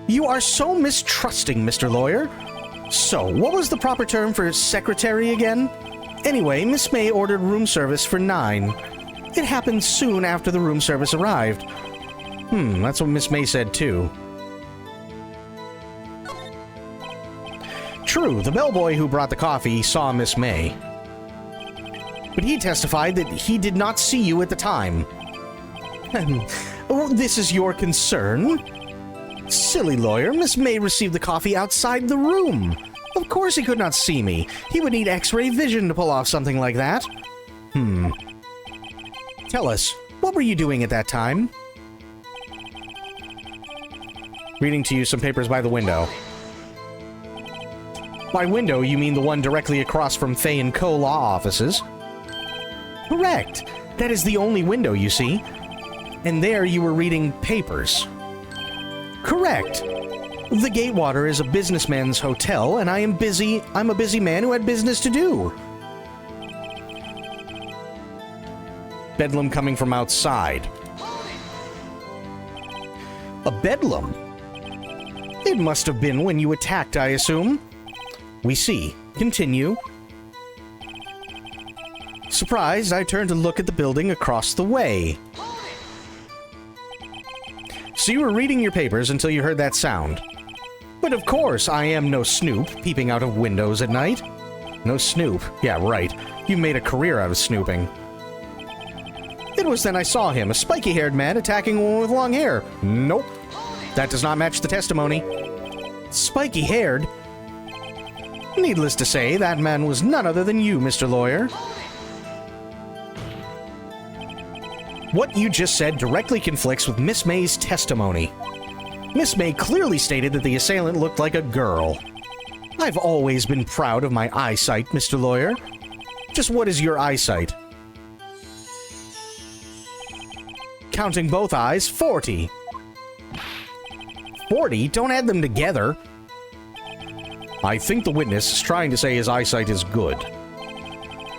You are so mistrusting, Mr. Lawyer. So, what was the proper term for secretary again? Anyway, Miss May ordered room service for 9. It happened soon after the room service arrived. That's what Miss May said too. True, the bellboy who brought the coffee saw Miss May. But he testified that he did not see you at the time. This is your concern? Silly lawyer, Miss May received the coffee outside the room. Of course he could not see me. He would need X-ray vision to pull off something like that. Tell us, what were you doing at that time? Reading to you some papers by the window. By window, you mean the one directly across from Fay & Co. law offices? Correct. That is the only window, you see. And there you were reading papers. Correct. The Gatewater is a businessman's hotel, and I'm a busy man who had business to do. Bedlam coming from outside. A bedlam? It must have been when you attacked, I assume. We see. Continue. Surprised, I turned to look at the building across the way. So you were reading your papers until you heard that sound. But of course, I am no snoop, peeping out of windows at night. No snoop. Yeah, right. You made a career out of snooping. It was then I saw him, a spiky-haired man attacking a woman with long hair. Nope. That does not match the testimony. Spiky-haired? Needless to say, that man was none other than you, Mr. Lawyer. What you just said directly conflicts with Miss May's testimony. Miss May clearly stated that the assailant looked like a girl. I've always been proud of my eyesight, Mr. Lawyer. Just what is your eyesight? Counting both eyes, 40. 40? Don't add them together. I think the witness is trying to say his eyesight is good.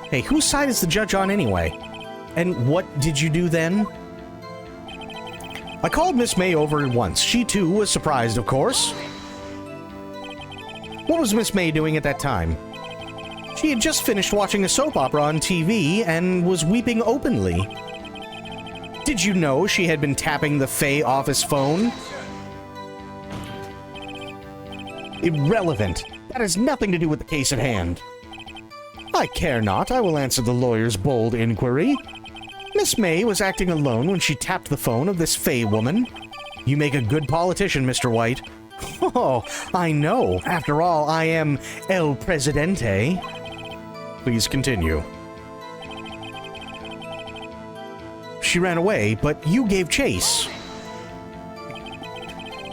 Hey, whose side is the judge on anyway? And what did you do then? I called Miss May over once. She too was surprised, of course. What was Miss May doing at that time? She had just finished watching a soap opera on TV and was weeping openly. Did you know she had been tapping the Faye office phone? Irrelevant. That has nothing to do with the case at hand. I care not. I will answer the lawyer's bold inquiry. Miss May was acting alone when she tapped the phone of this Faye woman. You make a good politician, Mr. White. Oh, I know. After all, I am El Presidente. Please continue. She ran away, but you gave chase.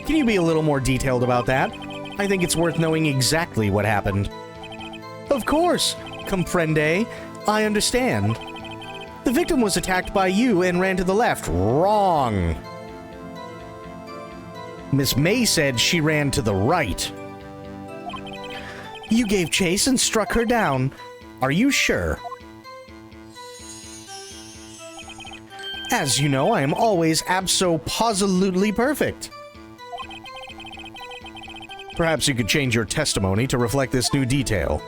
Can you be a little more detailed about that? I think it's worth knowing exactly what happened. Of course. Comprende? I understand. The victim was attacked by you and ran to the left. Wrong. Miss May said she ran to the right. You gave chase and struck her down. Are you sure? As you know, I am always abso-positively perfect. Perhaps you could change your testimony to reflect this new detail.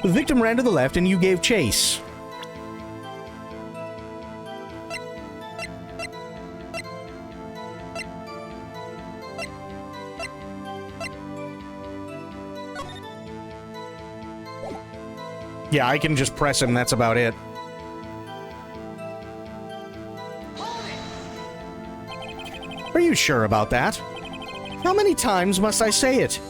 The victim ran to the left and you gave chase. Yeah, I can just press him, that's about it. Are you sure about that? How many times must I say it?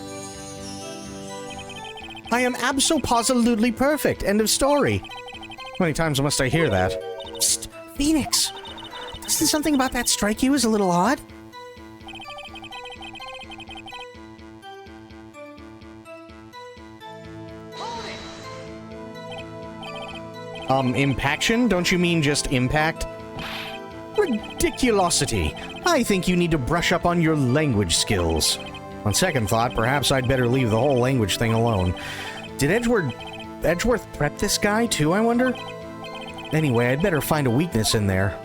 I am abso-positively perfect. End of story. How many times must I hear that? Psst, Phoenix! Doesn't something about that strike you as a little odd? Impaction? Don't you mean just impact? Ridiculosity! I think you need to brush up on your language skills. On second thought, perhaps I'd better leave the whole language thing alone. Did Edgeworth prep this guy too, I wonder? Anyway, I'd better find a weakness in there.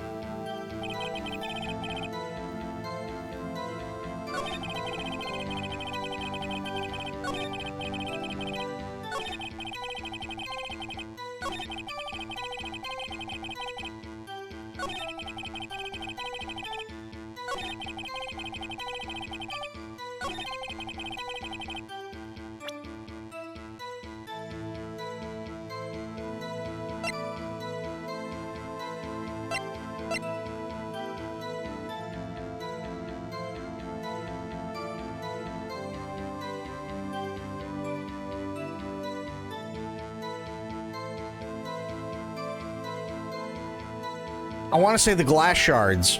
I want to say the glass shards.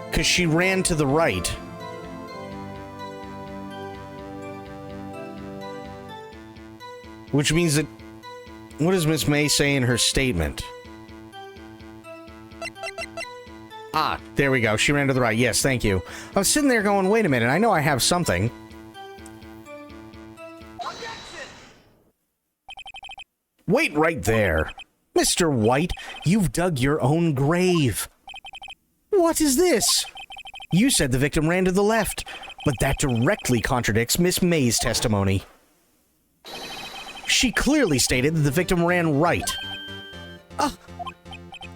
Because she ran to the right. Which means that... What does Miss May say in her statement? Ah, there we go. She ran to the right. Yes, thank you. I was sitting there going, wait a minute, I know I have something. Wait right there. Mr. White, you've dug your own grave. What is this? You said the victim ran to the left, but that directly contradicts Miss May's testimony. She clearly stated that the victim ran right.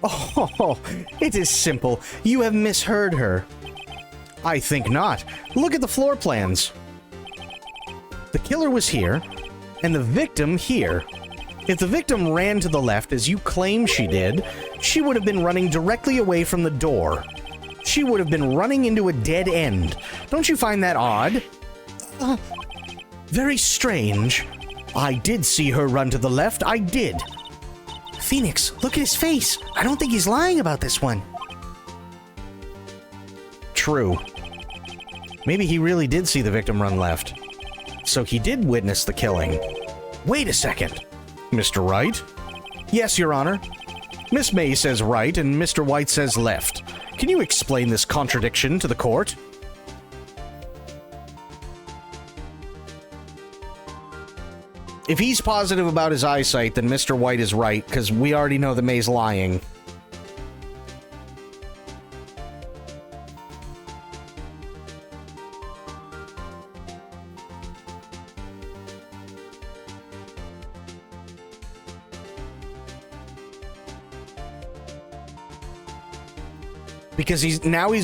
Oh, it is simple. You have misheard her. I think not. Look at the floor plans. The killer was here, and the victim here. If the victim ran to the left, as you claim she did, she would have been running directly away from the door. She would have been running into a dead end. Don't you find that odd? Very strange. I did see her run to the left, I did. Phoenix, look at his face. I don't think he's lying about this one. True. Maybe he really did see the victim run left. So he did witness the killing. Wait a second. Mr. Wright? Yes, Your Honor. Miss May says right and Mr. White says left. Can you explain this contradiction to the court? If he's positive about his eyesight, then Mr. White is right, because we already know that May's lying. Because he's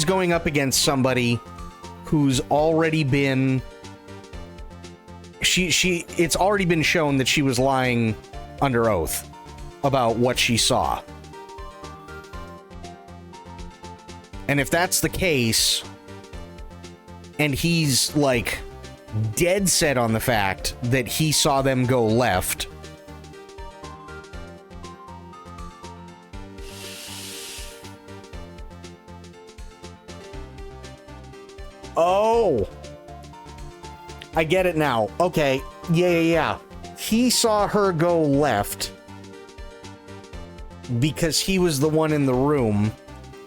going up against somebody who's already been... It's already been shown that she was lying under oath about what she saw. And if that's the case, and he's, like, dead set on the fact that he saw them go left... Oh! I get it now. Okay. Yeah. He saw her go left because he was the one in the room.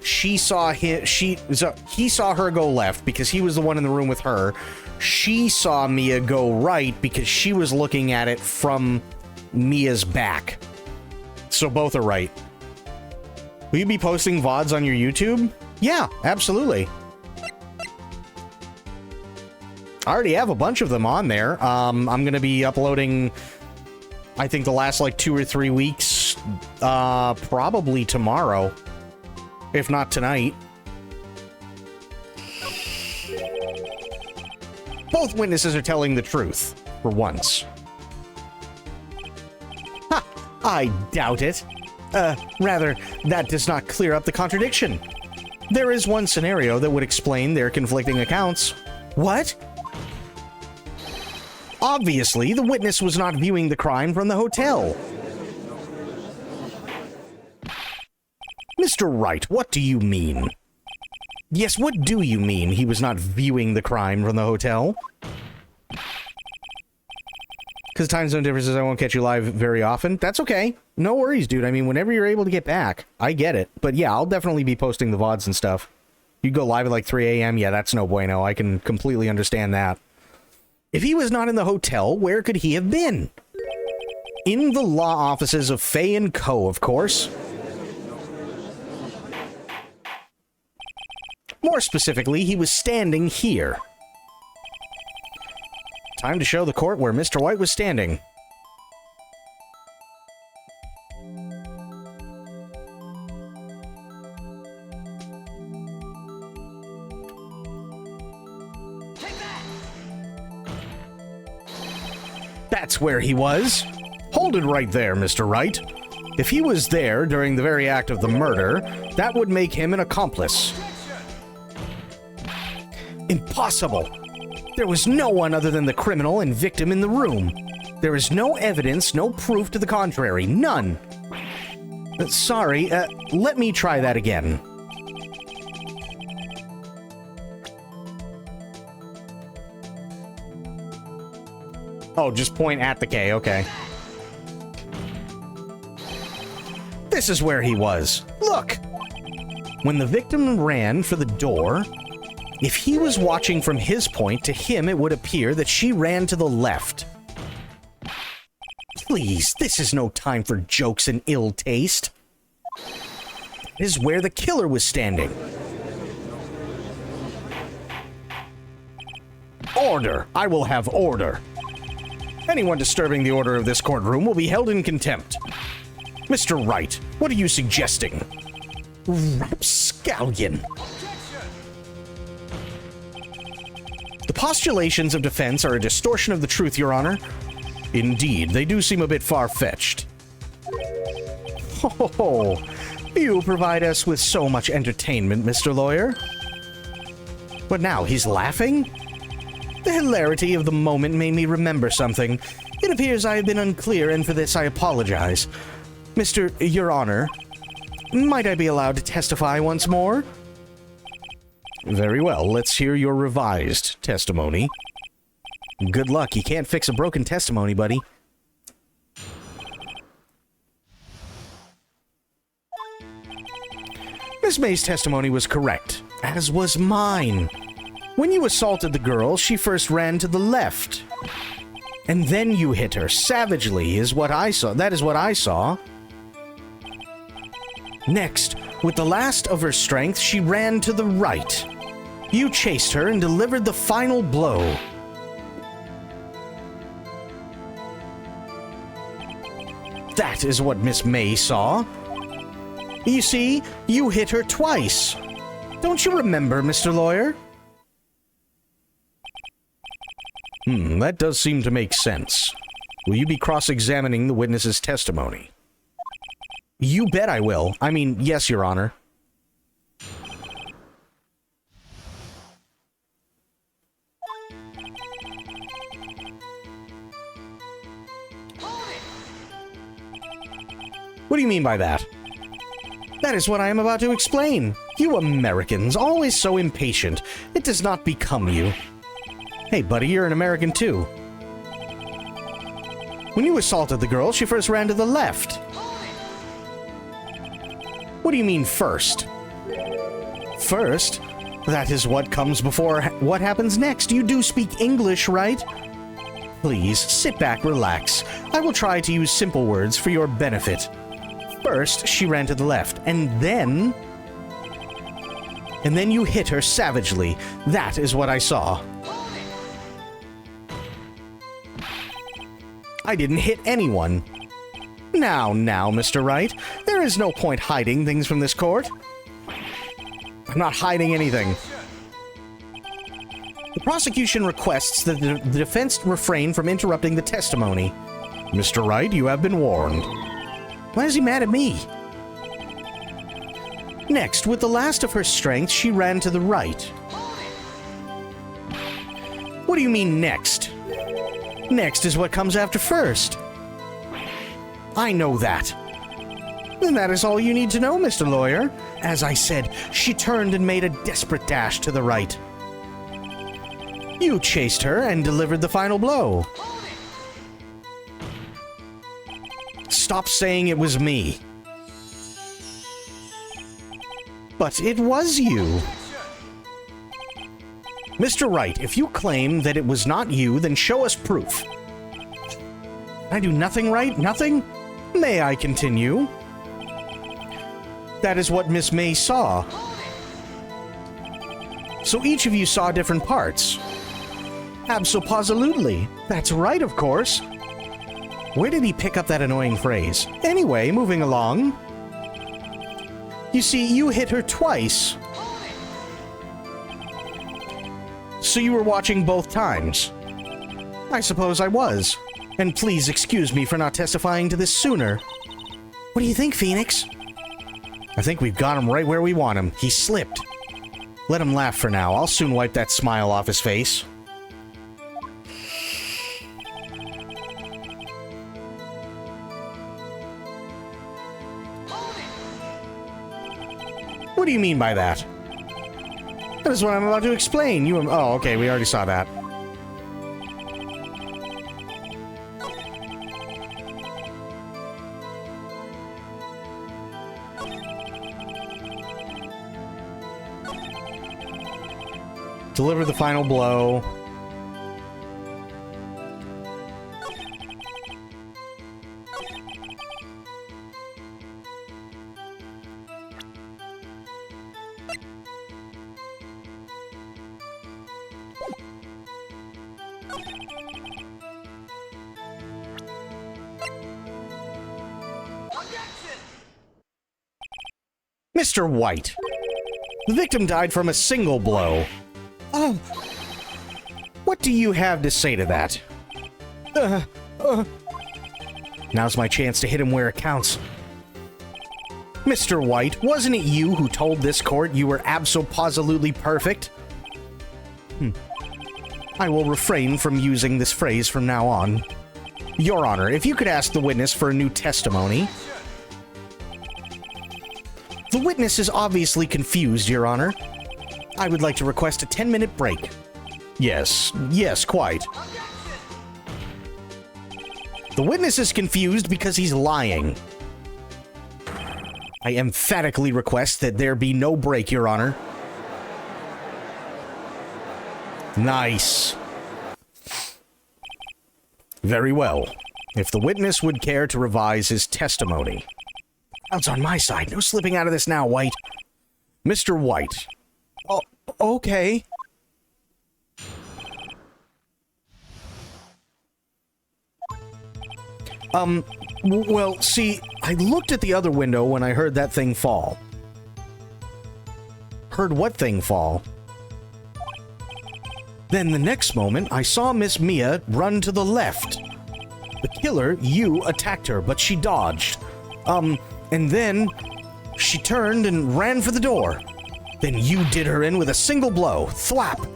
He saw her go left because he was the one in the room with her. She saw Mia go right because she was looking at it from Mia's back. So both are right. Will you be posting VODs on your YouTube? Yeah, absolutely. I already have a bunch of them on there. I'm going to be uploading, I think, the last, like, 2 or 3 weeks, probably tomorrow, if not tonight. Both witnesses are telling the truth, for once. Ha! I doubt it. Rather, that does not clear up the contradiction. There is one scenario that would explain their conflicting accounts. What? Obviously, the witness was not viewing the crime from the hotel. Mr. Wright, what do you mean? Yes, what do you mean he was not viewing the crime from the hotel? Because time zone differences, I won't catch you live very often. That's okay. No worries, dude. I mean, whenever you're able to get back, I get it. But yeah, I'll definitely be posting the VODs and stuff. You go live at like 3 a.m., yeah, that's no bueno. I can completely understand that. If he was not in the hotel, where could he have been? In the law offices of Fay & Co., of course. More specifically, he was standing here. Time to show the court where Mr. White was standing. That's where he was. Hold it right there, Mr. Wright. If he was there during the very act of the murder, that would make him an accomplice. Impossible. There was no one other than the criminal and victim in the room. There is no evidence, no proof to the contrary. None. Sorry, let me try that again. Oh, just point at the K, okay. This is where he was. Look! When the victim ran for the door, if he was watching from his point, to him it would appear that she ran to the left. Please, this is no time for jokes and ill taste. This is where the killer was standing. Order! I will have order. Anyone disturbing the order of this courtroom will be held in contempt. Mr. Wright, what are you suggesting? Rapscallion. postulations of defense are a distortion of the truth, Your Honor. Indeed, they do seem a bit far-fetched. Oh, you provide us with so much entertainment, Mr. Lawyer. But now he's laughing? The hilarity of the moment made me remember something. It appears I have been unclear, and for this I apologize. Your Honor, might I be allowed to testify once more? Very well, let's hear your revised testimony. Good luck, you can't fix a broken testimony, buddy. Miss May's testimony was correct, as was mine. When you assaulted the girl, she first ran to the left. And then you hit her savagely, is what I saw. That is what I saw. Next, with the last of her strength, she ran to the right. You chased her and delivered the final blow. That is what Miss May saw. You see, you hit her twice. Don't you remember, Mr. Lawyer? That does seem to make sense. Will you be cross-examining the witness's testimony? You bet I will. I mean, yes, Your Honor. What do you mean by that? That is what I am about to explain. You Americans, always so impatient. It does not become you. Hey, buddy, you're an American too. When you assaulted the girl, she first ran to the left. What do you mean, first? First? That is what comes before what happens next. You do speak English, right? Please, sit back, relax. I will try to use simple words for your benefit. First, she ran to the left, and then you hit her savagely. That is what I saw. I didn't hit anyone. Now, Mr. Wright, there is no point hiding things from this court. I'm not hiding anything. The prosecution requests that the defense refrain from interrupting the testimony. Mr. Wright, you have been warned. Why is he mad at me? Next, with the last of her strength, she ran to the right. What do you mean, next? Next is what comes after first. I know that. And that is all you need to know, Mr. Lawyer. As I said, she turned and made a desperate dash to the right. You chased her and delivered the final blow. Stop saying it was me. But it was you. Mr. Wright, if you claim that it was not you, then show us proof. I do nothing right? Nothing? May I continue? That is what Miss May saw. So each of you saw different parts. Abso-positively. That's right, of course. Where did he pick up that annoying phrase? Anyway, moving along. You see, you hit her twice. So you were watching both times. I suppose I was. And please excuse me for not testifying to this sooner. What do you think, Phoenix? I think we've got him right where we want him. He slipped. Let him laugh for now. I'll soon wipe that smile off his face. What do you mean by that? That is what I'm about to explain. Oh, okay, we already saw that. Deliver the final blow. Mr. White. The victim died from a single blow. Oh. What do you have to say to that? Now's my chance to hit him where it counts. Mr. White, wasn't it you who told this court you were abso-positively perfect? I will refrain from using this phrase from now on. Your Honor, if you could ask the witness for a new testimony. The witness is obviously confused, Your Honor. I would like to request a 10-minute break. Yes, quite. The witness is confused because he's lying. I emphatically request that there be no break, Your Honor. Nice. Very well. If the witness would care to revise his testimony. Odds on my side. No slipping out of this now, White. Mr. White. Oh, okay. Well, see, I looked at the other window when I heard that thing fall. Heard what thing fall? Then the next moment, I saw Miss Mia run to the left. The killer, you, attacked her, but she dodged. And then she turned and ran for the door. Then you did her in with a single blow. Thwap!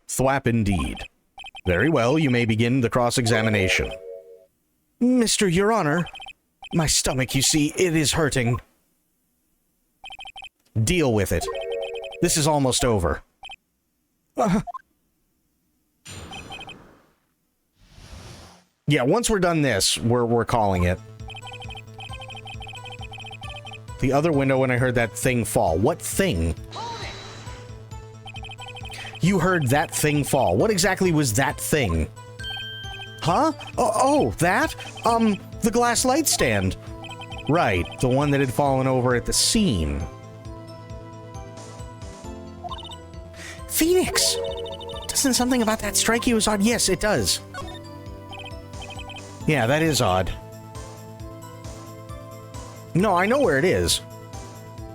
Thwap indeed. Very well, you may begin the cross-examination. Mr. Your Honor, my stomach, you see, it is hurting. Deal with it. This is almost over. Yeah, once we're done this, we're calling it. The other window when I heard that thing fall. What thing? You heard that thing fall. What exactly was that thing? Huh? Oh, that? The glass light stand. Right, the one that had fallen over at the scene. Phoenix! Doesn't something about that strike you as odd? Yes, it does. Yeah, that is odd. No, I know where it is.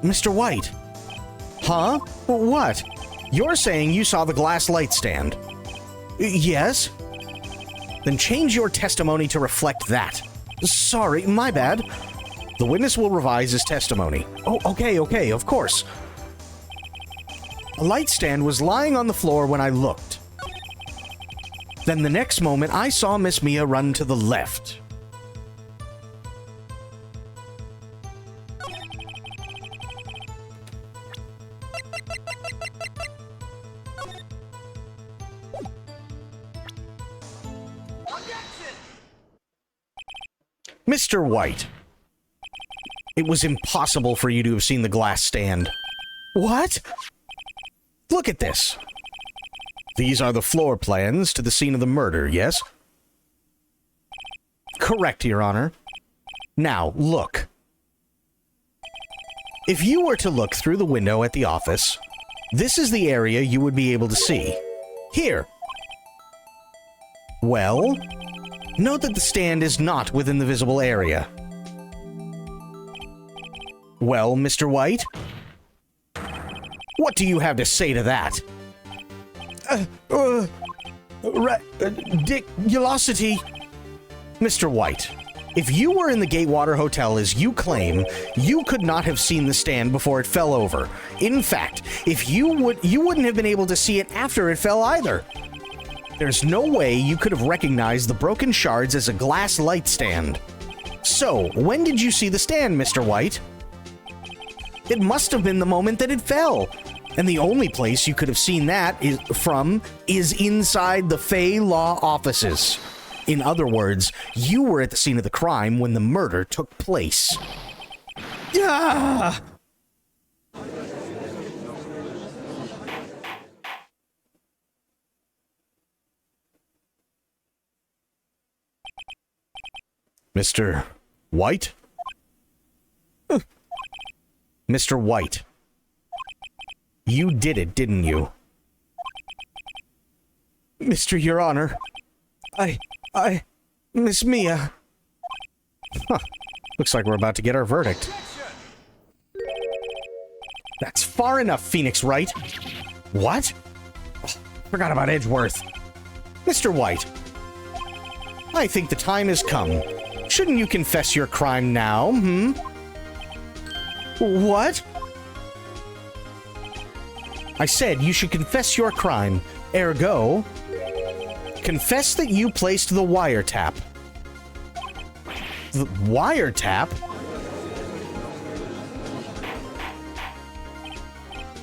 Mr. White. Huh? What? You're saying you saw the glass light stand. Yes? Then change your testimony to reflect that. Sorry, my bad. The witness will revise his testimony. Oh, okay, of course. A light stand was lying on the floor when I looked. Then the next moment, I saw Miss Mia run to the left. Mr. White, it was impossible for you to have seen the glass stand. What? Look at this. These are the floor plans to the scene of the murder, yes? Correct, Your Honor. Now, look. If you were to look through the window at the office, this is the area you would be able to see. Here. Well, note that the stand is not within the visible area. Well, Mr. White? What do you have to say to that? Ridiculosity. Mr. White, if you were in the Gatewater Hotel as you claim, you could not have seen the stand before it fell over. In fact, if you wouldn't have been able to see it after it fell either. There's no way you could have recognized the broken shards as a glass light stand. So, when did you see the stand, Mr. White? It must have been the moment that it fell. And the only place you could have seen that is inside the Fey Law offices. In other words, you were at the scene of the crime when the murder took place. Ah! Mr. White? Mr. White. You did it, didn't you? Mr. Your Honor, Miss Mia. Huh. Looks like we're about to get our verdict. That's far enough, Phoenix Wright. What? Oh, forgot about Edgeworth. Mr. White, I think the time has come. Shouldn't you confess your crime now, What? I said you should confess your crime. Ergo, confess that you placed the wiretap. The wiretap?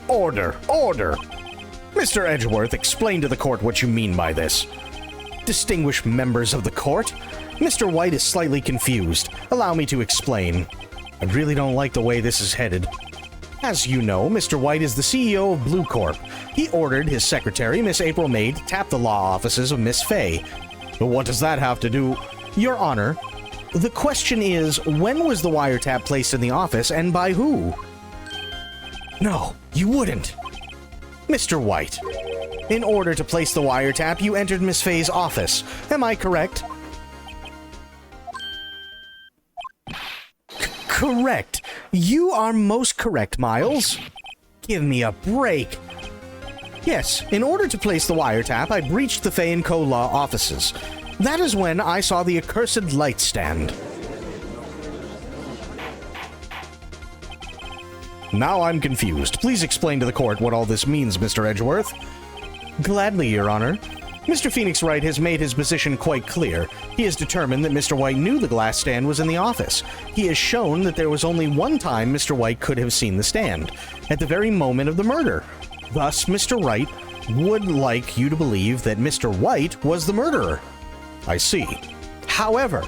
Order! Order! Mr. Edgeworth, explain to the court what you mean by this. Distinguished members of the court, Mr. White is slightly confused. Allow me to explain. I really don't like the way this is headed. As you know, Mr. White is the CEO of Blue Corp. He ordered his secretary, Miss April May, to tap the law offices of Miss Fay. But what does that have to do? Your Honor, the question is, when was the wiretap placed in the office and by who? No, you wouldn't. Mr. White, in order to place the wiretap, you entered Miss Fay's office. Am I correct? Correct. You are most correct, Miles. Give me a break. Yes, in order to place the wiretap, I breached the Fay & Co. law offices. That is when I saw the accursed light stand. Now I'm confused. Please explain to the court what all this means, Mr. Edgeworth. Gladly, Your Honor. Mr. Phoenix Wright has made his position quite clear. He has determined that Mr. White knew the glass stand was in the office. He has shown that there was only one time Mr. White could have seen the stand, at the very moment of the murder. Thus, Mr. Wright would like you to believe that Mr. White was the murderer. I see. However,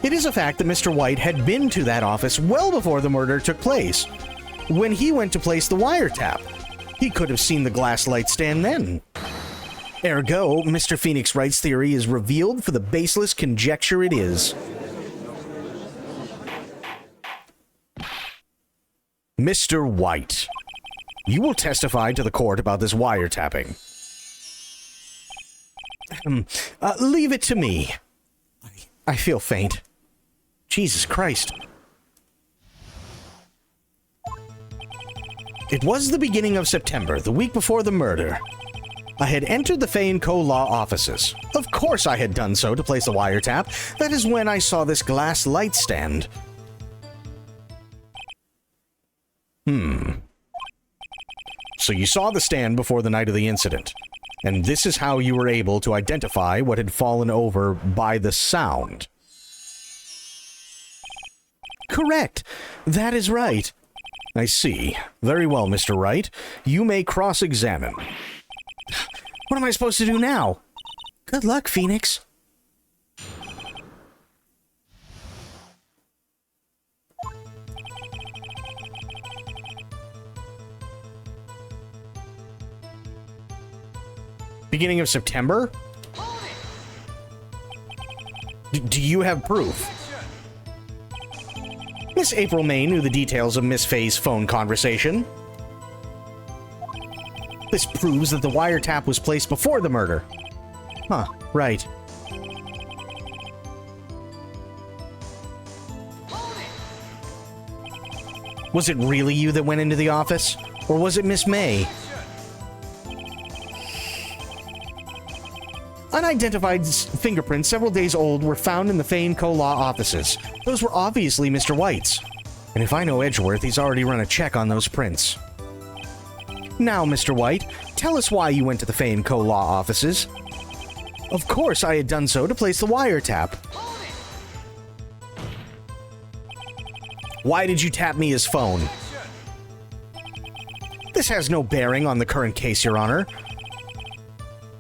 it is a fact that Mr. White had been to that office well before the murder took place. When he went to place the wiretap, he could have seen the glass light stand then. Ergo, Mr. Phoenix Wright's theory is revealed for the baseless conjecture it is. Mr. White, you will testify to the court about this wiretapping. Leave it to me. I feel faint. Jesus Christ. It was the beginning of September, the week before the murder. I had entered the Fay & Co. law offices. Of course I had done so to place the wiretap. That is when I saw this glass light stand. So you saw the stand before the night of the incident. And this is how you were able to identify what had fallen over by the sound. Correct. That is right. I see. Very well, Mr. Wright. You may cross-examine. What am I supposed to do now? Good luck, Phoenix. Beginning of September? Do you have proof? Miss April May knew the details of Miss Fay's phone conversation. This proves that the wiretap was placed before the murder. Huh, right. Was it really you that went into the office? Or was it Miss May? Unidentified fingerprints several days old were found in the Fay & Co. law offices. Those were obviously Mr. White's. And if I know Edgeworth, he's already run a check on those prints. Now, Mr. White, tell us why you went to the Fay & Co. law offices. Of course I had done so to place the wiretap. Why did you tap me his phone? This has no bearing on the current case, Your Honor.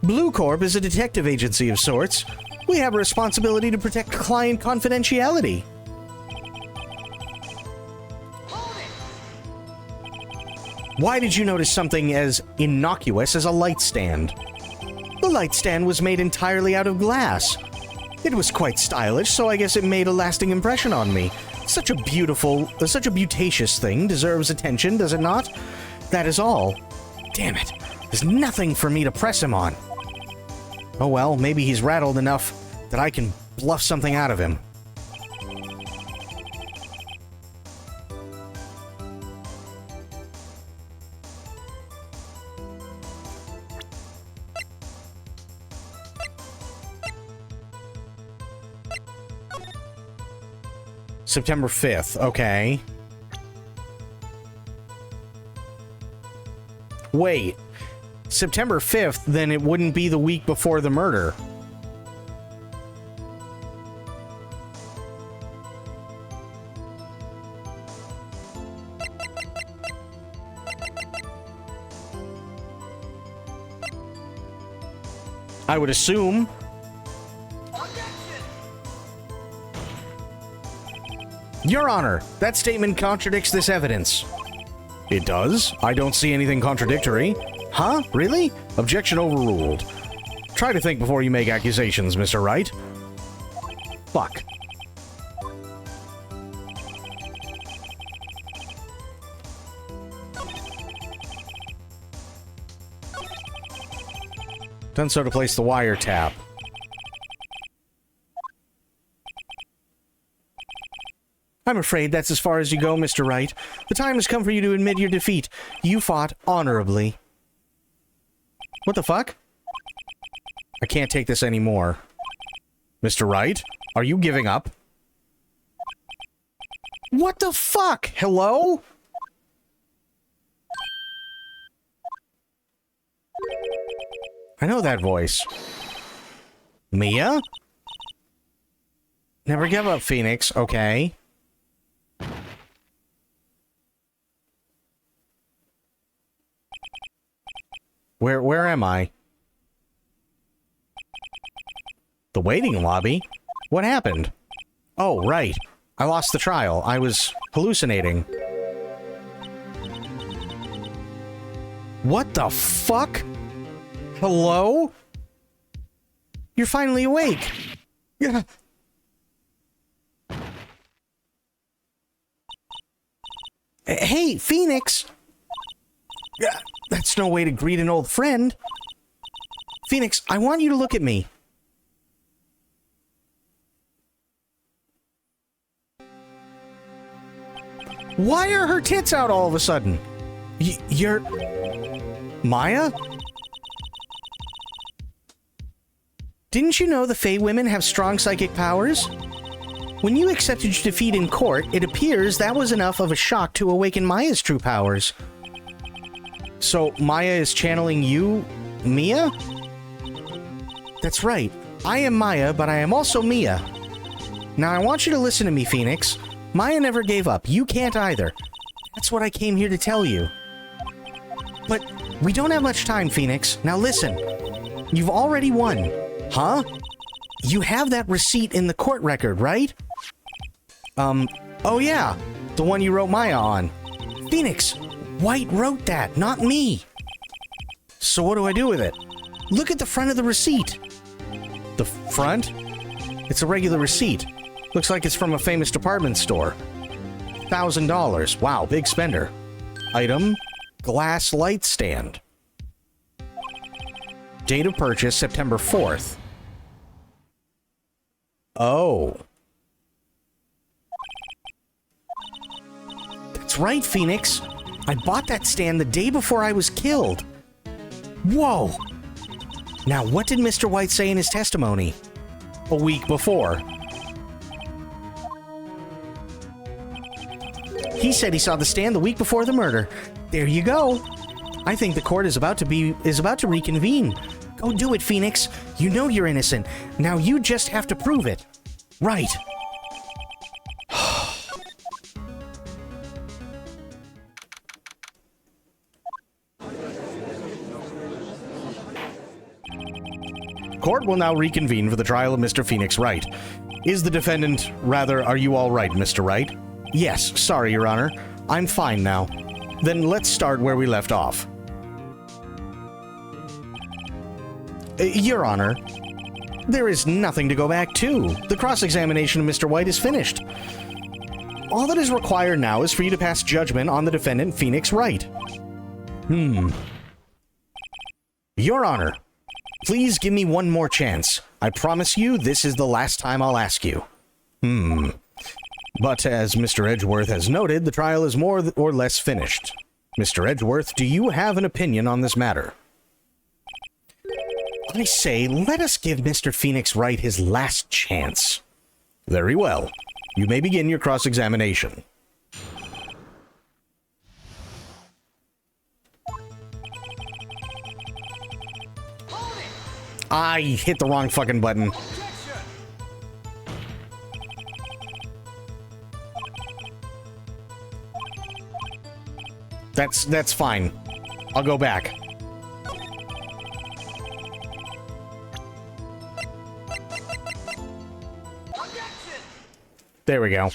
Blue Corp is a detective agency of sorts. We have a responsibility to protect client confidentiality. Why did you notice something as innocuous as a light stand? The light stand was made entirely out of glass. It was quite stylish, so I guess it made a lasting impression on me. Such a beautacious thing deserves attention, does it not? That is all. Damn it. There's nothing for me to press him on. Oh well, maybe he's rattled enough that I can bluff something out of him. September 5th, okay. Wait, September 5th, then it wouldn't be the week before the murder. I would assume. Your Honor, that statement contradicts this evidence. It does? I don't see anything contradictory. Huh? Really? Objection overruled. Try to think before you make accusations, Mr. Wright. Fuck. Done so to place the wiretap. I'm afraid that's as far as you go, Mr. Wright. The time has come for you to admit your defeat. You fought honorably. What the fuck? I can't take this anymore. Mr. Wright, are you giving up? What the fuck? Hello? I know that voice. Mia? Never give up, Phoenix. Okay. Where am I? The waiting lobby? What happened? Oh, right. I lost the trial. I was hallucinating. What the fuck? Hello? You're finally awake. Yeah. Hey, Phoenix. Yeah, that's no way to greet an old friend. Phoenix, I want you to look at me. Why are her tits out all of a sudden? You're... Maya? Didn't you know the Fey women have strong psychic powers? When you accepted your defeat in court, it appears that was enough of a shock to awaken Maya's true powers. So, Maya is channeling you, Mia? That's right. I am Maya, but I am also Mia. Now, I want you to listen to me, Phoenix. Maya never gave up. You can't either. That's what I came here to tell you. But we don't have much time, Phoenix. Now listen. You've already won. Huh? You have that receipt in the court record, right? Oh yeah. The one you wrote Maya on. Phoenix, White wrote that, not me. So what do I do with it? Look at the front of the receipt. The front? It's a regular receipt. Looks like it's from a famous department store. $1,000. Wow, big spender. Item, glass light stand. Date of purchase, September 4th. Oh. That's right, Phoenix. I bought that stand the day before I was killed. Whoa. Now, what did Mr. White say in his testimony? A week before. He said he saw the stand the week before the murder. There you go. I think the court is about to reconvene. Go do it, Phoenix. You know you're innocent. Now you just have to prove it. Right. Court will now reconvene for the trial of Mr. Phoenix Wright. Is the defendant, rather, are you all right, Mr. Wright? Yes, sorry, Your Honor. I'm fine now. Then let's start where we left off. Your Honor, there is nothing to go back to. The cross-examination of Mr. White is finished. All that is required now is for you to pass judgment on the defendant, Phoenix Wright. Your Honor, please give me one more chance. I promise you this is the last time I'll ask you. But as Mr. Edgeworth has noted, the trial is more or less finished. Mr. Edgeworth, do you have an opinion on this matter? I say, let us give Mr. Phoenix Wright his last chance. Very well. You may begin your cross-examination. I hit the wrong fucking button. That's fine. I'll go back. There we go.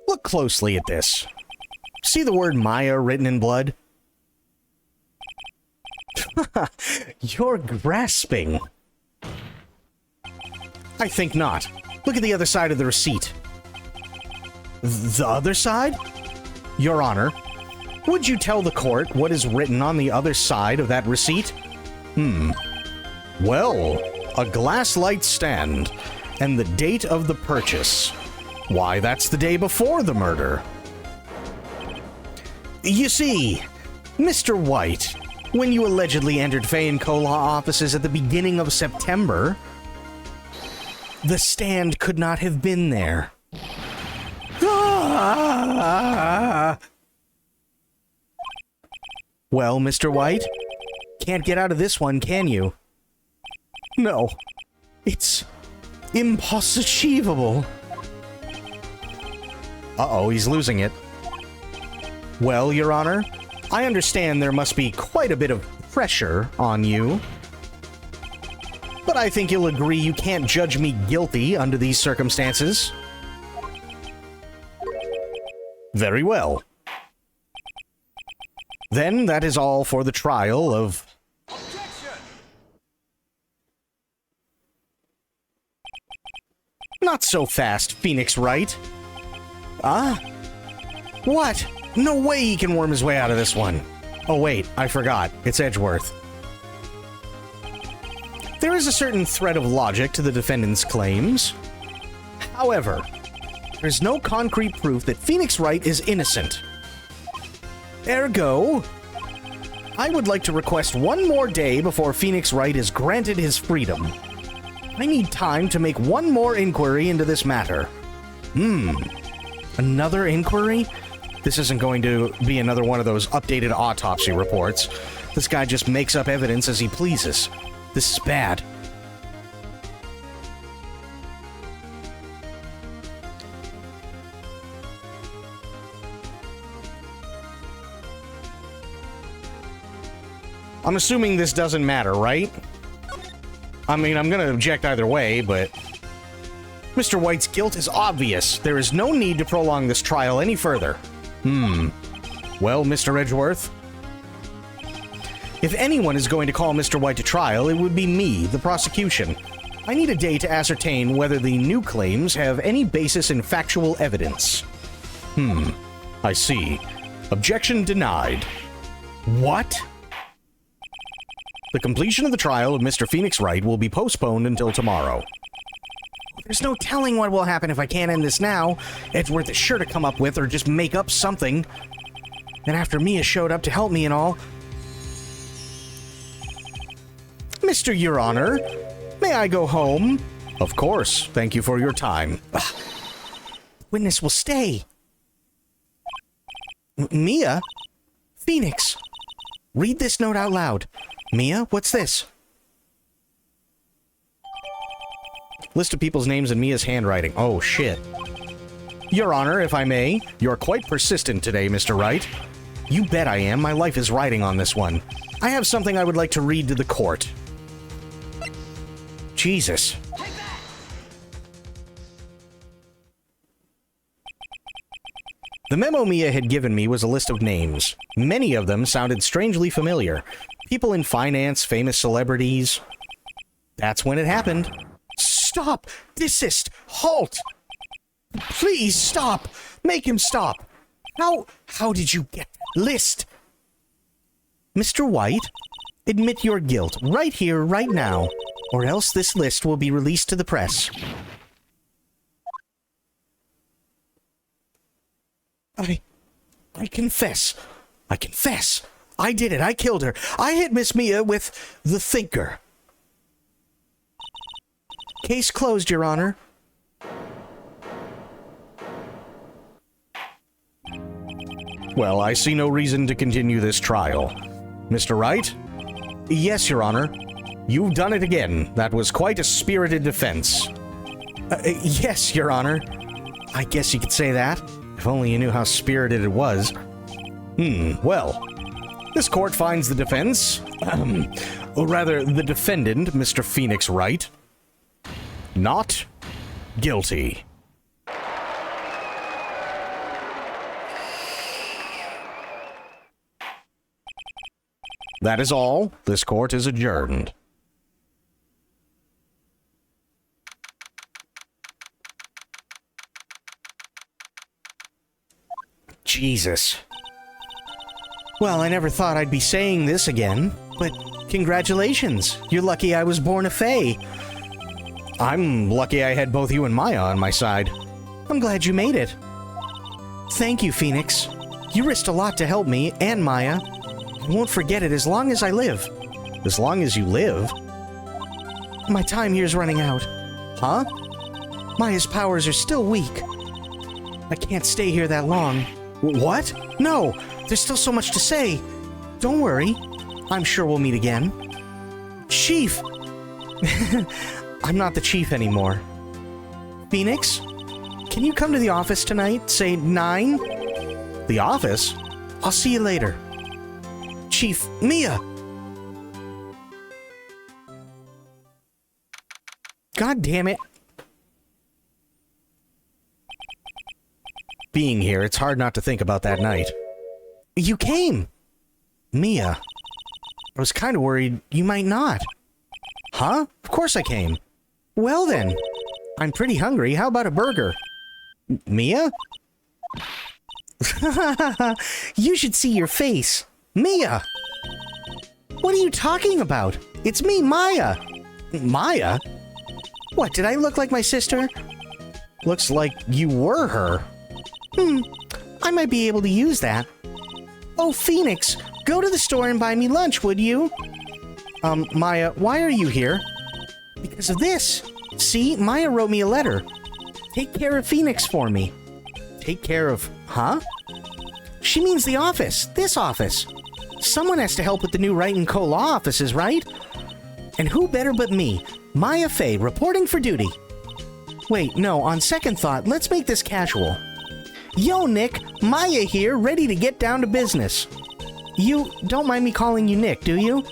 Look closely at this. See the word Maya written in blood? You're grasping. I think not. Look at the other side of the receipt. The other side? Your Honor, would you tell the court what is written on the other side of that receipt? Well, a glass light stand and the date of the purchase. Why, that's the day before the murder. You see, Mr. White, when you allegedly entered Fay and Co. law offices at the beginning of September, the stand could not have been there. Well, Mr. White, can't get out of this one, can you? No, it's impossible. Uh-oh, he's losing it. Well, Your Honor, I understand there must be quite a bit of pressure on you. But I think you'll agree you can't judge me guilty under these circumstances. Very well. Then that is all for the trial of... Not so fast, Phoenix Wright. Ah? What? No way he can worm his way out of this one. Oh wait, I forgot. It's Edgeworth. There is a certain thread of logic to the defendant's claims. However, there's no concrete proof that Phoenix Wright is innocent. Ergo, I would like to request one more day before Phoenix Wright is granted his freedom. I need time to make one more inquiry into this matter. Another inquiry? This isn't going to be another one of those updated autopsy reports. This guy just makes up evidence as he pleases. This is bad. I'm assuming this doesn't matter, right? I mean, I'm gonna object either way, but... Mr. White's guilt is obvious. There is no need to prolong this trial any further. Well, Mr. Edgeworth? If anyone is going to call Mr. White to trial, it would be me, the prosecution. I need a day to ascertain whether the new claims have any basis in factual evidence. I see. Objection denied. What? The completion of the trial of Mr. Phoenix Wright will be postponed until tomorrow. There's no telling what will happen if I can't end this now. Edgeworth is sure to come up with or just make up something. And after Mia showed up to help me and all... Mr. Your Honor, may I go home? Of course. Thank you for your time. Witness will stay. Mia? Phoenix. Read this note out loud. Mia, what's this? List of people's names in Mia's handwriting. Oh, shit. Your Honor, if I may, you're quite persistent today, Mr. Wright. You bet I am. My life is riding on this one. I have something I would like to read to the court. Jesus. The memo Mia had given me was a list of names. Many of them sounded strangely familiar. People in finance, famous celebrities. That's when it happened. Stop! Desist! Halt! Please stop! Make him stop! How did you get that list? Mr. White, admit your guilt right here, right now, or else this list will be released to the press. I confess. I confess. I did it. I killed her. I hit Miss Mia with the thinker. Case closed, Your Honor. Well, I see no reason to continue this trial. Mr. Wright? Yes, Your Honor. You've done it again. That was quite a spirited defense. Yes, Your Honor. I guess you could say that. If only you knew how spirited it was. Well, this court finds the defense, or rather, the defendant, Mr. Phoenix Wright, not guilty. That is all. This court is adjourned. Jesus. Well, I never thought I'd be saying this again, but congratulations. You're lucky I was born a Fae. I'm lucky I had both you and Maya on my side. I'm glad you made it. Thank you, Phoenix. You risked a lot to help me and Maya. I won't forget it as long as I live. As long as you live? My time here's running out. Huh? Maya's powers are still weak. I can't stay here that long. What? No! There's still so much to say. Don't worry. I'm sure we'll meet again. Chief! I'm not the chief anymore. Phoenix? Can you come to the office tonight? Say 9? The office? I'll see you later. Chief, Mia! God damn it. Being here, it's hard not to think about that night. You came! Mia. I was kind of worried you might not. Huh? Of course I came. Well then. I'm pretty hungry. How about a burger? Mia? You should see your face. Mia! What are you talking about? It's me, Maya! Maya? What, did I look like my sister? Looks like you were her. I might be able to use that. Oh, Phoenix, go to the store and buy me lunch, would you? Maya, why are you here? Because of this. See, Maya wrote me a letter. Take care of Phoenix for me. Take care of... Huh? She means the office. This office. Someone has to help with the new Wright & Co. law offices, right? And who better but me, Maya Fey, reporting for duty. Wait, no, on second thought, let's make this casual. Yo, Nick, Maya here, ready to get down to business. You don't mind me calling you Nick, do you?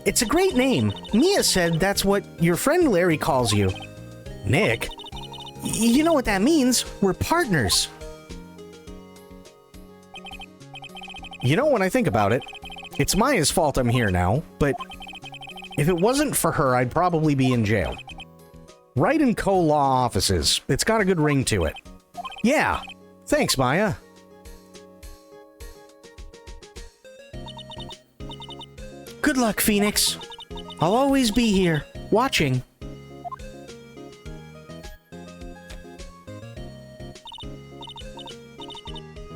It's a great name. Mia said that's what your friend Larry calls you. Nick? You know what that means. We're partners. You know, when I think about it, it's Maya's fault I'm here now, but if it wasn't for her, I'd probably be in jail. Wright & Co. law offices. It's got a good ring to it. Yeah. Thanks, Maya. Good luck, Phoenix. I'll always be here, watching.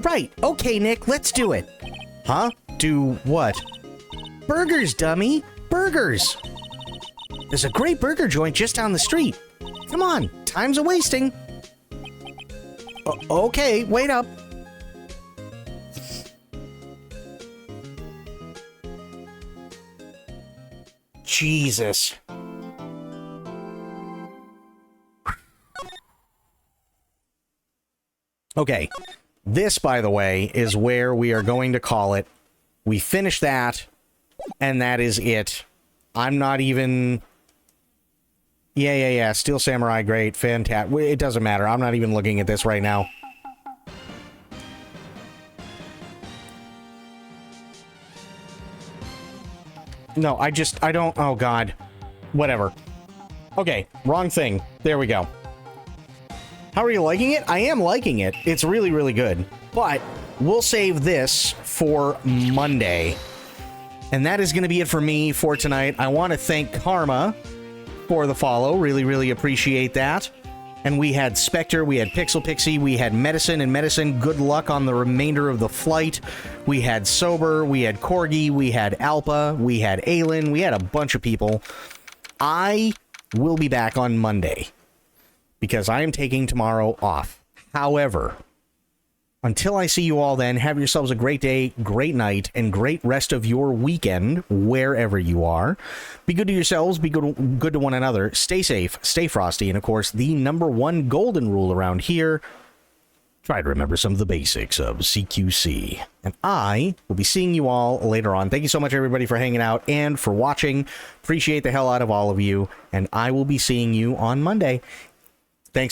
Right, okay, Nick, let's do it. Huh? Do what? Burgers, dummy! Burgers! There's a great burger joint just down the street. Come on, time's a-wasting. Okay, wait up. Jesus. Okay, this, by the way, is where we are going to call it. We finish that, and that is it. I'm not even... Yeah. Steel Samurai, great, fantastic. It doesn't matter. I'm not even looking at this right now. No, I don't... Oh, God. Whatever. Okay, wrong thing. There we go. How are you liking it? I am liking it. It's really, really good. But we'll save this for Monday. And that is going to be it for me for tonight. I want to thank Karma for the follow. Really, really appreciate that. And we had Spectre, we had Pixel Pixie, we had Medicine and Medicine. Good luck on the remainder of the flight. We had Sober, we had Corgi, we had Alpa, we had Aelin, we had a bunch of people. I will be back on Monday because I am taking tomorrow off. However, Until I see you all then, have yourselves a great day, great night, and great rest of your weekend, wherever you are. Be good to yourselves, be good to one another, stay safe, stay frosty, and of course, the #1 golden rule around here, try to remember some of the basics of CQC. And I will be seeing you all later on. Thank you so much, everybody, for hanging out and for watching. Appreciate the hell out of all of you, and I will be seeing you on Monday.